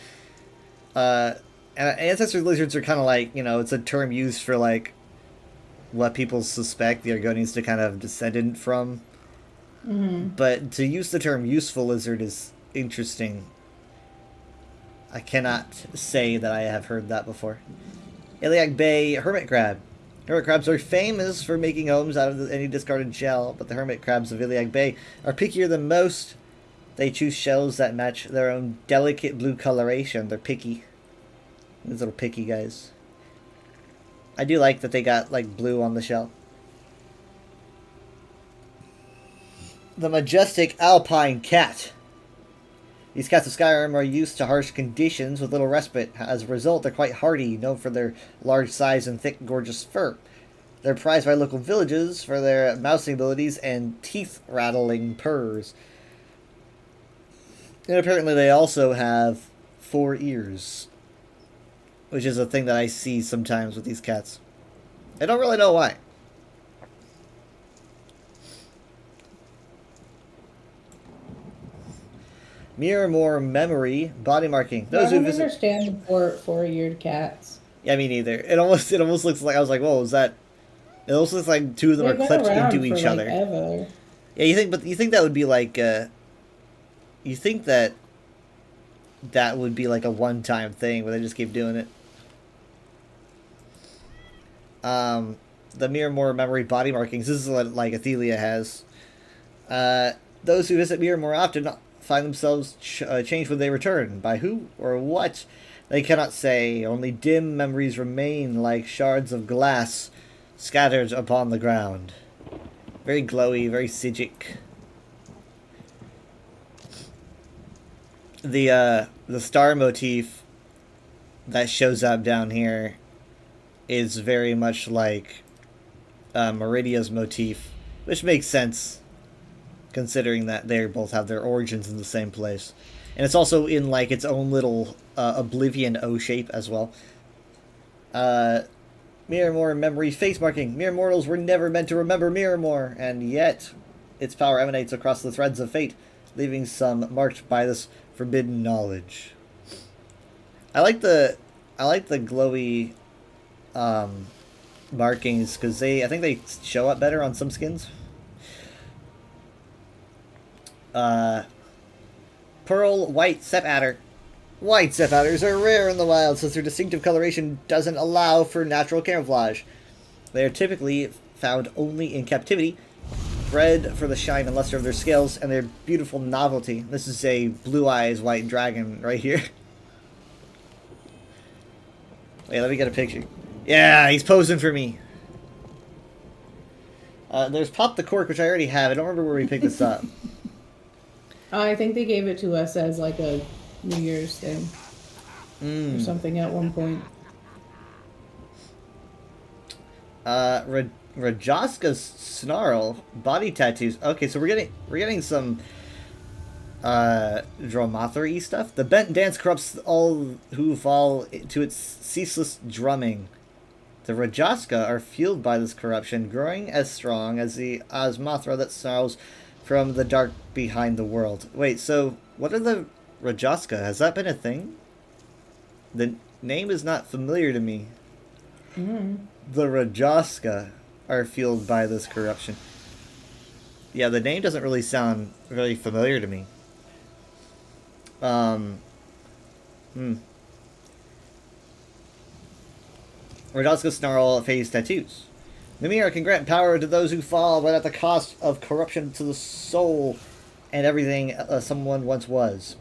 Ancestor lizards are kind of like, you know, it's a term used for, like, what people suspect the Argonians to kind of descended from. But to use the term useful lizard is interesting. I cannot say that I have heard that before. Iliac Bay Hermit Crab. Hermit crabs are famous for making homes out of any discarded shell, but the hermit crabs of Iliac Bay are pickier than most. They choose shells that match their own delicate blue coloration. They're picky. These little picky guys. I do like that they got, like, blue on the shell. The majestic alpine cat. These cats of Skyrim are used to harsh conditions with little respite. As a result, they're quite hardy, known for their large size and thick, gorgeous fur. They're prized by local villages for their mousing abilities and teeth-rattling purrs. And apparently they also have 4 ears, which is a thing that I see sometimes with these cats. I don't really know why. Miramore Memory Body Marking. I don't understand the 4-eared cats. Yeah, me neither. It almost looks like, I was like, whoa, is that? It almost looks like two of them are clipped into each other. Ever. Yeah, you think that would be like you think that would be like a one-time thing where they just keep doing it. The Miramore Memory Body Markings. This is what like Athelia has. Those who visit Miramore often find themselves changed when they return. By who or what? They cannot say. Only dim memories remain like shards of glass scattered upon the ground. Very glowy, very Sigic. The star motif that shows up down here is very much like Meridia's motif, which makes sense considering that they both have their origins in the same place. And it's also in like its own little Oblivion O shape as well. Miramore Memory Face Marking. Mere mortals were never meant to remember Miramore, and yet its power emanates across the threads of fate, leaving some marked by this forbidden knowledge. I like the glowy markings because I think they show up better on some skins. Pearl White Step Adder. White Step Adders are rare in the wild since their distinctive coloration doesn't allow for natural camouflage. They are typically found only in captivity, bred for the shine and luster of their scales and their beautiful novelty. This is a blue eyes white dragon right here. Wait, let me get a picture. Yeah, he's posing for me. There's Pop the Cork, which I already have. I don't remember where we picked this up. I think they gave it to us as like a New Year's thing or something at one point. Rajaska's Snarl body tattoos. Okay, so we're getting some Dromothera-y stuff. The bent dance corrupts all who fall to its ceaseless drumming. The Rajaska are fueled by this corruption, growing as strong as the Osmothra that snarls from the dark behind the world. Wait, so what are the Rajaska? Has that been a thing? The name is not familiar to me. The Rajaska are fueled by this corruption. Yeah, the name doesn't really sound really familiar to me. Rajaska Snarl face tattoos. Mimir can grant power to those who fall, but at the cost of corruption to the soul and everything someone once was.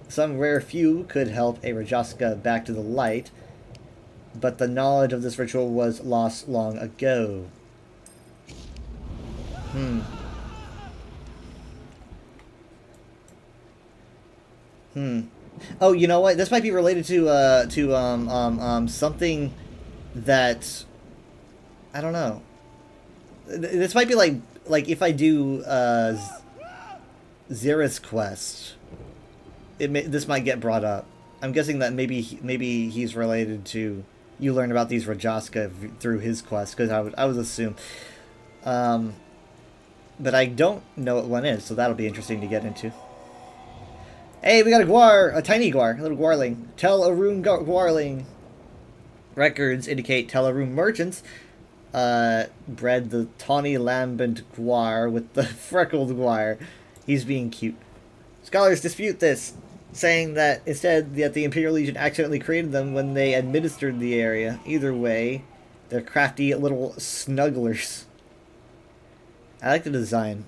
Some rare few could help a Rajaska back to the light, but the knowledge of this ritual was lost long ago. Oh, you know what? This might be related to something that I don't know. This might be like if I do Xera's quest, this might get brought up. I'm guessing that maybe he's related to. You learn about these Rajaska through his quest, because I would assume. But I don't know what one is, so that'll be interesting to get into. Hey, we got a tiny Gwar, a little Gwarling. Tel Arun Gwarling. Records indicate Tel Arun merchants bred the tawny lambent Gwar with the freckled Gwar. He's being cute. Scholars dispute this, saying that instead that the Imperial Legion accidentally created them when they administered the area. Either way, they're crafty little snugglers. I like the design.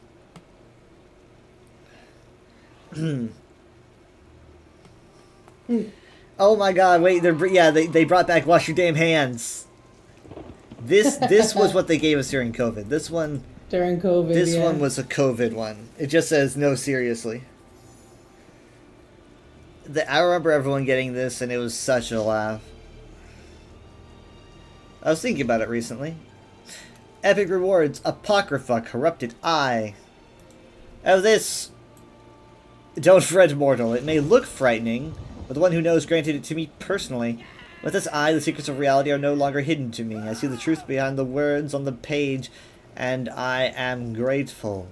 Oh my god, wait, they brought back wash your damn hands. This was what they gave us during COVID. This one one was a COVID one. It just says no seriously. I remember everyone getting this and it was such a laugh. I was thinking about it recently. Epic rewards, Apocrypha, Corrupted Eye. Oh, this. Don't fret, mortal. It may look frightening, but the one who knows granted it to me personally. With this eye, the secrets of reality are no longer hidden to me. I see the truth behind the words on the page, and I am grateful.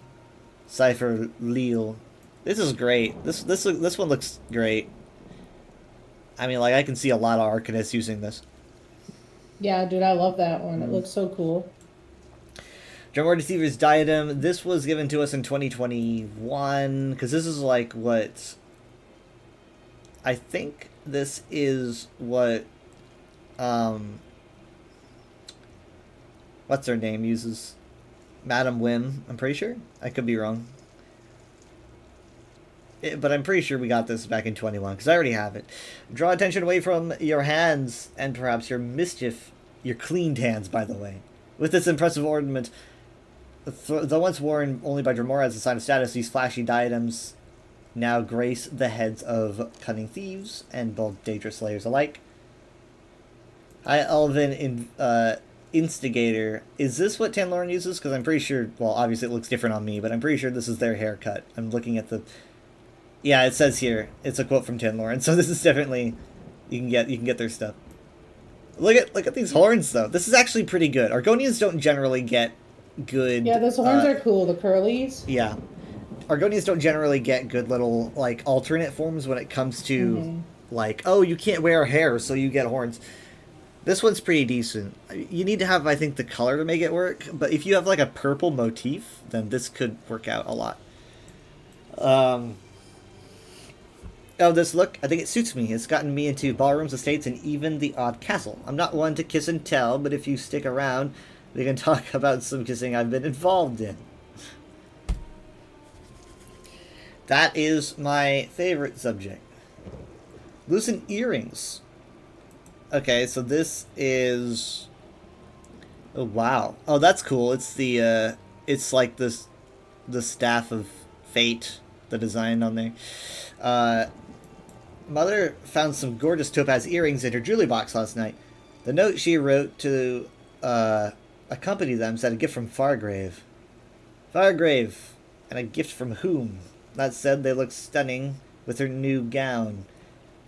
Cypher Leal. This is great. This one looks great. I mean, like, I can see a lot of Arcanists using this. Yeah, dude, I love that one. It looks so cool. Drummer Deceiver's Diadem. This was given to us in 2021, because this is like what... I think this is what... what's her name uses? Madam Wim, I'm pretty sure. I could be wrong. But I'm pretty sure we got this back in 21, because I already have it. Draw attention away from your hands, and perhaps your mischief. Your cleaned hands, by the way. With this impressive ornament, though once worn only by Dremora as a sign of status, these flashy diadems now grace the heads of cunning thieves and bold Daedra slayers alike. Hi, Elven Instigator. Is this what Tanloran uses? Because I'm pretty sure, well, obviously it looks different on me, but I'm pretty sure this is their haircut. I'm looking at the... Yeah, it says here. It's a quote from Tanloran, so this is definitely... You can get their stuff. Look at these horns, though. This is actually pretty good. Argonians don't generally get good... Yeah, those horns are cool. The curlies. Yeah. Argonians don't generally get good little, like, alternate forms when it comes to, like, oh, you can't wear hair, so you get horns. This one's pretty decent. You need to have, I think, the color to make it work, but if you have, like, a purple motif, then this could work out a lot. Oh, this look, I think it suits me. It's gotten me into ballrooms, estates, and even the odd castle. I'm not one to kiss and tell, but if you stick around, We can talk about some kissing I've been involved in. That is my favorite subject. Loosen earrings. Okay, so this is... Oh, wow. Oh, that's cool. It's the, it's like this, the Staff of Fate, the design on there. Mother found some gorgeous topaz earrings in her jewelry box last night. The note she wrote to, accompany them said a gift from Fargrave. Fargrave! And a gift from whom? That said, they look stunning with her new gown.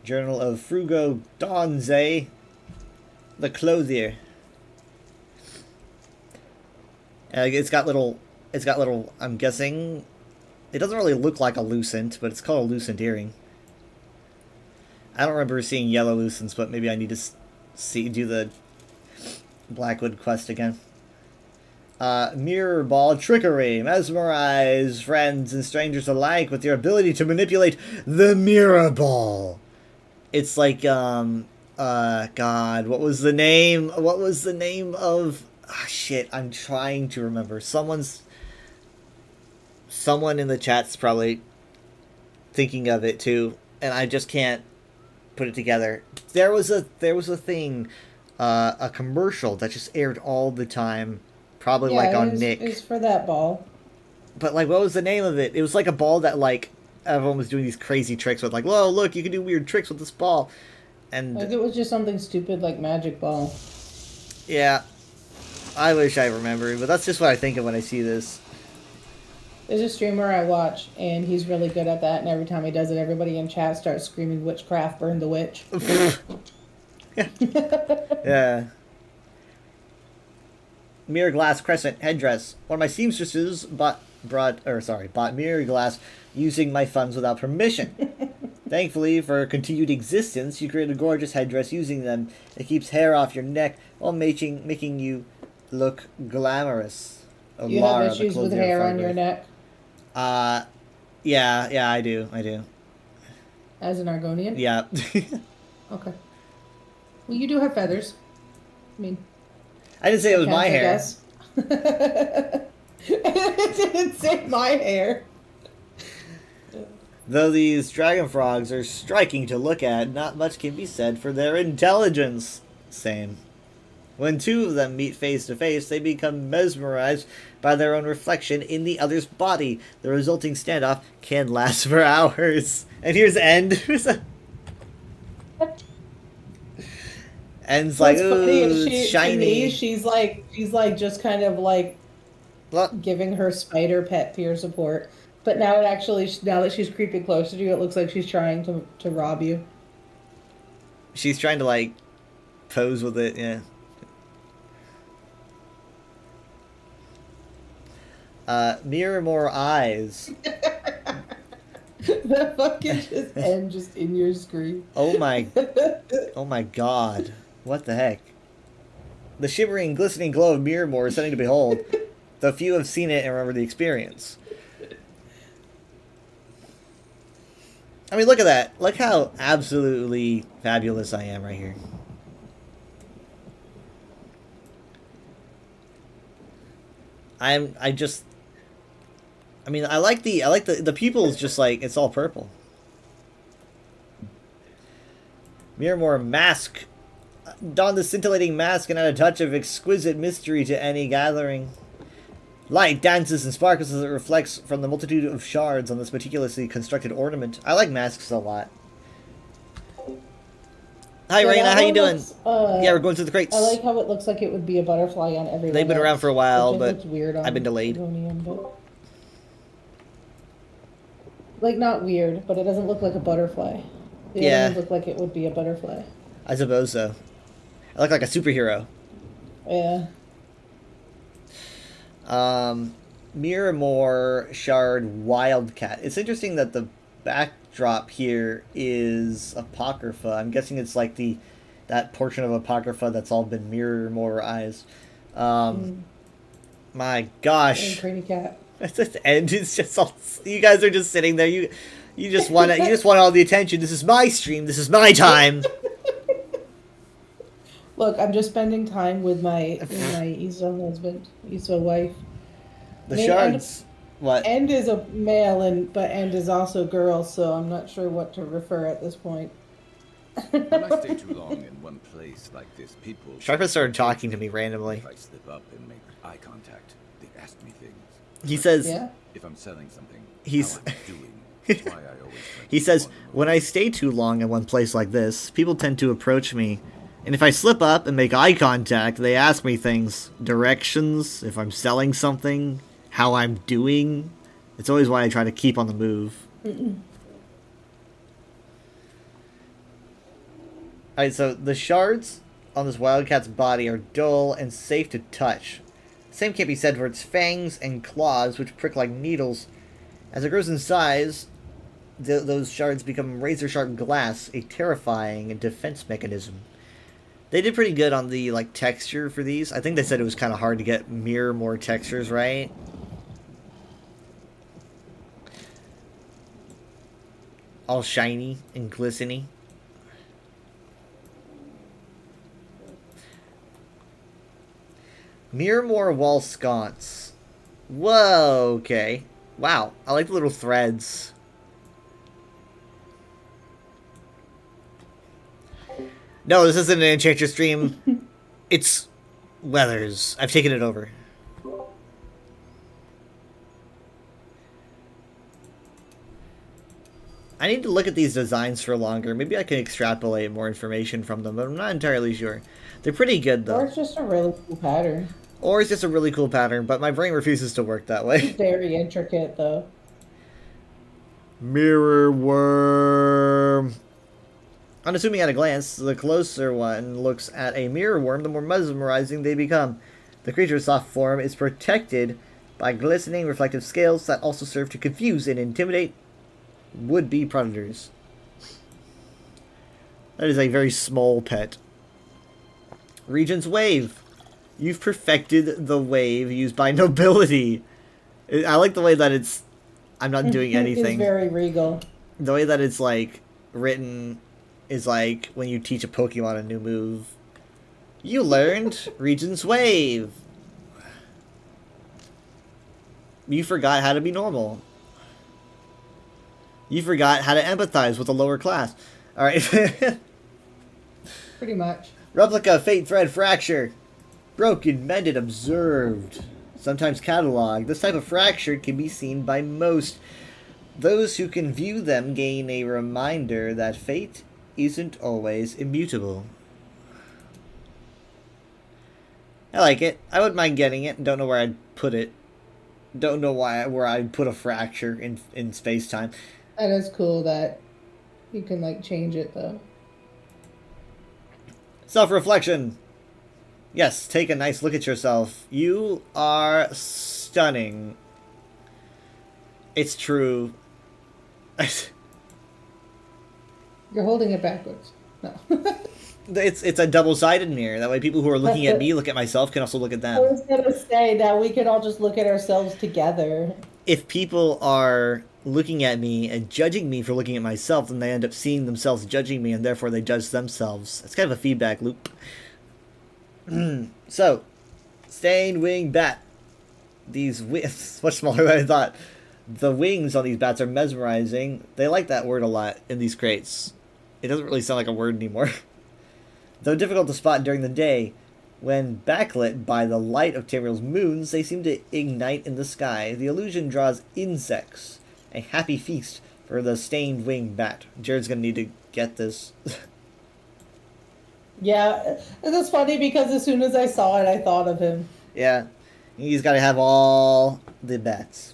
Journal of Frugo Donze, the clothier. It's got little, I'm guessing, it doesn't really look like a lucent, but it's called a lucent earring. I don't remember seeing yellow lucents, but maybe I need to do the Blackwood quest again. Mirror ball trickery. Mesmerize friends and strangers alike with your ability to manipulate the mirror ball. It's like, God, what was the name? What was the name of... Ah, shit, I'm trying to remember. Someone in the chat's probably thinking of it too, and I just can't put it together. There was a thing, a commercial that just aired all the time, probably like on Nick. It's for that ball. But like, what was the name of it? It was like a ball that like everyone was doing these crazy tricks with. Like, whoa, look, you can do weird tricks with this ball, and Like it was just something stupid like Magic Ball. yeah, I wish I remembered, but that's just what I think of when I see this. There's a streamer I watch, and he's really good at that. And every time he does it, everybody in chat starts screaming, "Witchcraft, burn the witch!" Yeah. Mirror glass crescent headdress. One of my seamstresses bought mirror glass using my funds without permission. Thankfully, for her continued existence, you created a gorgeous headdress using them. It keeps hair off your neck while making you look glamorous. You Lara, have issues with hair on your neck Yeah, I do. as an Argonian? Yeah. Okay. Well, you do have feathers. I mean, I didn't say it was my counts, I hair. guess. It didn't say my hair. Though these dragon frogs are striking to look at, not much can be said for their intelligence. Same. When two of them meet face to face, they become mesmerized by their own reflection in the other's body. The resulting standoff can last for hours. And here's End. End's like, What's funny ooh, is it's to me, shiny. she's like just kind of like Look, giving her spider pet peer support. But now it actually, now that she's creeping closer to you, it looks like she's trying to rob you. she's trying to, like, pose with it, yeah. Mirror more eyes. That fucking just end just in your screen. Oh my god. What the heck? The shimmering, glistening glow of Miramore is something to behold, though few have seen it and remember the experience. I mean, look at that. Look how absolutely fabulous I am right here. I mean, I like the pupils just like, it's all purple. Miramore mask. Don the scintillating mask and add a touch of exquisite mystery to any gathering. Light dances and sparkles as it reflects from the multitude of shards on this meticulously constructed ornament. I like masks a lot. Hi, Yeah, Raina, that how you one doing? looks, Yeah, we're going through the crates. I like how it looks like it would be a butterfly on every. They've been around for a while, but looks weird on I've been delayed. Argonian, but... Like, not weird, but it doesn't look like a butterfly. The Yeah. other ones look like it would be a butterfly. I suppose so. I look like a superhero. Yeah. Miramore Shard Wildcat. It's interesting that the backdrop here is Apocrypha. I'm guessing it's like that portion of Apocrypha that's all been Miramore eyes. My gosh. Pretty cat. It's just end. It's just all. You guys are just sitting there. You just want all the attention. This is my stream. This is my time. Look, I'm just spending time with my Isa husband, Isa wife. The They- shards. What? End is a male, but End is also girl, so I'm not sure what to refer at this point. When I stay too long in one place like this, people... Sharpa started talking to me randomly. If I slip up and make eye contact, they ask me things. He says, Yeah. If I'm selling something, He's- how I'm doing. That's why I always try to he keep says, on the move. when I stay too long in one place like this, people tend to approach me. And if I slip up and make eye contact, they ask me things. Directions, if I'm selling something, how I'm doing. It's always why I try to keep on the move. Alright, so the shards on this wildcat's body are dull and safe to touch. The same can't be said for its fangs and claws, which prick like needles. As it grows in size, those shards become razor-sharp glass, a terrifying defense mechanism. They did pretty good on the texture for these. I think they said it was kind of hard to get mirror more textures, right? All shiny and glistening. Mirrormore wall sconce. Whoa, okay. Wow, I like the little threads. No, this isn't an Enchantress stream. It's Weathers. I've taken it over. I need to look at these designs for longer. Maybe I can extrapolate more information from them, but I'm not entirely sure. They're pretty good, Or though. it's just a really cool pattern. Or it's just a really cool pattern, but my brain refuses to work that way. Very intricate, though. Mirror worm. Unassuming at a glance, the closer one looks at a mirror worm, the more mesmerizing they become. The creature's soft form is protected by glistening reflective scales that also serve to confuse and intimidate would-be predators. That is a very small pet. Regent's Wave. You've perfected the wave used by nobility. I like the way that it's... I'm not doing anything. It's very regal. The way that it's, written is like when you teach a Pokemon a new move. You learned Regent's Wave. You forgot how to be normal. You forgot how to empathize with the lower class. Alright. Pretty much. Replica, Fate Thread, Fracture. Broken, mended, observed. Sometimes cataloged. This type of fracture can be seen by most. Those who can view them gain a reminder that fate isn't always immutable. I like it. I wouldn't mind getting it. Don't know where I'd put it. Don't know where I'd put a fracture in space-time. That is cool that you can, change it, though. Self-reflection. Yes, take a nice look at yourself. You are stunning. It's true. You're holding it backwards. No. It's a double-sided mirror. That way people who are looking at me look at myself can also look at I them. was going to say that we could all just look at ourselves together. If people are looking at me and judging me for looking at myself, then they end up seeing themselves judging me, and therefore they judge themselves. It's kind of a feedback loop. So, Stained Wing Bat. These wings, much smaller than I thought. The wings on these bats are mesmerizing. They like that word a lot in these crates. It doesn't really sound like a word anymore. Though difficult to spot during the day, when backlit by the light of Tamriel's moons, they seem to ignite in the sky. The illusion draws insects. A happy feast for the Stained Wing Bat. Jared's gonna need to get this. Yeah, it's funny because as soon as I saw it, I thought of him. Yeah, he's got to have all the bats.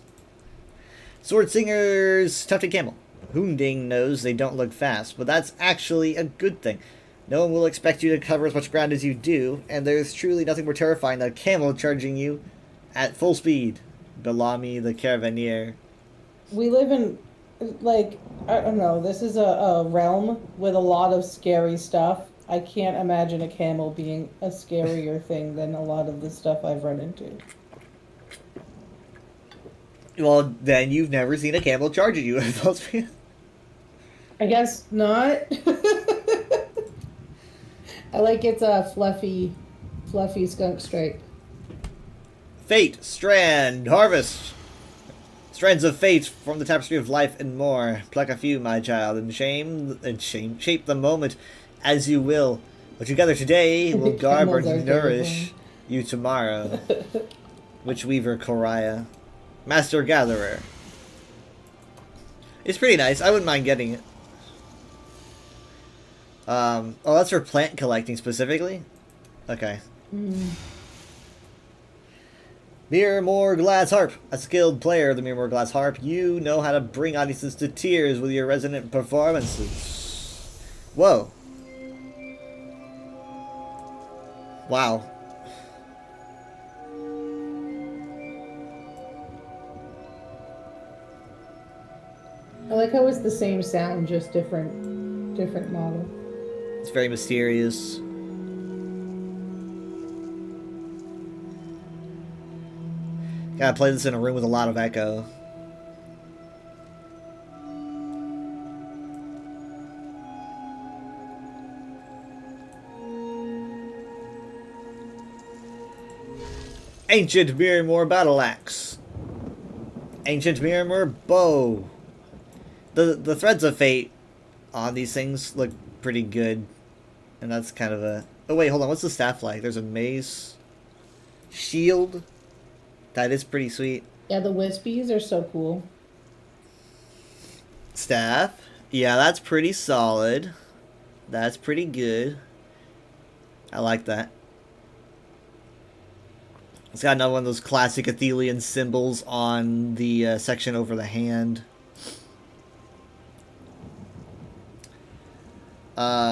Sword Singer's Tufted Camel. Hoonding knows they don't look fast, but that's actually a good thing. No one will expect you to cover as much ground as you do, and there's truly nothing more terrifying than a camel charging you at full speed. Bellamy the Caravaneer. We live in, I don't know, this is a realm with a lot of scary stuff. I can't imagine a camel being a scarier thing than a lot of the stuff I've run into. Well, then you've never seen a camel charge at you. I guess not. I like it's a fluffy skunk stripe. Fate, Strand, Harvest. Strands of fate form the tapestry of life and more. Pluck a few, my child, and shape the moment as you will. What you gather today will garb or Camels are nourish you tomorrow. Witchweaver Koraya. Master Gatherer. It's pretty nice. I wouldn't mind getting it. Oh, that's for plant collecting specifically? Okay. Mirror Glass Harp. A skilled player of the Mirror Glass Harp, you know how to bring audiences to tears with your resonant performances. Whoa. Wow. I like how it's the same sound, just different model. It's very mysterious. Gotta play this in a room with a lot of echo. Ancient Mirror Battle Axe. Ancient Mirror Bow. The threads of fate on these things look pretty good. And that's kind of a... Oh wait, hold on, what's the staff like? There's a mace. Shield. That is pretty sweet. Yeah, the wispies are so cool. Staff. Yeah, that's pretty solid. That's pretty good. I like that. It's got another one of those classic Athelian symbols on the section over the hand.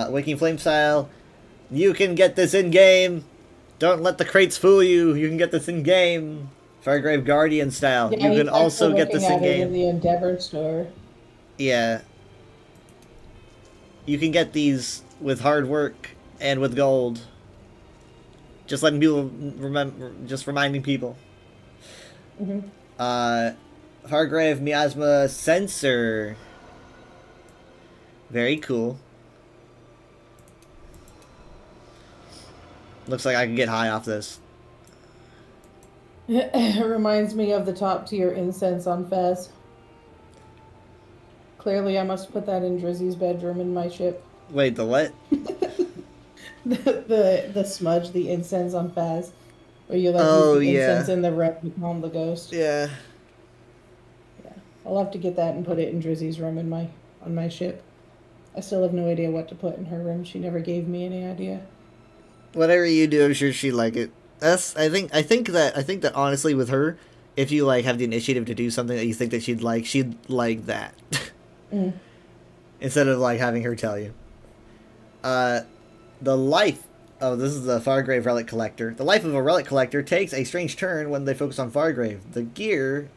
Waking Flame style. You can get this in-game. Don't let the crates fool you. You can get this in-game. Firegrave Guardian style. Yeah, you can also get this in-game. In the Endeavor store. Yeah. You can get these with hard work and with gold. Just letting people remember, just reminding people. Firegrave Miasma Sensor. Very cool. Looks like I can get high off this. It reminds me of the top tier incense on Fez. Clearly, I must put that in Drizzy's bedroom in my ship. Wait, the what? the smudge, the incense on Fez, where you like use the incense in the room to calm the ghost. Yeah. Yeah, I'll have to get that and put it in Drizzy's room in on my ship. I still have no idea what to put in her room. She never gave me any idea. Whatever you do, I'm sure she'd like it. I think that honestly with her, if you like have the initiative to do something that you think that she'd like that. Instead of like having her tell you. The life of this is the Firegrave Relic Collector. The life of a relic collector takes a strange turn when they focus on Firegrave.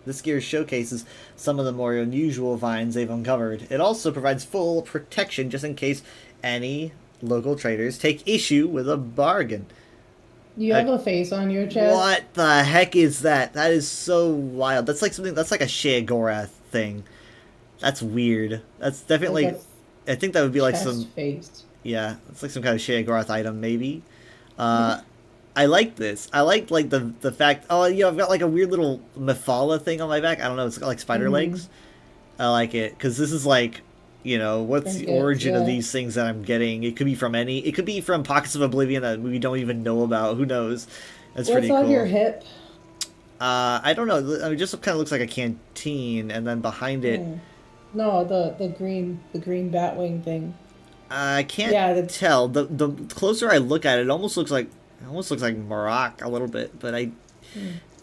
This gear showcases some of the more unusual finds they've uncovered. It also provides full protection just in case any local traders take issue with a bargain. You have a face on your chest. What the heck is that? That is so wild. That's like something. That's like a Sheogorath thing. That's weird. That's definitely. Like I think that would be like chest some. face. Yeah, it's like some kind of Sheogorath item, maybe. I like this. I like the fact. Oh, yeah, I've got like a weird little Mephala thing on my back. I don't know. It's got like spider legs. I like it because this is like. You know, what's the origin of these things that I'm getting? It could be from it could be from Pockets of Oblivion that we don't even know about. Who knows? That's pretty cool. What's on your hip? I don't know. I mean, it just kind of looks like a canteen, and then behind it... No, the green Batwing thing. I can't tell. The closer I look at it, it almost looks like Marak a little bit, but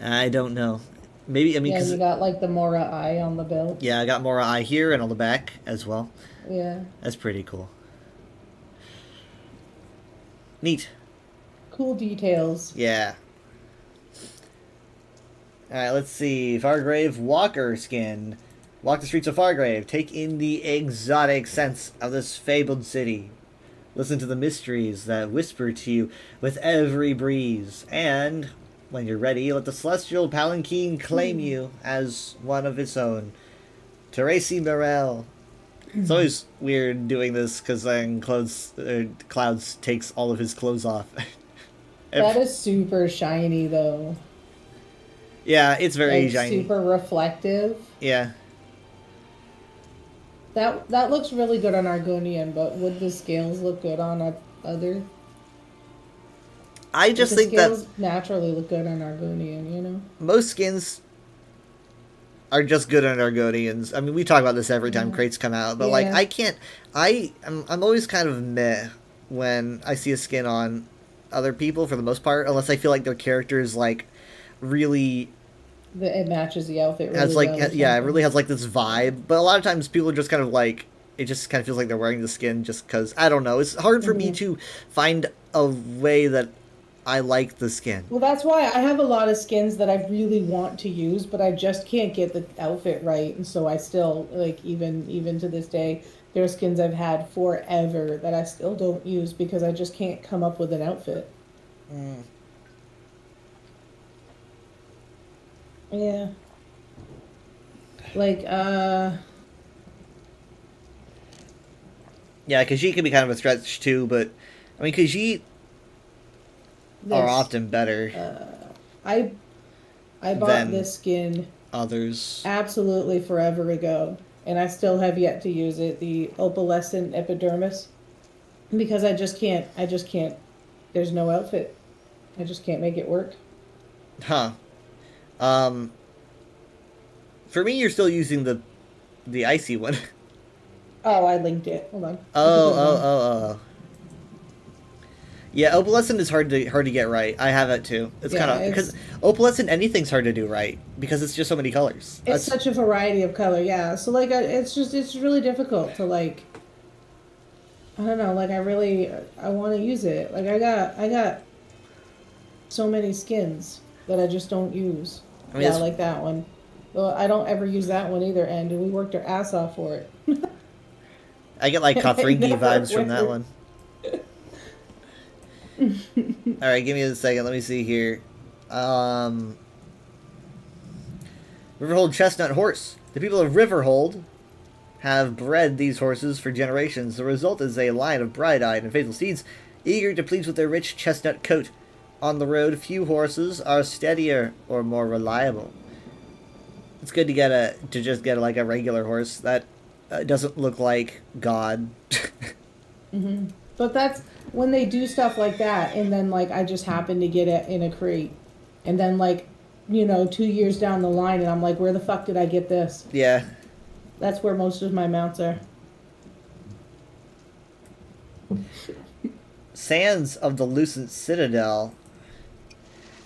I don't know. Maybe, I mean, you got like the Mora eye on the bill. Yeah, I got Mora eye here and on the back as well. Yeah. That's pretty cool. Neat. Cool details. Yeah. Alright, let's see. Fargrave Walker skin. Walk the streets of Fargrave. Take in the exotic sense of this fabled city. Listen to the mysteries that whisper to you with every breeze. And... when you're ready, let the celestial palanquin claim you as one of its own. Teresi Morel. It's always weird doing this because then Clouds takes all of his clothes off. That is super shiny though. Yeah, it's very Like shiny. super reflective. Yeah. That looks really good on Argonian, but would the scales look good on other? I just the think that scales naturally look good on Argonian, you know? most skins are just good on Argonians. I mean, we talk about this every time crates come out, but like Yeah. I can't. I'm always kind of meh when I see a skin on other people for the most part, unless I feel like their character is like really It matches the outfit really has like well or yeah, it something. really has like this vibe. But a lot of times people are just kind of like it just kind of feels like they're wearing the skin just because I don't know. It's hard for me to find a way that I like the skin. Well, that's why I have a lot of skins that I really want to use, but I just can't get the outfit right, and so I still like even to this day, there are skins I've had forever that I still don't use because I just can't come up with an outfit. Yeah. Like Yeah, Khajiit can be kind of a stretch too, but I mean Khajiit are this, often better I bought Then- this skin others. absolutely forever ago, and I still have yet to use it, the opalescent epidermis, because I just can't there's no outfit. I just can't make it work. Huh. For me, you're still using the icy one. Oh, I linked it. Hold on. Oh. Yeah, opalescent is hard to get right. I have it too. It's Yeah, kind of because opalescent anything's hard to do right because it's just so many colors. It's such a variety of color, yeah. So like, it's really difficult to like. I don't know. Like, I want to use it. Like, I got so many skins that I just don't use. I mean, Yeah, it's- like that one. Well, I don't ever use that one either, and we worked our ass off for it. I get like Kafringi never vibes from that went one. All right, give me a second. Let me see here. Riverhold Chestnut Horse. The people of Riverhold have bred these horses for generations. The result is a line of bright-eyed and faithful steeds, eager to please with their rich chestnut coat. On the road, few horses are steadier or more reliable. It's good to just get like a regular horse that doesn't look like God. But that's when they do stuff like that, and then like I just happen to get it in a crate, and then like, 2 years down the line, and I'm like, where the fuck did I get this? Yeah. That's where most of my mounts are. Sands of the Lucent Citadel.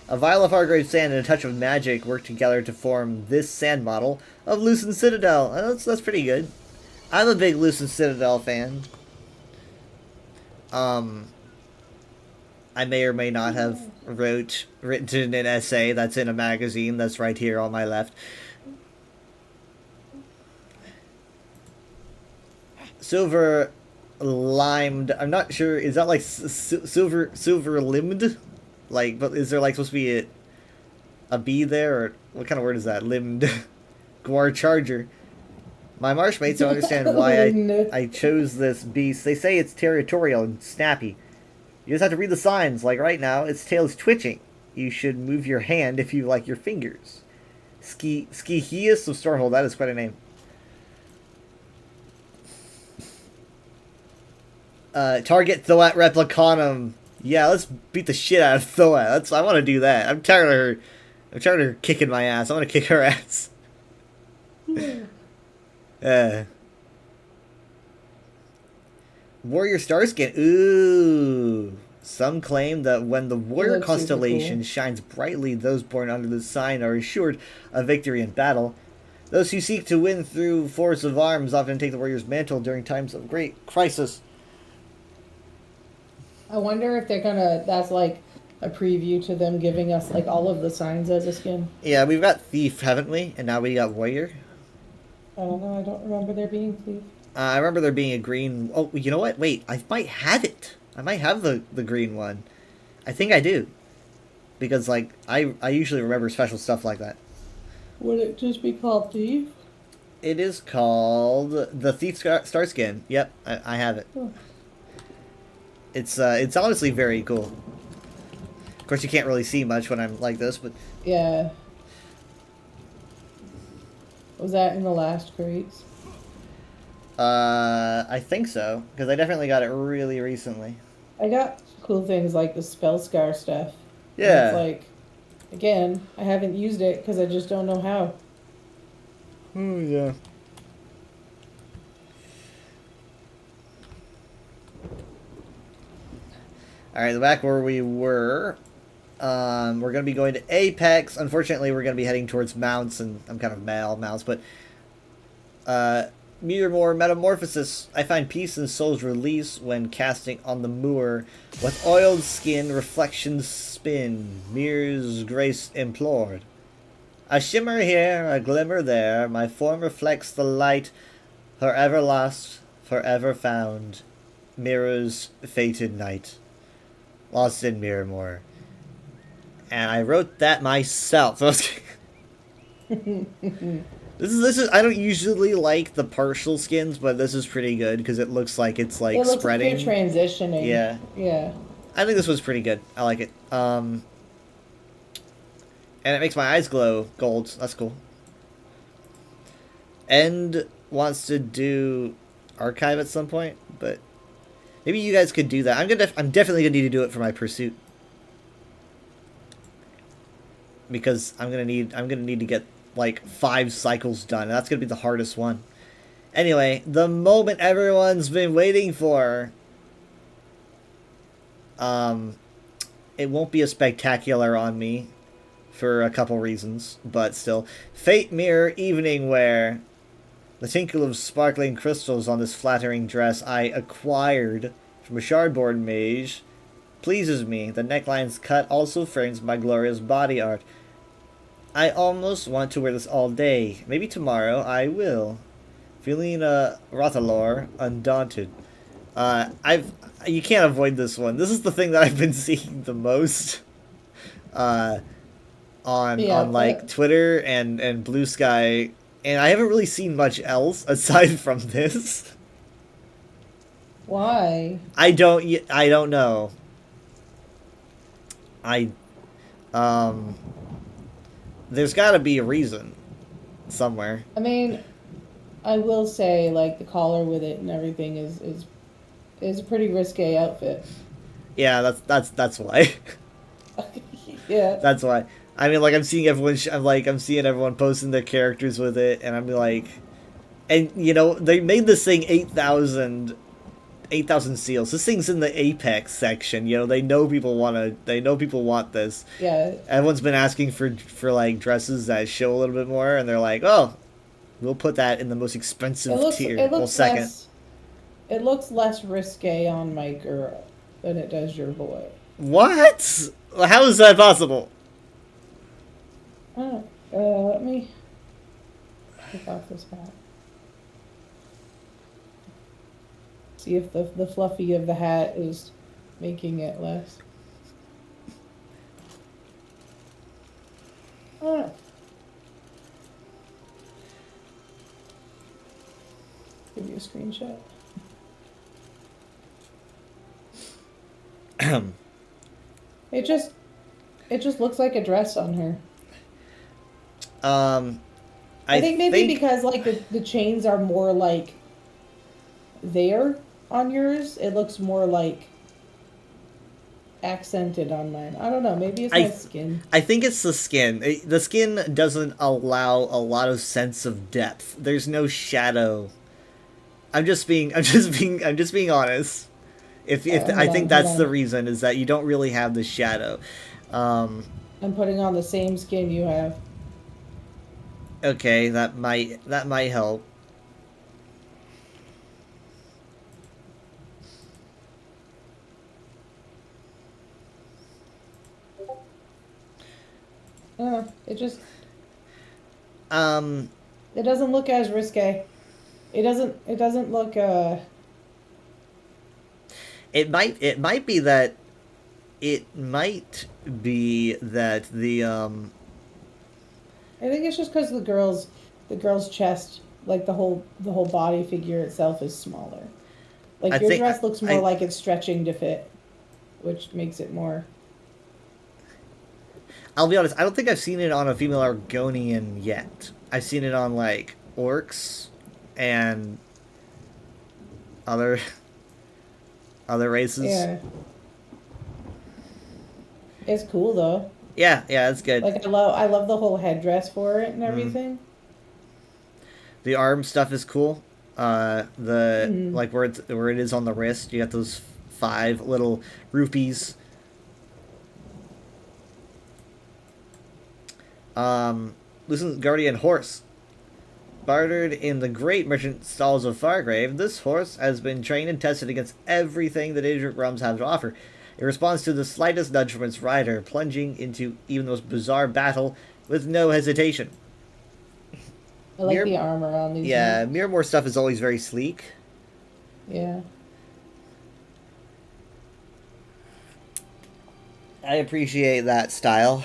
A vial of Hargrave sand and a touch of magic work together to form this sand model of Lucent Citadel. That's pretty good. I'm a big Lucent Citadel fan. I may or may not have written an essay that's in a magazine that's right here on my left. Silver limed. I'm not sure. Is that like silver limbed? Like, but is there like supposed to be a B there, or what kind of word is that? Limbed. Guar Charger. My marshmates don't understand why I chose this beast. They say it's territorial and snappy. You just have to read the signs. Like right now, its tail is twitching. You should move your hand if you like your fingers. Skihius of Stormhold. That is quite a name. Target Thoat Replicanum. Yeah, let's beat the shit out of Thoat. I want to do that. I'm tired of her. I'm tired of her kicking my ass. I want to kick her ass. Warrior Starskin. Ooh. Some claim that when the warrior looks super constellation cool. shines brightly, those born under the sign are assured of victory in battle. Those who seek to win through force of arms often take the warrior's mantle during times of great crisis. I wonder if that's like a preview to them giving us like all of the signs as a skin. Yeah, we've got Thief, haven't we? And now we got Warrior. I don't know. I don't remember there being thief. I remember there being a green... Oh, you know what? Wait, I might have it. I might have the green one. I think I do. Because, like, I usually remember special stuff like that. Would it just be called thief? It is called the Thief Star Skin. Yep, I have it. Oh. It's honestly very cool. Of course, you can't really see much when I'm like this, but Yeah. Was that in the last crates? I think so, because I definitely got it really recently. I got cool things like the spell scar stuff. And Yeah. it's like, again, I haven't used it because I just don't know how. Oh yeah. All right, back where we were. We're gonna be going to Apex. Unfortunately, we're gonna be heading towards mounts, and I'm kind of mad on mounts, but Mirror Metamorphosis. I find peace and soul's release when casting on the moor with oiled skin, reflections spin, mirror's grace implored. A shimmer here, a glimmer there, my form reflects the light, forever lost, forever found, mirror's fated night. Lost in Mirrormore. And I wrote that myself. This is I don't usually like the partial skins, but this is pretty good because it looks like it's like It looks spreading. like you're transitioning. Yeah. Yeah. I think this was pretty good. I like it. And it makes my eyes glow gold. That's cool. End wants to do archive at some point, but maybe you guys could do that. I'm definitely gonna need to do it for my pursuit because I'm gonna need to get like 5 cycles done. And that's gonna be the hardest one. Anyway, the moment everyone's been waiting for. It won't be as spectacular on me for a couple reasons, but still. Fate Mirror Evening Wear. The tinkle of sparkling crystals on this flattering dress I acquired from a shardboard mage pleases me. The neckline's cut also frames my glorious body art. I almost want to wear this all day. Maybe tomorrow I will. Feeling Rothalor, undaunted. You can't avoid this one. This is the thing that I've been seeing the most on like Twitter and Blue Sky, and I haven't really seen much else aside from this. Why? I don't know. There's got to be a reason somewhere. I mean, I will say, like, the collar with it and everything is a pretty risque outfit. Yeah, that's why. Yeah. That's why. I mean, like, I'm seeing everyone posting their characters with it, and I'm like, and you know, they made this thing 8,000 seals. This thing's in the Apex section. You know, they know people want this. Yeah. Everyone's been asking for like dresses that show a little bit more, and they're like, oh, we'll put that in the most expensive tier. Second. It looks less risque on my girl than it does your boy. What? How is that possible? Oh, let me take off this hat. See if the fluffy of the hat is making it less. Oh. Give you a screenshot. It just looks like a dress on her. I think maybe because like the chains are more like there on yours, it looks more like accented on mine. I don't know. Maybe it's my skin. I think it's the skin. The skin doesn't allow a lot of sense of depth. There's no shadow. I'm just being honest. I think that's the reason, is that you don't really have the shadow. I'm putting on the same skin you have. Okay, that might help. It just it doesn't look as risque. It doesn't look It might be that the I think it's just because the girl's chest Like the whole body figure itself is smaller. Like I your think- dress looks more I- like it's stretching to fit, which makes it more. I'll be honest, I don't think I've seen it on a female Argonian yet. I've seen it on, like, orcs and other races. Yeah. It's cool though. Yeah, it's good. Like I love the whole headdress for it and everything. The arm stuff is cool. Like where it is on the wrist, you got those 5 little rupees. Lucent Guardian Horse. Bartered in the great merchant stalls of Fargrave, this horse has been trained and tested against everything the Daedric realms have to offer. It responds to the slightest nudge from its rider, plunging into even the most bizarre battle with no hesitation. I like the armor on these. Yeah, ones. Miramore stuff is always very sleek. Yeah. I appreciate that style.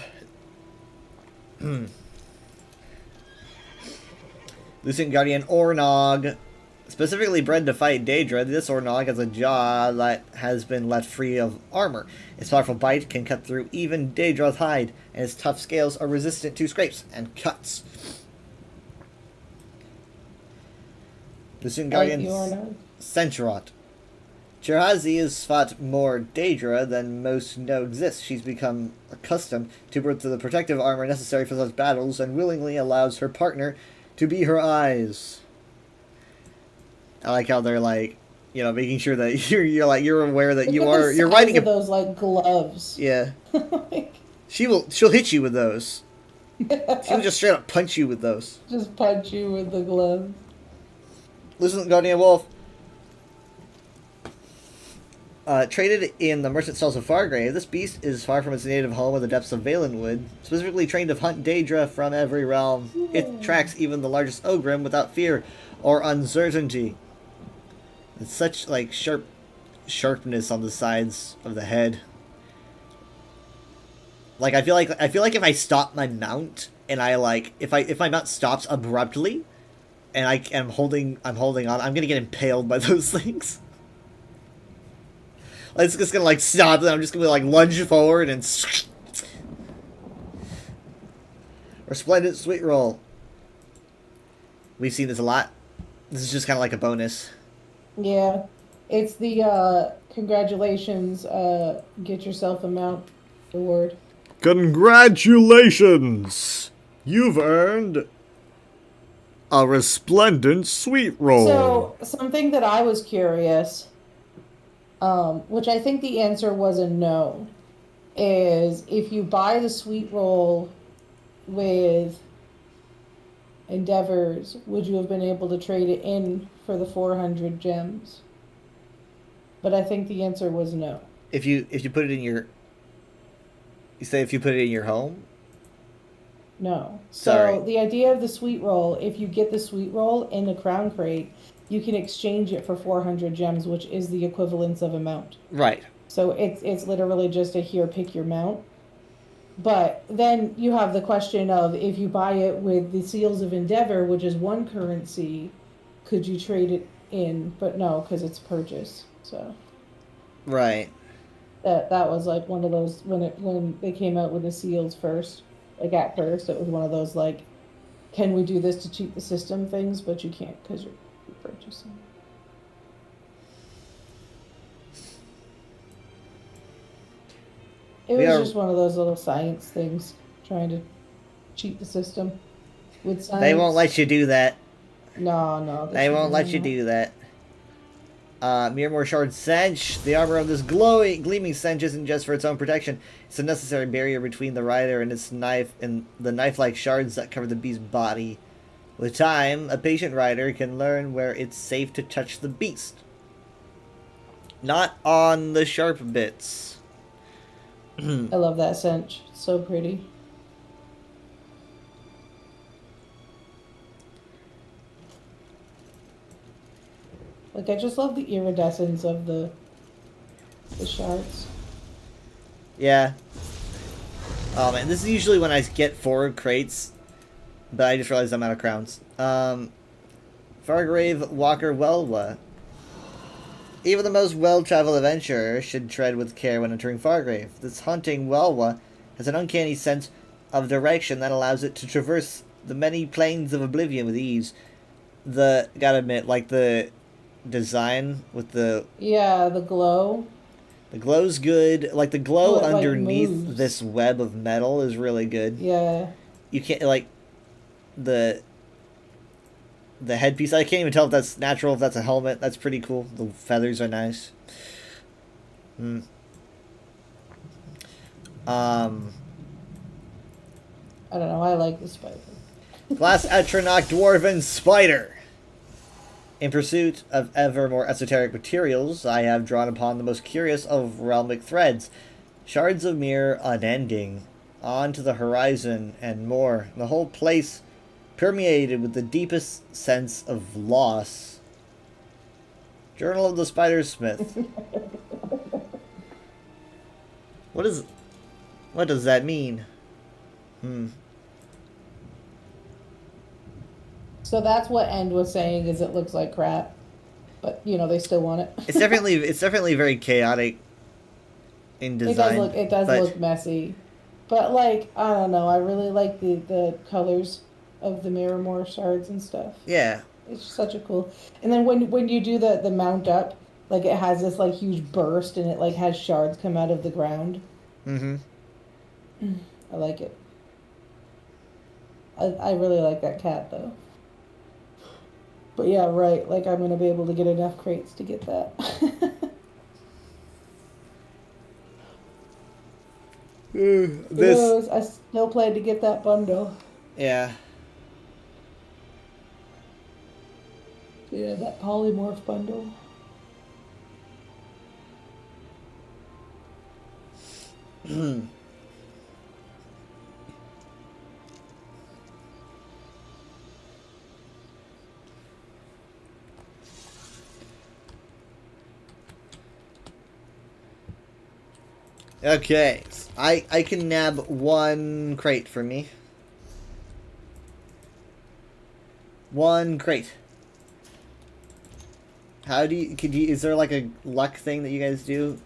Lucent Guardian Ornog. Specifically bred to fight Daedra, this Ornog has a jaw that has been left free of armor. Its powerful bite can cut through even Daedra's hide, and its tough scales are resistant to scrapes and cuts. Lucent Guardian Centurot. Jirazi has fought more Daedra than most know exist. She's become accustomed to the protective armor necessary for such battles and willingly allows her partner to be her eyes. I like how they're like, you know, making sure that you're aware that you're riding those like gloves. Yeah. She'll hit you with those. She'll just straight up punch you with those. Just punch you with the gloves. Listen, Guardian Wolf. Traded in the merchant stalls of Fargrave, this beast is far from its native home in the depths of Valenwood. Specifically trained to hunt Daedra from every realm, it tracks even the largest Ogrim without fear or uncertainty. It's such like sharpness on the sides of the head. Like I feel like if I stop my mount and if my mount stops abruptly, and I'm holding on, I'm gonna get impaled by those things. It's just gonna like stop, and I'm just gonna like lunge forward and. Resplendent Sweet Roll. We've seen this a lot. This is just kind of like a bonus. Yeah, it's the congratulations, get yourself a mount award. Congratulations! You've earned a Resplendent Sweet Roll. So something that I was curious, which I think the answer was a no, is if you buy the Sweet Roll with Endeavors, would you have been able to trade it in for the 400 gems? But I think the answer was no. If you put it in your, you say if you put it in your home. No. Sorry. So the idea of the Sweet Roll, if you get the Sweet Roll in a crown crate, you can exchange it for 400 gems, which is the equivalence of a mount. Right. So it's literally just a here, pick your mount. But then you have the question of if you buy it with the Seals of Endeavor, which is one currency, could you trade it in? But no, because it's purchase. So right. That was like one of those when they came out with the Seals first. Like at first, it was one of those like, can we do this to cheat the system things? But you can't because you're purchasing. It was just one of those little science things, trying to cheat the system with science. They won't let you do that. No. They won't let you do that. Miramore Shard Cinch. The armor of this gleaming cinch isn't just for its own protection. It's a necessary barrier between the rider and its knife and the knife-like shards that cover the beast's body. With time, a patient rider can learn where it's safe to touch the beast. Not on the sharp bits. I love that cinch. It's so pretty. Like, I just love the iridescence of the shards. Yeah. Oh man, this is usually when I get 4 crates, but I just realized I'm out of crowns. Fargrave Walker Welwa. Even the most well-traveled adventurer should tread with care when entering Fargrave. This haunting Welwa has an uncanny sense of direction that allows it to traverse the many planes of oblivion with ease. Gotta admit, like the design with the glow. The glow's good. Like the glow Oh, it, like, underneath moves. this web of metal is really good. Yeah. You can't like the headpiece. I can't even tell if that's natural, if that's a helmet. That's pretty cool. The feathers are nice. I don't know. I like the spider. Glass Atronach Dwarven Spider. In pursuit of ever more esoteric materials, I have drawn upon the most curious of realmic threads. Shards of mirror unending. On to the horizon and more. The whole place permeated with the deepest sense of loss. Journal of the Spidersmith. What does that mean? So that's what End was saying, is it looks like crap. But, you know, they still want it. It's definitely very chaotic in design. It does look messy. But, like, I don't know, I really like the colors of the Mirrormore shards and stuff. Yeah. It's such a cool... And then when you do the mount up, like, it has this, like, huge burst, and it, like, has shards come out of the ground. Mm-hmm. I like it. I really like that cat, though. But yeah, right, like, I'm gonna be able to get enough crates to get that. I still plan to get that bundle. Yeah. Yeah, that polymorph bundle. Okay, I can nab one crate for me. One crate. How do you, is there like a luck thing that you guys do?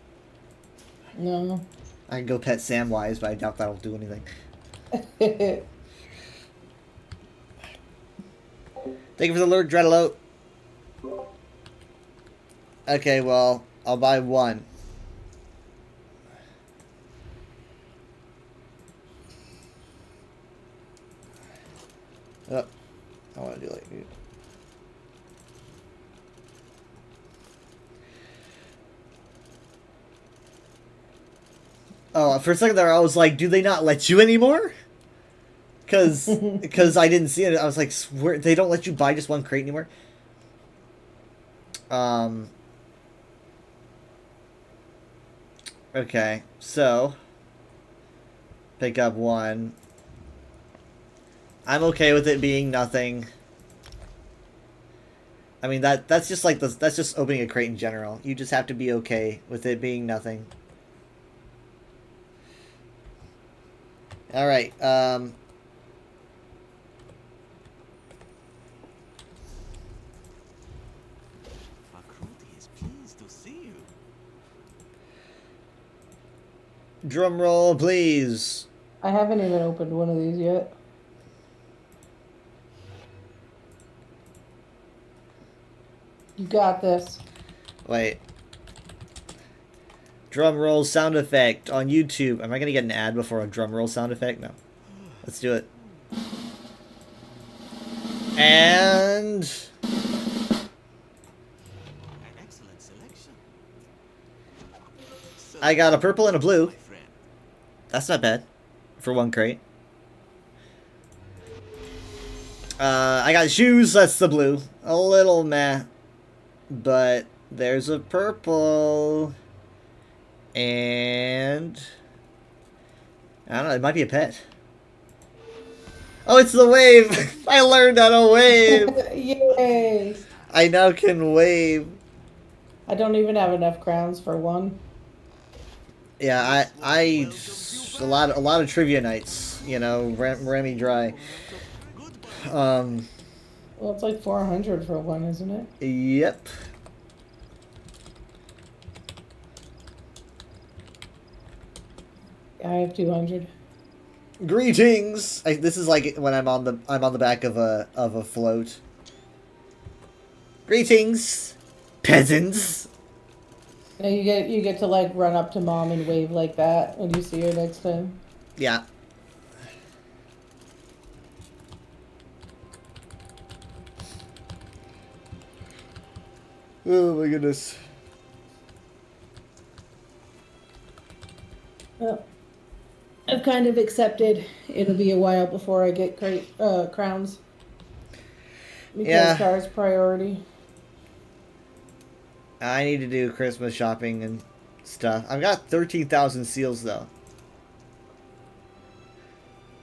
No. I can go pet Samwise, but I doubt that'll do anything. Thank you for the alert, Dreadalote. Okay, well, I'll buy one. Oh, I want to do like... Oh, for a second there I was like, do they not let you anymore? Because I didn't see it. I was like, swear, they don't let you buy just one crate anymore? Okay, so... Pick up one. I'm okay with it being nothing. I mean, that's just like that's just opening a crate in general. You just have to be okay with it being nothing. All right. My Cruelty is pleased to see you. Drum roll, please. I haven't even opened one of these yet. You got this. Wait. Drum roll sound effect on YouTube. Am I gonna get an ad before a drum roll sound effect? No. Let's do it. And An excellent selection. I got a purple and a blue. My friend. That's not bad for one crate. I got shoes. That's the blue. A little meh. But there's a purple. And I don't know, it might be a pet. Oh, it's the wave! I learned how to wave! Yay! I now can wave. I don't even have enough crowns for one. Yeah, I a lot of trivia nights, you know, Remy Dry. Well, it's like 400 for one, isn't it? Yep. I have 200. Greetings. This is like when I'm on the back of a float. Greetings, peasants. Now you get to like run up to mom and wave like that when you see her next time. Yeah. Oh my goodness. Well, I've kind of accepted it'll be a while before I get crowns. Because Yeah. car's priority. I need to do Christmas shopping and stuff. I've got 13,000 seals though.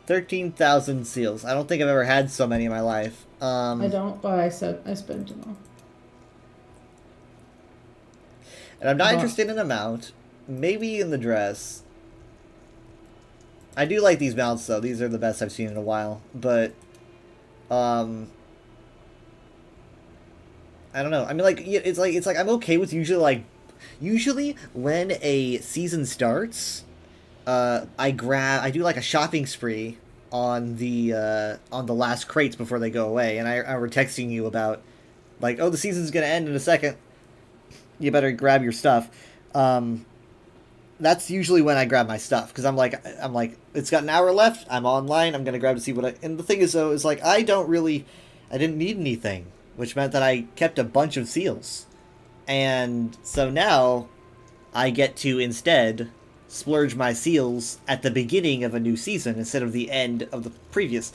13,000 seals. I don't think I've ever had so many in my life. I don't, but I spent them all. And I'm not Well- interested in a mount. Maybe in the dress. I do like these mounts though. These are the best I've seen in a while. But, I don't know. I mean, like it's like I'm okay with usually when a season starts, I do like a shopping spree on the last crates before they go away, and I were texting you about like, oh, the season's gonna end in a second. You better grab your stuff. That's usually when I grab my stuff because I'm like it's got an hour left. I'm online. I'm gonna grab to see what and the thing is though is like I didn't need anything, which meant that I kept a bunch of seals, and so now I get to instead splurge my seals at the beginning of a new season instead of the end of the previous.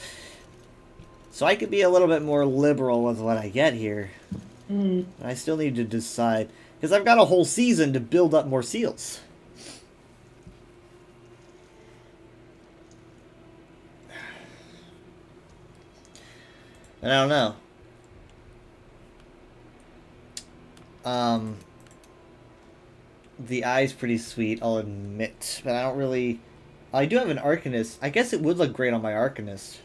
So I could be a little bit more liberal with what I get here. I still need to decide because I've got a whole season to build up more seals. And I don't know. The eye's pretty sweet, I'll admit, but I don't really. I do have an Arcanist. I guess it would look great on my Arcanist.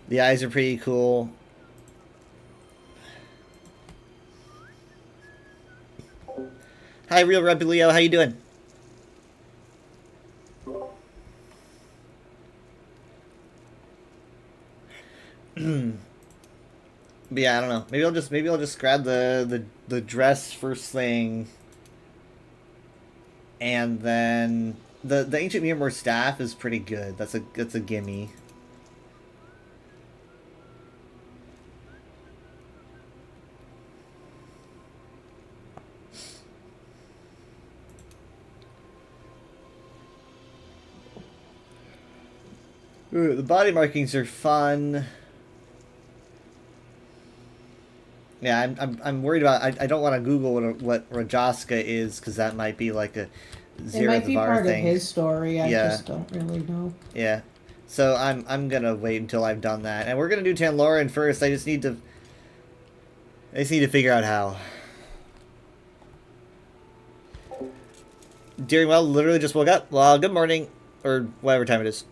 The eyes are pretty cool. Hi, Real Rebby Leo. How you doing? But yeah, I don't know. Maybe I'll just grab the dress first thing, and then the Ancient Mirror staff is pretty good. That's a gimme. Ooh, the body markings are fun. Yeah, I'm worried about. I don't want to Google what Rajaska is because that might be like a It Zero might be Var part thing. of his story. I Yeah. just don't really know. Yeah, so I'm gonna wait until I've done that, and we're gonna do Tanloran first. I just need to figure out how. Doing well. Literally just woke up. Well, good morning, or whatever time it is.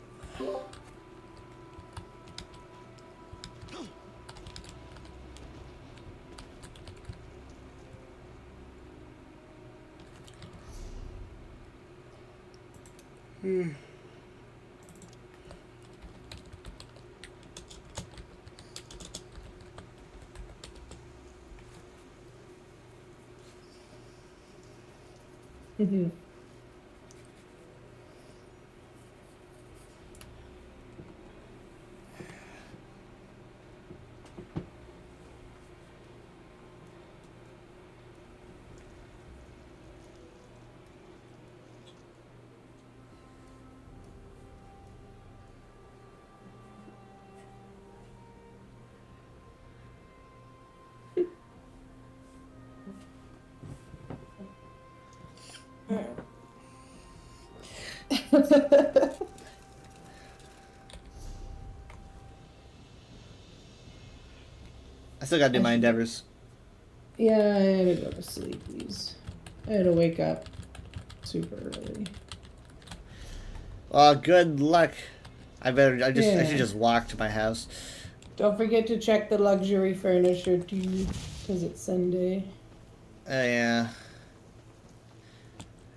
Mm-hmm. I still gotta do my endeavors. Yeah, I had to go to sleep, please. I had to wake up. super early. Well, good luck. I should Yeah. just walk to my house. Don't forget to check the luxury furniture too, because it's Sunday. Yeah.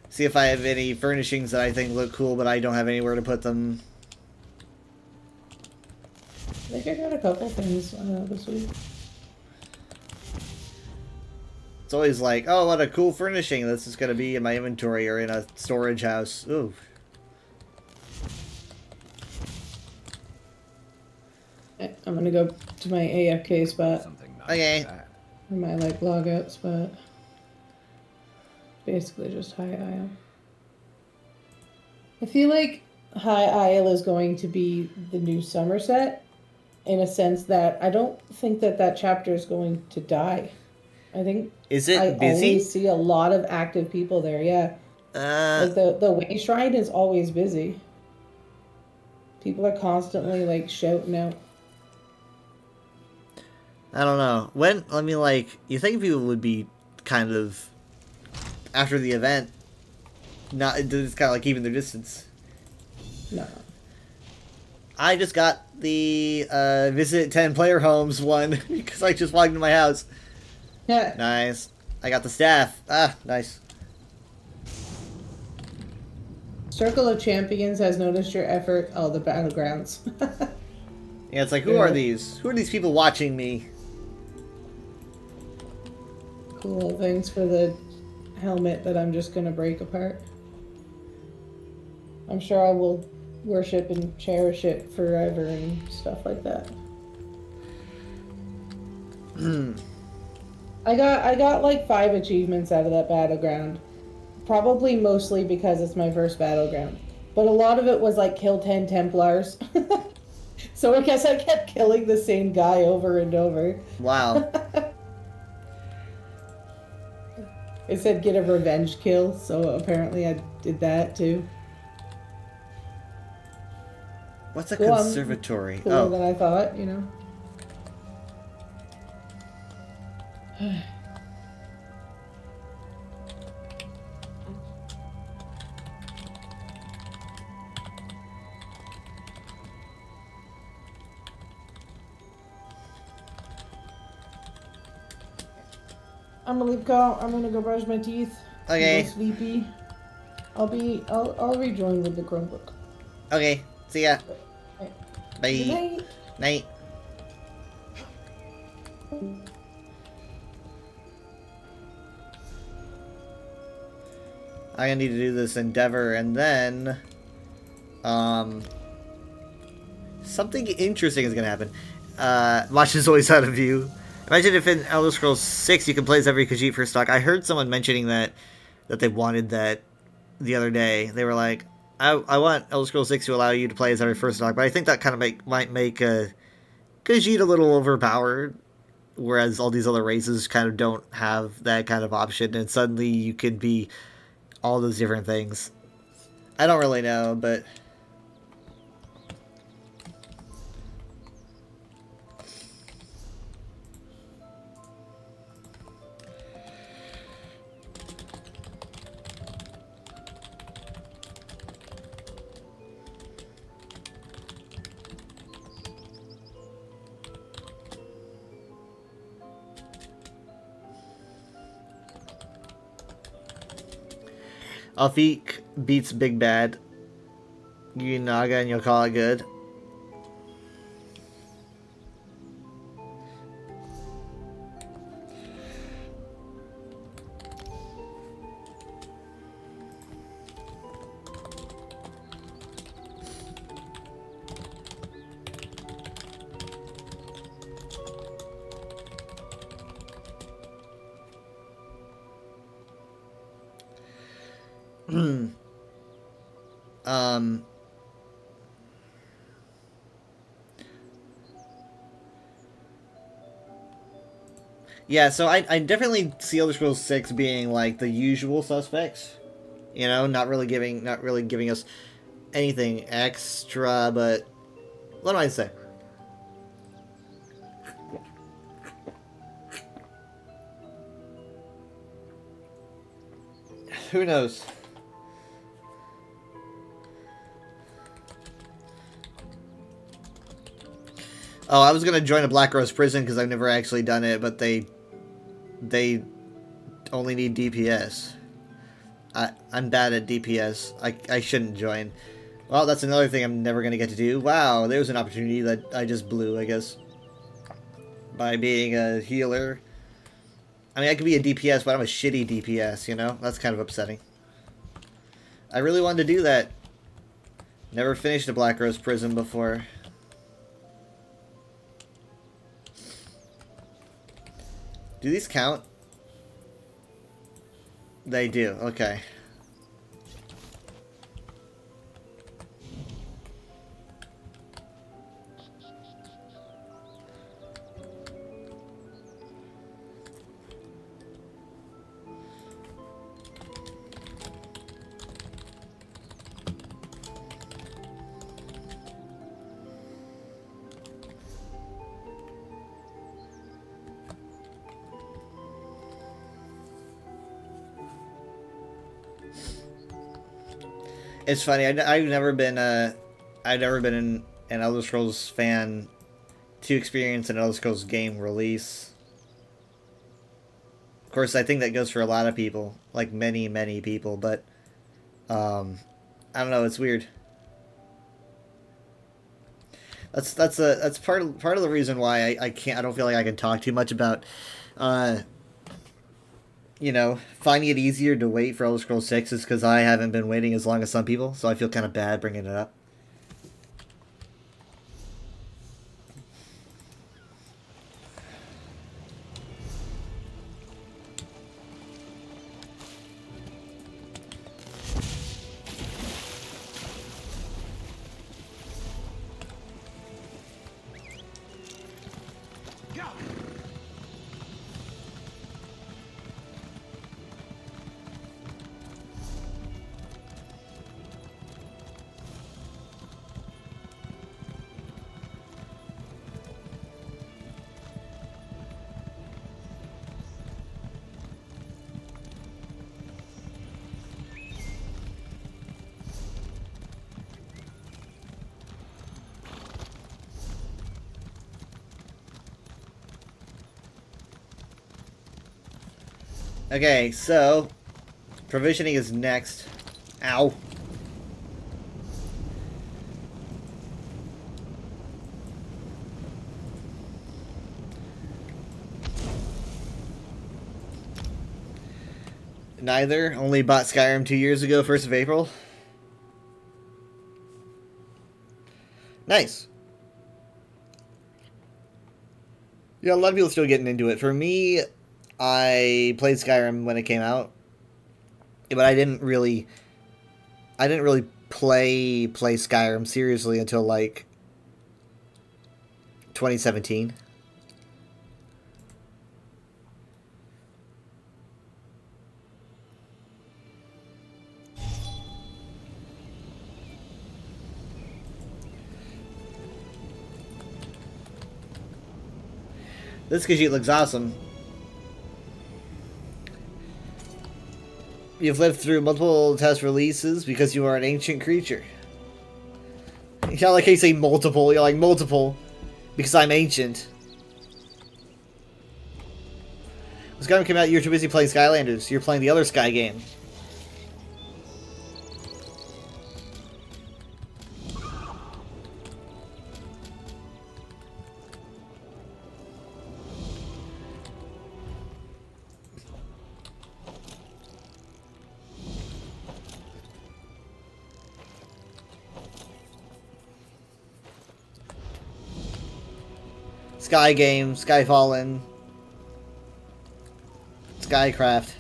See if I have any furnishings that I think look cool, but I don't have anywhere to put them. I think I got a couple things this week. It's always like, oh, what a cool furnishing. This is going to be in my inventory or in a storage house. Ooh. I'm gonna go to my AFK spot, Something nice Okay. like that. or my like logout spot. Basically just High Isle. I feel like High Isle is going to be the new Somerset, in a sense that I don't think that chapter is going to die. I think Is it I busy? always see a lot of active people there. Yeah, like the Way Shrine is always busy. People are constantly like shouting out. I don't know. You think people would be kind of, after the event, not, it's kind of like keeping their distance. No. I just got the visit 10 player homes one because I just walked into my house. Yeah. Nice. I got the staff. Ah, nice. Circle of Champions has noticed your effort. Oh, the battlegrounds. Yeah, it's like, who are these? Who are these people watching me? Cool. Thanks for the helmet that I'm just gonna break apart. I'm sure I will worship and cherish it forever and stuff like that. I got like 5 achievements out of that battleground. Probably mostly because it's my first battleground. But a lot of it was like kill 10 Templars. So I guess I kept killing the same guy over and over. Wow. It said get a revenge kill, so apparently I did that too. What's a Cool, I'm conservatory? Cooler than Oh, I thought, you know. I'm gonna leave Call. I'm gonna go brush my teeth. Okay. I'm go sleepy. I'll rejoin with the Chromebook. okay. See ya. Right. Bye. Good night. Night. I'm gonna need to do this endeavor and then something interesting is gonna happen. Watch is always out of view. Imagine if in Elder Scrolls 6 you can play as every Khajiit first stock. I heard someone mentioning that they wanted that the other day. They were like, I want Elder Scrolls 6 to allow you to play as every first stock, but I think that kind of might make Khajiit a little overpowered, whereas all these other races kind of don't have that kind of option, and suddenly you could be all those different things. I don't really know, but Alfiq beats Big Bad. You Naga and you'll call it good. um Yeah, so I definitely see Elder Scrolls 6 being like the usual suspects. You know, not really giving us anything extra, but what do I say? Who knows? Oh, I was gonna join a Black Rose prison because I've never actually done it, but they only need DPS. I'm bad at DPS. I shouldn't join. Well, that's another thing I'm never gonna get to do. Wow, there's an opportunity that I just blew, I guess. By being a healer. I mean, I could be a DPS, but I'm a shitty DPS, you know? That's kind of upsetting. I really wanted to do that. Never finished a Black Rose prison before. Do these count? They do, okay. It's funny. I've never been an Elder Scrolls fan to experience an Elder Scrolls game release. Of course, I think that goes for a lot of people, like many people. But I don't know. It's weird. That's part of the reason why I don't feel like I can talk too much about you know, finding it easier to wait for Elder Scrolls 6 is because I haven't been waiting as long as some people, so I feel kind of bad bringing it up. Okay, so provisioning is next. Ow. Neither. Only bought Skyrim 2 years ago, 1st of April. Nice. Yeah, a lot of people still getting into it. For me, I played Skyrim when it came out, but I didn't really play Skyrim seriously until like 2017. This Khajiit looks awesome. You've lived through multiple test releases because you are an ancient creature. Yeah, like how you say multiple. You're like multiple because I'm ancient. This game came out, you're too busy playing Skylanders. You're playing the other Sky game. Sky Game, Skyfallen, Skycraft.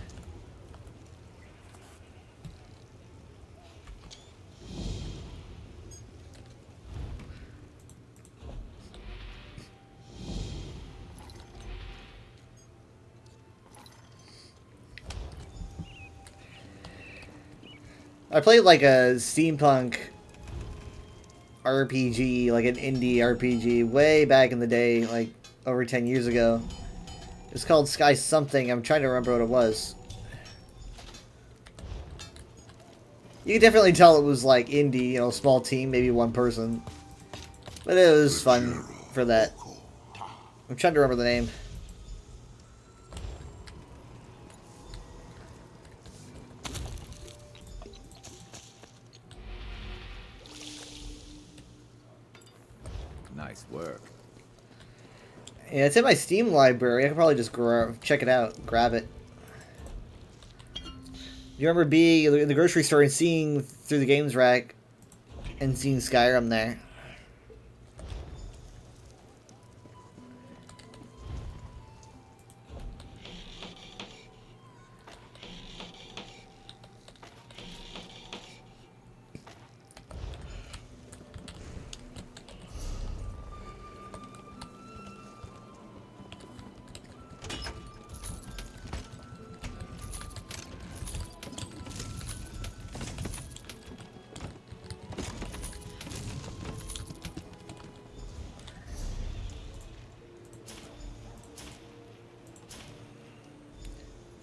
I played like a steampunk RPG, like an indie RPG, way back in the day, like over 10 years ago. It's called Sky something. I'm trying to remember what it was. You can definitely tell it was like indie, you know, small team, maybe one person. But it was fun. for that. I'm trying to remember the name. Nice work. Yeah, it's in my Steam library. I could probably just check it out, grab it. You remember being in the grocery store and seeing through the games rack and seeing Skyrim there?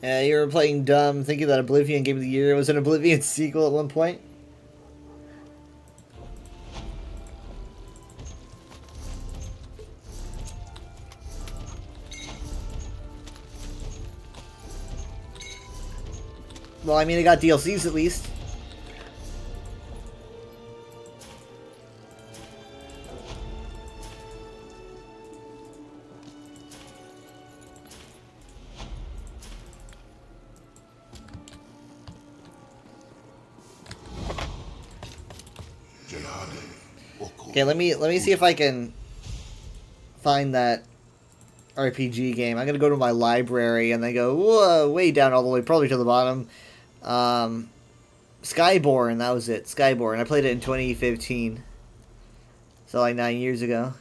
Yeah, you were playing dumb, thinking that Oblivion Game of the Year was an Oblivion sequel at one point. Well, I mean, it got DLCs at least. Okay, let me see if I can find that RPG game. I'm gonna go to my library and then go whoa, way down all the way, probably to the bottom. Skyborn, that was it. Skyborn. I played it in 2015, so like 9 years ago.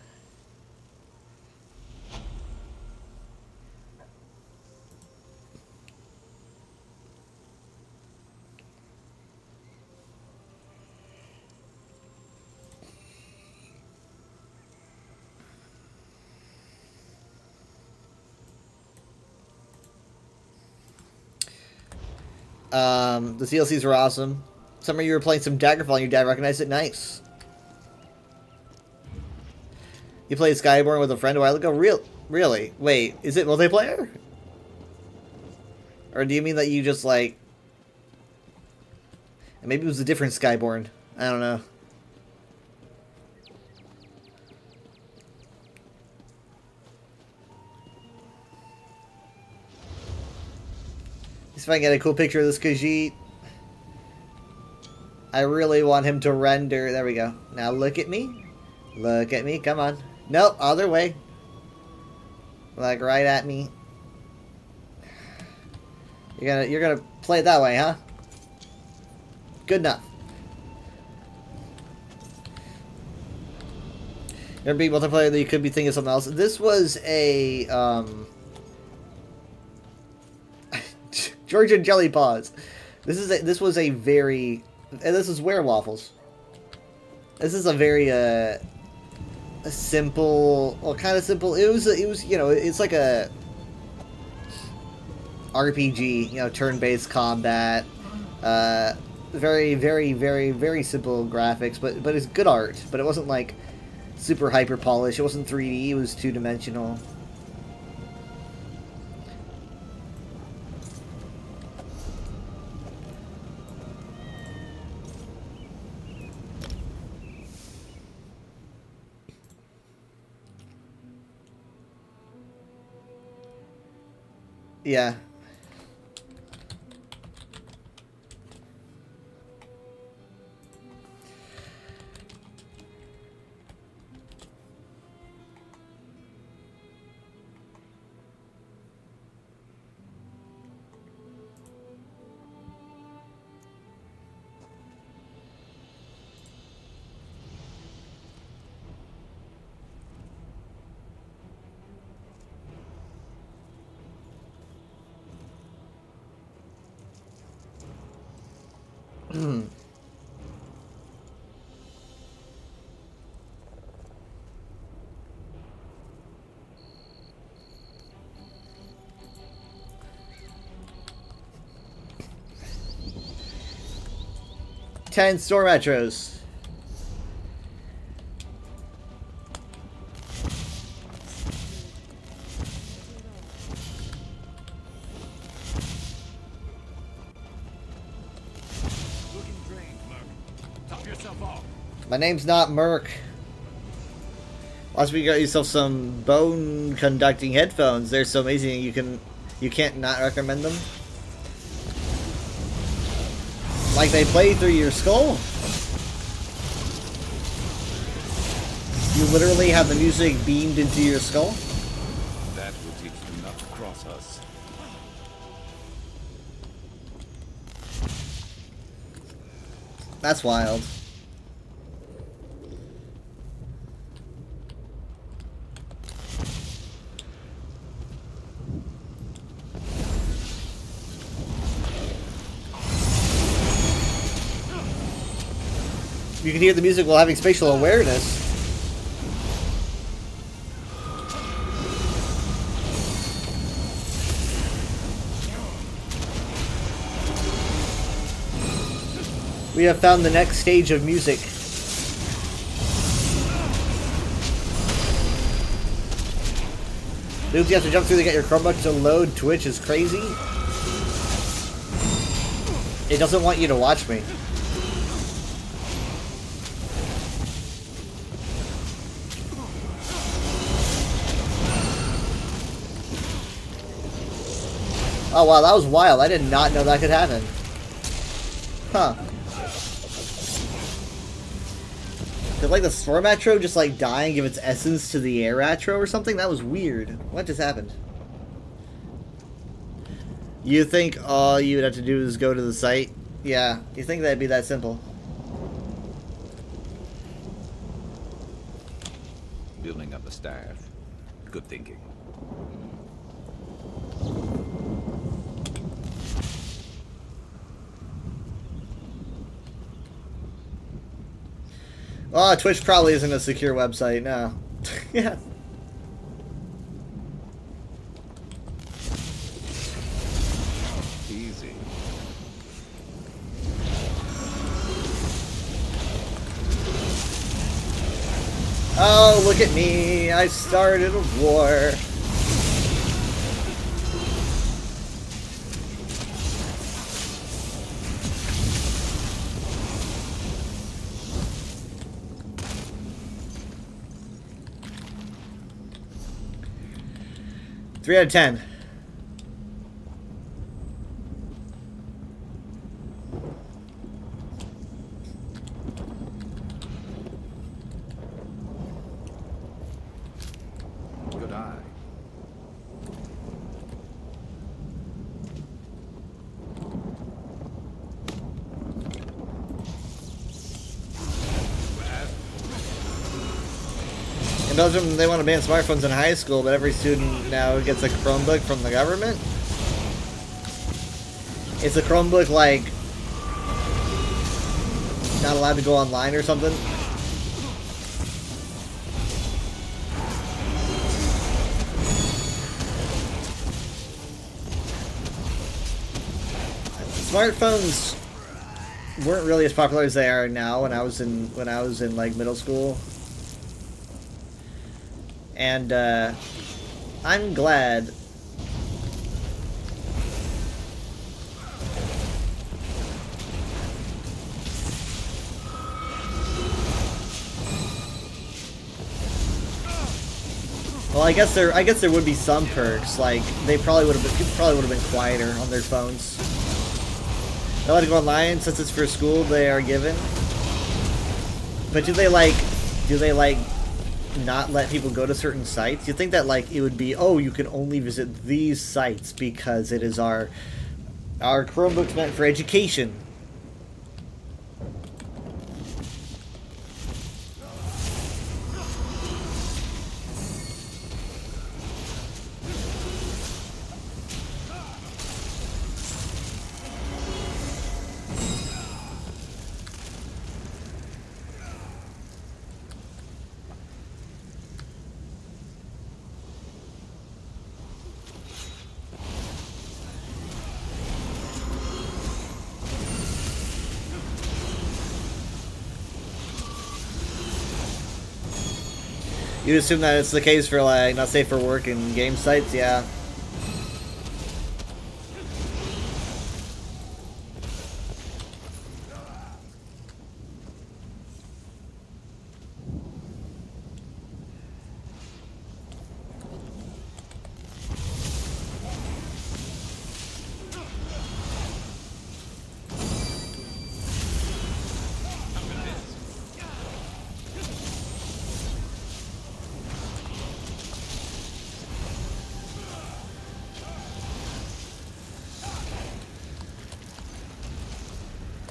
The CLCs were awesome. Some of you were playing some Daggerfall and your dad recognized it. Nice. You played Skyborn with a friend a while ago? Really? Wait, is it multiplayer? Or do you mean that you just like... Maybe it was a different Skyborn. I don't know. If I get a cool picture of this Khajiit. I really want him to render. There we go. Now look at me. Look at me. Come on. Nope, other way. Like right at me. You're gonna play it that way, huh? Good enough. There be multiplayer that you could be thinking of something else. This was a Georgian Jelly Paws. This was a very, and this is Werewaffles. This is a very a simple, well, kind of simple. It was you know, it's like a RPG, you know, turn-based combat. Very, very, very, very simple graphics, but it's good art. But it wasn't like super hyper polished. It wasn't 3D. It was two-dimensional. Yeah. Ten store metros. My name's not Merc. Once we got yourself some bone conducting headphones, they're so amazing you can't not recommend them. Like they play through your skull. You literally have the music beamed into your skull. That will teach them not to cross us. That's wild. You can hear the music while having spatial awareness. We have found the next stage of music. Dude, you have to jump through to get your Chromebook to load Twitch is crazy. It doesn't want you to watch me. Oh wow, that was wild. I did not know that could happen. Huh. Did like the Storm Atro just like die and give its essence to the Air Atro or something? That was weird. What just happened? You think all you would have to do is go to the site? Yeah, you think that'd be that simple? Building up a staff. Good thinking. Oh, Twitch probably isn't a secure website, no. Yeah. Easy. Oh, look at me. I started a war. Three out of 10. Good eye. In Belgium, they want to ban smartphones in high school, but every student now gets a Chromebook from the government. Is the Chromebook, like, not allowed to go online or something? Smartphones weren't really as popular as they are now when I was in like middle school. And I'm glad. Well, I guess there would be some perks. Like people probably would have been quieter on their phones. They let it go online since it's for school. They are given. But do they like not let people go to certain sites? You think that like it would be, oh, you can only visit these sites because it is our Chromebooks meant for education? You assume that it's the case for, like, not safe for work and game sites? Yeah.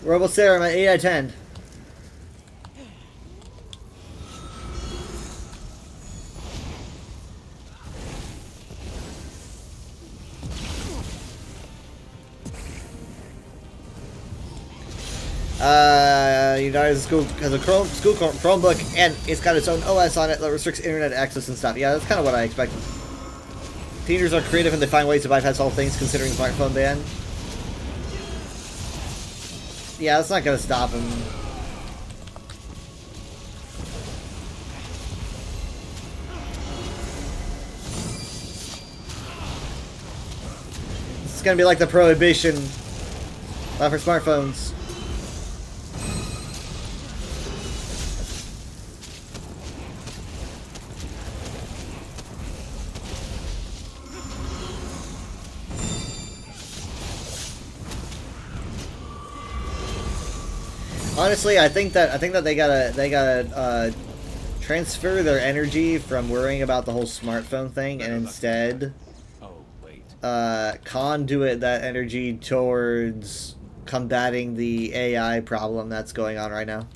We're almost there. I'm at 8 out of 10. United School has a Chromebook, and it's got its own OS on it that restricts internet access and stuff. Yeah, that's kind of what I expected. Teenagers are creative and they find ways to bypass all things, considering smartphone ban. Yeah, that's not gonna stop him. It's gonna be like the prohibition for smartphones. Honestly, I think that they gotta transfer their energy from worrying about the whole smartphone thing and instead conduit that energy towards combating the AI problem that's going on right now.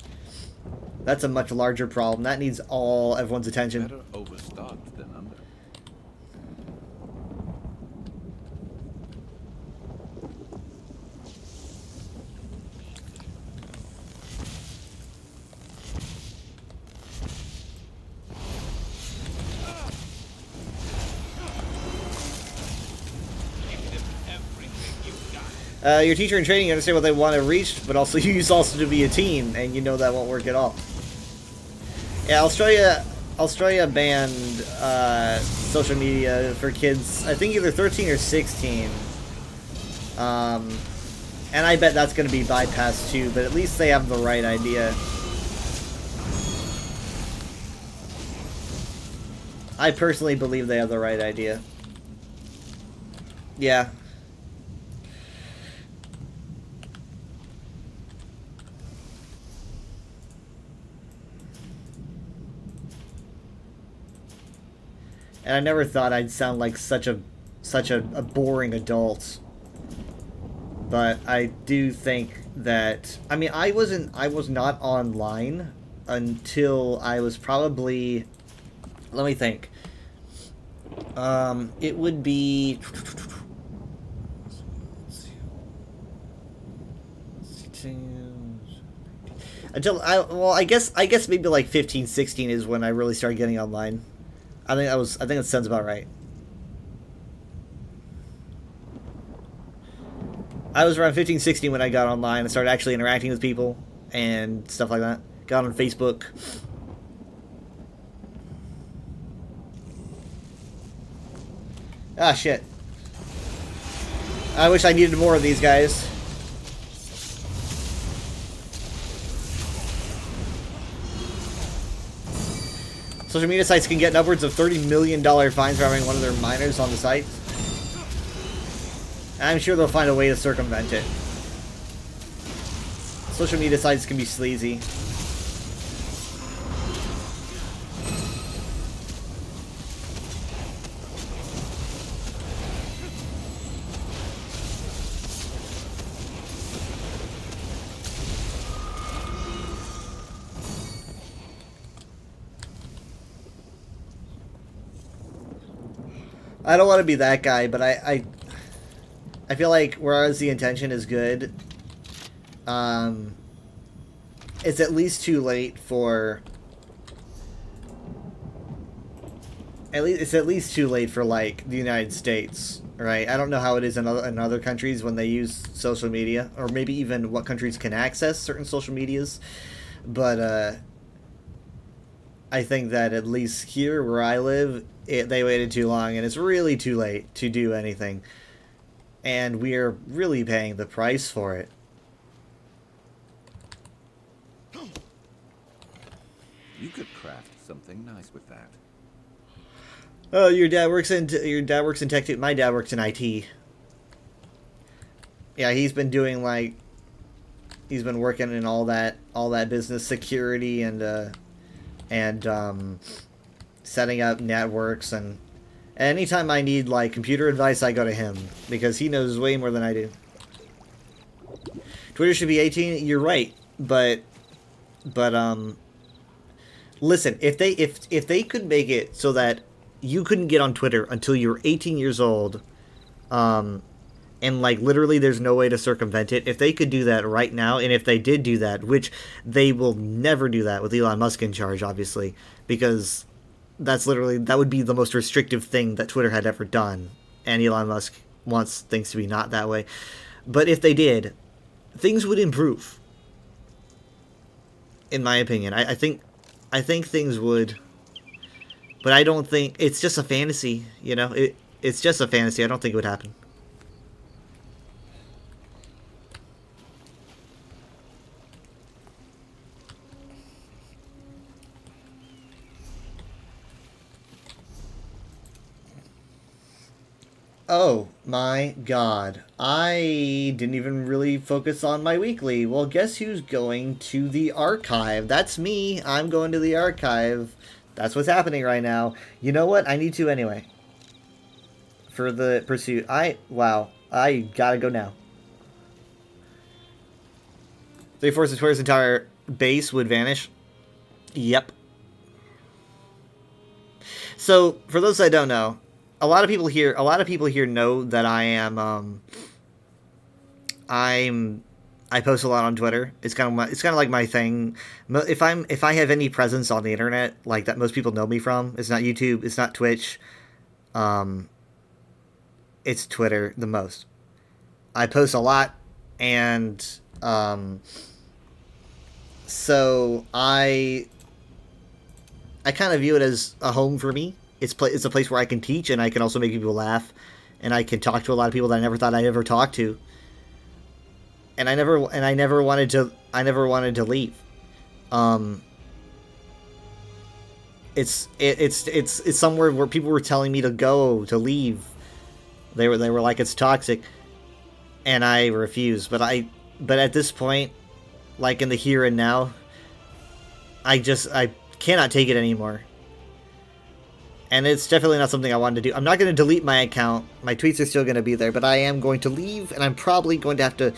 That's a much larger problem. That needs everyone's attention. Better overstocked than under. Your teacher in training, you understand what they want to reach, but also you used also to be a teen, and you know that won't work at all. Yeah, Australia banned social media for kids, I think either 13 or 16. And I bet that's going to be bypassed too, but at least they have the right idea. I personally believe they have the right idea. Yeah. And I never thought I'd sound like such a boring adult. But I do think that, I mean, I was not online until I was probably, let me think. It would be I guess maybe like 15, 16 is when I really started getting online. I think that sounds about right. I was around 15, 16 when I got online and started actually interacting with people and stuff like that. Got on Facebook. Ah, shit. I wish I needed more of these guys. Social media sites can get upwards of $30 million fines for having one of their minors on the site. And I'm sure they'll find a way to circumvent it. Social media sites can be sleazy. I don't want to be that guy, but I feel like whereas the intention is good, it's at least too late for like the United States, right? I don't know how it is in other countries when they use social media, or maybe even what countries can access certain social medias, but I think that at least here where I live, they waited too long, and it's really too late to do anything. And we're really paying the price for it. You could craft something nice with that. Oh, your dad works in tech too. My dad works in IT. Yeah, he's been doing he's been working in all that business security and setting up networks, and anytime I need like computer advice, I go to him because he knows way more than I do. Twitter should be 18. You're right, but listen, if they could make it so that you couldn't get on Twitter until you were 18 years old, and like literally there's no way to circumvent it. If they could do that right now, and if they did do that, which they will never do that with Elon Musk in charge, obviously, because that would be the most restrictive thing that Twitter had ever done, and Elon Musk wants things to be not that way. But if they did, things would improve. In my opinion, I think things would, but I don't think it's just a fantasy. You know, it's just a fantasy. I don't think it would happen. Oh my god. I didn't even really focus on my weekly. Well, guess who's going to the archive? That's me. I'm going to the archive. That's what's happening right now. You know what? I need to anyway. For the pursuit. Wow. I gotta go now. 3/4 of Twitter's entire base would vanish. Yep. So, for those that don't know, a lot of people here know that I post a lot on Twitter. It's kind of like my thing. If I have any presence on the internet, like that most people know me from, it's not YouTube, it's not Twitch. It's Twitter the most. I post a lot, and so I kind of view it as a home for me. It's a place where I can teach, and I can also make people laugh, and I can talk to a lot of people that I never thought I'd ever talk to. And I never wanted to leave. It's somewhere where people were telling me to leave. They were like, it's toxic, and I refused. But at this point, like in the here and now, I cannot take it anymore. And it's definitely not something I wanted to do. I'm not going to delete my account. My tweets are still going to be there, but I am going to leave, and I'm probably going to have to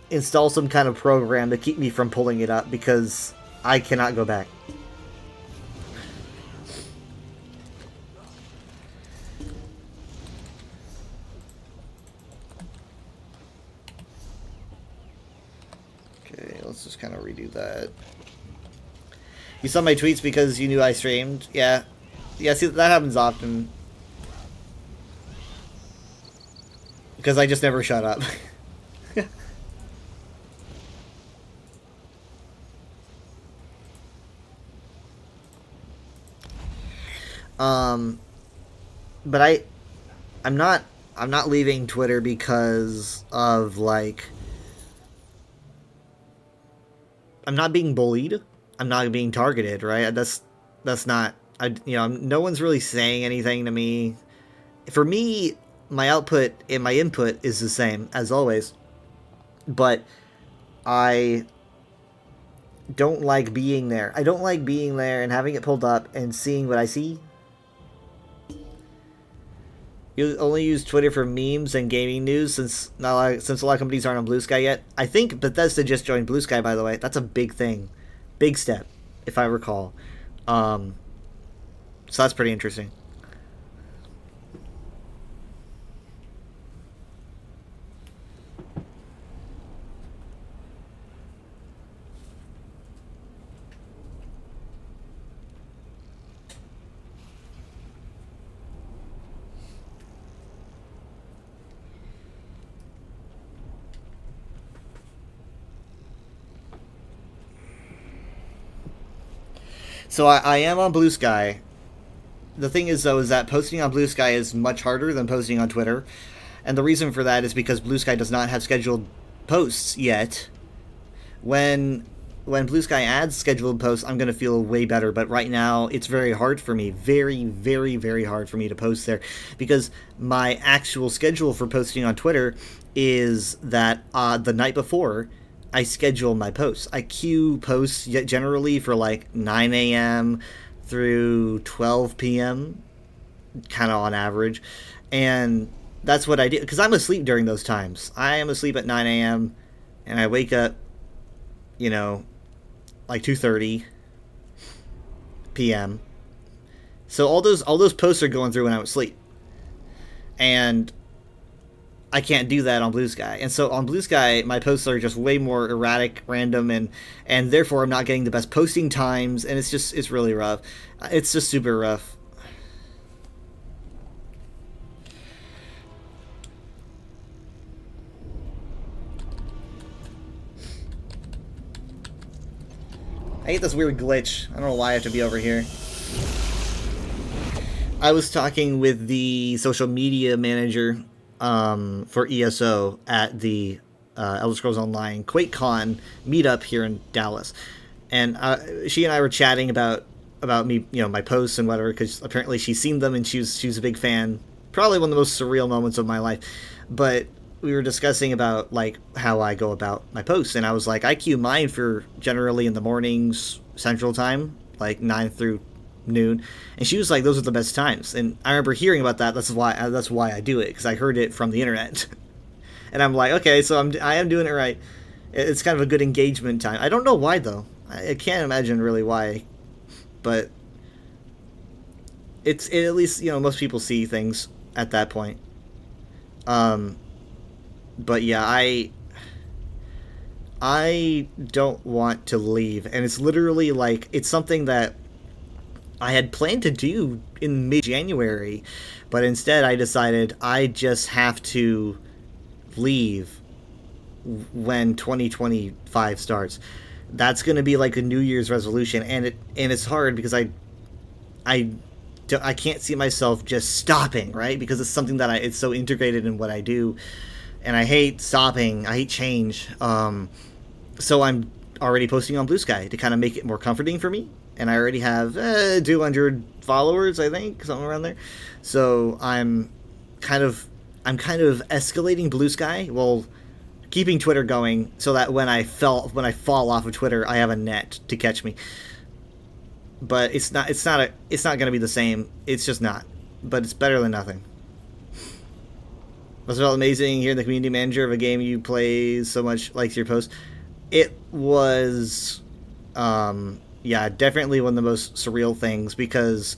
install some kind of program to keep me from pulling it up, because I cannot go back. Okay, let's just kind of redo that. You saw my tweets because you knew I streamed? Yeah. Yeah, see, that happens often. Because I just never shut up. But I'm not leaving Twitter because of, like, I'm not being bullied. I'm not being targeted, right? That's not, no one's really saying anything to me. For me, my output and my input is the same as always, but I don't like being there. I don't like being there and having it pulled up and seeing what I see. You only use Twitter for memes and gaming news since a lot of companies aren't on Blue Sky yet. I think Bethesda just joined Blue Sky, by the way. That's a big thing. Big step, if I recall. So that's pretty interesting. So I am on Blue Sky. The thing is, though, is that posting on Blue Sky is much harder than posting on Twitter. And the reason for that is because Blue Sky does not have scheduled posts yet. When Blue Sky adds scheduled posts, I'm going to feel way better. But right now, it's very hard for me. Very, very, very hard for me to post there. Because my actual schedule for posting on Twitter is that the night before, I schedule my posts. I queue posts generally for like 9 a.m. through 12 p.m., kind of on average. And that's what I do, because I'm asleep during those times. I am asleep at 9 a.m. and I wake up, you know, like 2:30 p.m. So all those posts are going through when I'm asleep, and I can't do that on Blue Sky. And so on Blue Sky, my posts are just way more erratic, random, and therefore I'm not getting the best posting times, and it's really rough. It's just super rough. I hate this weird glitch. I don't know why I have to be over here. I was talking with the social media manager for ESO at the Elder Scrolls Online QuakeCon meetup here in Dallas, and she and I were chatting about me, you know, my posts and whatever, because apparently she's seen them and she's a big fan. Probably one of the most surreal moments of my life, but we were discussing about like how I go about my posts, and I was like, I queue mine for generally in the mornings Central Time, like 9 through noon, and she was like, those are the best times. And I remember hearing about that. That's why I do it, because I heard it from the internet. And I'm like, okay, so I am doing it right. It's kind of a good engagement time. I don't know why though. I can't imagine really why, but it at least, you know, most people see things at that point. But yeah, I don't want to leave, and it's literally like, it's something that I had planned to do in mid-January, but instead I decided I just have to leave when 2025 starts. That's going to be like a New Year's resolution, and it's hard because I can't see myself just stopping, right? Because it's something that it's so integrated in what I do, and I hate stopping. I hate change. So I'm already posting on Blue Sky to kind of make it more comforting for me. And I already have 200 followers, I think, somewhere around there. So I'm kind of escalating Blue Sky while keeping Twitter going, so that when I fall off of Twitter, I have a net to catch me. But it's not going to be the same. It's just not. But it's better than nothing. Was it felt amazing hearing the community manager of a game you play so much likes your post? It was, yeah, definitely one of the most surreal things, because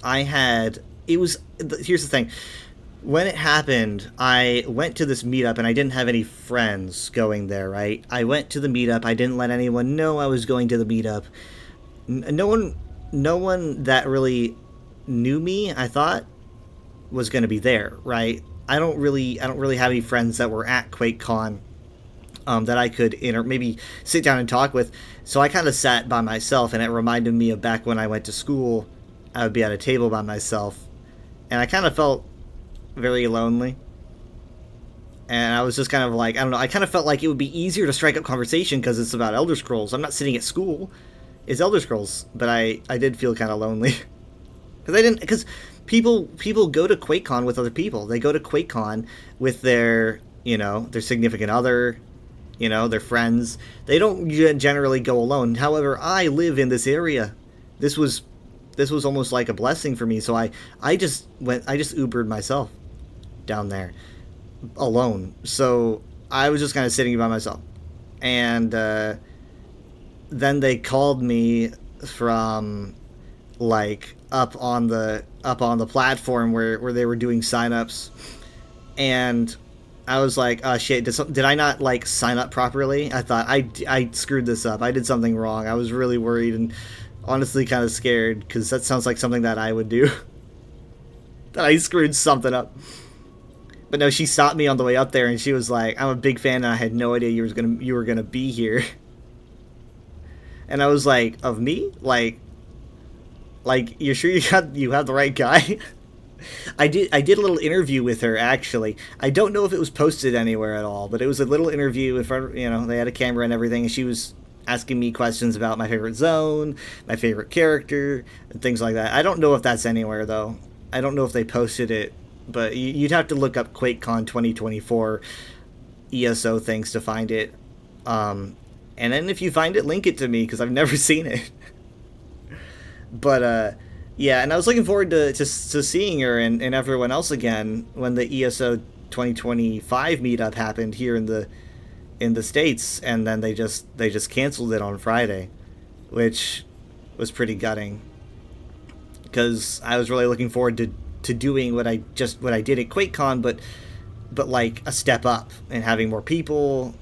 here's the thing. When it happened, I went to this meetup, and I didn't have any friends going there, right? I went to the meetup. I didn't let anyone know I was going to the meetup. No one that really knew me, I thought, was going to be there, right? I don't really have any friends that were at QuakeCon that I could maybe sit down and talk with. So I kind of sat by myself, and it reminded me of back when I went to school. I would be at a table by myself, and I kind of felt very lonely. And I was just kind of like, I don't know, I kind of felt like it would be easier to strike up conversation because it's about Elder Scrolls. I'm not sitting at school. It's Elder Scrolls. But I did feel kind of lonely. Because people go to QuakeCon with other people. They go to QuakeCon with their significant other, their friends. They don't generally go alone. However, I live in this area. This was almost like a blessing for me. So I just Ubered myself down there alone. So I was just kind of sitting by myself. And then they called me from like up on the platform where they were doing signups, and I was like, oh shit, did I not like sign up properly? I thought I screwed this up. I did something wrong. I was really worried and honestly kind of scared, because that sounds like something that I would do. That I screwed something up. But no, she stopped me on the way up there, and she was like, I'm a big fan, and I had no idea you were gonna be here. And I was like, of me? Like you're sure you have the right guy? I did a little interview with her, actually. I don't know if it was posted anywhere at all, but it was a little interview in front of, they had a camera and everything, and she was asking me questions about my favorite zone, my favorite character, and things like that. I don't know if that's anywhere, though. I don't know if they posted it, but you'd have to look up QuakeCon 2024 ESO things to find it. And then if you find it, link it to me, because I've never seen it. But, yeah, and I was looking forward to seeing her and everyone else again when the ESO 2025 meetup happened here in the States, and then they just canceled it on Friday, which was pretty gutting, because I was really looking forward to doing what I did at QuakeCon, but like a step up and having more people.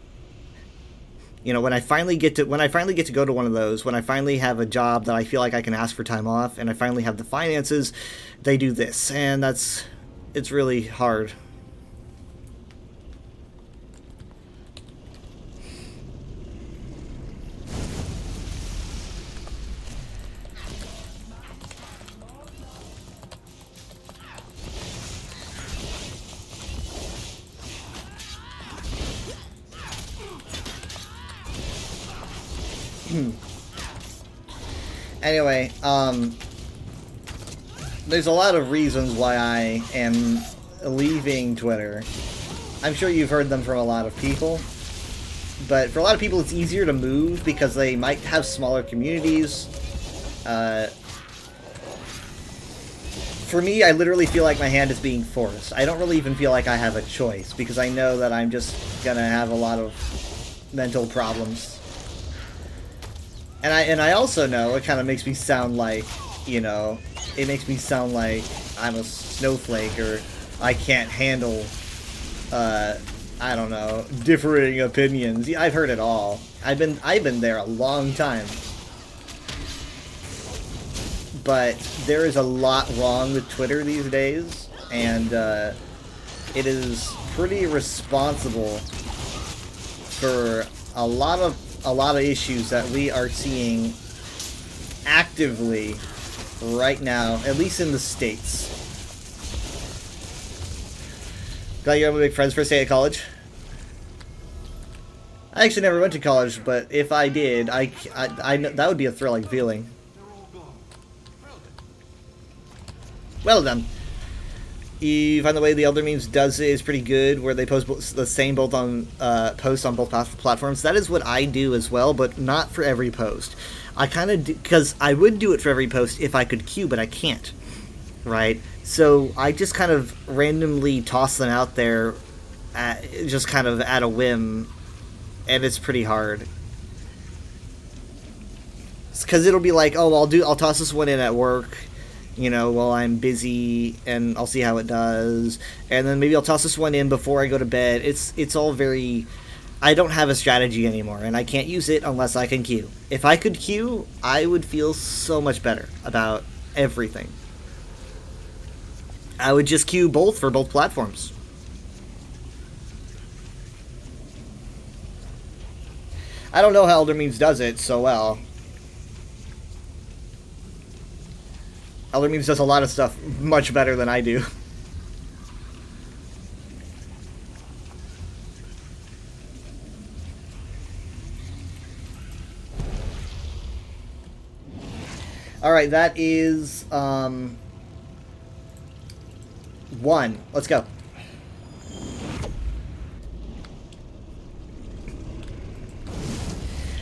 You know, when I finally get to go to one of those, when I finally have a job that I feel like I can ask for time off, and I finally have the finances, they do this, and it's really hard. Anyway, there's a lot of reasons why I am leaving Twitter. I'm sure you've heard them from a lot of people, but for a lot of people it's easier to move because they might have smaller communities. For me, I literally feel like my hand is being forced. I don't really even feel like I have a choice, because I know that I'm just gonna have a lot of mental problems. And I also know it kind of makes me sound like, you know, it makes me sound like I'm a snowflake, or I can't handle, I don't know, differing opinions. I've heard it all. I've been there a long time. But there is a lot wrong with Twitter these days, and it is pretty responsible for a lot of issues that we are seeing actively right now, at least in the States. Glad you have big friends first day at college. I actually never went to college, but if I did, I know that would be a thrilling feeling. Well done. You find the way the Elder Memes does it is pretty good, where they post the same both on posts on both platforms. That is what I do as well, but not for every post. I kind of do, because I would do it for every post if I could queue, but I can't, right? So I just kind of randomly toss them out there, just kind of at a whim, and it's pretty hard. Because it'll be like, oh, I'll toss this one in at work, you know, while I'm busy, and I'll see how it does. And then maybe I'll toss this one in before I go to bed. It's all very... I don't have a strategy anymore, and I can't use it unless I can queue. If I could queue, I would feel so much better about everything. I would just queue both for both platforms. I don't know how Elder Memes does it so well. Elder Memes does a lot of stuff much better than I do. Alright, that is, 1. Let's go.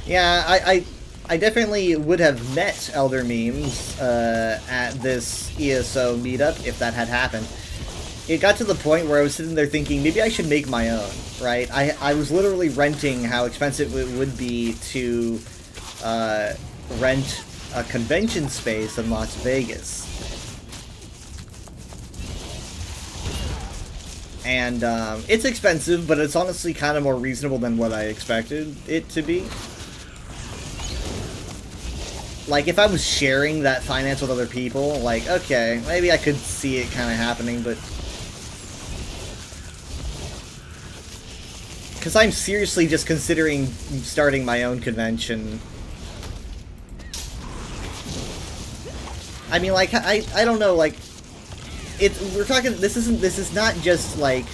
Yeah, I definitely would have met Elder Memes at this ESO meetup if that had happened. It got to the point where I was sitting there thinking, maybe I should make my own, right? I was literally renting how expensive it would be to rent a convention space in Las Vegas. And it's expensive, but it's honestly kind of more reasonable than what I expected it to be. Like, if I was sharing that finance with other people, like, okay, maybe I could see it kind of happening, but... Because I'm seriously just considering starting my own convention. I mean, like, I don't know, like... we're talking... This is not just, like,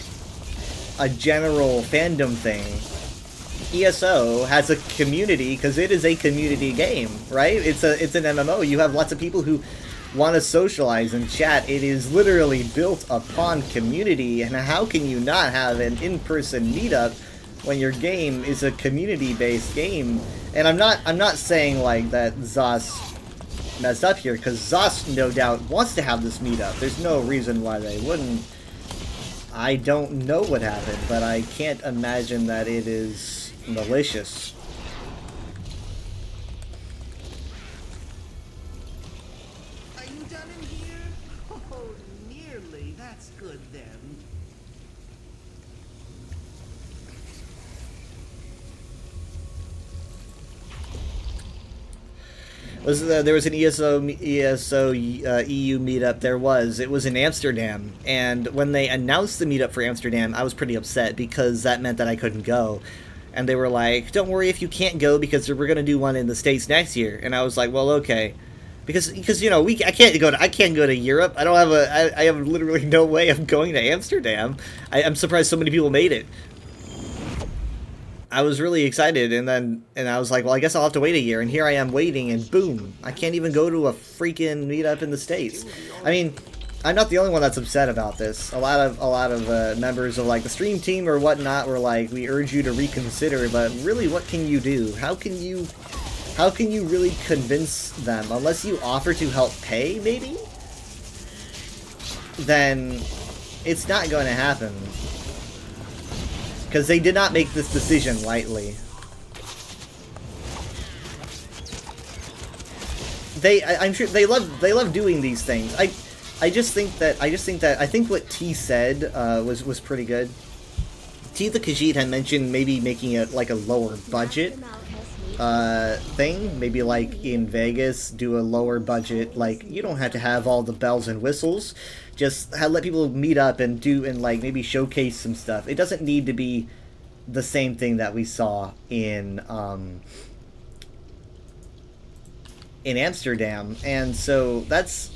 a general fandom thing. ESO has a community because it is a community game, right? It's an MMO. You have lots of people who want to socialize and chat. It is literally built upon community, and how can you not have an in-person meetup when your game is a community-based game? And I'm not saying like that ZOS messed up here, because ZOS no doubt wants to have this meetup. There's no reason why they wouldn't. I don't know what happened, but I can't imagine that it is malicious. Are you done in here? Oh, nearly. That's good then. There was an ESO EU meetup. It was in Amsterdam, and when they announced the meetup for Amsterdam, I was pretty upset because that meant that I couldn't go. And they were like, "Don't worry if you can't go because we're gonna do one in the States next year." And I was like, "Well, okay," because you know I can't go to Europe. I have literally no way of going to Amsterdam. I'm surprised so many people made it. I was really excited, and I was like, well, I guess I'll have to wait a year, and here I am waiting, and boom, I can't even go to a freaking meetup in the States. I mean, I'm not the only one that's upset about this. A lot of members of like the stream team or whatnot were like, we urge you to reconsider, but really, what can you do? How can you really convince them unless you offer to help pay, maybe? Then it's not going to happen. Because they did not make this decision lightly. I'm sure they love doing these things. I think what T said was pretty good. T the Khajiit had mentioned maybe making it like a lower budget thing. Maybe like in Vegas, do a lower budget. Like you don't have to have all the bells and whistles. Just let people meet up and like maybe showcase some stuff. It doesn't need to be the same thing that we saw in Amsterdam, and so that's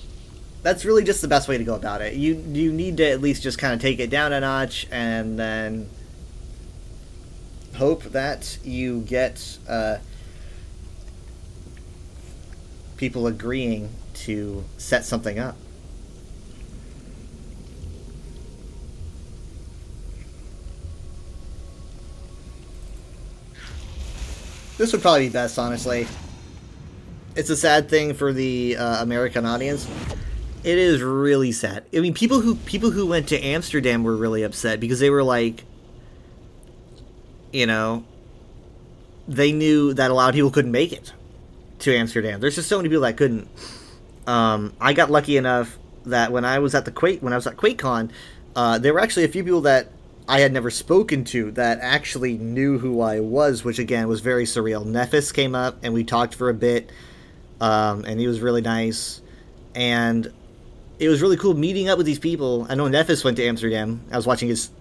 really just the best way to go about it. You need to at least just kind of take it down a notch, and then hope that you get people agreeing to set something up. This would probably be best, honestly. It's a sad thing for the American audience. It is really sad. I mean, people who went to Amsterdam were really upset because they were like, you know, they knew that a lot of people couldn't make it to Amsterdam. There's just so many people that couldn't. I got lucky enough that when I was at QuakeCon, there were actually a few people that I had never spoken to that actually knew who I was, which again was very surreal. Nephis came up and we talked for a bit, and he was really nice, and it was really cool meeting up with these people. I know Nephis went to Amsterdam. I was watching his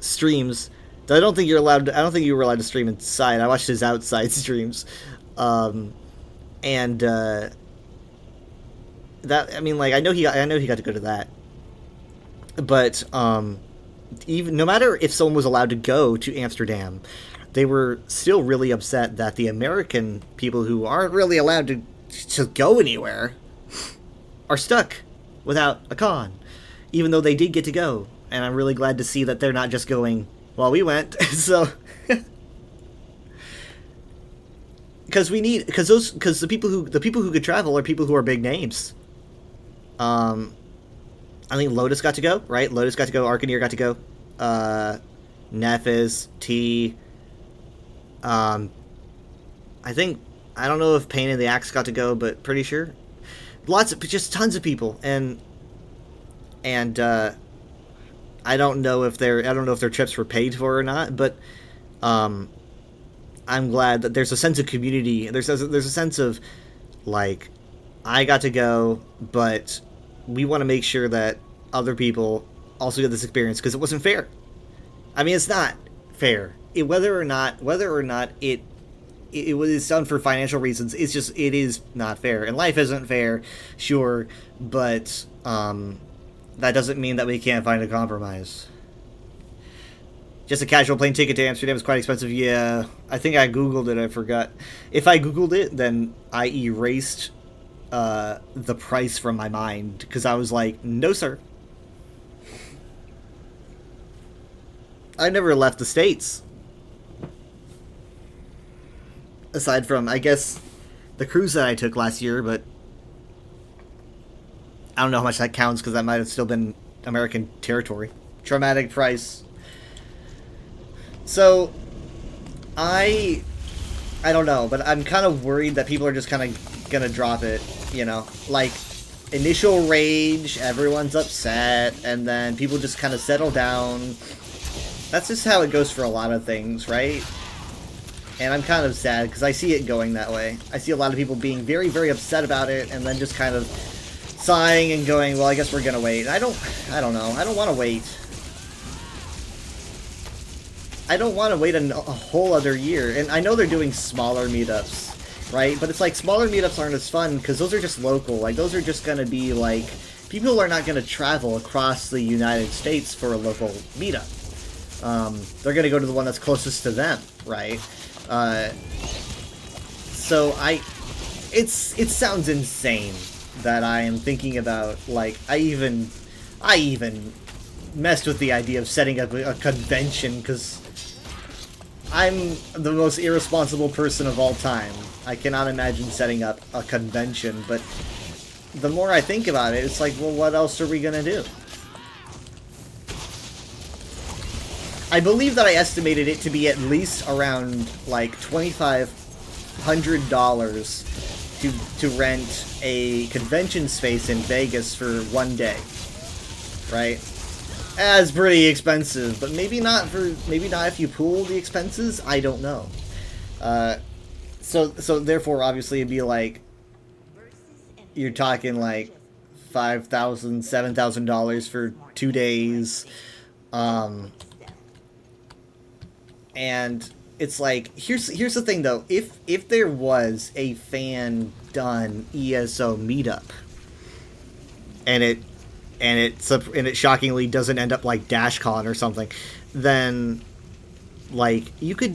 streams. I don't think you were allowed to stream inside. I watched his outside streams, that I mean, like I know he got to go to that. But even no matter if someone was allowed to go to Amsterdam, they were still really upset that the American people who aren't really allowed to go anywhere are stuck without a con, even though they did get to go. And I'm really glad to see that they're not just going, well, we went. So because the people who could travel are people who are big names. I think Lotus got to go, right? Lotus got to go. Arcaneer got to go. Nephis, T. I don't know if Pain and the Axe got to go, but pretty sure. Just tons of people, and I don't know if their trips were paid for or not, but I'm glad that there's a sense of community. There's a sense of like, I got to go, but we want to make sure that other people also get this experience because it wasn't fair. I mean, it's not fair. Whether or not it was done for financial reasons, it is not fair. And life isn't fair, sure, but that doesn't mean that we can't find a compromise. Just a casual plane ticket to Amsterdam is quite expensive. Yeah, I think I Googled it. I forgot. If I Googled it, then I erased the price from my mind because I was like, no, sir. I never left the States. Aside from, I guess, the cruise that I took last year, but I don't know how much that counts because that might have still been American territory. Traumatic price. So, I don't know, but I'm kind of worried that people are just kind of gonna drop it, you know? Like, initial rage, everyone's upset, and then people just kind of settle down. That's just how it goes for a lot of things, right? And I'm kind of sad, because I see it going that way. I see a lot of people being very, very upset about it, and then just kind of sighing and going, well, I guess we're gonna wait. I don't know. I don't want to wait. I don't want to wait a whole other year. And I know they're doing smaller meetups, right? But it's like, smaller meetups aren't as fun, because those are just local. Like, those are just gonna be, like, people are not gonna travel across the United States for a local meetup. They're gonna go to the one that's closest to them, right? So it sounds insane that I am thinking about, like, I even messed with the idea of setting up a convention, because I'm the most irresponsible person of all time. I cannot imagine setting up a convention, but the more I think about it, it's like, well, what else are we gonna do? I believe that I estimated it to be at least around, like, $2,500 to rent a convention space in Vegas for one day, right? That's pretty expensive, but maybe not if you pool the expenses. I don't know. So therefore, obviously, it'd be like, you're talking like $5,000, $7,000 for 2 days, and it's like, here's the thing though. If there was a fan done ESO meetup, and it shockingly doesn't end up like DashCon or something, then, like, you would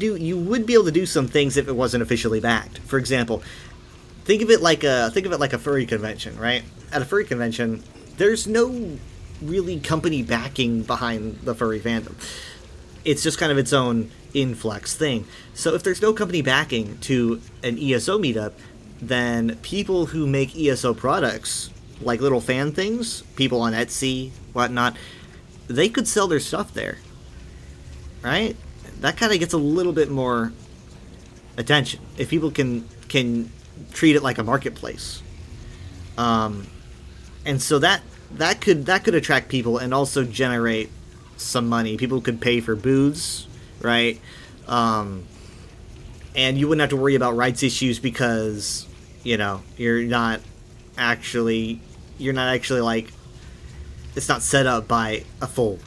be able to do some things if it wasn't officially backed. For example, think of it like a furry convention, right? At a furry convention, there's no really company backing behind the furry fandom. It's just kind of its own influx thing. So if there's no company backing to an ESO meetup, then people who make ESO products, like little fan things, people on Etsy, whatnot, they could sell their stuff there, right? That kind of gets a little bit more attention if people can treat it like a marketplace, and so that could attract people and also generate some money. People could pay for booths, right? And you wouldn't have to worry about rights issues, because, you know, you're not actually like, it's not set up by a full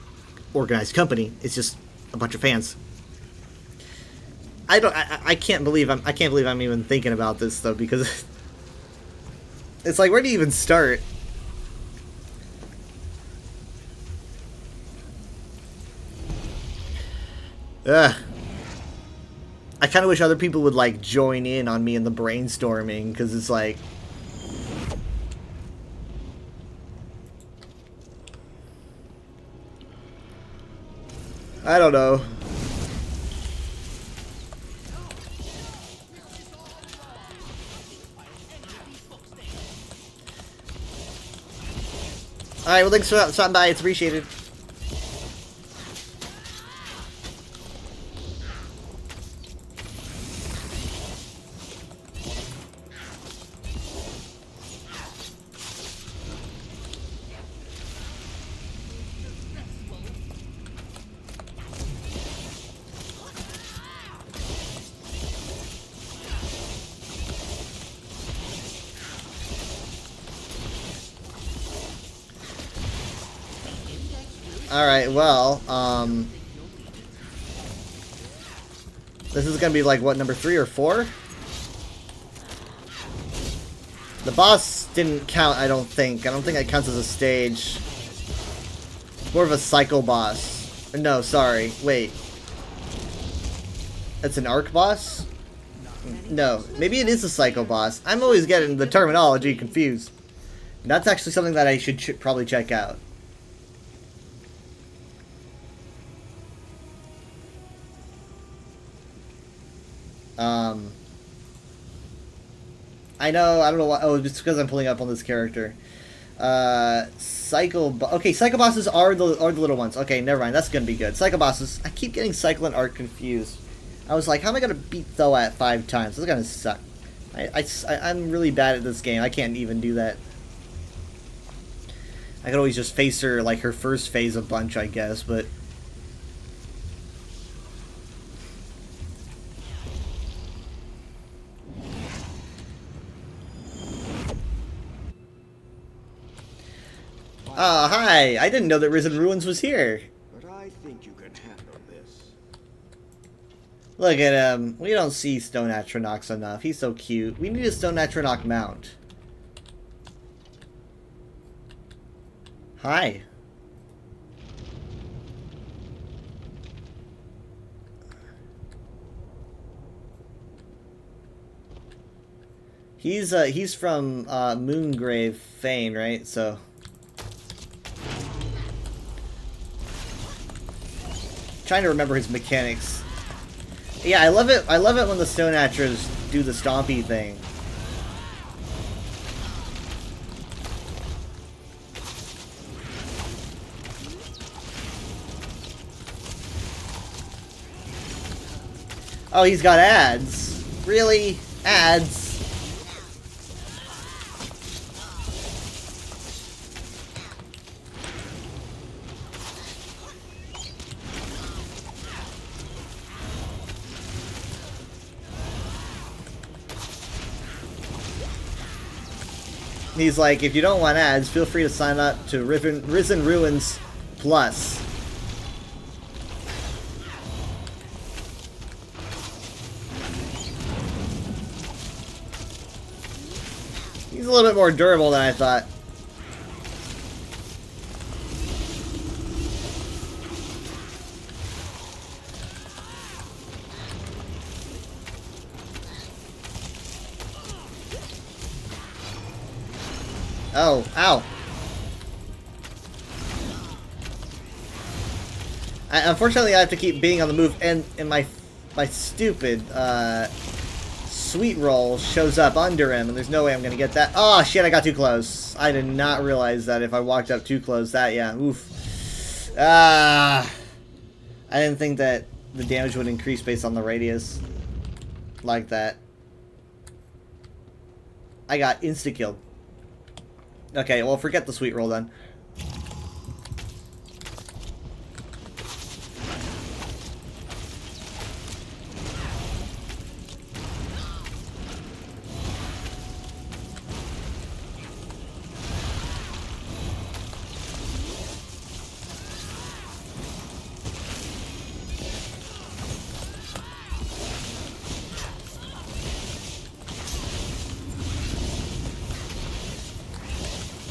organized company. It's just a bunch of fans. I can't believe I'm even thinking about this though, because it's like, where do you even start? Ugh. I kind of wish other people would, like, join in on me in the brainstorming, because it's like, I don't know. Alright, well, thanks for stopping by. It's appreciated. Alright, well, this is gonna be like, what, number 3 or 4? The boss didn't count, I don't think. I don't think it counts as a stage. It's more of a cycle boss. No, sorry, wait. That's an arc boss? No, maybe it is a cycle boss. I'm always getting the terminology confused. That's actually something that I should probably check out. I don't know why. Oh, just because I'm pulling up on this character. Okay, Cycle Bosses are the little ones. Okay, never mind. That's gonna be good. Cycle Bosses. I keep getting Cycle and Arc confused. I was like, how am I gonna beat Thoat 5 times? This is gonna suck. I'm really bad at this game. I can't even do that. I could always just face her like her first phase a bunch, I guess, but. Oh, hi! I didn't know that Risen Ruins was here. But I think you can handle this. Look at him. We don't see Stone Atronach enough. He's so cute. We need a Stone Atronach mount. Hi. He's from Moongrave Fane, right? So. Trying to remember his mechanics. Yeah, I love it. I love it when the Stone Atras do the stompy thing. Oh, he's got ads. Really? Ads? He's like, if you don't want ads, feel free to sign up to Risen Ruins Plus. He's a little bit more durable than I thought. Oh, ow. Unfortunately, I have to keep being on the move, and my stupid sweet roll shows up under him, and there's no way I'm gonna get that. Oh shit! I got too close. I did not realize that if I walked up too close, yeah, oof. I didn't think that the damage would increase based on the radius like that. I got insta-killed. Okay, well, forget the sweet roll then.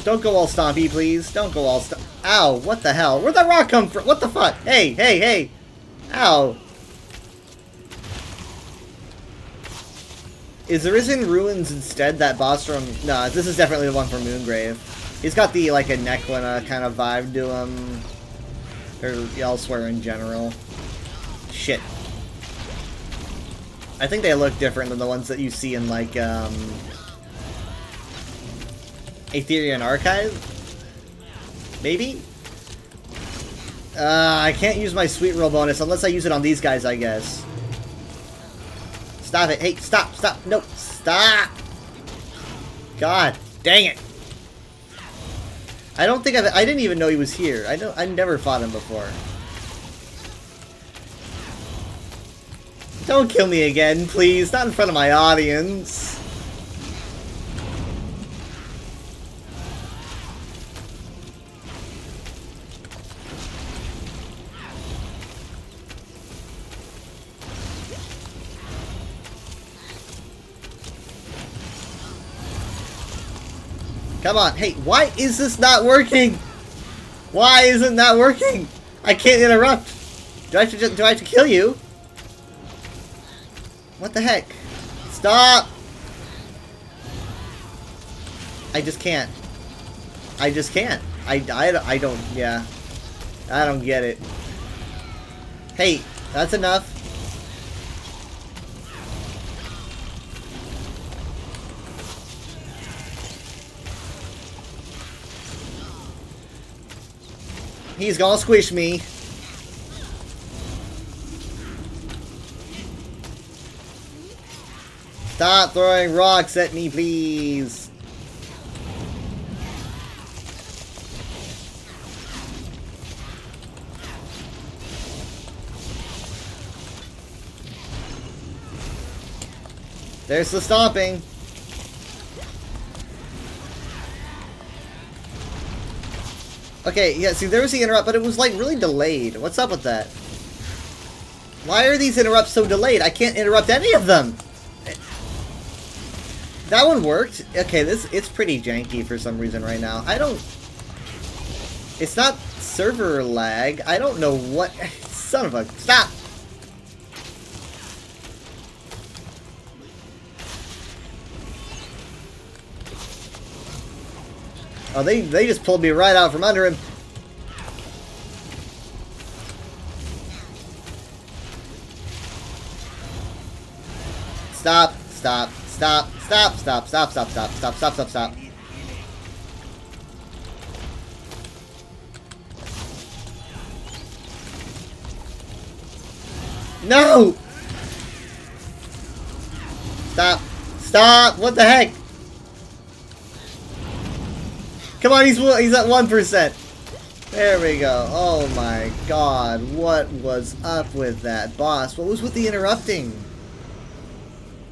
Don't go all stompy, please. Don't go all stomp. Ow, what the hell? Where'd that rock come from? What the fuck? Hey, hey, hey. Ow. Is the Risen Ruins instead that boss from... No, this is definitely the one from Moongrave. He's got the, like, a Neclina kind of vibe to him. Or elsewhere in general. Shit. I think they look different than the ones that you see in, like, Aetherian Archive? Maybe? I can't use my sweet roll bonus unless I use it on these guys, I guess. Stop it. Hey, stop, stop. Nope, stop! God, dang it. I don't think I didn't even know he was here. I never fought him before. Don't kill me again, please. Not in front of my audience. Come on. Hey, why is this not working? Why isn't that working? I can't interrupt. Do I have to kill you? What the heck? Stop! I just can't. I just can't. I don't, yeah. I don't get it. Hey, that's enough. He's gonna squish me. Stop throwing rocks at me, please. There's the stomping. Okay, yeah, see, there was the interrupt, but it was, like, really delayed. What's up with that? Why are these interrupts so delayed? I can't interrupt any of them! That one worked. Okay, it's pretty janky for some reason right now. I don't... It's not server lag. I don't know what... Son of a... Stop! Oh, they just pulled me right out from under him. Stop, stop, stop, stop, stop, stop, stop, stop, stop, stop, stop, stop. No! Stop. Stop! What the heck? Come on, he's at 1%. There we go. Oh my god. What was up with that, boss? What was with the interrupting?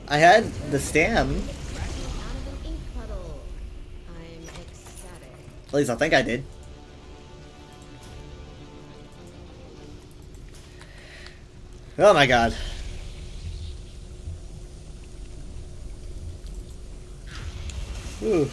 I had the stam. At least I think I did. Oh my god. Ooh.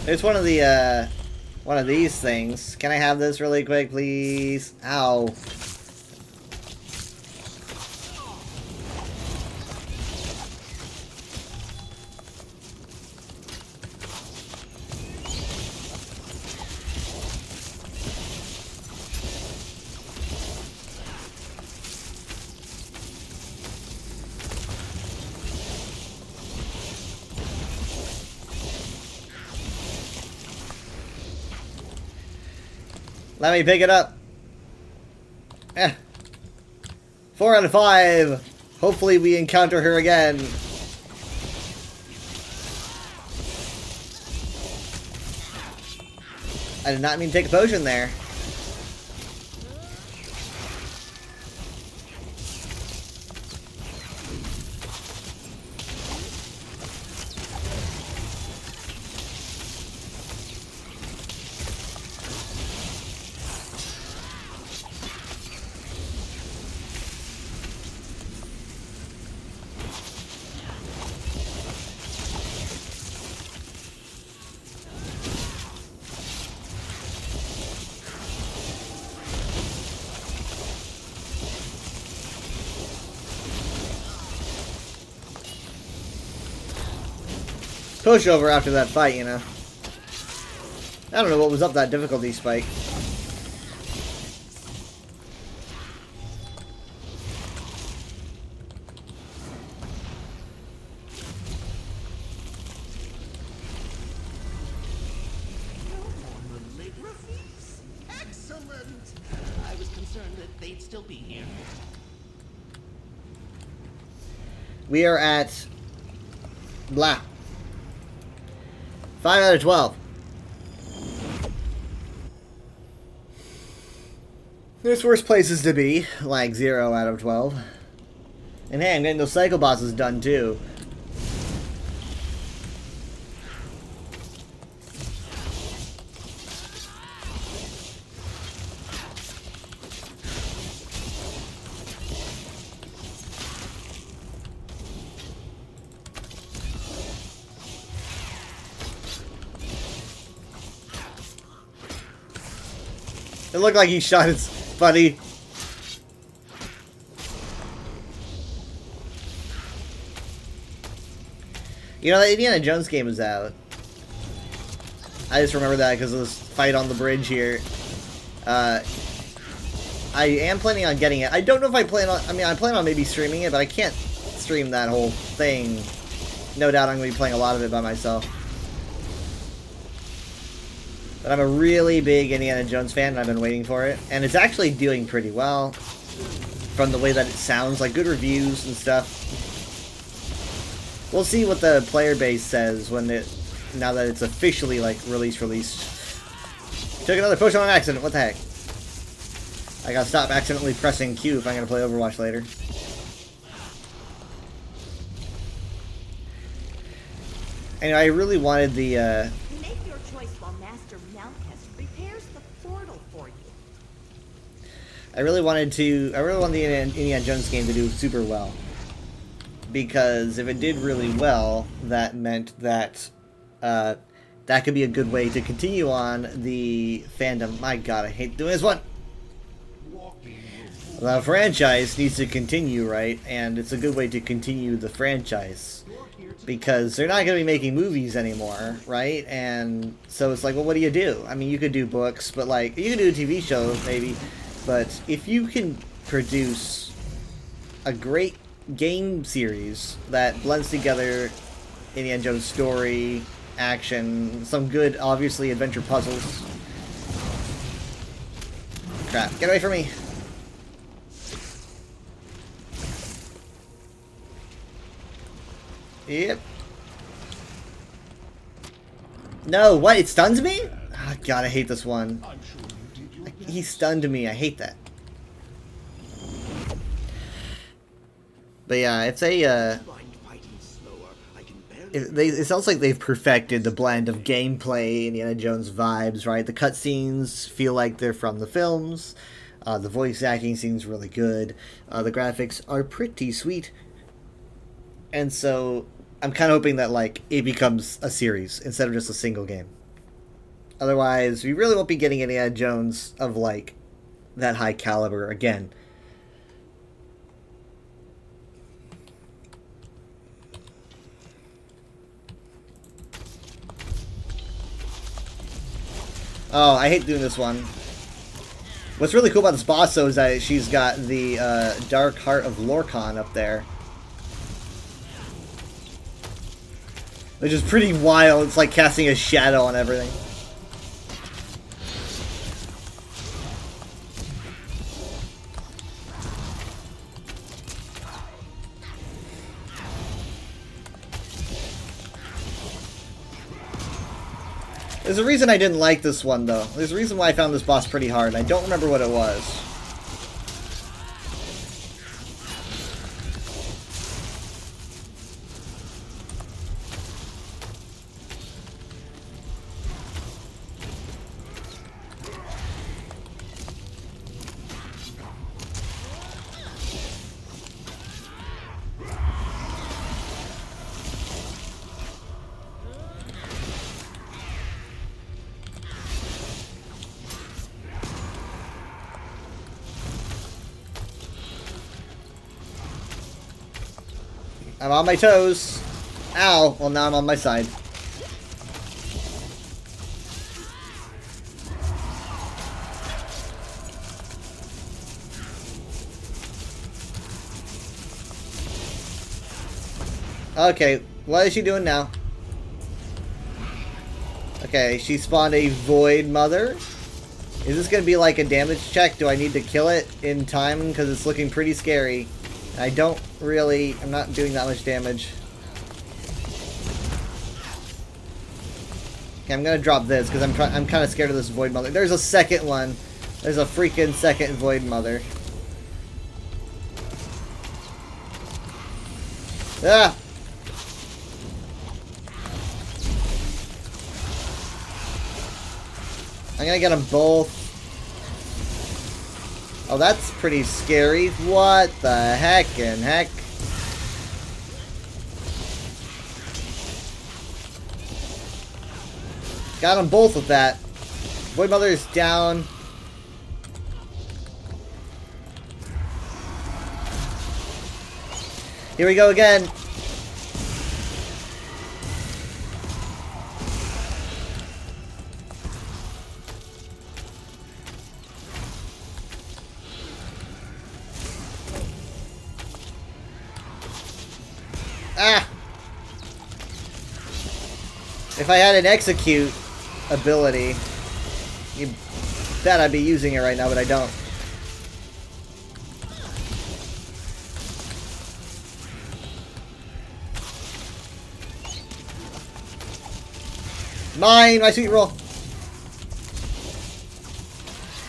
It's one of the, one of these things. Can I have this really quick, please? Ow. Let me pick it up. 4 out of 5. Hopefully we encounter her again. I did not mean to take a potion there. Pushover after that fight, you know. I don't know what was up that difficulty spike. Excellent! I was concerned that they'd still be here. We are at... blah. 5 out of 12. There's worse places to be, like 0 out of 12. And hey, I'm getting those cycle bosses done too. It looked like he shot his buddy. You know, the Indiana Jones game is out. I just remember that because of this fight on the bridge here. I am planning on getting it. I don't know if I plan on... I mean, I plan on maybe streaming it, but I can't stream that whole thing. No doubt I'm going to be playing a lot of it by myself. But I'm a really big Indiana Jones fan, and I've been waiting for it. And it's actually doing pretty well. From the way that it sounds, like good reviews and stuff. We'll see what the player base says when it... Now that it's officially, like, released. Took another potion on accident, what the heck? I gotta stop accidentally pressing Q if I'm gonna play Overwatch later. Anyway, I really wanted the, Make your choice while Master Malchus repairs the portal for you. I really wanted the Indiana Jones game to do super well. Because if it did really well, that meant that, that could be a good way to continue on the fandom. My god, I hate doing this one! The franchise needs to continue, right? And it's a good way to continue the franchise. Because they're not going to be making movies anymore, right? And so it's like, well, what do you do? I mean, you could do books, but like, you could do a TV show, maybe. But if you can produce a great game series that blends together Indiana Jones story, action, some good, obviously, adventure puzzles. Crap, get away from me! Yep. No, what? It stuns me? Oh, god, I hate this one. He stunned me. I hate that. But yeah, it's a, it sounds like they've perfected the blend of gameplay, Indiana Jones vibes, right? The cutscenes feel like they're from the films. The voice acting seems really good. The graphics are pretty sweet. And so, I'm kind of hoping that, like, it becomes a series instead of just a single game. Otherwise, we really won't be getting Indiana Jones of, like, that high caliber again. Oh, I hate doing this one. What's really cool about this boss, though, is that she's got the Dark Heart of Lorkhan up there. Which is pretty wild. It's like casting a shadow on everything. There's a reason I didn't like this one, though. There's a reason why I found this boss pretty hard. I don't remember what it was. I'm on my toes. Ow. Well, now I'm on my side. Okay, what is she doing now? Okay, she spawned a Void Mother. Is this gonna be like a damage check? Do I need to kill it in time? Because it's looking pretty scary. I don't really... I'm not doing that much damage. Okay, I'm gonna drop this because I'm kind of scared of this Void Mother. There's a second one. There's a freaking second Void Mother. Ah! I'm gonna get them both. Oh, that's pretty scary. What the heck and heck? Got them both with that. Void Mother is down. Here we go again. Ah! If I had an execute ability, you bet I'd be using it right now, but I don't. Mine! My sweet roll!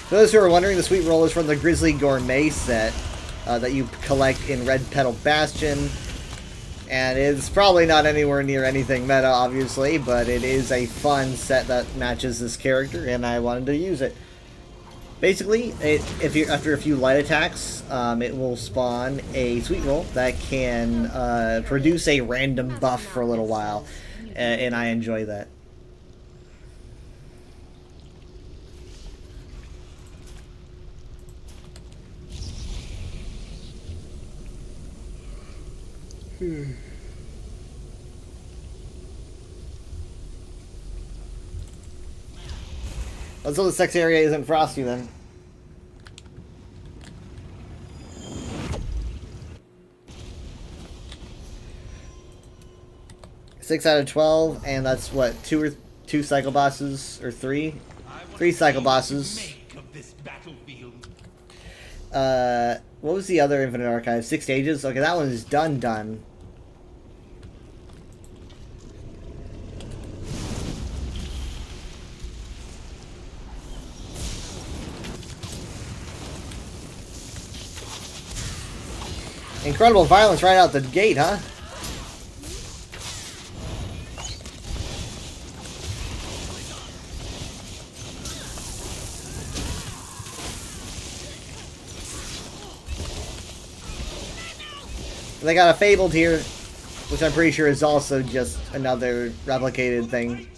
For those who are wondering, the sweet roll is from the Grizzly Gourmet set that you collect in Red Petal Bastion. And it's probably not anywhere near anything meta, obviously, but it is a fun set that matches this character, and I wanted to use it. Basically, after a few light attacks, it will spawn a sweet roll that can produce a random buff for a little while, and I enjoy that. Let's hope the sex area isn't frosty then. Six out of 12, and that's what, two cycle bosses, or three cycle bosses. What was the other Infinite Archive? 6 stages? Okay, that one is done. Incredible violence right out the gate, huh? They got a Fabled here, which I'm pretty sure is also just another replicated thing.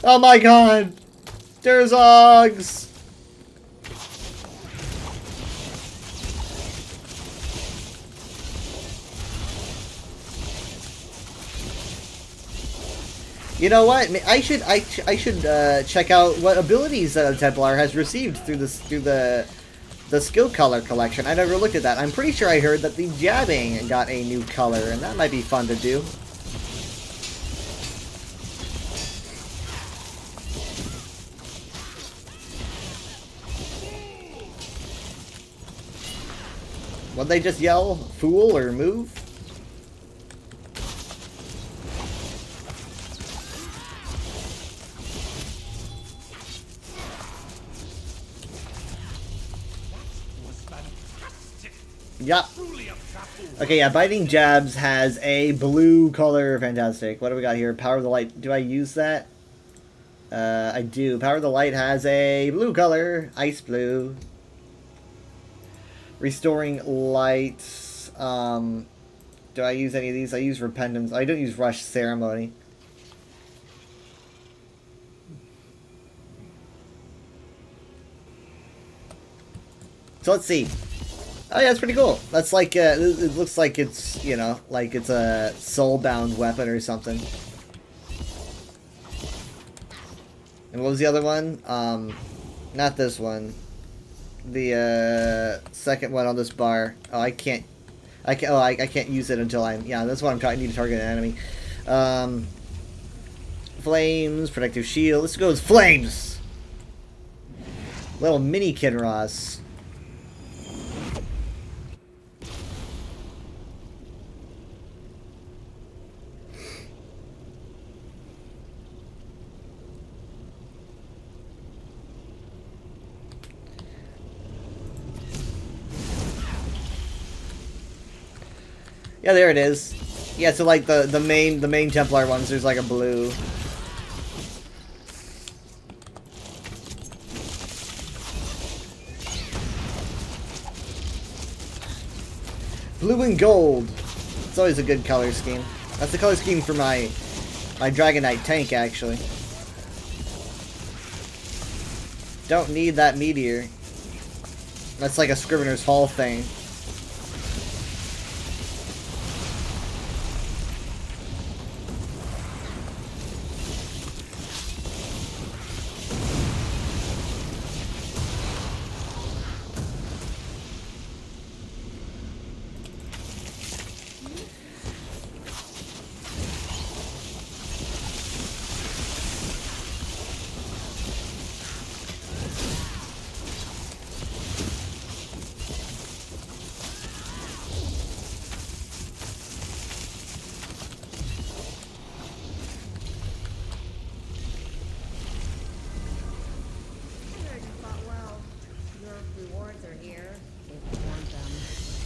Oh my god! There's Oggs! You know what? I should check out what abilities Templar has received through the skill color collection. I never looked at that. I'm pretty sure I heard that the jabbing got a new color, and that might be fun to do. Would they just yell fool or move? Yup. Okay, yeah, Biting Jabs has a blue color. Fantastic. What do we got here? Power of the Light. Do I use that? I do. Power of the Light has a blue color. Ice blue. Restoring Light. Do I use any of these? I use Repentance. I don't use Rush Ceremony. So let's see. Oh yeah, it's pretty cool. That's like, it looks like it's, you know, like it's a soulbound weapon or something. And what was the other one? Not this one. The, second one on this bar. Oh, I can't use it until I'm, yeah, that's what I'm talking, I need to target an enemy. Flames, Protective Shield. Let's go with Flames! Little mini Kinross. Yeah, there it is. Yeah, so like the main Templar ones, there's like a blue. Blue and gold. It's always a good color scheme. That's the color scheme for my Dragon Knight tank, actually. Don't need that meteor. That's like a Scrivener's Hall thing.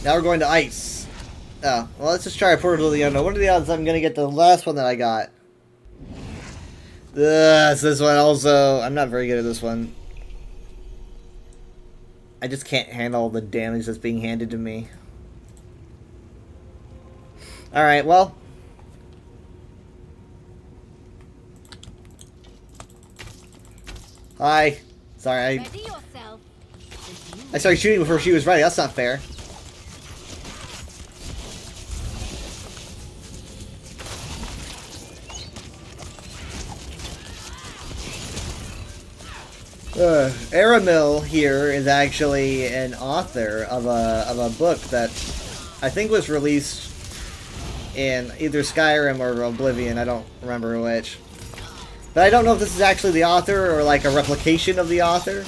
Now we're going to ice. Oh, well, let's just try a Portal to the Unknown. What are the odds I'm gonna get the last one that I got? It's this one also. I'm not very good at this one. I just can't handle the damage that's being handed to me. Alright, well. Hi. Sorry, Ready yourself. I started shooting before she was ready. That's not fair. Aramil here is actually an author of a book that I think was released in either Skyrim or Oblivion. I don't remember which. But I don't know if this is actually the author or like a replication of the author.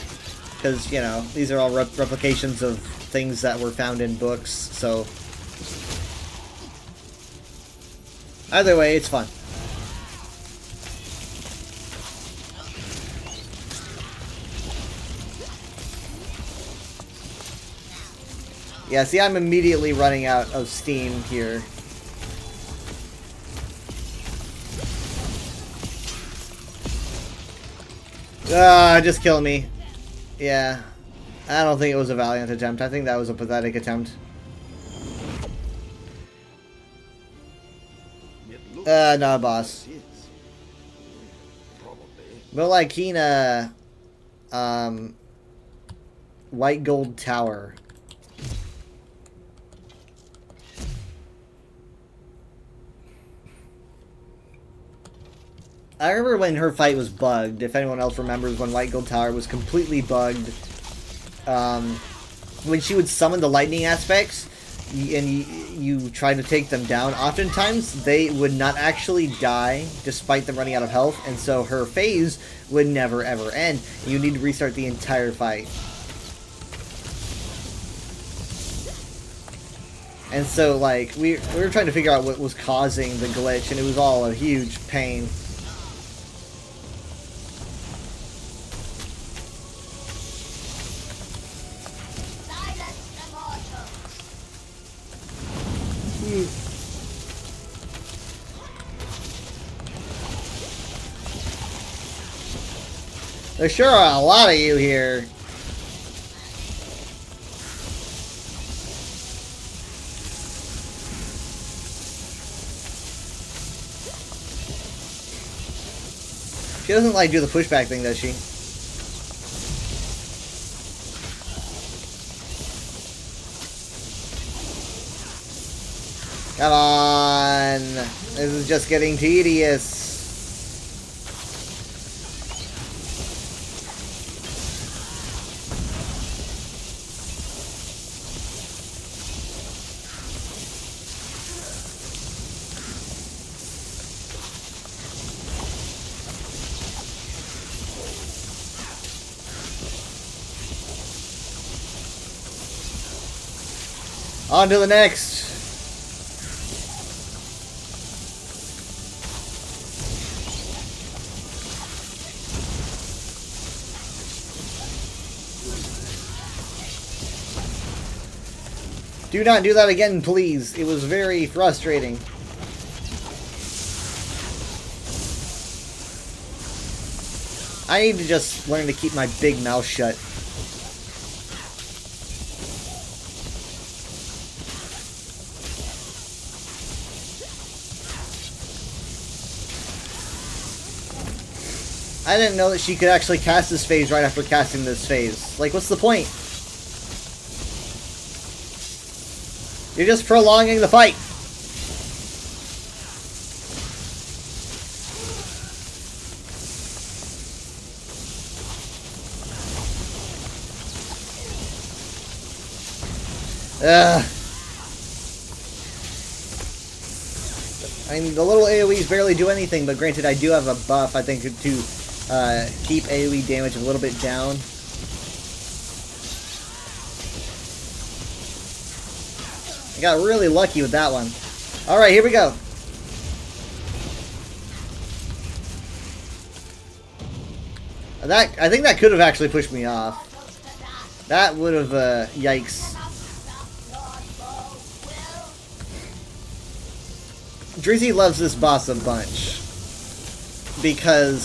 Because, you know, these are all replications of things that were found in books, so... Either way, it's fun. Yeah, see, I'm immediately running out of steam here. Just kill me. Yeah. I don't think it was a valiant attempt. I think that was a pathetic attempt. No, boss. Molakina, White Gold Tower. I remember when her fight was bugged. If anyone else remembers when White Gold Tower was completely bugged. When she would summon the lightning aspects, and you try to take them down, oftentimes they would not actually die, despite them running out of health, and so her phase would never ever end. You need to restart the entire fight. And so, like, we were trying to figure out what was causing the glitch, and it was all a huge pain. There sure are a lot of you here. She doesn't like do the pushback thing, does she? Come on! This is just getting tedious. On to the next. Do not do that again, please. It was very frustrating. I need to just learn to keep my big mouth shut. I didn't know that she could actually cast this phase right after casting this phase. Like, what's the point? You're just prolonging the fight. I mean, the little AoEs barely do anything, but granted, I do have a buff, I think, to keep AoE damage a little bit down. I got really lucky with that one. Alright, here we go. I think that could have actually pushed me off. That would have, yikes. Drizzy loves this boss a bunch.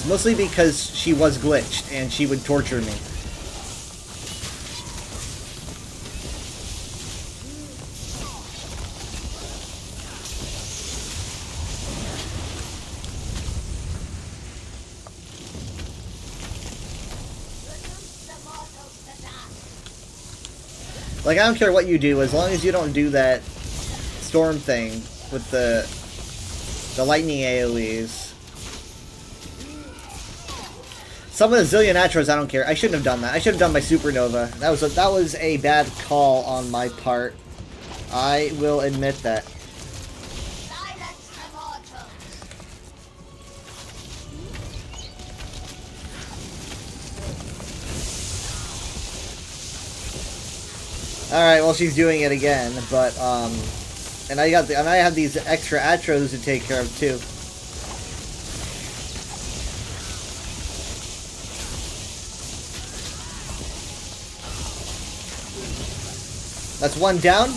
Mostly because she was glitched and she would torture me. Like, I don't care what you do, as long as you don't do that storm thing with the lightning AoEs. Some of the Zillion Atros, I don't care. I shouldn't have done that. I should have done my Supernova. That was a bad call on my part. I will admit that. Alright, well, she's doing it again, but, and I have these extra Atros to take care of, too. That's one down.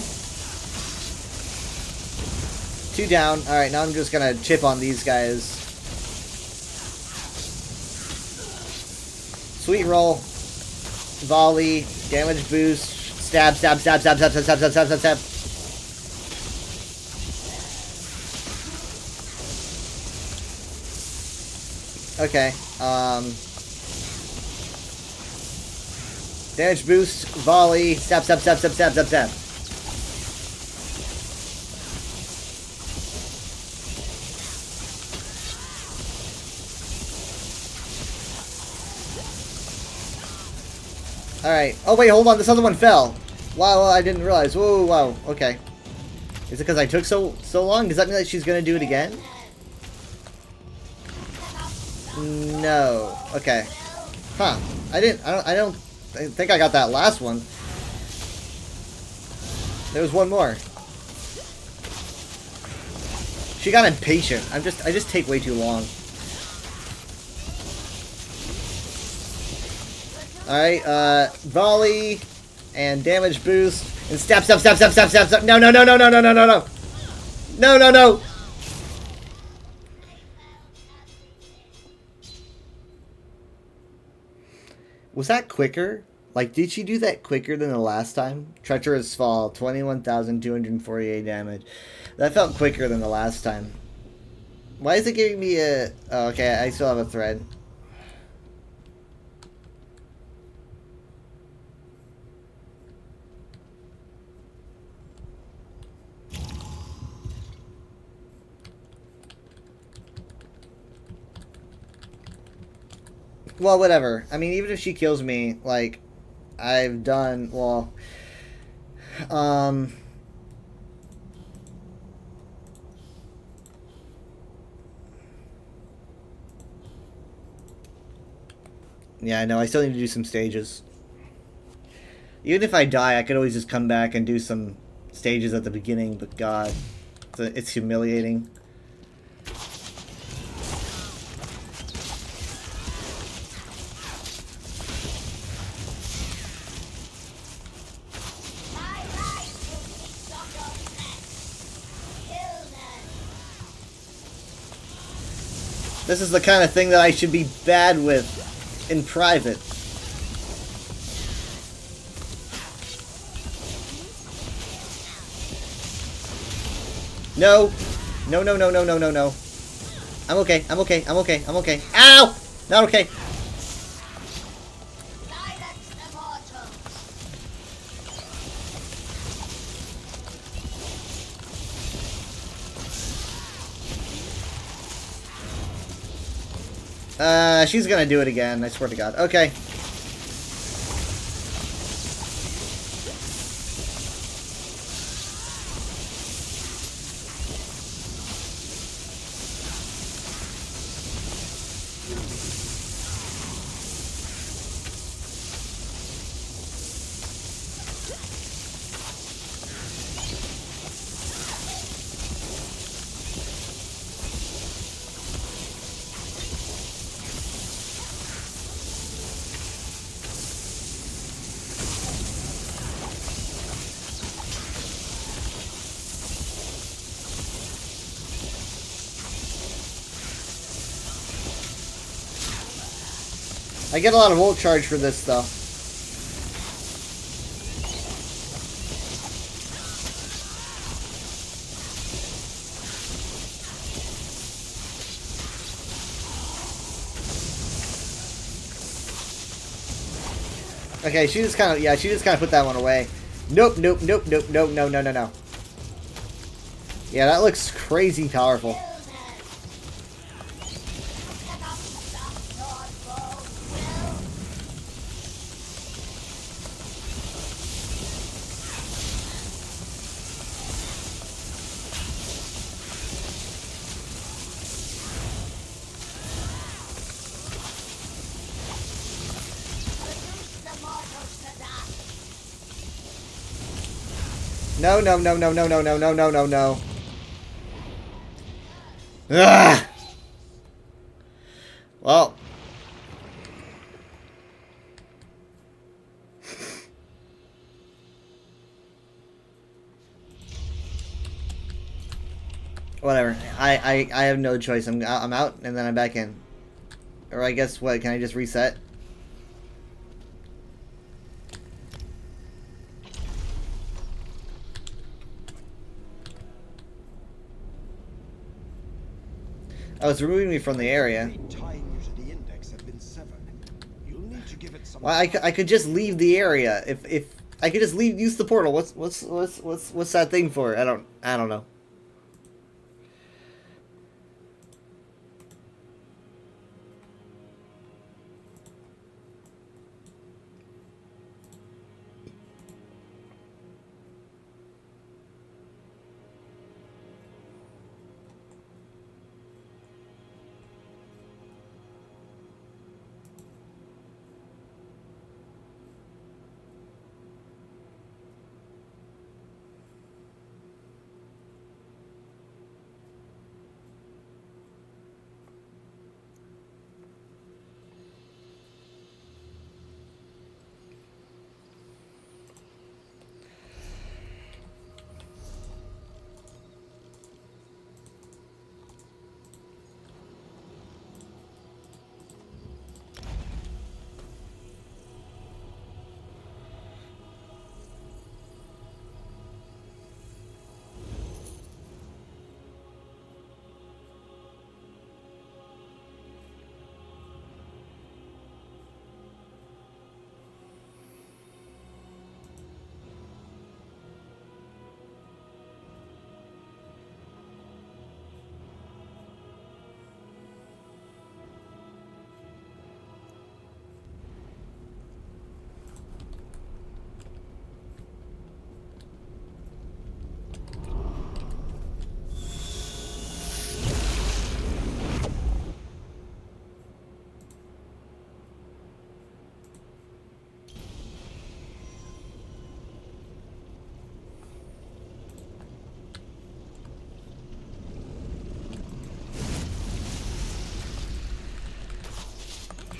2 down. Alright, now I'm just gonna chip on these guys. Sweet roll. Volley. Damage boost. Stab, stab, stab, stab, stab, stab, stab, stab, stab, stab, stab. Okay, damage boost, volley, stab, stab, stab, stab, stab, stab, stab. Alright. Oh, wait, hold on. This other one fell. Wow, I didn't realize. Whoa, wow. Okay. Is it because I took so long? Does that mean that she's going to do it again? No. Okay. Huh. I don't think I got that last one. There was one more. She got impatient. I just take way too long. Alright, volley and damage boost and stab, stab, stab, stab, stab, stab, stab. No, no, no, no, no, no, no, no, no. No, no, no. Was that quicker? Like, did she do that quicker than the last time? Treacherous Fall, 21,248 damage. That felt quicker than the last time. Why is it giving me a... Oh, okay, I still have a thread. Well, whatever. I mean, even if she kills me, like, I've done, well, yeah, I know, I still need to do some stages. Even if I die, I could always just come back and do some stages at the beginning, but God, it's humiliating. This is the kind of thing that I should be bad with in private. No. No, no, no, no, no, no, no. I'm okay, I'm okay, I'm okay, I'm okay. Ow! Not okay. She's gonna do it again, I swear to God. Okay. I get a lot of volt charge for this, though. Okay, she just kind of, yeah, she just kind of put that one away. Nope, nope, nope, nope, nope, no, no, no, no. Yeah, that looks crazy powerful. No, no, no, no, no, no, no, no, no, no, no. Ugh! Well. Whatever. I have no choice. I'm out and then I'm back in. Or I guess what? Can I just reset? Oh, it's removing me from the area. Well, I could just leave the area. If I could just use the portal. What's that thing for? I don't know.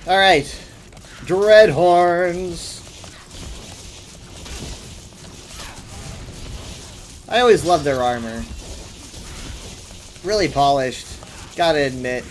Alright. Dreadhorns. I always love their armor. Really polished. Gotta admit.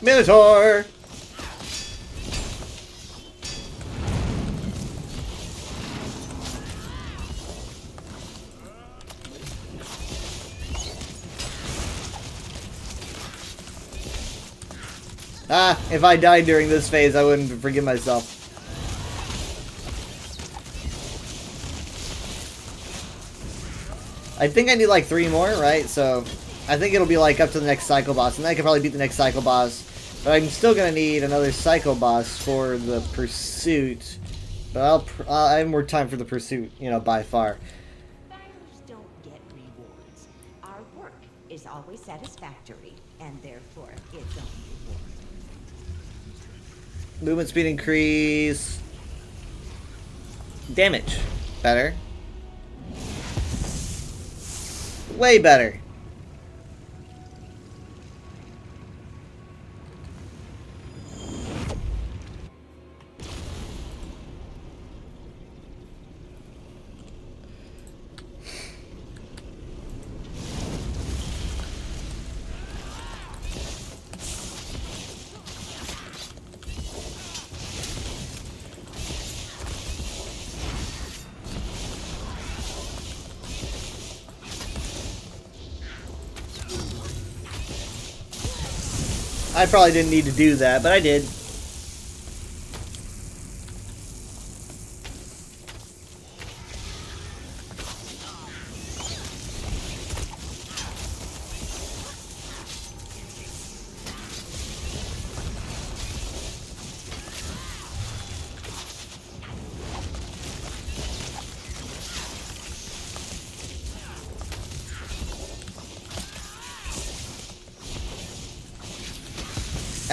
Minotaur! Ah, if I died during this phase, I wouldn't forgive myself. I think I need like 3 more, right? So, I think it'll be like up to the next Psycho Boss, and then I can probably beat the next Psycho Boss. But I'm still gonna need another Psycho Boss for the Pursuit. But I have more time for the Pursuit, you know, by far. Fighters don't get rewards. Our work is always satisfactory. and therefore its own reward. Movement speed increase. Damage. Better. Way better. I probably didn't need to do that, but I did.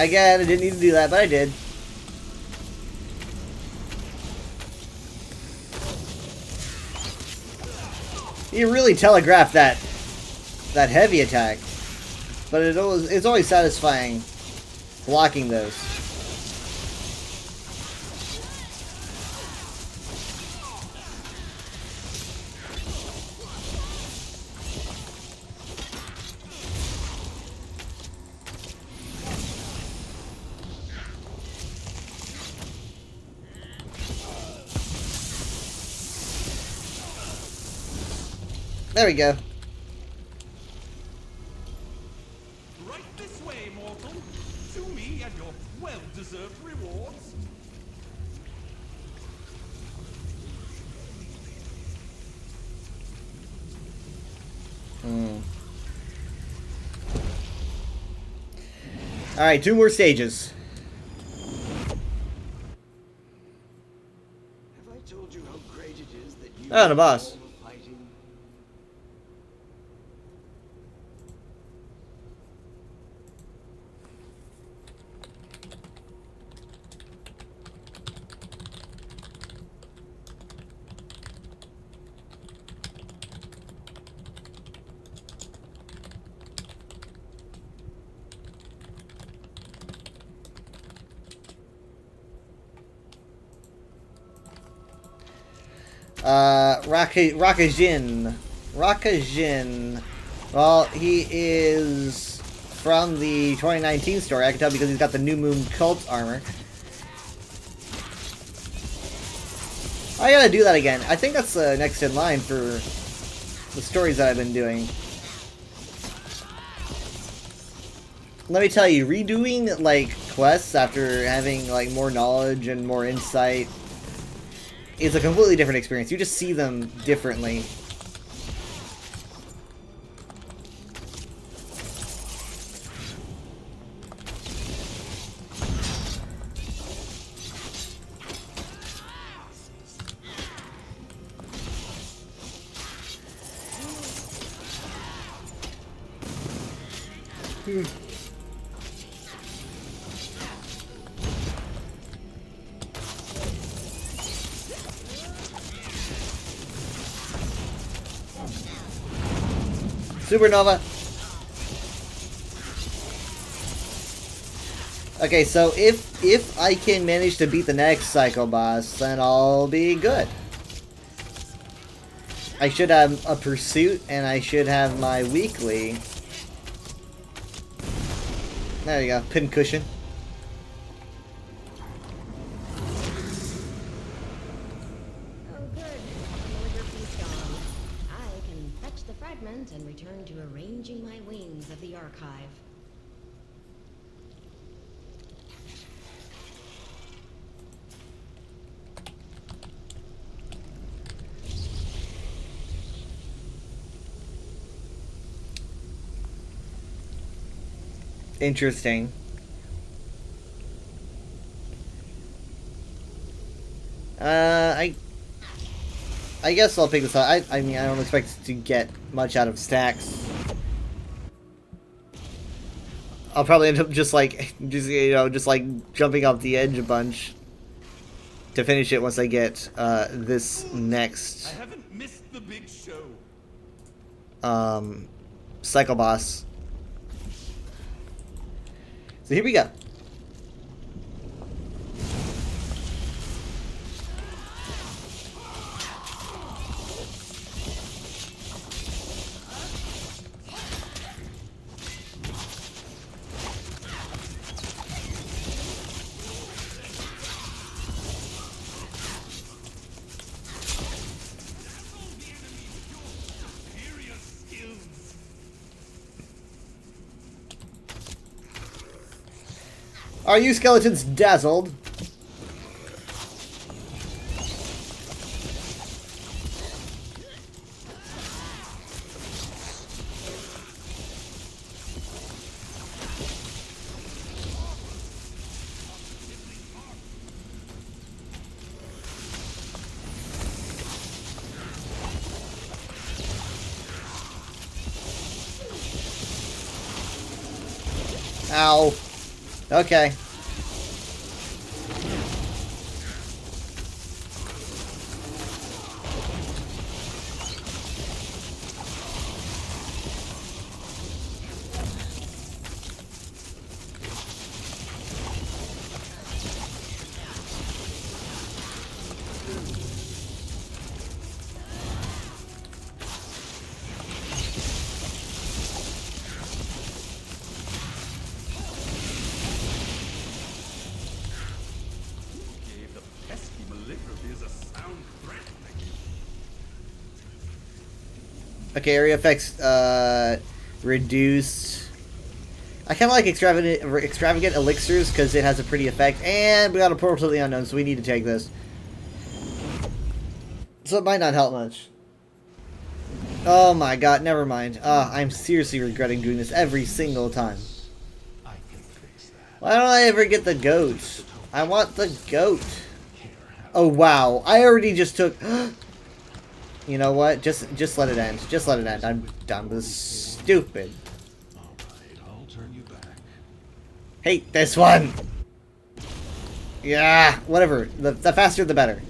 Again, I didn't need to do that, but I did. You really telegraphed that heavy attack, but it's always satisfying blocking those. There we go. Right this way, mortal. To me and your well-deserved rewards. Alright, 2 more stages. Have I told you how great it is that you Oh, the boss. are fighting? Rakajin. Rakajin. Well, he is from the 2019 story. I can tell because he's got the New Moon Cult armor. I gotta do that again. I think that's next in line for the stories that I've been doing. Let me tell you, redoing like quests after having like more knowledge and more insight is a completely different experience. You just see them differently. Supernova. Okay, so if I can manage to beat the next Psycho Boss, then I'll be good. I should have a pursuit, and I should have my weekly. There you go, pincushion. Oh, good. Calligraphy's gone. I can fetch the fragment and return to arranging my wings of the archive. Interesting. I guess I'll pick this up. I mean, I don't expect to get much out of stacks. I'll probably end up just like jumping off the edge a bunch to finish it once I get this next I haven't missed the big show. cycle boss. So here we go. Are you skeletons dazzled? Ow. Okay. Gave the pesky Malygrophies a sound threat. Okay, area effects reduced. I kind of like extravagant elixirs because it has a pretty effect. And we got a portal to the unknown, so we need to take this. So it might not help much. Oh my god, never mind. I'm seriously regretting doing this every single time. Why don't I ever get the goat? I want the goat. Oh wow, I already just took... You know what? Just let it end. Just let it end. I'm done with stupid. I'll turn you back. Hate this one. Yeah, whatever. The faster the better.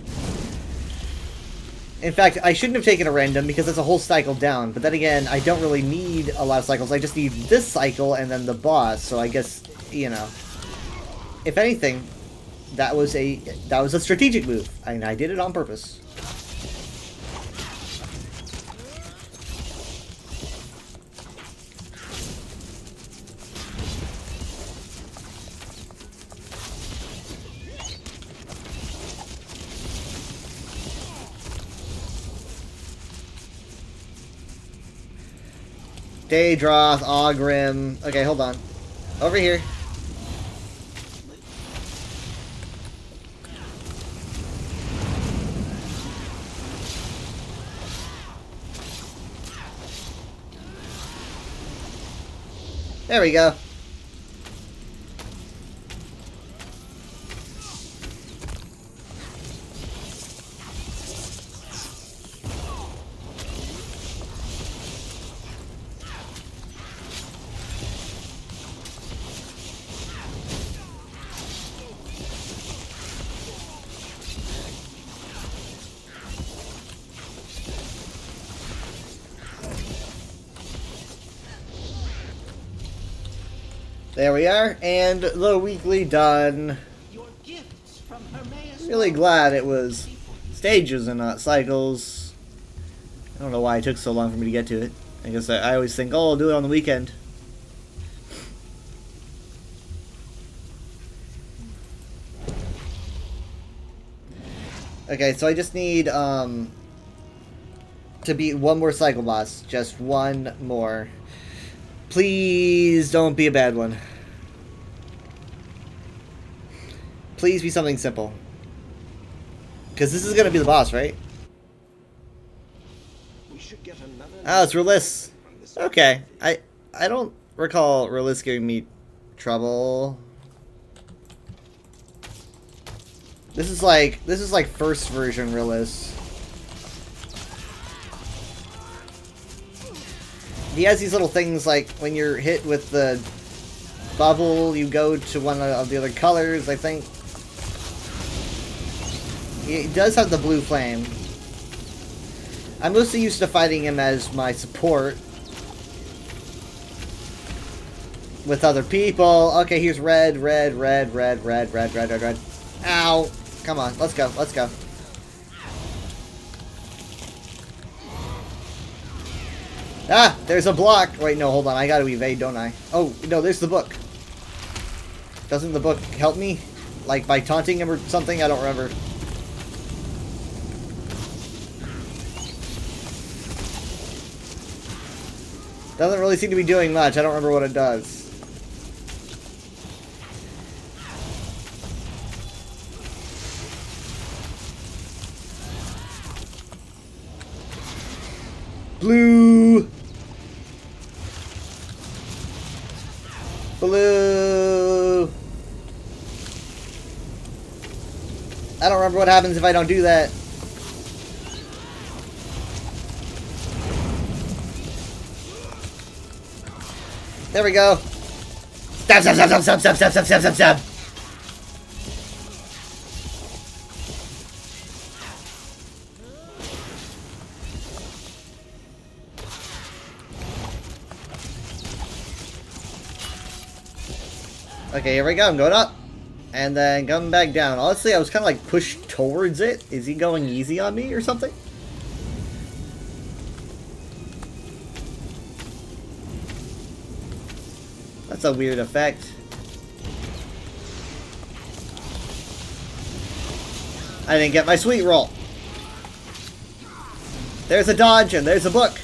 In fact, I shouldn't have taken a random because that's a whole cycle down. But then again, I don't really need a lot of cycles. I just need this cycle and then the boss. So I guess, you know, if anything, that was a strategic move, and I did it on purpose. Daedroth, Ogrim. Okay, hold on. Over here. There we go. There we are, and the weekly done. Really glad it was stages and not cycles. I don't know why it took so long for me to get to it. I guess I always think, oh, I'll do it on the weekend. Okay, so I just need to beat one more cycle boss. Just one more. Please don't be a bad one. Please be something simple. Because this is going to be the boss, right? Oh, it's Release. Okay. I don't recall Release giving me trouble. This is like first version Release. He has these little things like when you're hit with the bubble, you go to one of the other colors, I think. He does have the blue flame. I'm mostly used to fighting him as my support. With other people. Okay, here's red, red, red, red, red, red, red, red, red. Ow! Come on, let's go, let's go. Ah! There's a block! Wait, no, hold on, I gotta evade, don't I? Oh, no, there's the book. Doesn't the book help me? Like, by taunting him or something? I don't remember. Doesn't really seem to be doing much, I don't remember what it does. Blue! Blue! I don't remember what happens if I don't do that. There we go. Stab, stab, stab, stab, stab, stab, stab, stab, stab, stab, stab. Okay, here we go. I'm going up. And then coming back down. Honestly, I was kind of like pushed towards it. Is he going easy on me or something? That's a weird effect. I didn't get my sweet roll. There's a dodge and there's a book.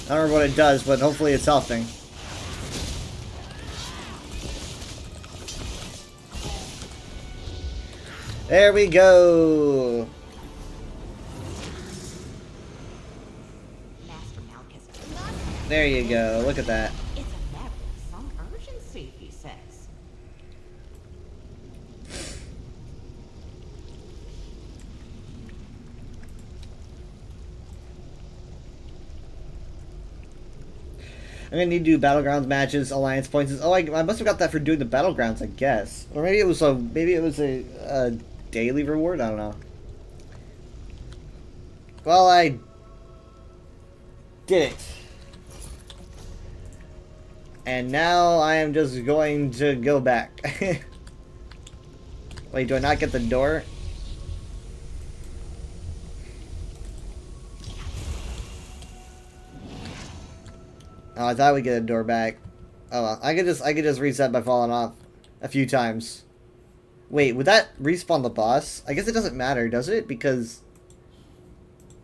I don't remember what it does, but hopefully it's helping. There we go. Master Malchus does not. There you go. Look at that. It's a matter of some urgency, he says. I'm gonna need to do battlegrounds matches, alliance points. Oh, I must have got that for doing the battlegrounds, I guess. Or maybe it was a daily reward. I don't know. Well, I did it, and now I am just going to go back. Wait, do I not get the door? Oh, I thought we'd get a door back. Oh well, I could just reset by falling off a few times. Wait, would that respawn the boss? I guess it doesn't matter, does it? Because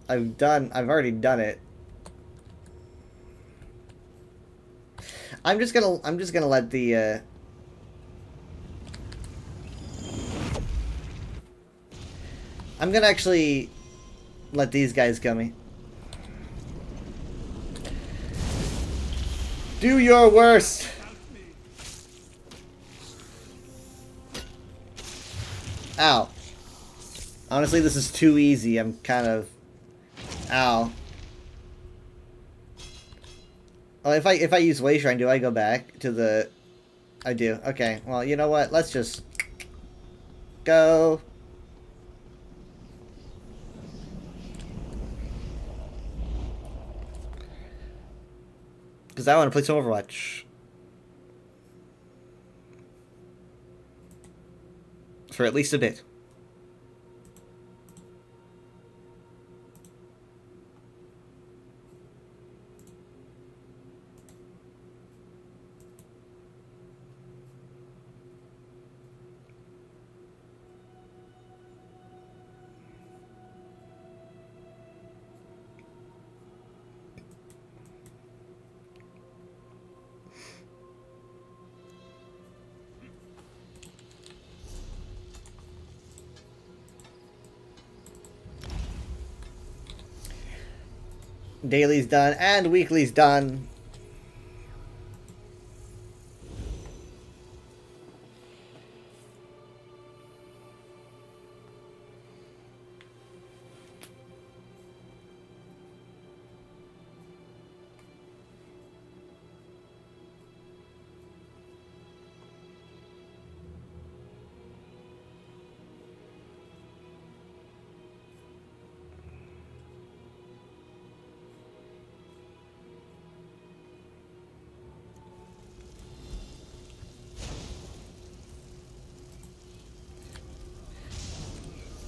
I've already done it. I'm just gonna let the I'm gonna actually let these guys kill me. Do your worst! Ow. Honestly, this is too easy. I'm kind of... Ow. Oh, if I use Way Shrine, do I go back to the... I do. Okay, well, you know what? Let's just... go... Because I want to play some Overwatch. For at least a bit. Daily's done, and weekly's done.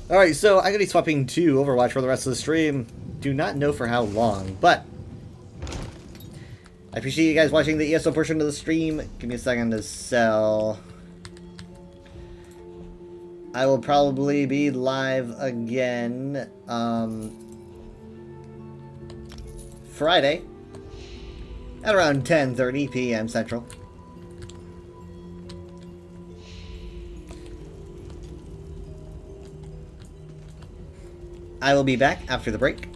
Alright, so I'm going to be swapping to Overwatch for the rest of the stream. Do not know for how long, but I appreciate you guys watching the ESO portion of the stream. Give me a second to sell. I will probably be live again Friday at around 10:30 p.m. Central. I will be back after the break.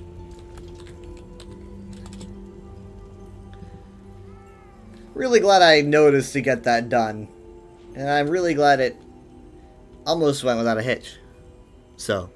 Really glad I noticed to get that done. And I'm really glad it almost went without a hitch. So.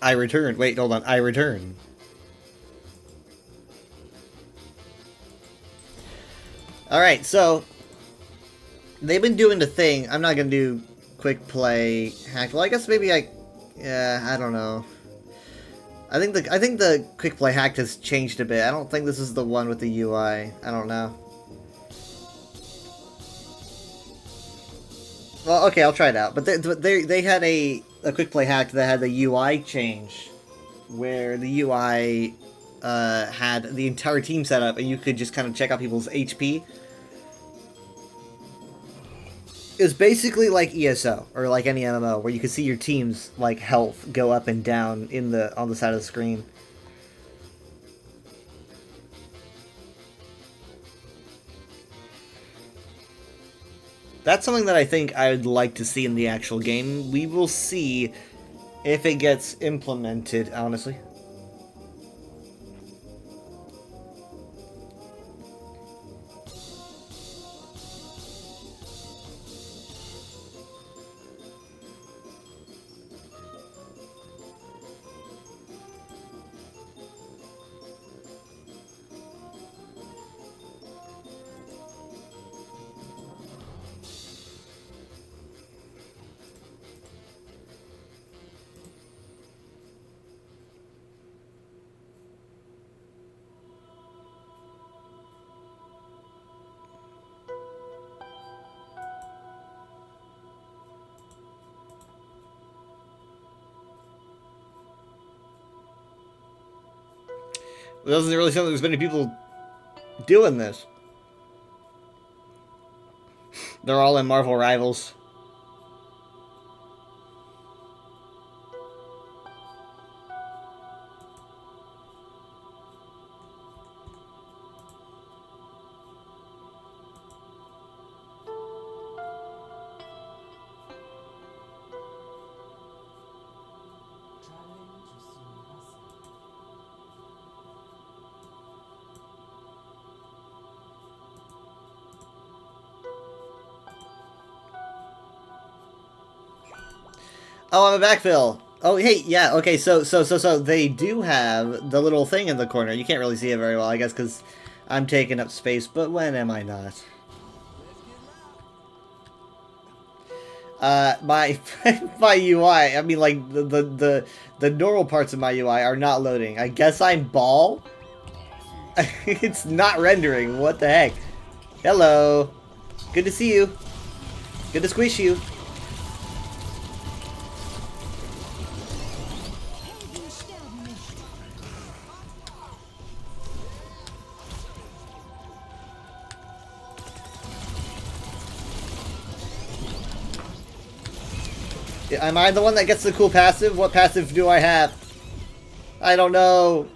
I return. Wait, hold on. I return. Alright, so they've been doing the thing. I'm not gonna do quick play hack. Well, I guess maybe yeah, I don't know. I think the quick play hack has changed a bit. I don't think this is the one with the UI. I don't know. Well, okay, I'll try it out. But they had a quick play hack that had the UI change, where the UI had the entire team set up, and you could just kind of check out people's HP. It was basically like ESO, or like any MMO, where you could see your team's like health go up and down on the side of the screen. That's something that I think I would like to see in the actual game. We will see if it gets implemented, honestly. It doesn't really sound like there's many people doing this. They're all in Marvel Rivals. Oh, I'm a backfill. Oh, hey, yeah, okay, so they do have the little thing in the corner. You can't really see it very well, I guess, because I'm taking up space, but when am I not? My UI, I mean, like, the normal parts of my UI are not loading. I guess I'm ball? It's not rendering, what the heck? Hello. Good to see you. Good to squish you. Am I the one that gets the cool passive? What passive do I have? I don't know.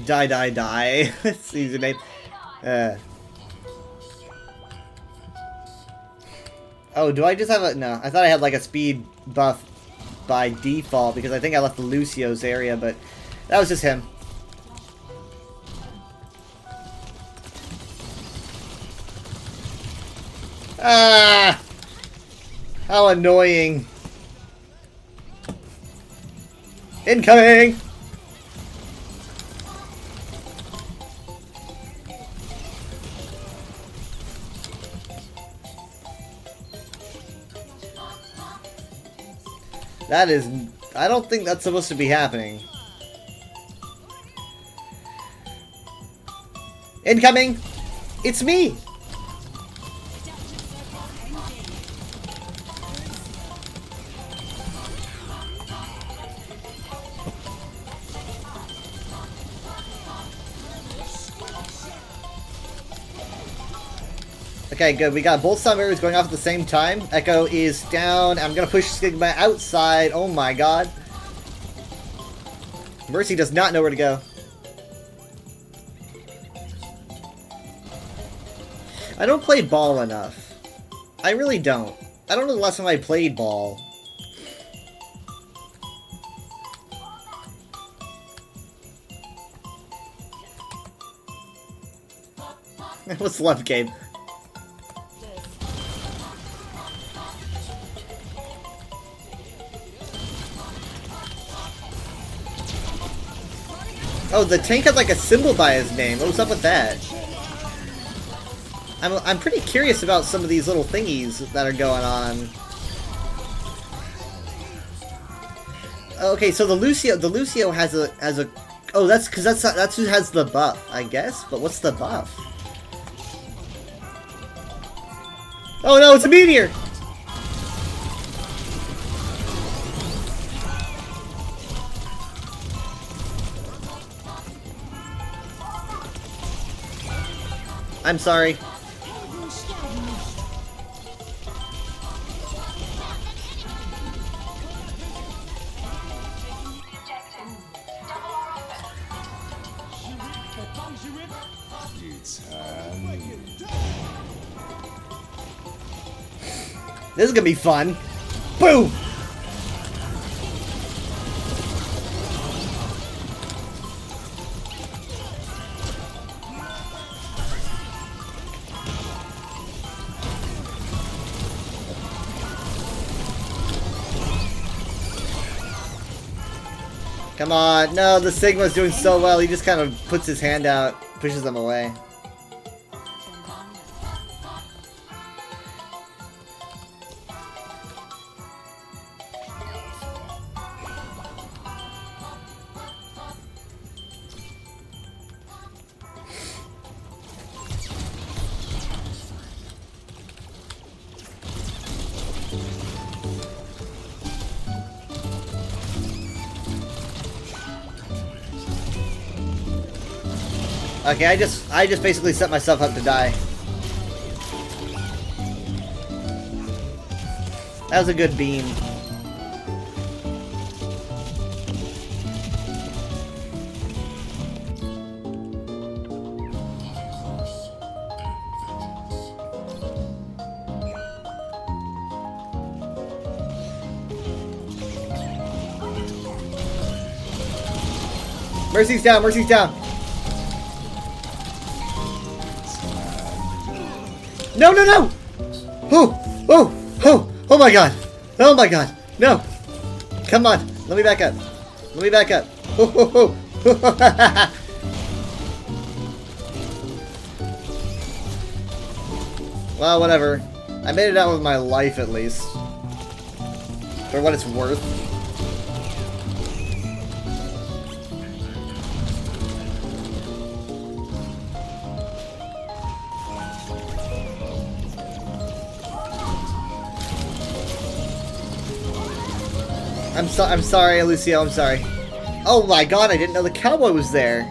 Die, die, die. That's the username. Oh, do I just have a... No, I thought I had like a speed buff by default because I think I left the Lucio's area, but that was just him. Ah! How annoying. Incoming! That is... I don't think that's supposed to be happening. Incoming! It's me! Okay, good. We got both sound barriers going off at the same time. Echo is down. I'm gonna push Sigma outside. Oh my god. Mercy does not know where to go. I don't play ball enough. I really don't. I don't know the last time I played ball. What's love game? Oh, the tank had like a symbol by his name. What was up with that? I'm pretty curious about some of these little thingies that are going on. Okay, so the Lucio has a oh, that's because that's who has the buff, I guess. But what's the buff? Oh no, it's a meteor! I'm sorry. This is gonna be fun. Boom! Come on, no, the Sigma's doing so well, he just kind of puts his hand out, pushes them away. Okay, I just basically set myself up to die. That was a good beam. Mercy's down, Mercy's down. No, no, no! Oh, oh, oh, oh my god. Oh my god. No. Come on. Let me back up. Let me back up. Oh, oh, oh. Well, whatever. I made it out with my life at least. For what it's worth. I'm sorry, Lucio, I'm sorry. Oh my god, I didn't know the cowboy was there.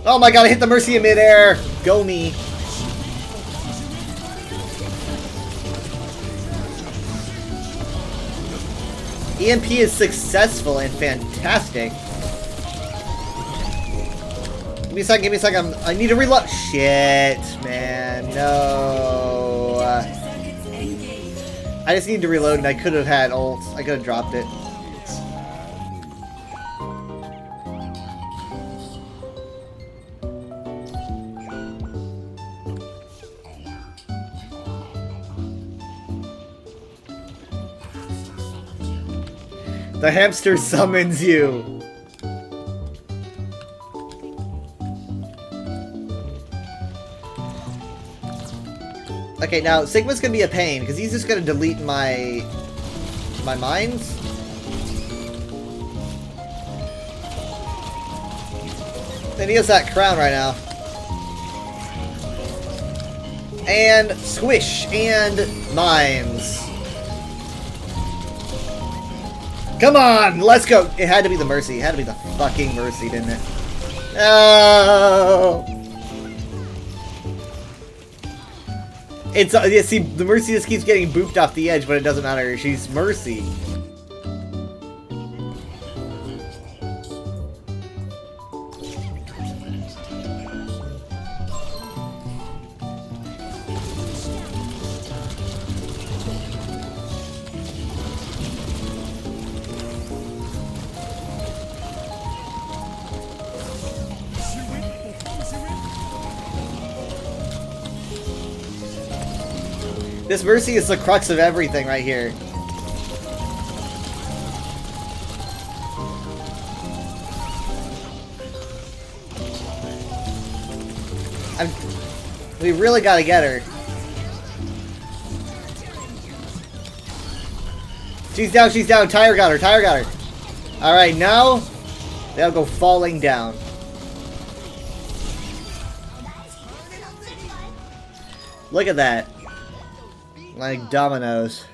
Oh my god, I hit the Mercy in midair. Go me. EMP is successful and fantastic. Give me a second, give me a second. I need to reload. Shit, man. No. I just need to reload and I could have had ult. I could have dropped it. The hamster summons you. Okay, now Sigma's gonna be a pain because he's just gonna delete my mines. And he has that crown right now. And squish and mines. Come on, let's go. It had to be the Mercy. It had to be the fucking Mercy, didn't it? No. It's yeah, see, the Mercy just keeps getting booped off the edge, but it doesn't matter. She's Mercy. This Mercy is the crux of everything right here. We really gotta get her. She's down, she's down. Tyre got her, Tyre got her. Alright, now they'll go falling down. Look at that. Like dominoes.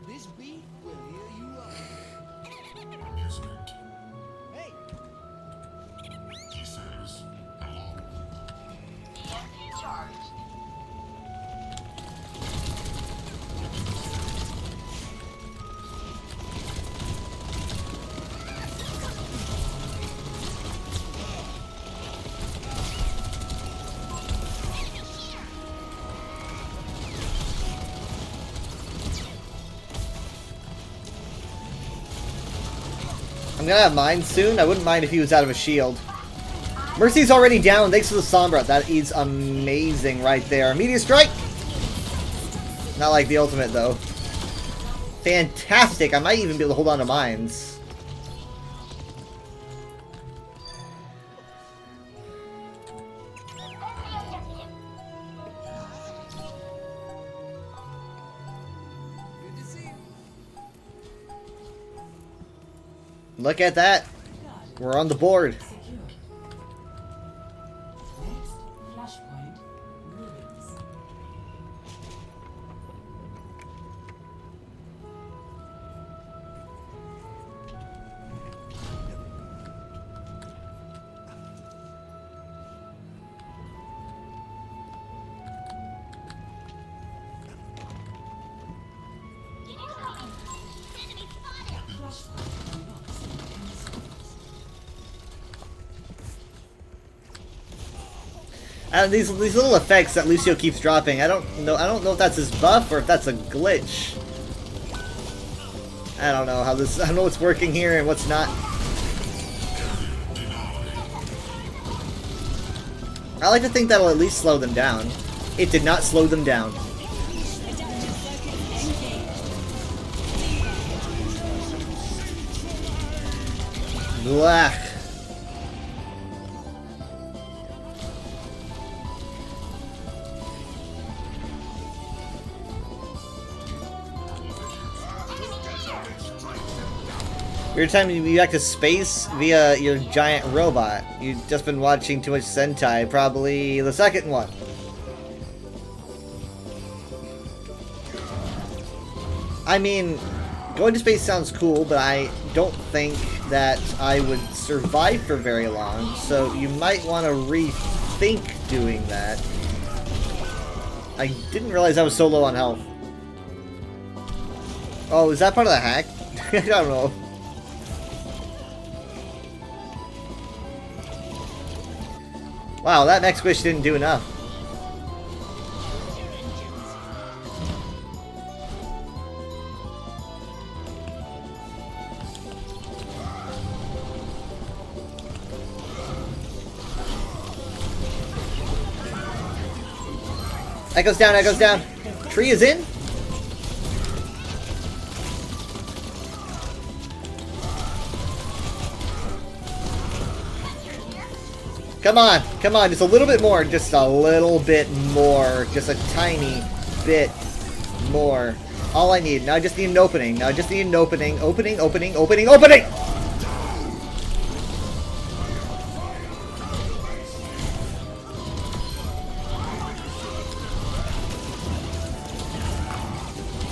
This beat will hear you up. Hey. He says, hello. EMP charged. I'm gonna have mine soon. I wouldn't mind if he was out of a shield. Mercy's already down thanks to the Sombra. That is amazing right there. Immediate strike! Not like the ultimate though. Fantastic. I might even be able to hold on to mines. Look at that. We're on the board. These little effects that Lucio keeps dropping, I don't know if that's his buff or if that's a glitch. I don't know how this, I don't know what's working here and what's not. I like to think that'll at least slow them down. It did not slow them down. Blah. Every time you be back to space via your giant robot. You've just been watching too much Sentai, probably the second one. I mean, going to space sounds cool, but I don't think that I would survive for very long, so you might want to rethink doing that. I didn't realize I was so low on health. Oh, is that part of the hack? I don't know. Wow, that next wish didn't do enough. Echo's down, Echo's down. Tree is in. Come on, come on, just a little bit more, just a little bit more, just a tiny bit more. All I need, now I just need an opening, now I just need an opening, opening.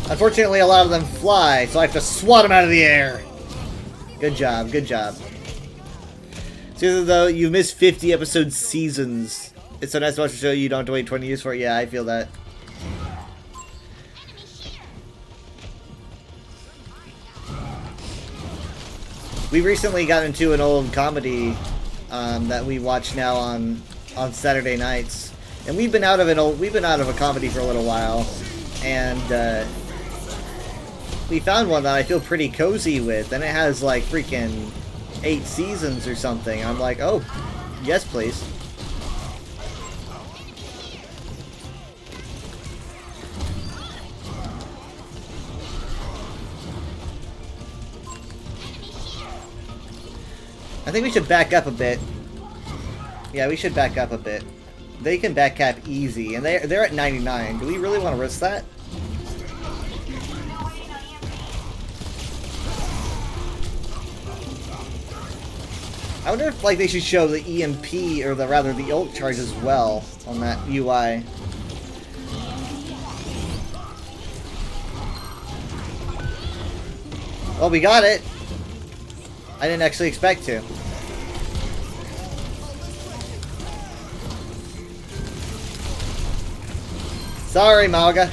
Unfortunately, a lot of them fly, so I have to swat them out of the air. Good job, good job. Seriously though, you missed 50 episode seasons. It's so nice to watch a show you don't have to wait 20 years for it. Yeah, I feel that. We recently got into an old comedy that we watch now on Saturday nights, and we've been out of a comedy for a little while, and we found one that I feel pretty cozy with, and it has like freaking 8 seasons or something. I'm like, oh, yes, please. I think we should back up a bit. Yeah, we should back up a bit. They can back cap easy, and they're at 99. Do we really want to risk that? I wonder if like they should show the EMP or rather the ult charge as well on that UI. Well, we got it. I didn't actually expect to. Sorry, Mauga.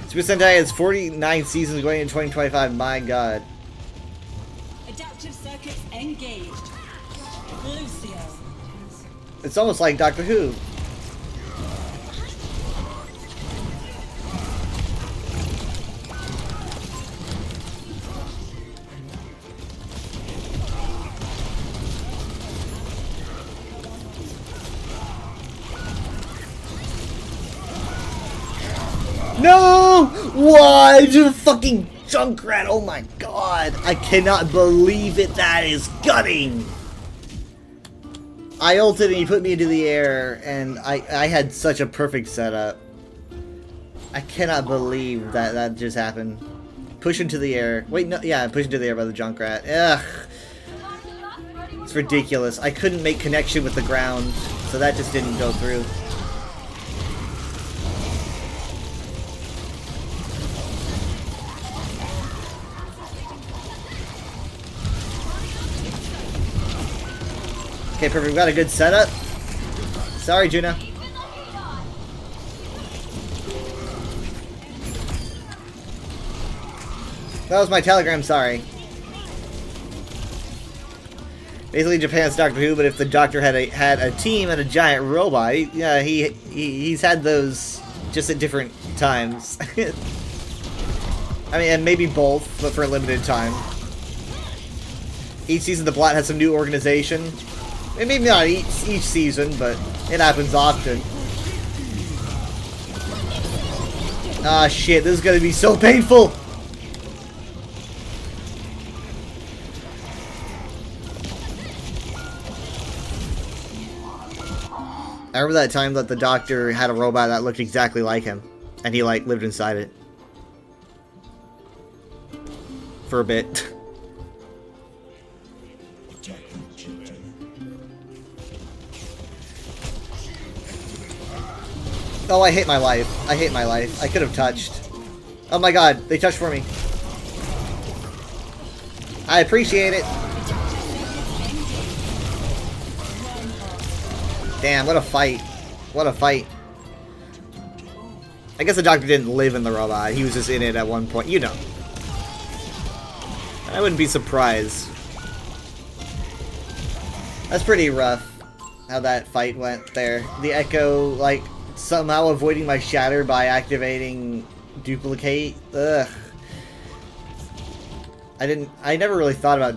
Super Sentai has 49 seasons going in 2025. My god. Adaptive circuits engaged. Lucio. It's almost like Doctor Who. No! Why? Fucking Junkrat! Oh my god! I cannot believe it. That is gutting. I ulted and he put me into the air, and I had such a perfect setup. I cannot believe that just happened. Push into the air. Wait, no, yeah, push into the air by the Junkrat. Ugh. It's ridiculous. I couldn't make connection with the ground, so that just didn't go through. Okay, perfect. We've got a good setup. Sorry, Juno. That was my telegram, sorry. Basically, Japan's Doctor Who, but if the Doctor had a team and a giant robot, yeah, he's had those just at different times. I mean, and maybe both, but for a limited time. Each season, the Blat has some new organization. Maybe not each season, but it happens often. Ah, shit, this is gonna be so painful! I remember that time that the Doctor had a robot that looked exactly like him, and he, like, lived inside it. For a bit. Oh, I hate my life. I hate my life. I could have touched. Oh my god, they touched for me. I appreciate it. Damn, what a fight. What a fight. I guess the Doctor didn't live in the robot. He was just in it at one point. You know. I wouldn't be surprised. That's pretty rough, how that fight went there. The Echo, like, somehow avoiding my shatter by activating duplicate. Ugh. I never really thought about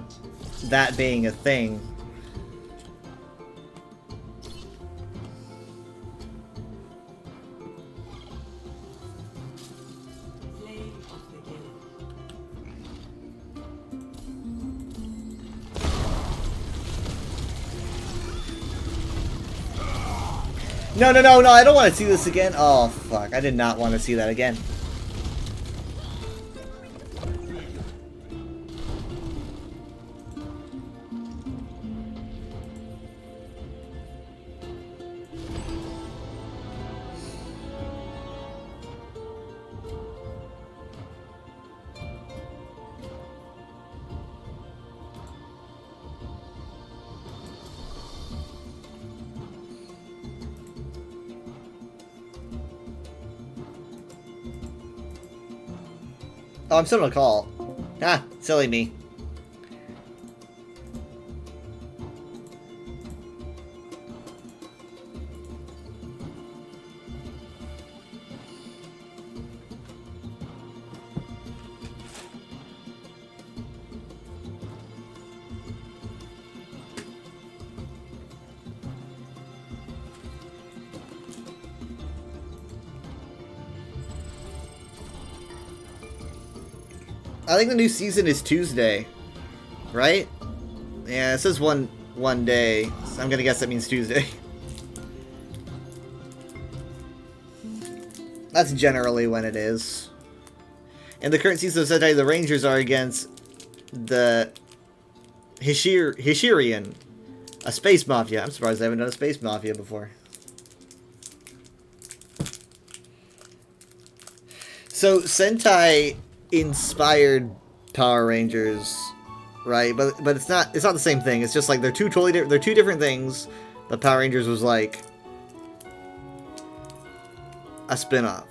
that being a thing. No, no, no, no, I don't want to see this again. Oh, fuck. I did not want to see that again. Oh, I'm still on a call. Ah, silly me. I think the new season is Tuesday, right? Yeah, it says one day, so I'm gonna guess that means Tuesday. That's generally when it is. In the current season of Sentai, the Rangers are against the Hishirian, a space mafia. I'm surprised I haven't done a space mafia before. So Sentai inspired Power Rangers, right? But it's not the same thing. It's just like they're two different things. But Power Rangers was like a spin-off.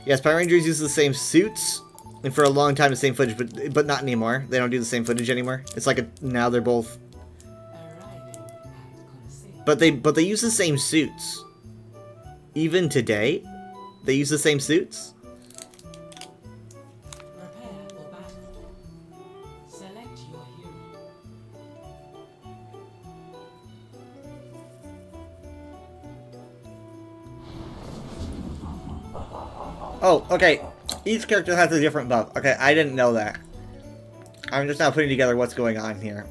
Yes, Power Rangers use the same suits, and for a long time the same footage, but not anymore. They don't do the same footage anymore. It's like now they're both. But they use the same suits. Even today, they use the same suits. Prepare for battle. Select your hero. Oh, okay. Each character has a different buff. Okay, I didn't know that. I'm just now putting together what's going on here.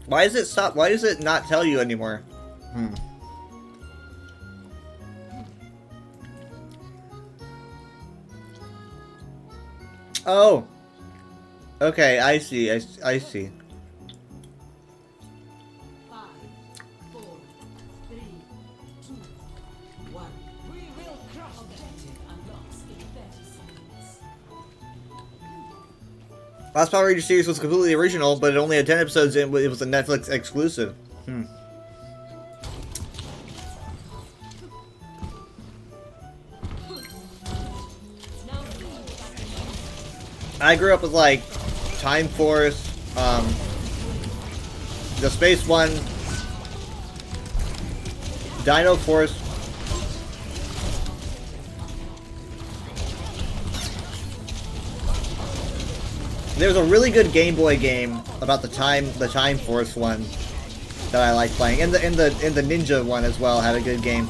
Why does it stop? Why does it not tell you anymore? Oh. Okay, I see. I see. 5, 4, 3, 2, 1. We will crush objective unlocks in 30 seconds. Last Power Ranger series was completely original, but it only had 10 episodes and it was a Netflix exclusive. I grew up with like Time Force, the Space One, Dino Force. There's a really good Game Boy game about the Time Force one that I like playing, and the Ninja one as well had a good game.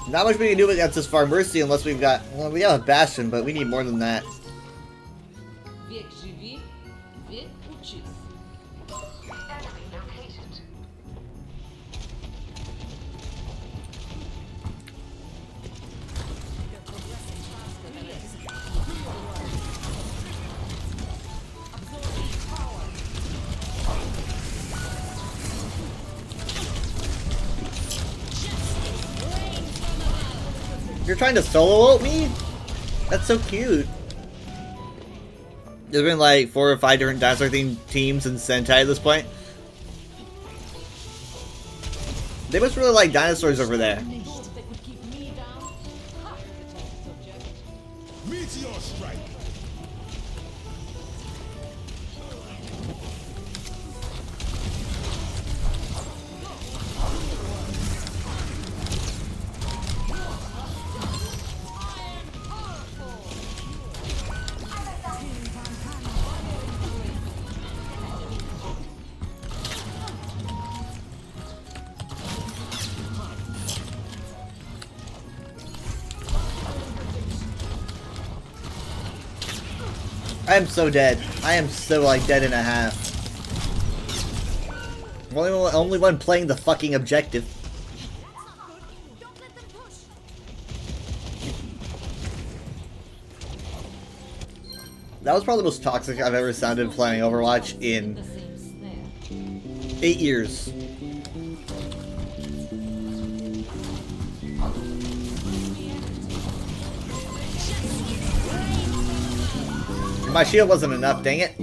Not much we can do against this Far Mercy unless we've got... Well, we have a Bastion, but we need more than that. Век живи, век учись. Enemy located. You're trying to solo ult me? That's so cute. There's been like 4 or 5 different dinosaur themed teams in Sentai at this point. They must really like dinosaurs over there. Meteor strike. I am so dead. I am so like dead and a half. Only one playing the fucking objective. That was probably the most toxic I've ever sounded playing Overwatch in 8 years. My shield wasn't enough, dang it.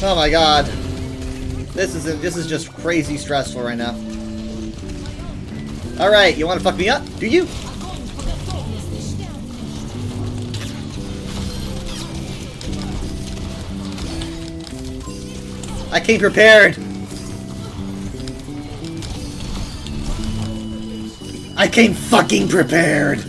Oh my god. This is just crazy stressful right now. Alright, you wanna fuck me up? Do you? I came prepared! I came fucking prepared!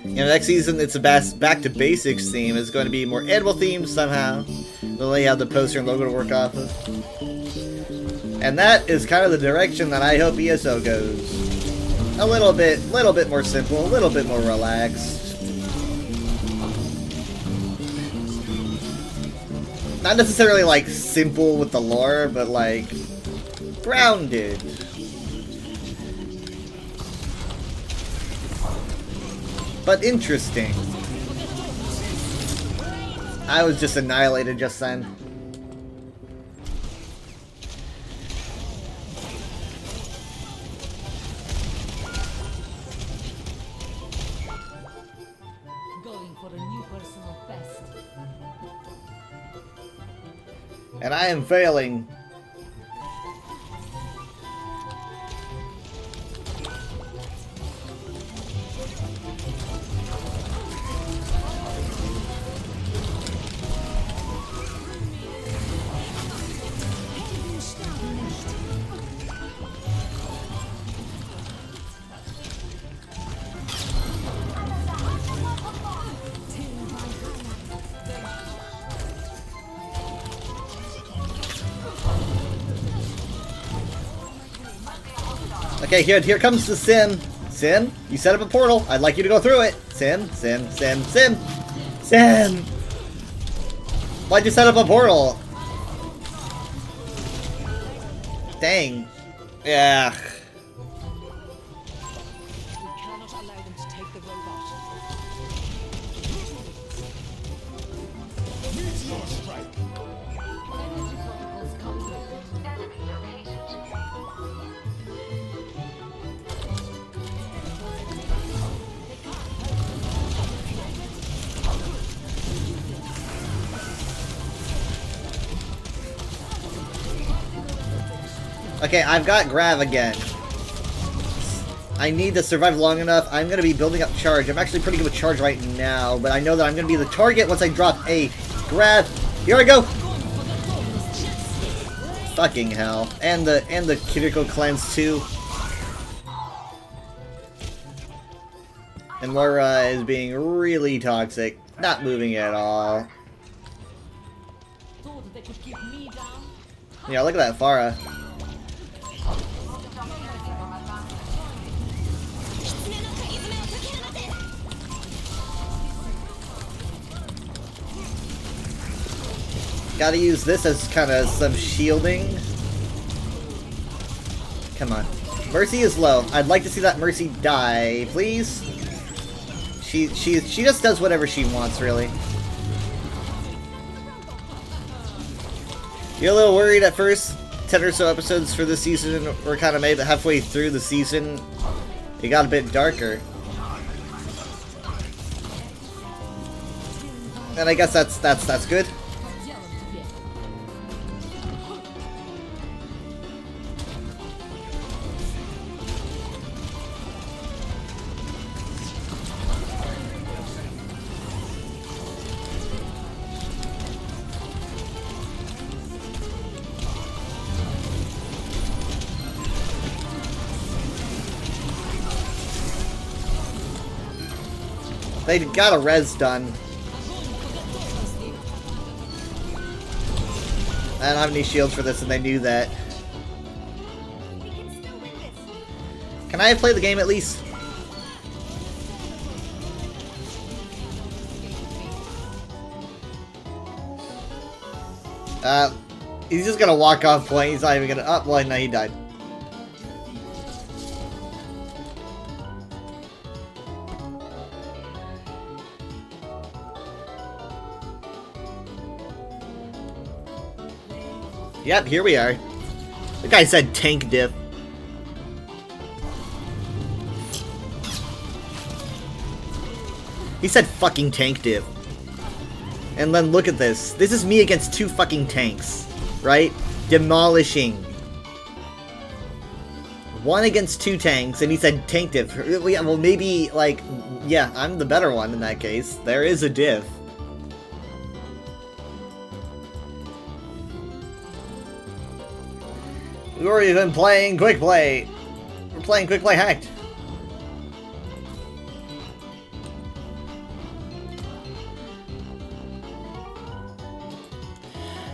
You know, next season, it's a back to basics theme. It's going to be more animal themed somehow. They'll lay out the poster and logo to work off of. And that is kind of the direction that I hope ESO goes. A little bit more simple, a little bit more relaxed. Not necessarily like simple with the lore, but like grounded. But interesting. I was just annihilated just then. Going for a new personal best. And I am failing. Okay, here comes the Sin. Sin, you set up a portal. I'd like you to go through it. Sin. Why'd you set up a portal? Dang. Yeah. We cannot allow them to take the robot. Meteor strike. Energy protocols completed. Enemy located. Okay, I've got Grav again. I need to survive long enough. I'm going to be building up charge. I'm actually pretty good with charge right now, but I know that I'm going to be the target once I drop a Grav. Here I go! Fucking hell. And the critical cleanse too. And Moira is being really toxic. Not moving at all. Thought they could keep me down. Yeah, look at that Pharah. Gotta use this as kind of some shielding. Come on. Mercy is low. I'd like to see that Mercy die, please. She just does whatever she wants, really. You're a little worried at first. 10 or so episodes for this season were kind of made, but halfway through the season, it got a bit darker. And I guess that's good. They got a res done. I don't have any shields for this, and they knew that. Can I play the game at least? He's just gonna walk off point. He's not even gonna. Oh, well, no, he died. Yep, here we are. The guy said tank diff. He said fucking tank div. And then look at this. This is me against 2 fucking tanks, right? Demolishing. 1 against 2 tanks, and he said tank div. Yeah, well, maybe, like, yeah, I'm the better one in that case. There is a div. We're even playing Quick Play. We're playing Quick Play Hacked.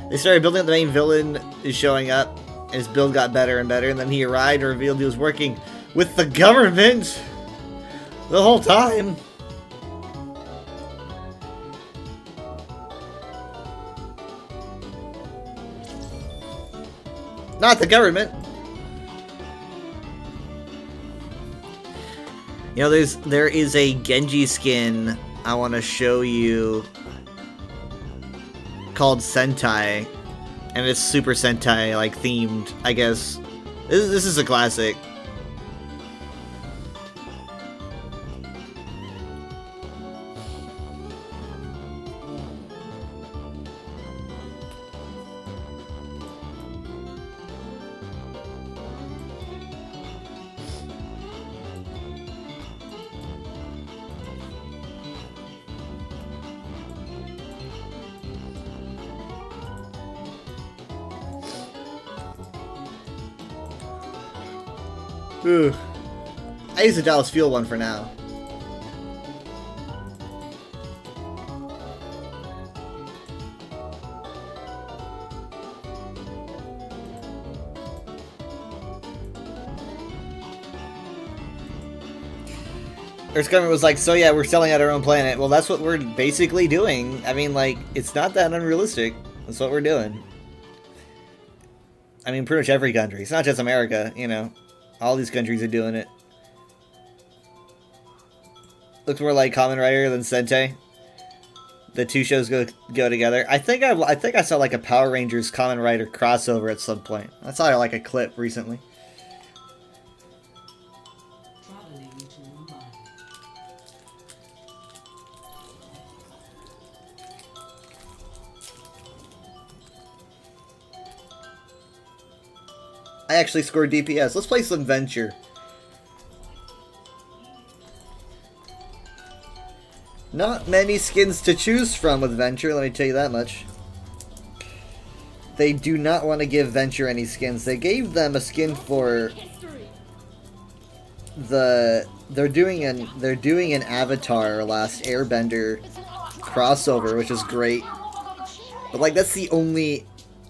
They started building up, the main villain is showing up, and his build got better and better, and then he arrived and revealed he was working with the government the whole time. Not the government. You know, there is a Genji skin I want to show you called Sentai, and it's Super Sentai like themed, I guess. This is a classic. Ugh. I use the Dallas Fuel one for now. Earth's government was like, so yeah, we're selling out our own planet. Well, that's what we're basically doing. I mean, like, it's not that unrealistic. That's what we're doing. I mean, pretty much every country. It's not just America, you know. All these countries are doing it. Looks more like Kamen Rider than Sentai. The 2 shows go together. I think I saw like a Power Rangers Kamen Rider crossover at some point. I saw like a clip recently. I actually scored DPS. Let's play some Venture. Not many skins to choose from with Venture, let me tell you that much. They do not want to give Venture any skins. They gave them a skin for the... They're doing an Avatar Last Airbender crossover, which is great. But like that's the only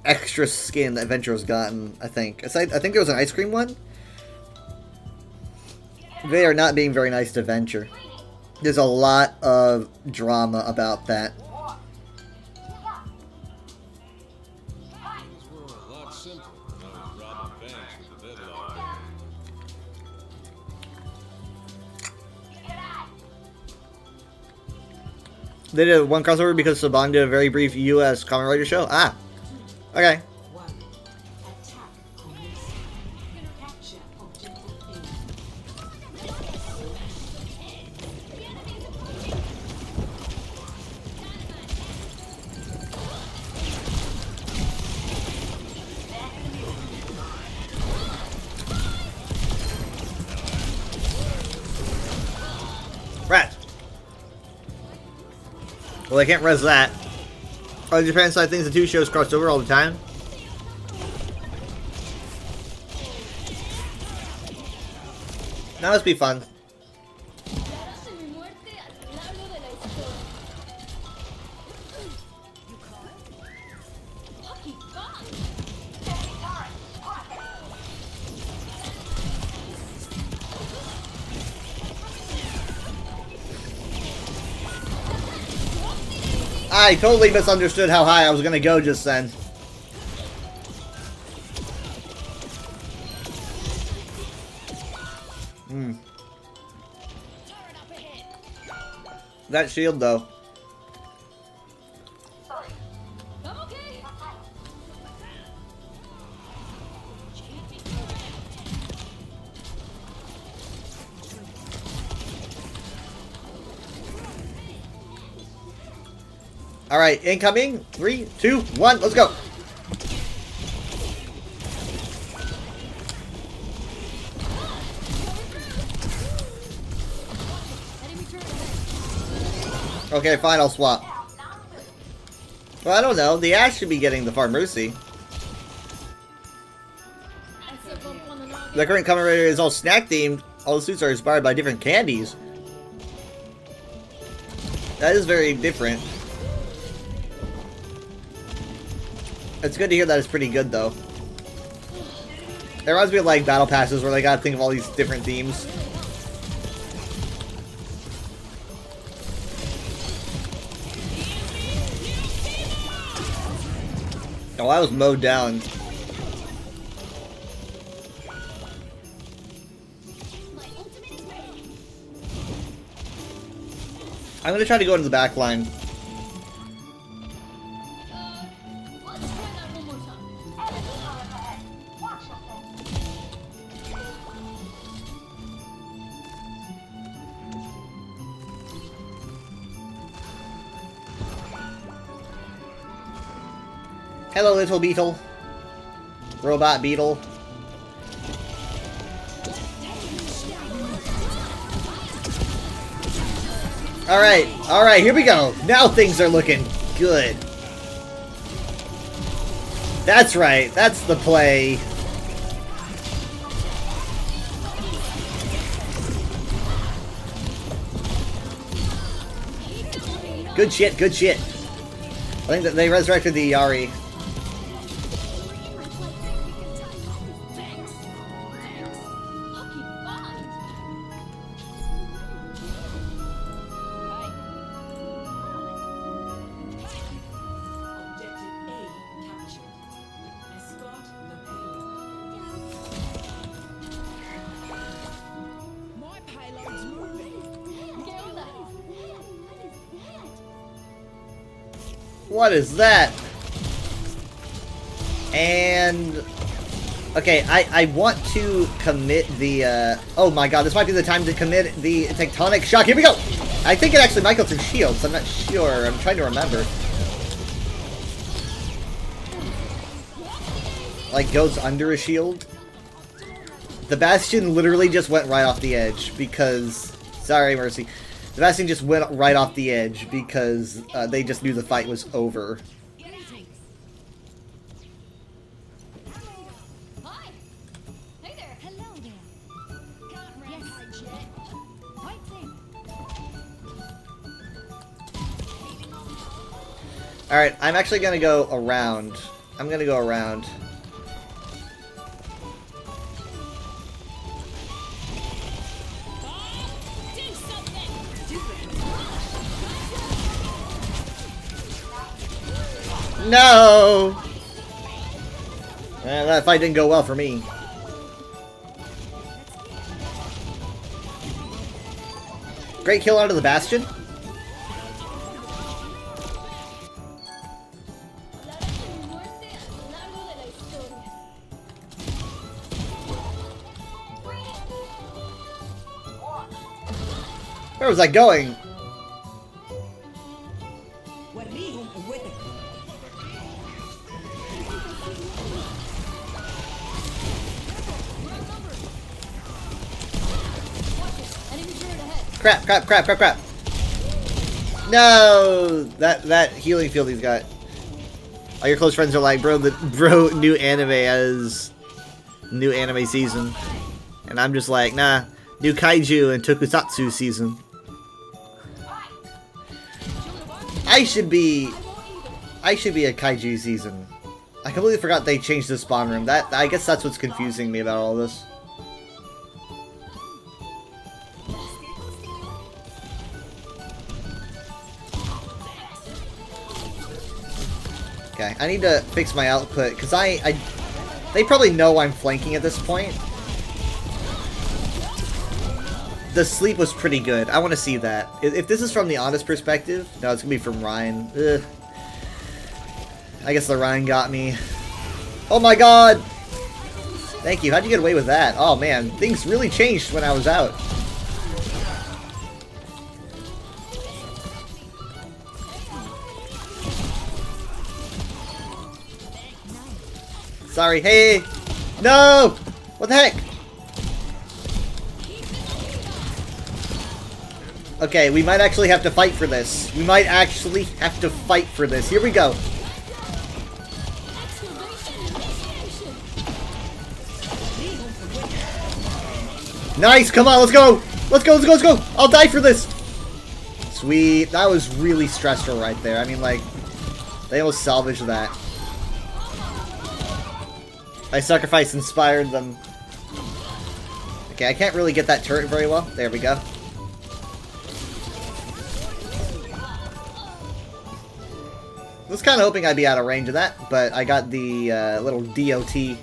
extra skin that Venture's gotten, I think. I think there was an ice cream one. They are not being very nice to Venture. There's a lot of drama about that. They did one crossover because Saban did a very brief US Kamen Rider show? Ah. Okay. Rat. Well, I can't res that. On the Japan side, things the 2 shows crossed over all the time. That must be fun. I totally misunderstood how high I was gonna go just then. That shield though. Alright, incoming. 3, 2, 1, let's go. Okay, fine, I'll swap. Well, I don't know. The Ash should be getting the Far Mercy. The current Kamen Rider is all snack themed. All the suits are inspired by different candies. That is very different. It's good to hear that it's pretty good, though. It reminds me of, like, Battle Passes where they gotta think of all these different themes. Oh, I was mowed down. I'm gonna try to go into the back line. Hello, little beetle. Robot beetle. Alright, here we go. Now things are looking good. That's right, that's the play. Good shit, good shit. I think that they resurrected the Yari. What is that? And... okay, I want to commit the, oh my god, this might be the time to commit the Tectonic Shock. Here we go! I think it actually might go through shields. I'm not sure. I'm trying to remember. Like, goes under a shield. The Bastion literally just went right off the edge because... sorry, Mercy. The Bastion just went right off the edge because they just knew the fight was over. Hi. Hey there. Hello there. Yes. Right thing. Alright, I'm actually gonna go around. I'm gonna go around. No! That fight didn't go well for me. Great kill out of the Bastion. Where was I going? Crap, crap, crap, crap, crap. No! That healing field he's got. All your close friends are like, bro, new anime as new anime season. And I'm just like, nah, new kaiju and tokusatsu season. I should be a kaiju season. I completely forgot they changed the spawn room. I guess that's what's confusing me about all this. Okay, I need to fix my output, because they probably know I'm flanking at this point. The sleep was pretty good. I want to see that. If this is from the honest perspective, no, it's going to be from Ryan. Ugh. I guess the Ryan got me. Oh my god! Thank you. How'd you get away with that? Oh man, things really changed when I was out. Sorry. Hey! No! What the heck? Okay, we might actually have to fight for this. We might actually have to fight for this. Here we go. Nice! Come on, let's go! Let's go, let's go, let's go! I'll die for this! Sweet. That was really stressful right there. I mean, like, they almost salvaged that. My sacrifice inspired them. Okay, I can't really get that turret very well. There we go. I was kind of hoping I'd be out of range of that, but I got the little DOT.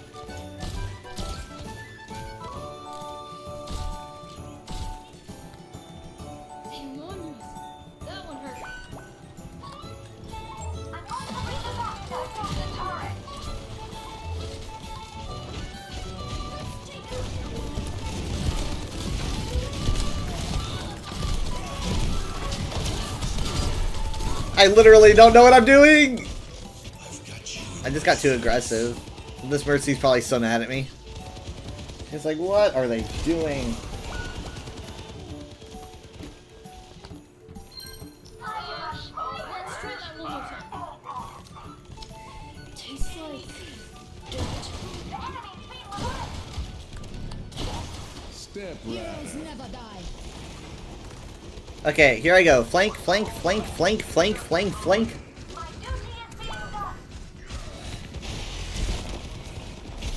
I literally don't know what I'm doing! I just got too aggressive. This Mercy's probably so mad at me. It's like, what are they doing? Tastes like dirt. Step Heroes never die. Okay, here I go. Flank, flank, flank, flank, flank, flank, flank.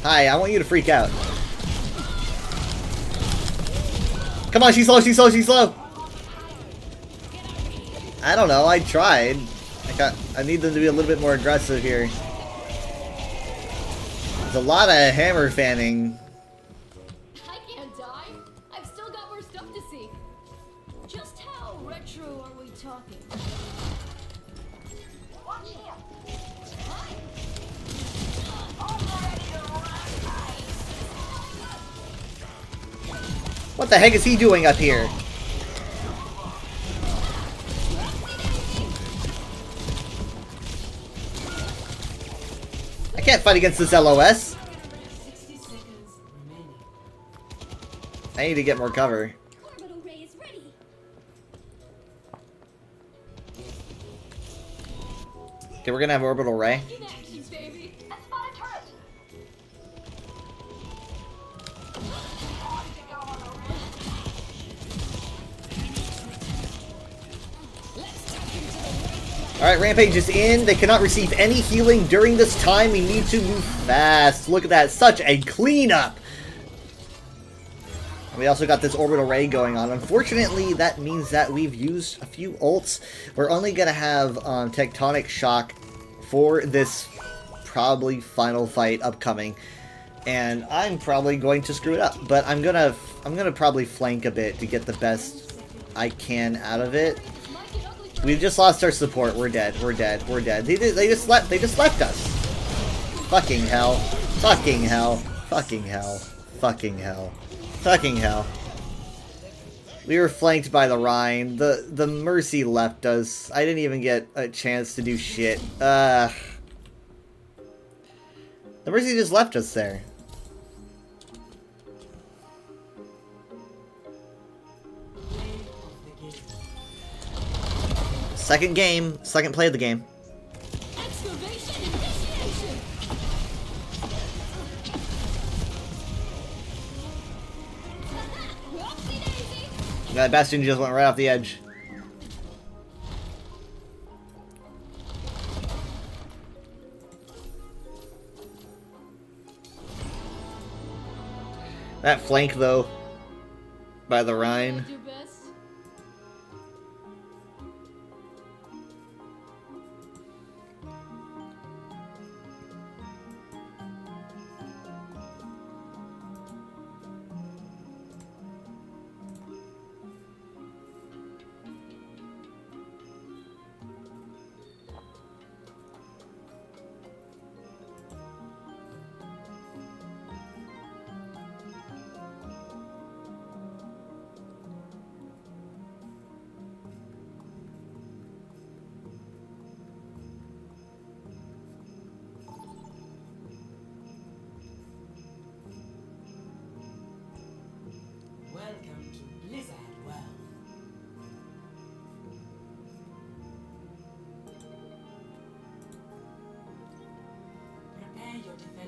Hi, I want you to freak out. Come on, she's slow, she's slow, she's slow. I don't know, I tried. I need them to be a little bit more aggressive here. There's a lot of hammer fanning. I can't die. I've still got more stuff to see. Just how retro are we talking? What the heck is he doing up here? I can't fight against this LOS. I need to get more cover. Orbital ray is ready. Okay, we're gonna have orbital ray. In action, baby. Alright, Rampage is in. They cannot receive any healing during this time. We need to move fast. Look at that. Such a cleanup. We also got this orbital ray going on. Unfortunately, that means that we've used a few ults. We're only going to have Tectonic Shock for this probably final fight upcoming. And I'm probably going to screw it up. But I'm gonna probably flank a bit to get the best I can out of it. We've just lost our support. We're dead. We're dead. We're dead. They just left us. Fucking hell. Fucking hell. Fucking hell. Fucking hell. Fucking hell. We were flanked by the Rhine. The Mercy left us. I didn't even get a chance to do shit. The Mercy just left us there. Second game. Second play of the game. Excavation initiation. That Bastion just went right off the edge. That flank, though, by the Rhine.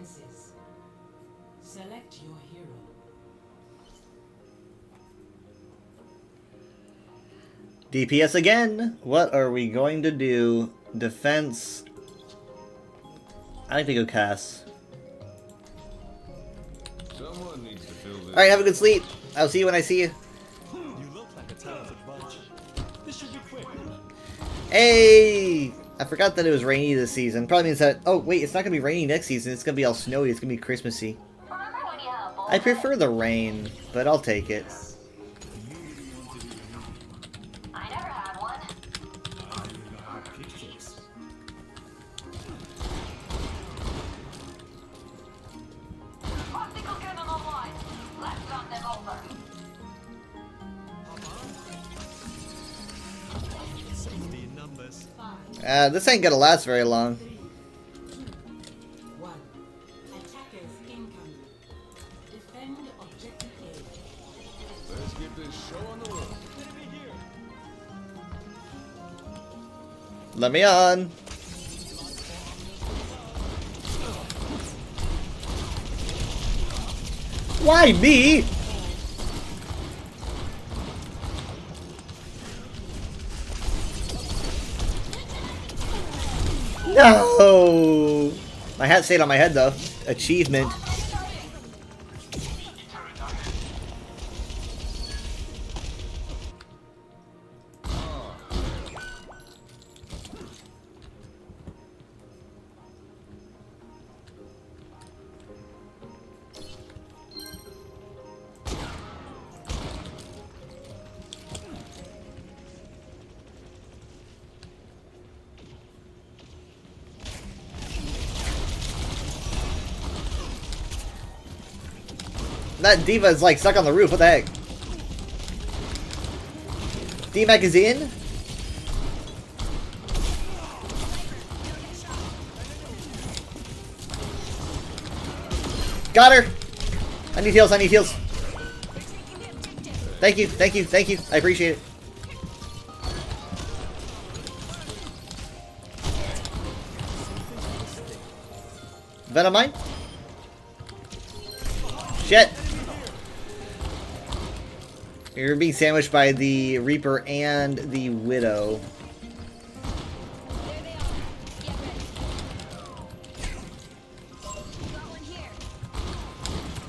choices. Select your hero. DPS again. What are we going to do? Defense. I like to go Cass. Someone needs to fill this. Alright, have a good sleep. I'll see you when I see you. You look like a talented bunch. This should be quick. Hey! I forgot that it was rainy this season. Probably means that... Oh, wait, it's not going to be rainy next season. It's going to be all snowy. It's going to be Christmassy. I prefer the rain, but I'll take it. I never had one. Optical cannon online. Let's run them over. Safety in numbers. This ain't gonna last very long. 3, 2, 1. Attackers incoming. Defend objective A. Let's get this show on the road. Let me on. Why me? No! My hat stayed on my head though. Achievement. That diva is like stuck on the roof. What the heck? D-Mac is in? Got her! I need heals, I need heals. Thank you, thank you, thank you. I appreciate it. Venom mine? Shit! You're being sandwiched by the Reaper and the Widow.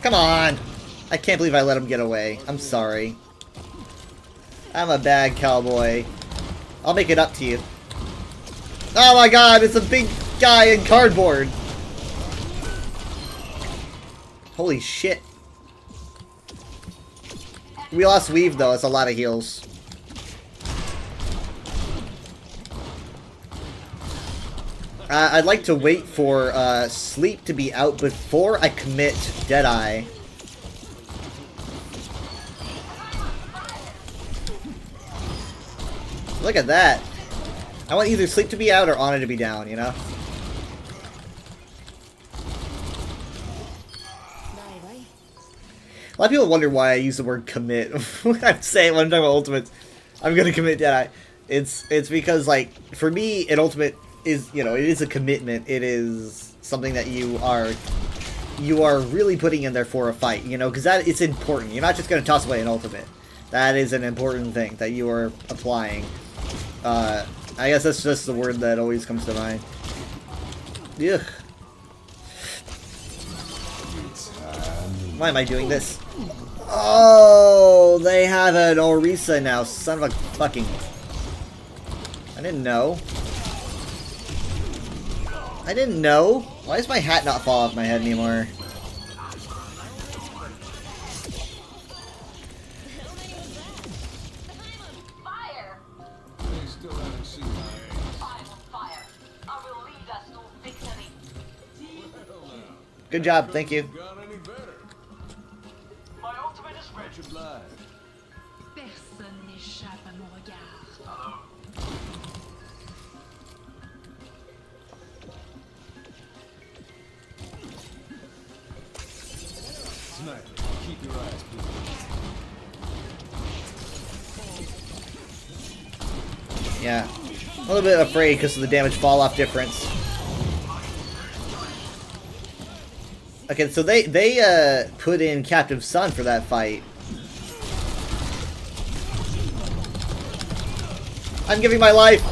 Come on! I can't believe I let him get away. I'm sorry. I'm a bad cowboy. I'll make it up to you. Oh my god, it's a big guy in cardboard! Holy shit. We lost Weave though, it's a lot of heals. I'd like to wait for Sleep to be out before I commit Deadeye. Look at that. I want either Sleep to be out or Ana to be down, you know? A lot of people wonder why I use the word commit when I'm saying when I'm talking about ultimates. I'm gonna commit Deadeye. It's because like for me an ultimate is, you know, it is a commitment. It is something that you are really putting in there for a fight, you know, because that it's important. You're not just gonna toss away an ultimate. That is an important thing that you are applying. I guess that's just the word that always comes to mind. Ugh. Why am I doing this? Oh, they have an Orisa now. Son of a fucking... I didn't know. I didn't know. Why does my hat not fall off my head anymore? Good job, thank you. Personne n'échappe à mon regard. Sniper, keep your eyes peeled. Yeah. A little bit afraid because of the damage fall off difference. Okay, so they put in Captive Sun for that fight. I'm giving my life.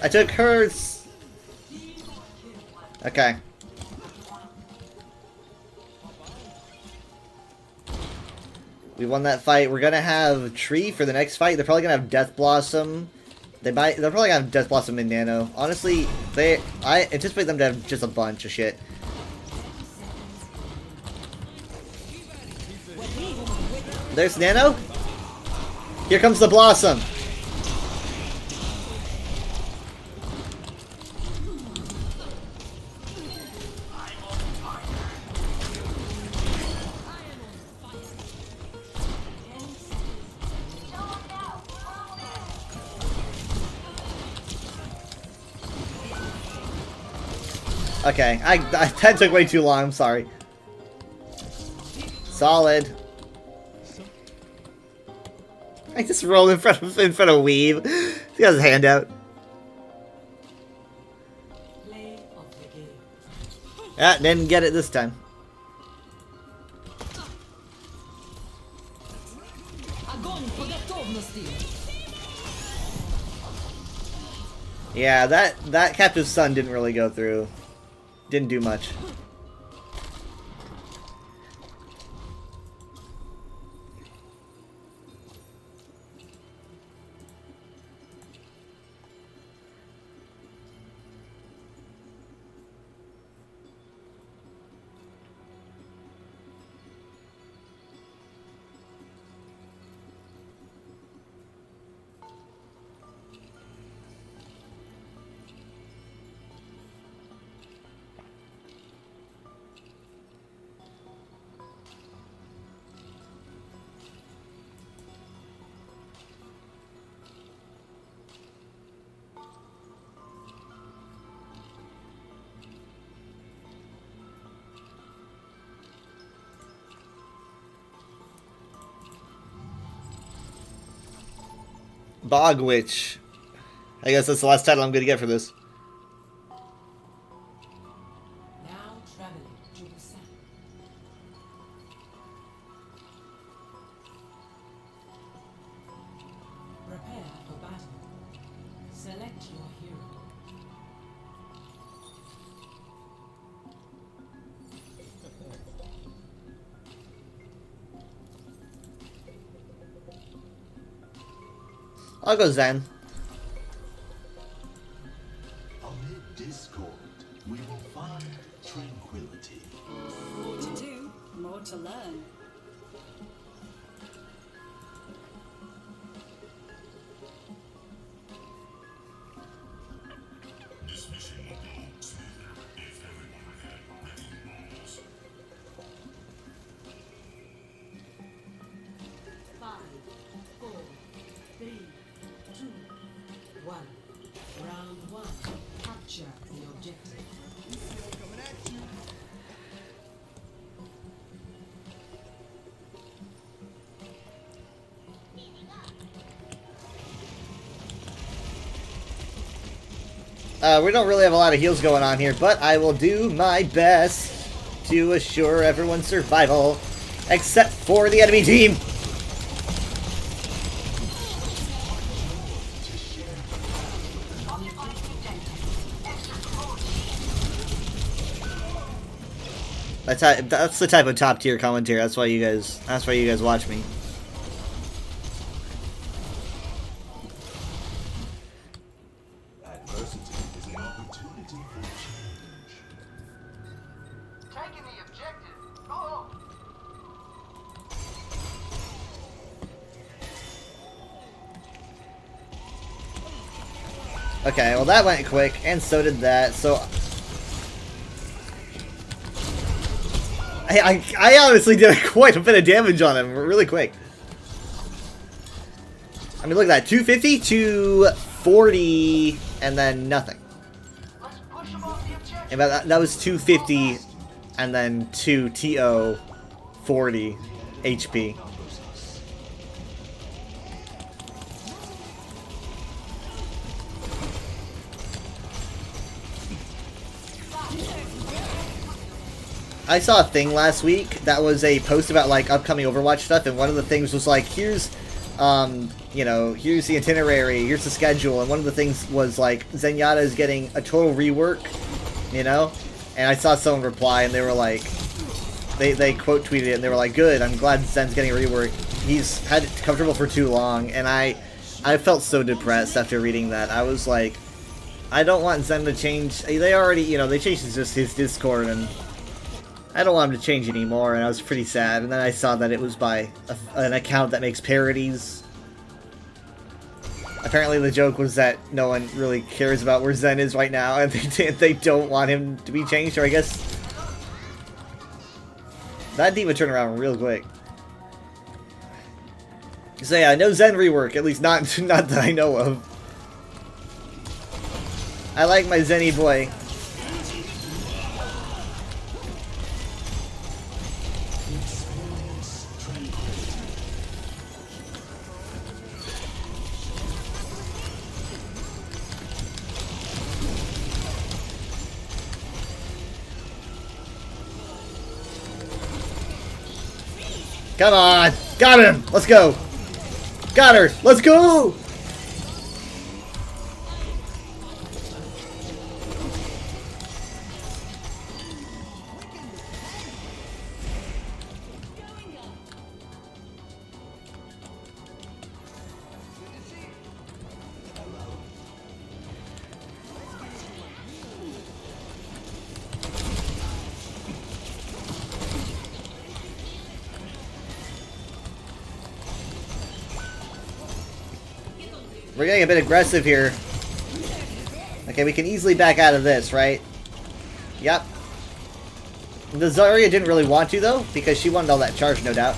I took hers. Okay. We won that fight. We're gonna have Tree for the next fight. They're probably gonna have Death Blossom. They're probably gonna have Death Blossom and Nano. Honestly, I anticipate them to have just a bunch of shit. There's Nano. Here comes the Blossom. Okay, that took way too long. I'm sorry. Solid. I just rolled in front of Weave. He has his hand out. Ah, didn't get it this time. Yeah, that Captive Sun didn't really go through. Didn't do much. Bog Witch. I guess that's the last title I'm gonna get for this. Now traveling to the south. Prepare for battle. Select your hero. I'll go Zen. Amid discord, we will find tranquility. More to do, more to learn. This mission will go smoother if everyone had wrecking balls. 5, 4, 3, 2, 1. Round 1. Capture the objective. Coming at you. We don't really have a lot of heals going on here, but I will do my best to assure everyone's survival, except for the enemy team. That's the type of top tier commentary. That's why you guys watch me. Adversity is an opportunity for change. Taking the objective. Oh. Okay, well that went quick, and so did that. So I honestly did quite a bit of damage on him really quick. I mean, look at that, 250 to 40, and then nothing. And that was 250, and then 2 TO 40 HP. I saw a thing last week that was a post about like upcoming Overwatch stuff, and one of the things was like, here's, you know, here's the itinerary, here's the schedule, and one of the things was like Zenyatta is getting a total rework, you know, and I saw someone reply, and they were like, they quote tweeted it, and they were like, good, I'm glad Zen's getting a rework. He's had it comfortable for too long, and I felt so depressed after reading that. I was like, I don't want Zen to change. They already, you know, they changed just his Discord, and I don't want him to change anymore, and I was pretty sad. And then I saw that it was by an account that makes parodies. Apparently the joke was that no one really cares about where Zen is right now, and they don't want him to be changed, or I guess... That D.Va turned around real quick. So yeah, no Zen rework, at least not that I know of. I like my Zenny boy. Come on! Got him! Let's go! Got her! Let's go! We're getting a bit aggressive here. Okay, we can easily back out of this, right? Yep. The Zarya didn't really want to, though, because she wanted all that charge, no doubt.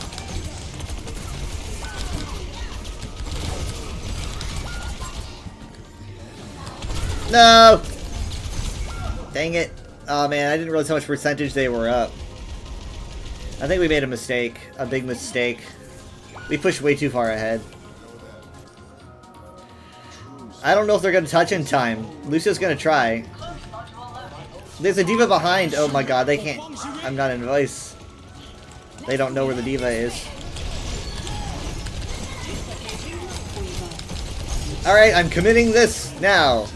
No! Dang it. Oh, man, I didn't realize how much percentage they were up. I think we made a mistake. A big mistake. We pushed way too far ahead. I don't know if they're going to touch in time. Lucio's going to try. There's a D.Va behind. Oh my god, they can't. I'm not in voice. They don't know where the D.Va is. Alright, I'm committing this now.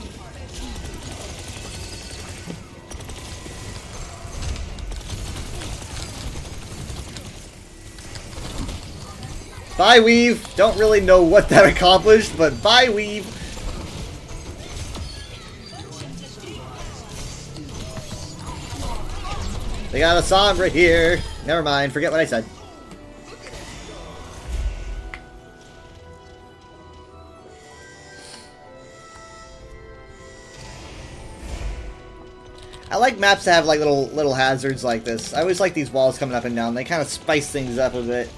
Bye, Weave. Don't really know what that accomplished, but bye, Weave. They got a Sombra here. Never mind, forget what I said. I like maps that have like little hazards like this. I always like these walls coming up and down. They kind of spice things up a bit.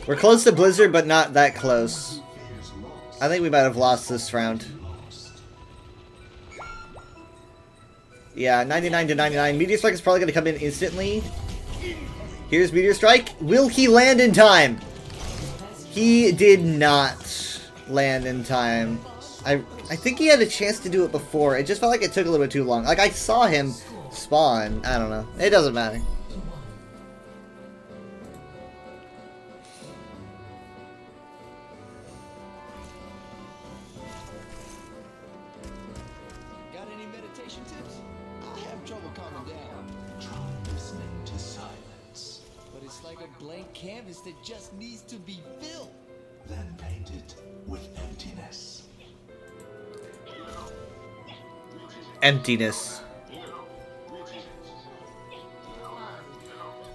We're close to Blizzard, but not that close. I think we might have lost this round. Yeah, 99 to 99. Meteor Strike is probably going to come in instantly. Here's Meteor Strike. Will he land in time? He did not land in time. I think he had a chance to do it before. It just felt like it took a little bit too long. Like, I saw him spawn. I don't know. It doesn't matter. Canvas that just needs to be filled. Then paint it with emptiness. Emptiness.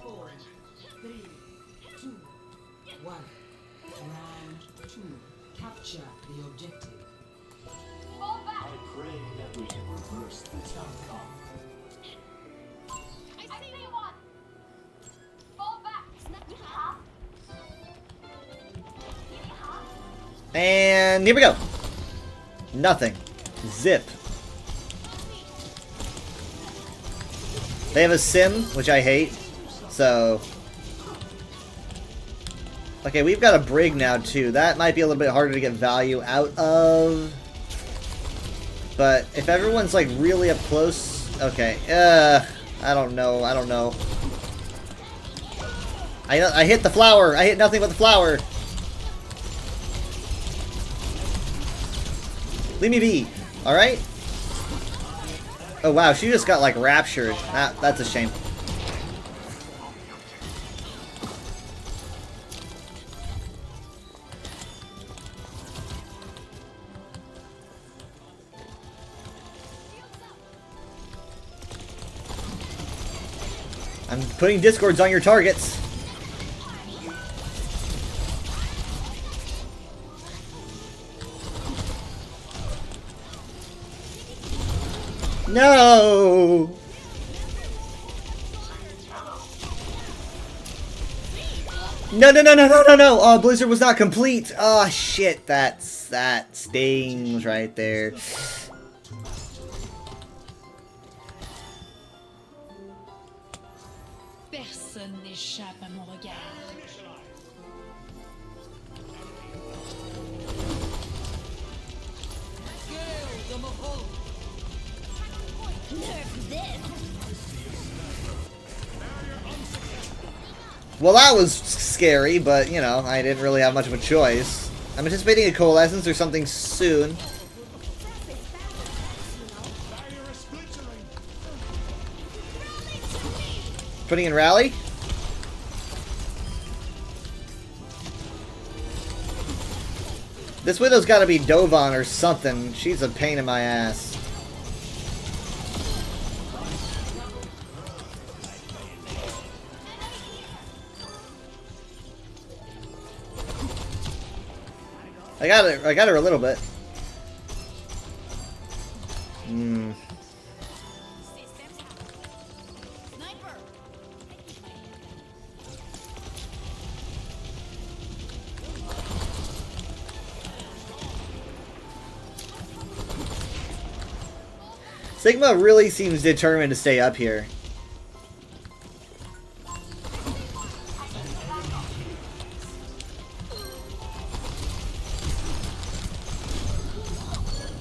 4, 3, 2, 1. Round 2. Capture the objective. I pray that we can reverse this outcome. I see one. Fall back. And here we go. Nothing. Zip. They have a sim, which I hate. So... Okay, we've got a brig now, too. That might be a little bit harder to get value out of. But if everyone's, like, really up close... Okay. I don't know. I don't know. I hit the flower. I hit nothing but the flower. Leave me be. Alright? Oh, wow. She just got, like, raptured. That's a shame. I'm putting discords on your targets. No! No! Oh, Blizzard was not complete. Oh, shit. That stings right there. Personne n'échappe à mon regard. Well, that was scary, but, you know, I didn't really have much of a choice. I'm anticipating a coalescence or something soon. Putting in rally? This Widow's gotta be Dovon or something. She's a pain in my ass. I got her a little bit. Sigma really seems determined to stay up here.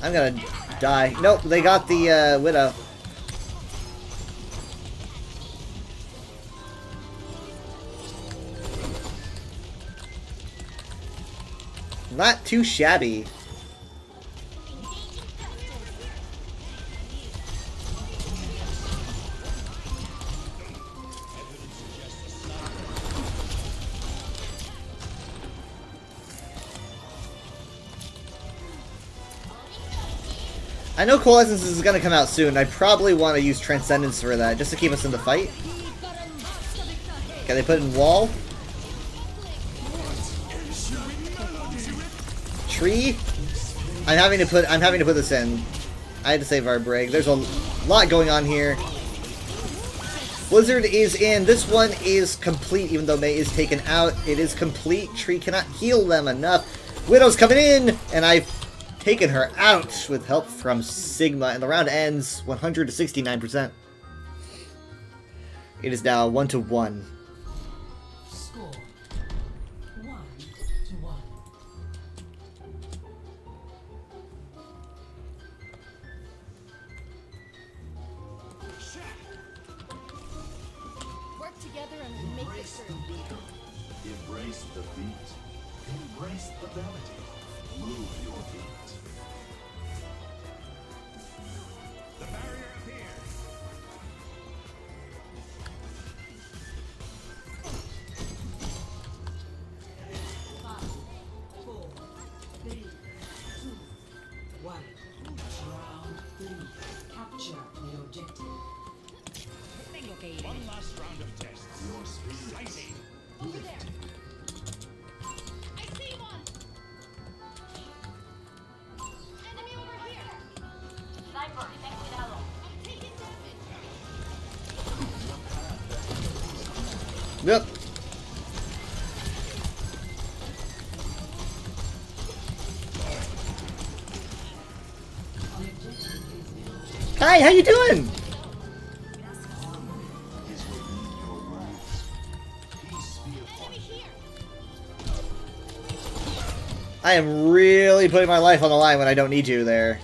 I'm gonna die. Nope, they got the Widow. Not too shabby. I know Coalescence is going to come out soon. I probably want to use Transcendence for that, just to keep us in the fight. Okay, they put in Wall. Tree. I'm having to put this in. I had to save our brig. There's a lot going on here. Blizzard is in. This one is complete, even though Mei is taken out. It is complete. Tree cannot heal them enough. Widow's coming in, and I've taken her out with help from Sigma, and the round ends 100 to 69%. It is now 1-1. Score 1-1. Work together and we make it through. Embrace the beat. Embrace the melody. Move your feet. The barrier appears. 5, 4, 3, 2, 1. Round 3. Capture the objective. One last round of tests. Your spirit. Exciting. Over there. I see one. Enemy over here. Sniper, ten cuidado. I'm taking damage. Yep. Hi, how you doing? I am really putting my life on the line when I don't need to there.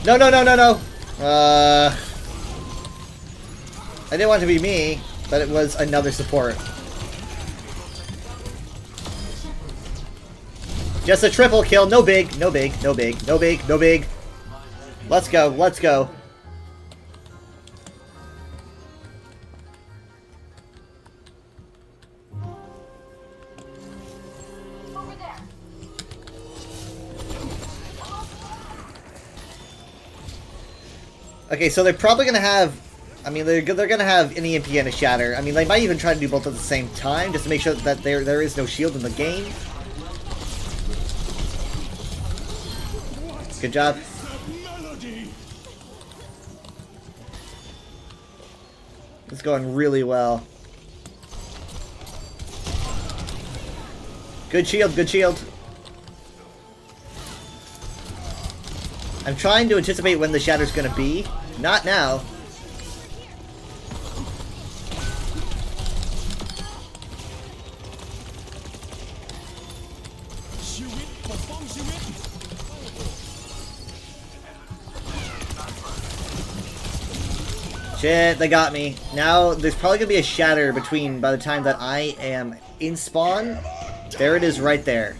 No, no, no, no, no. I didn't want it to be me, but it was another support. Just a triple kill. No big, no big, no big, no big, no big. Let's go, let's go. Over there. Okay, so they're probably gonna have. I mean, they're gonna have an EMP and a Shatter. I mean, they might even try to do both at the same time, just to make sure that there is no shield in the game. Good job. It's going really well. Good shield, good shield. I'm trying to anticipate when the Shatter's gonna be. Not now. Shit, they got me. Now, there's probably gonna be a Shatter between by the time that I am in spawn. There it is right there.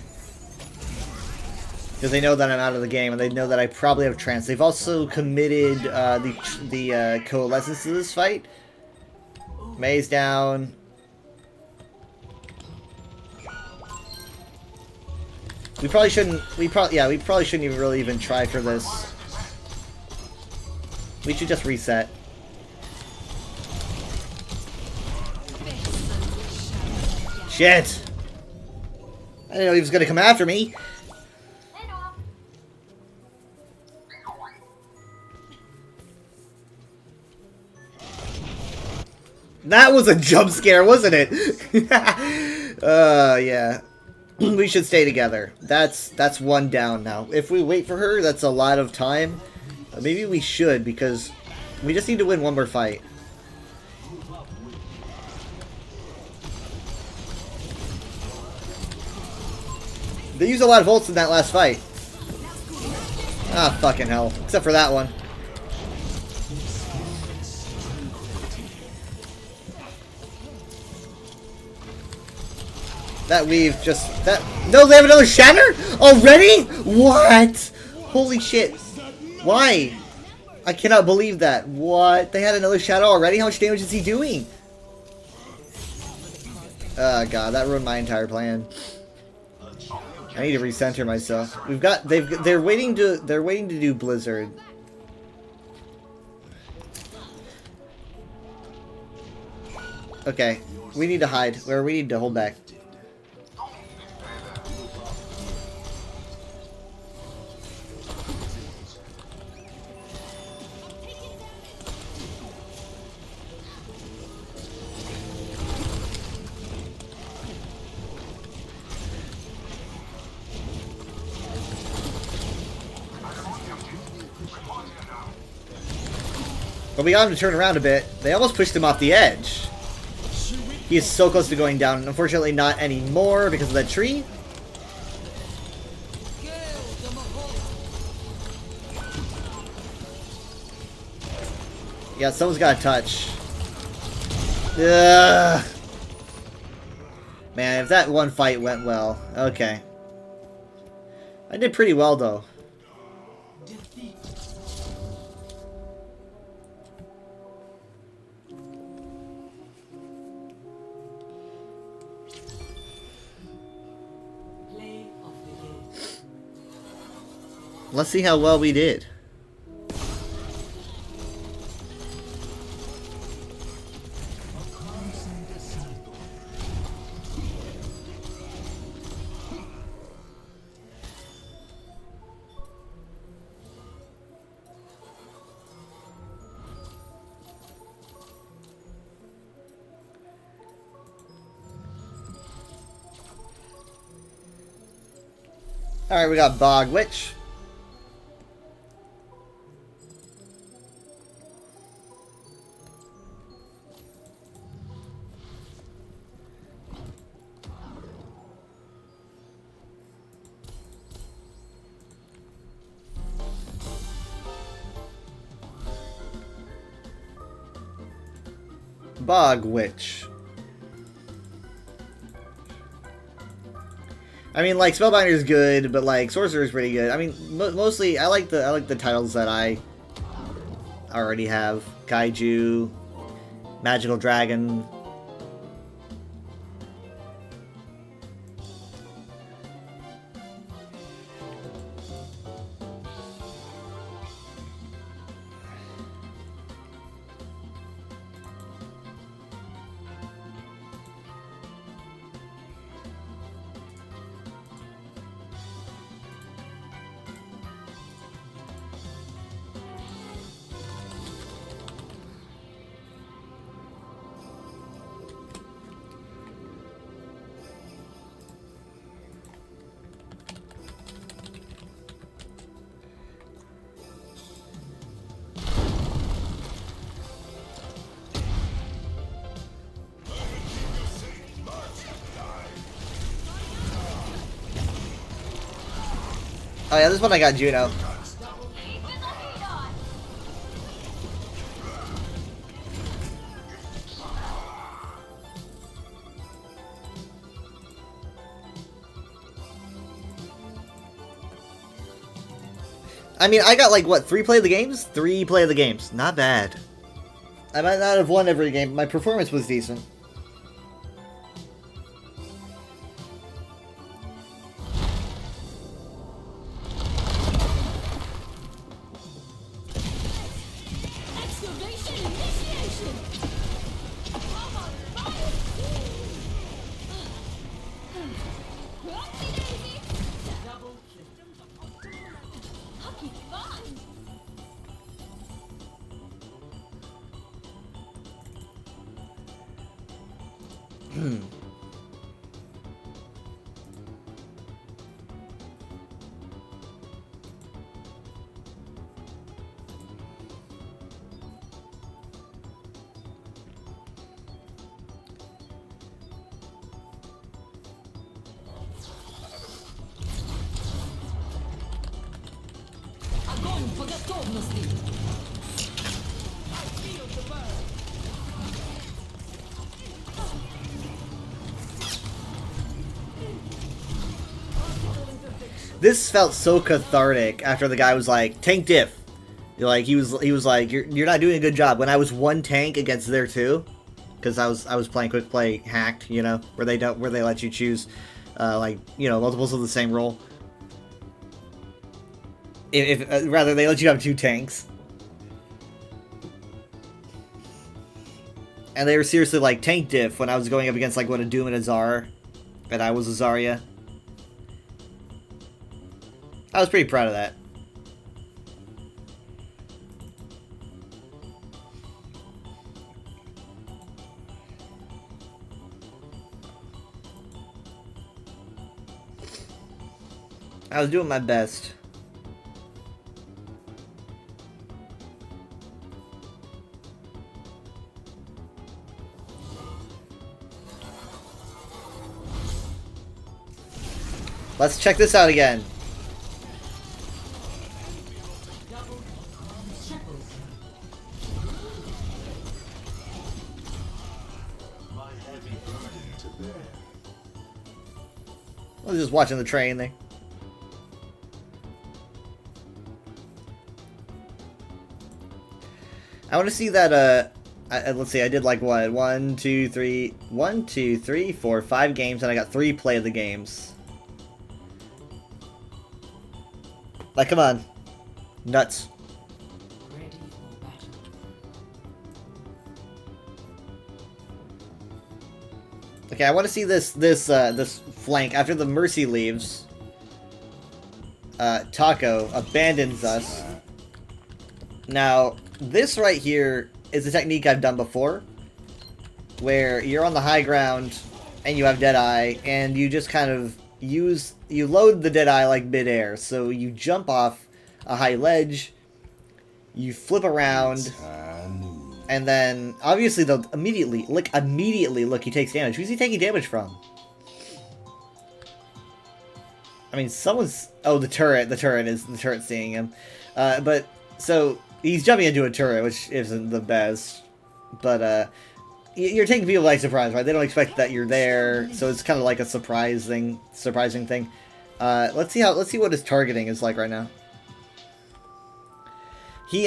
Because they know that I'm out of the game, and they know that I probably have trance. They've also committed the Coalescence to this fight. May's down. We probably shouldn't. We probably shouldn't even really even try for this. We should just reset. Shit! I didn't know he was gonna come after me. That was a jump scare, wasn't it? Yeah. We should stay together. That's one down now. If we wait for her, that's a lot of time. Maybe we should, because we just need to win one more fight. They used a lot of ults in that last fight. Ah, fucking hell. Except for that one. That weave just... that... No, they have another Shatter? Already? What? Holy shit. Why? I cannot believe that. What? They had another Shatter already? How much damage is he doing? Oh god, that ruined my entire plan. I need to recenter myself. We've got... They're waiting to do Blizzard. Okay. We need to hide. Or we need to hold back. But we got him to turn around a bit. They almost pushed him off the edge. He is so close to going down. Unfortunately, not anymore because of that tree. Yeah, someone's got a touch. Ugh. Man, if that one fight went well. Okay. I did pretty well, though. Let's see how well we did. Alright, we got Bog Witch. Bog Witch. I mean, like, Spellbinder's good, but like Sorcerer's pretty good. I mean, mostly I like the titles that I already have. Kaiju, Magical Dragon. Oh yeah, this one I got Juno. I mean, I got like, what, 3 play of the games? 3 play of the games. Not bad. I might not have won every game. My performance was decent. This felt so cathartic after the guy was like, tank diff. Like he was like, you're not doing a good job. When I was 1 tank against their 2, because I was playing quick play hacked, you know, where they let you choose like, you know, multiples of the same role. If rather they let you have 2 tanks. And they were seriously like tank diff when I was going up against like what, a Doom and a Zar, and I was a Zarya. I was pretty proud of that. I was doing my best. Let's check this out again. I was just watching the train there. I want to see that, let's see, I did like what? 1, 2, 3, 4, 5 games, and I got 3 play of the games. Like, come on. Nuts. Okay, I want to see this flank. After the Mercy leaves, Taco abandons us. Now, this right here is a technique I've done before, where you're on the high ground and you have Deadeye, and you just kind of you load the Deadeye like midair. So you jump off a high ledge, you flip around, and then obviously they'll immediately look, he takes damage. Who's he taking damage from? I mean, someone's... Oh, the turret's seeing him. But, so, he's jumping into a turret, which isn't the best. But, you're taking people by surprise, right? They don't expect that you're there, so it's kind of like a surprising thing. Let's see what his targeting is like right now. He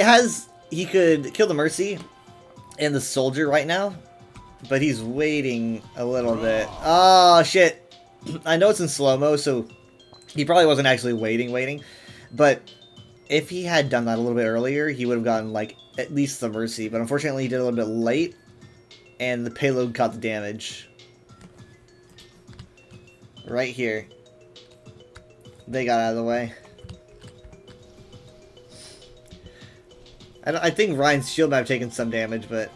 could kill the Mercy and the soldier right now, but he's waiting a little bit. Oh, shit. I know it's in slow-mo, so... He probably wasn't actually waiting, but if he had done that a little bit earlier, he would have gotten, like, at least the Mercy, but unfortunately he did a little bit late, and the payload caught the damage. Right here. They got out of the way. I think Ryan's shield might have taken some damage, but...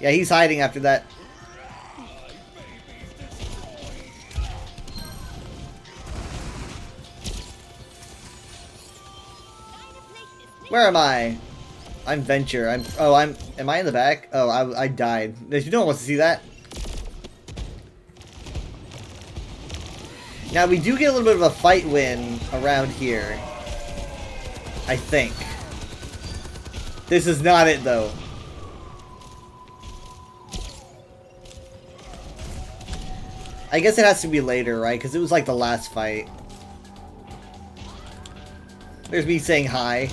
Yeah, he's hiding after that. Where am I? I'm Venture. Am I in the back? Oh, I died. No one wants to see that. Now, we do get a little bit of a fight win around here. I think. This is not it, though. I guess it has to be later, right? Because it was like the last fight. There's me saying hi.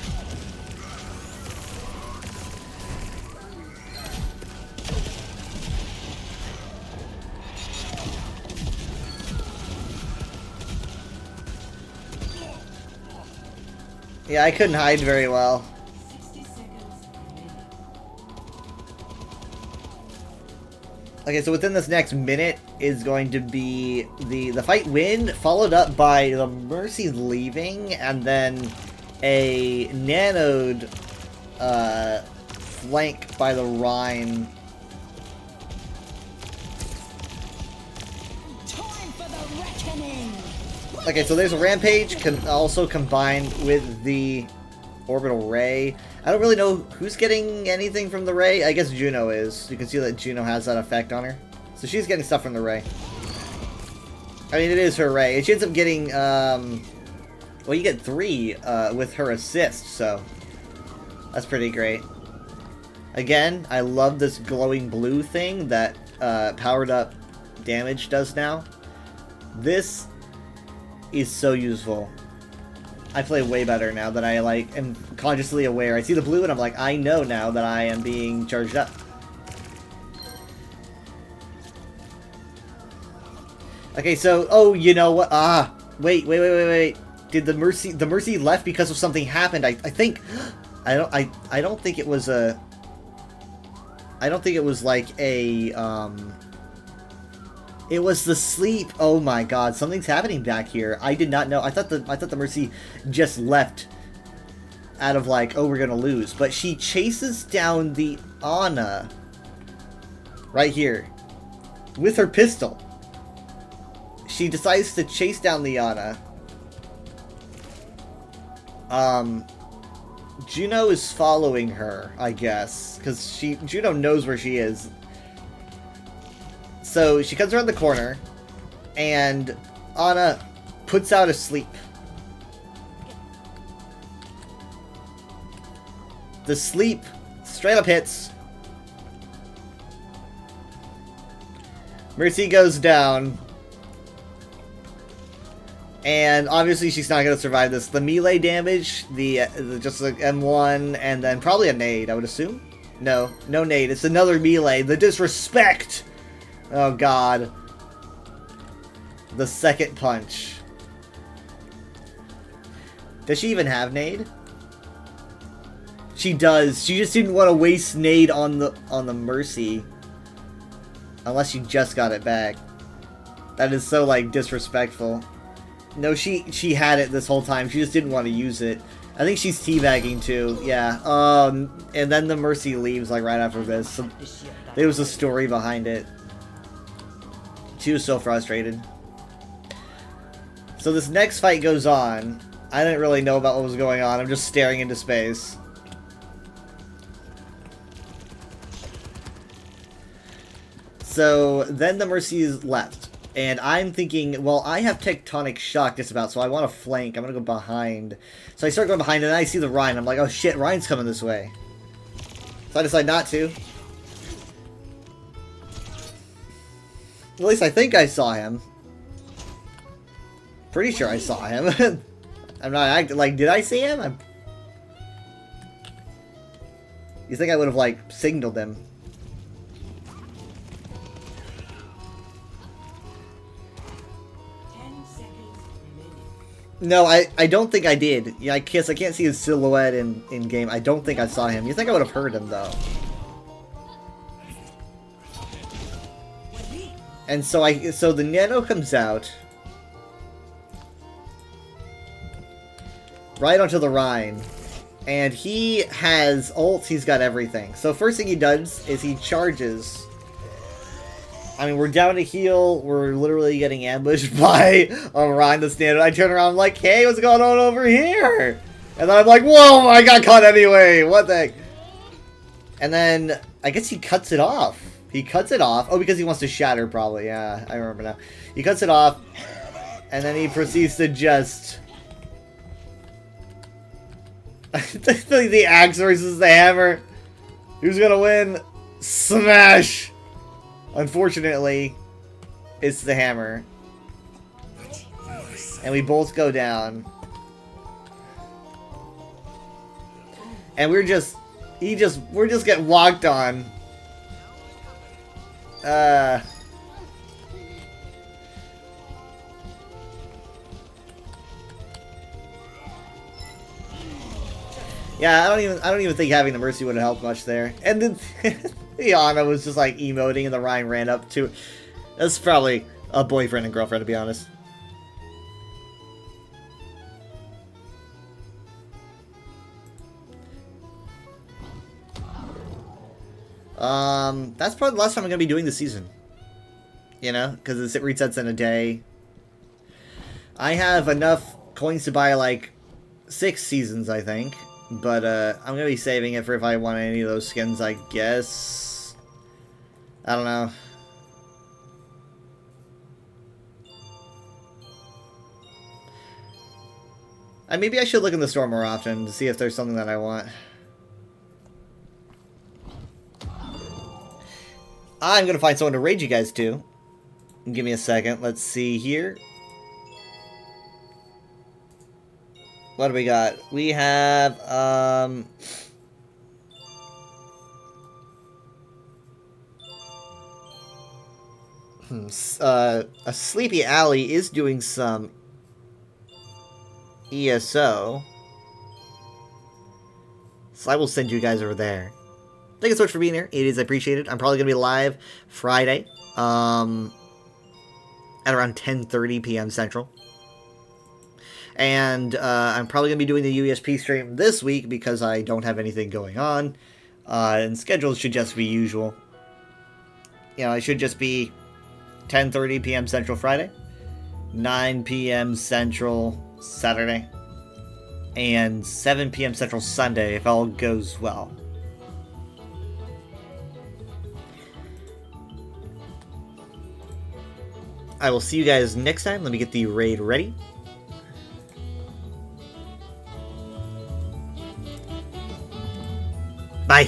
Yeah, I couldn't hide very well. Okay, so within this next minute is going to be the fight win, followed up by the Mercy leaving, and then a nanoed flank by the Rhine. Time for the reckoning. Okay, so there's a Rampage, also combined with the Orbital Ray. I don't really know who's getting anything from the Ray. I guess Juno is. You can see that Juno has that effect on her. So she's getting stuff from the Ray. I mean, it is her Ray. And she ends up getting, well, you get 3 with her assist, so that's pretty great. Again, I love this glowing blue thing that powered up damage does now. This is so useful. I play way better now that I, like, am consciously aware. I see the blue and I'm like, I know now that I am being charged up. Okay, so, oh, you know what? Wait. Did the Mercy left because of something happened? I think, I don't think it was a, I don't think it was like a, it was the sleep. Oh my god, something's happening back here. I did not know. I thought the Mercy just left out of like, oh, we're gonna lose. But she chases down the Ana right here with her pistol. She decides to chase down the Ana. Juno is following her, I guess, because Juno knows where she is. So she comes around the corner, and Ana puts out a sleep. The sleep straight up hits. Mercy goes down. And obviously she's not going to survive this. The melee damage, just the M1, and then probably a nade, I would assume. No nade. It's another melee. The disrespect! Oh god. The second punch. Does she even have nade? She does. She just didn't want to waste nade on the Mercy. Unless she just got it back. That is so, like, disrespectful. No, she had it this whole time. She just didn't want to use it. I think she's teabagging too, yeah. And then the Mercy leaves, like, right after this. So there was a story behind it. She was so frustrated. So this next fight goes on. I didn't really know about what was going on. I'm just staring into space. So then the Mercy's left. And I'm thinking, well, I have Tectonic Shock just about, so I want to flank. I'm going to go behind. So I start going behind, and then I see the Ryan. I'm like, oh shit, Ryan's coming this way. So I decide not to. At least I think I saw him. Pretty sure I saw him. I'm not acting like, did I see him? You think I would have, like, signaled him? No, I don't think I did. Yeah, I can't see his silhouette in game. I don't think I saw him. You think I would have heard him though? And so the Nano comes out right onto the Rhine, and he has ults. He's got everything. So first thing he does is he charges. I mean, we're down to heal. We're literally getting ambushed by Ryan the Standard. I turn around, I'm like, hey, what's going on over here? And then I'm like, whoa, I got caught anyway. What the heck? And then I guess he cuts it off. He cuts it off. Oh, because he wants to shatter, probably. Yeah, I remember now. He cuts it off, and then he proceeds to just... the axe versus the hammer. Who's gonna win? Smash! Unfortunately, it's the hammer. And we both go down. And we're just getting walked on. Yeah, I don't even think having the Mercy would have helped much there. And then Iana was just like emoting and the Ryan ran up to... That's probably a boyfriend and girlfriend, to be honest. That's probably the last time I'm gonna be doing the season. You know, because it resets in a day. I have enough coins to buy like 6 seasons, I think. But, I'm gonna be saving it for if I want any of those skins, I guess. I don't know. Maybe I should look in the store more often to see if there's something that I want. I'm gonna find someone to raid you guys to. Give me a second. Let's see here. What do we got? We have, a Sleepy Alley is doing some ESO. So I will send you guys over there. Thank you so much for being here. It is appreciated. I'm probably going to be live Friday, at around 10:30 p.m. Central. And I'm probably going to be doing the USP stream this week because I don't have anything going on. And schedules should just be usual. You know, it should just be 10:30 p.m. Central Friday, 9 p.m. Central Saturday, and 7 p.m. Central Sunday if all goes well. I will see you guys next time. Let me get the raid ready. Bye.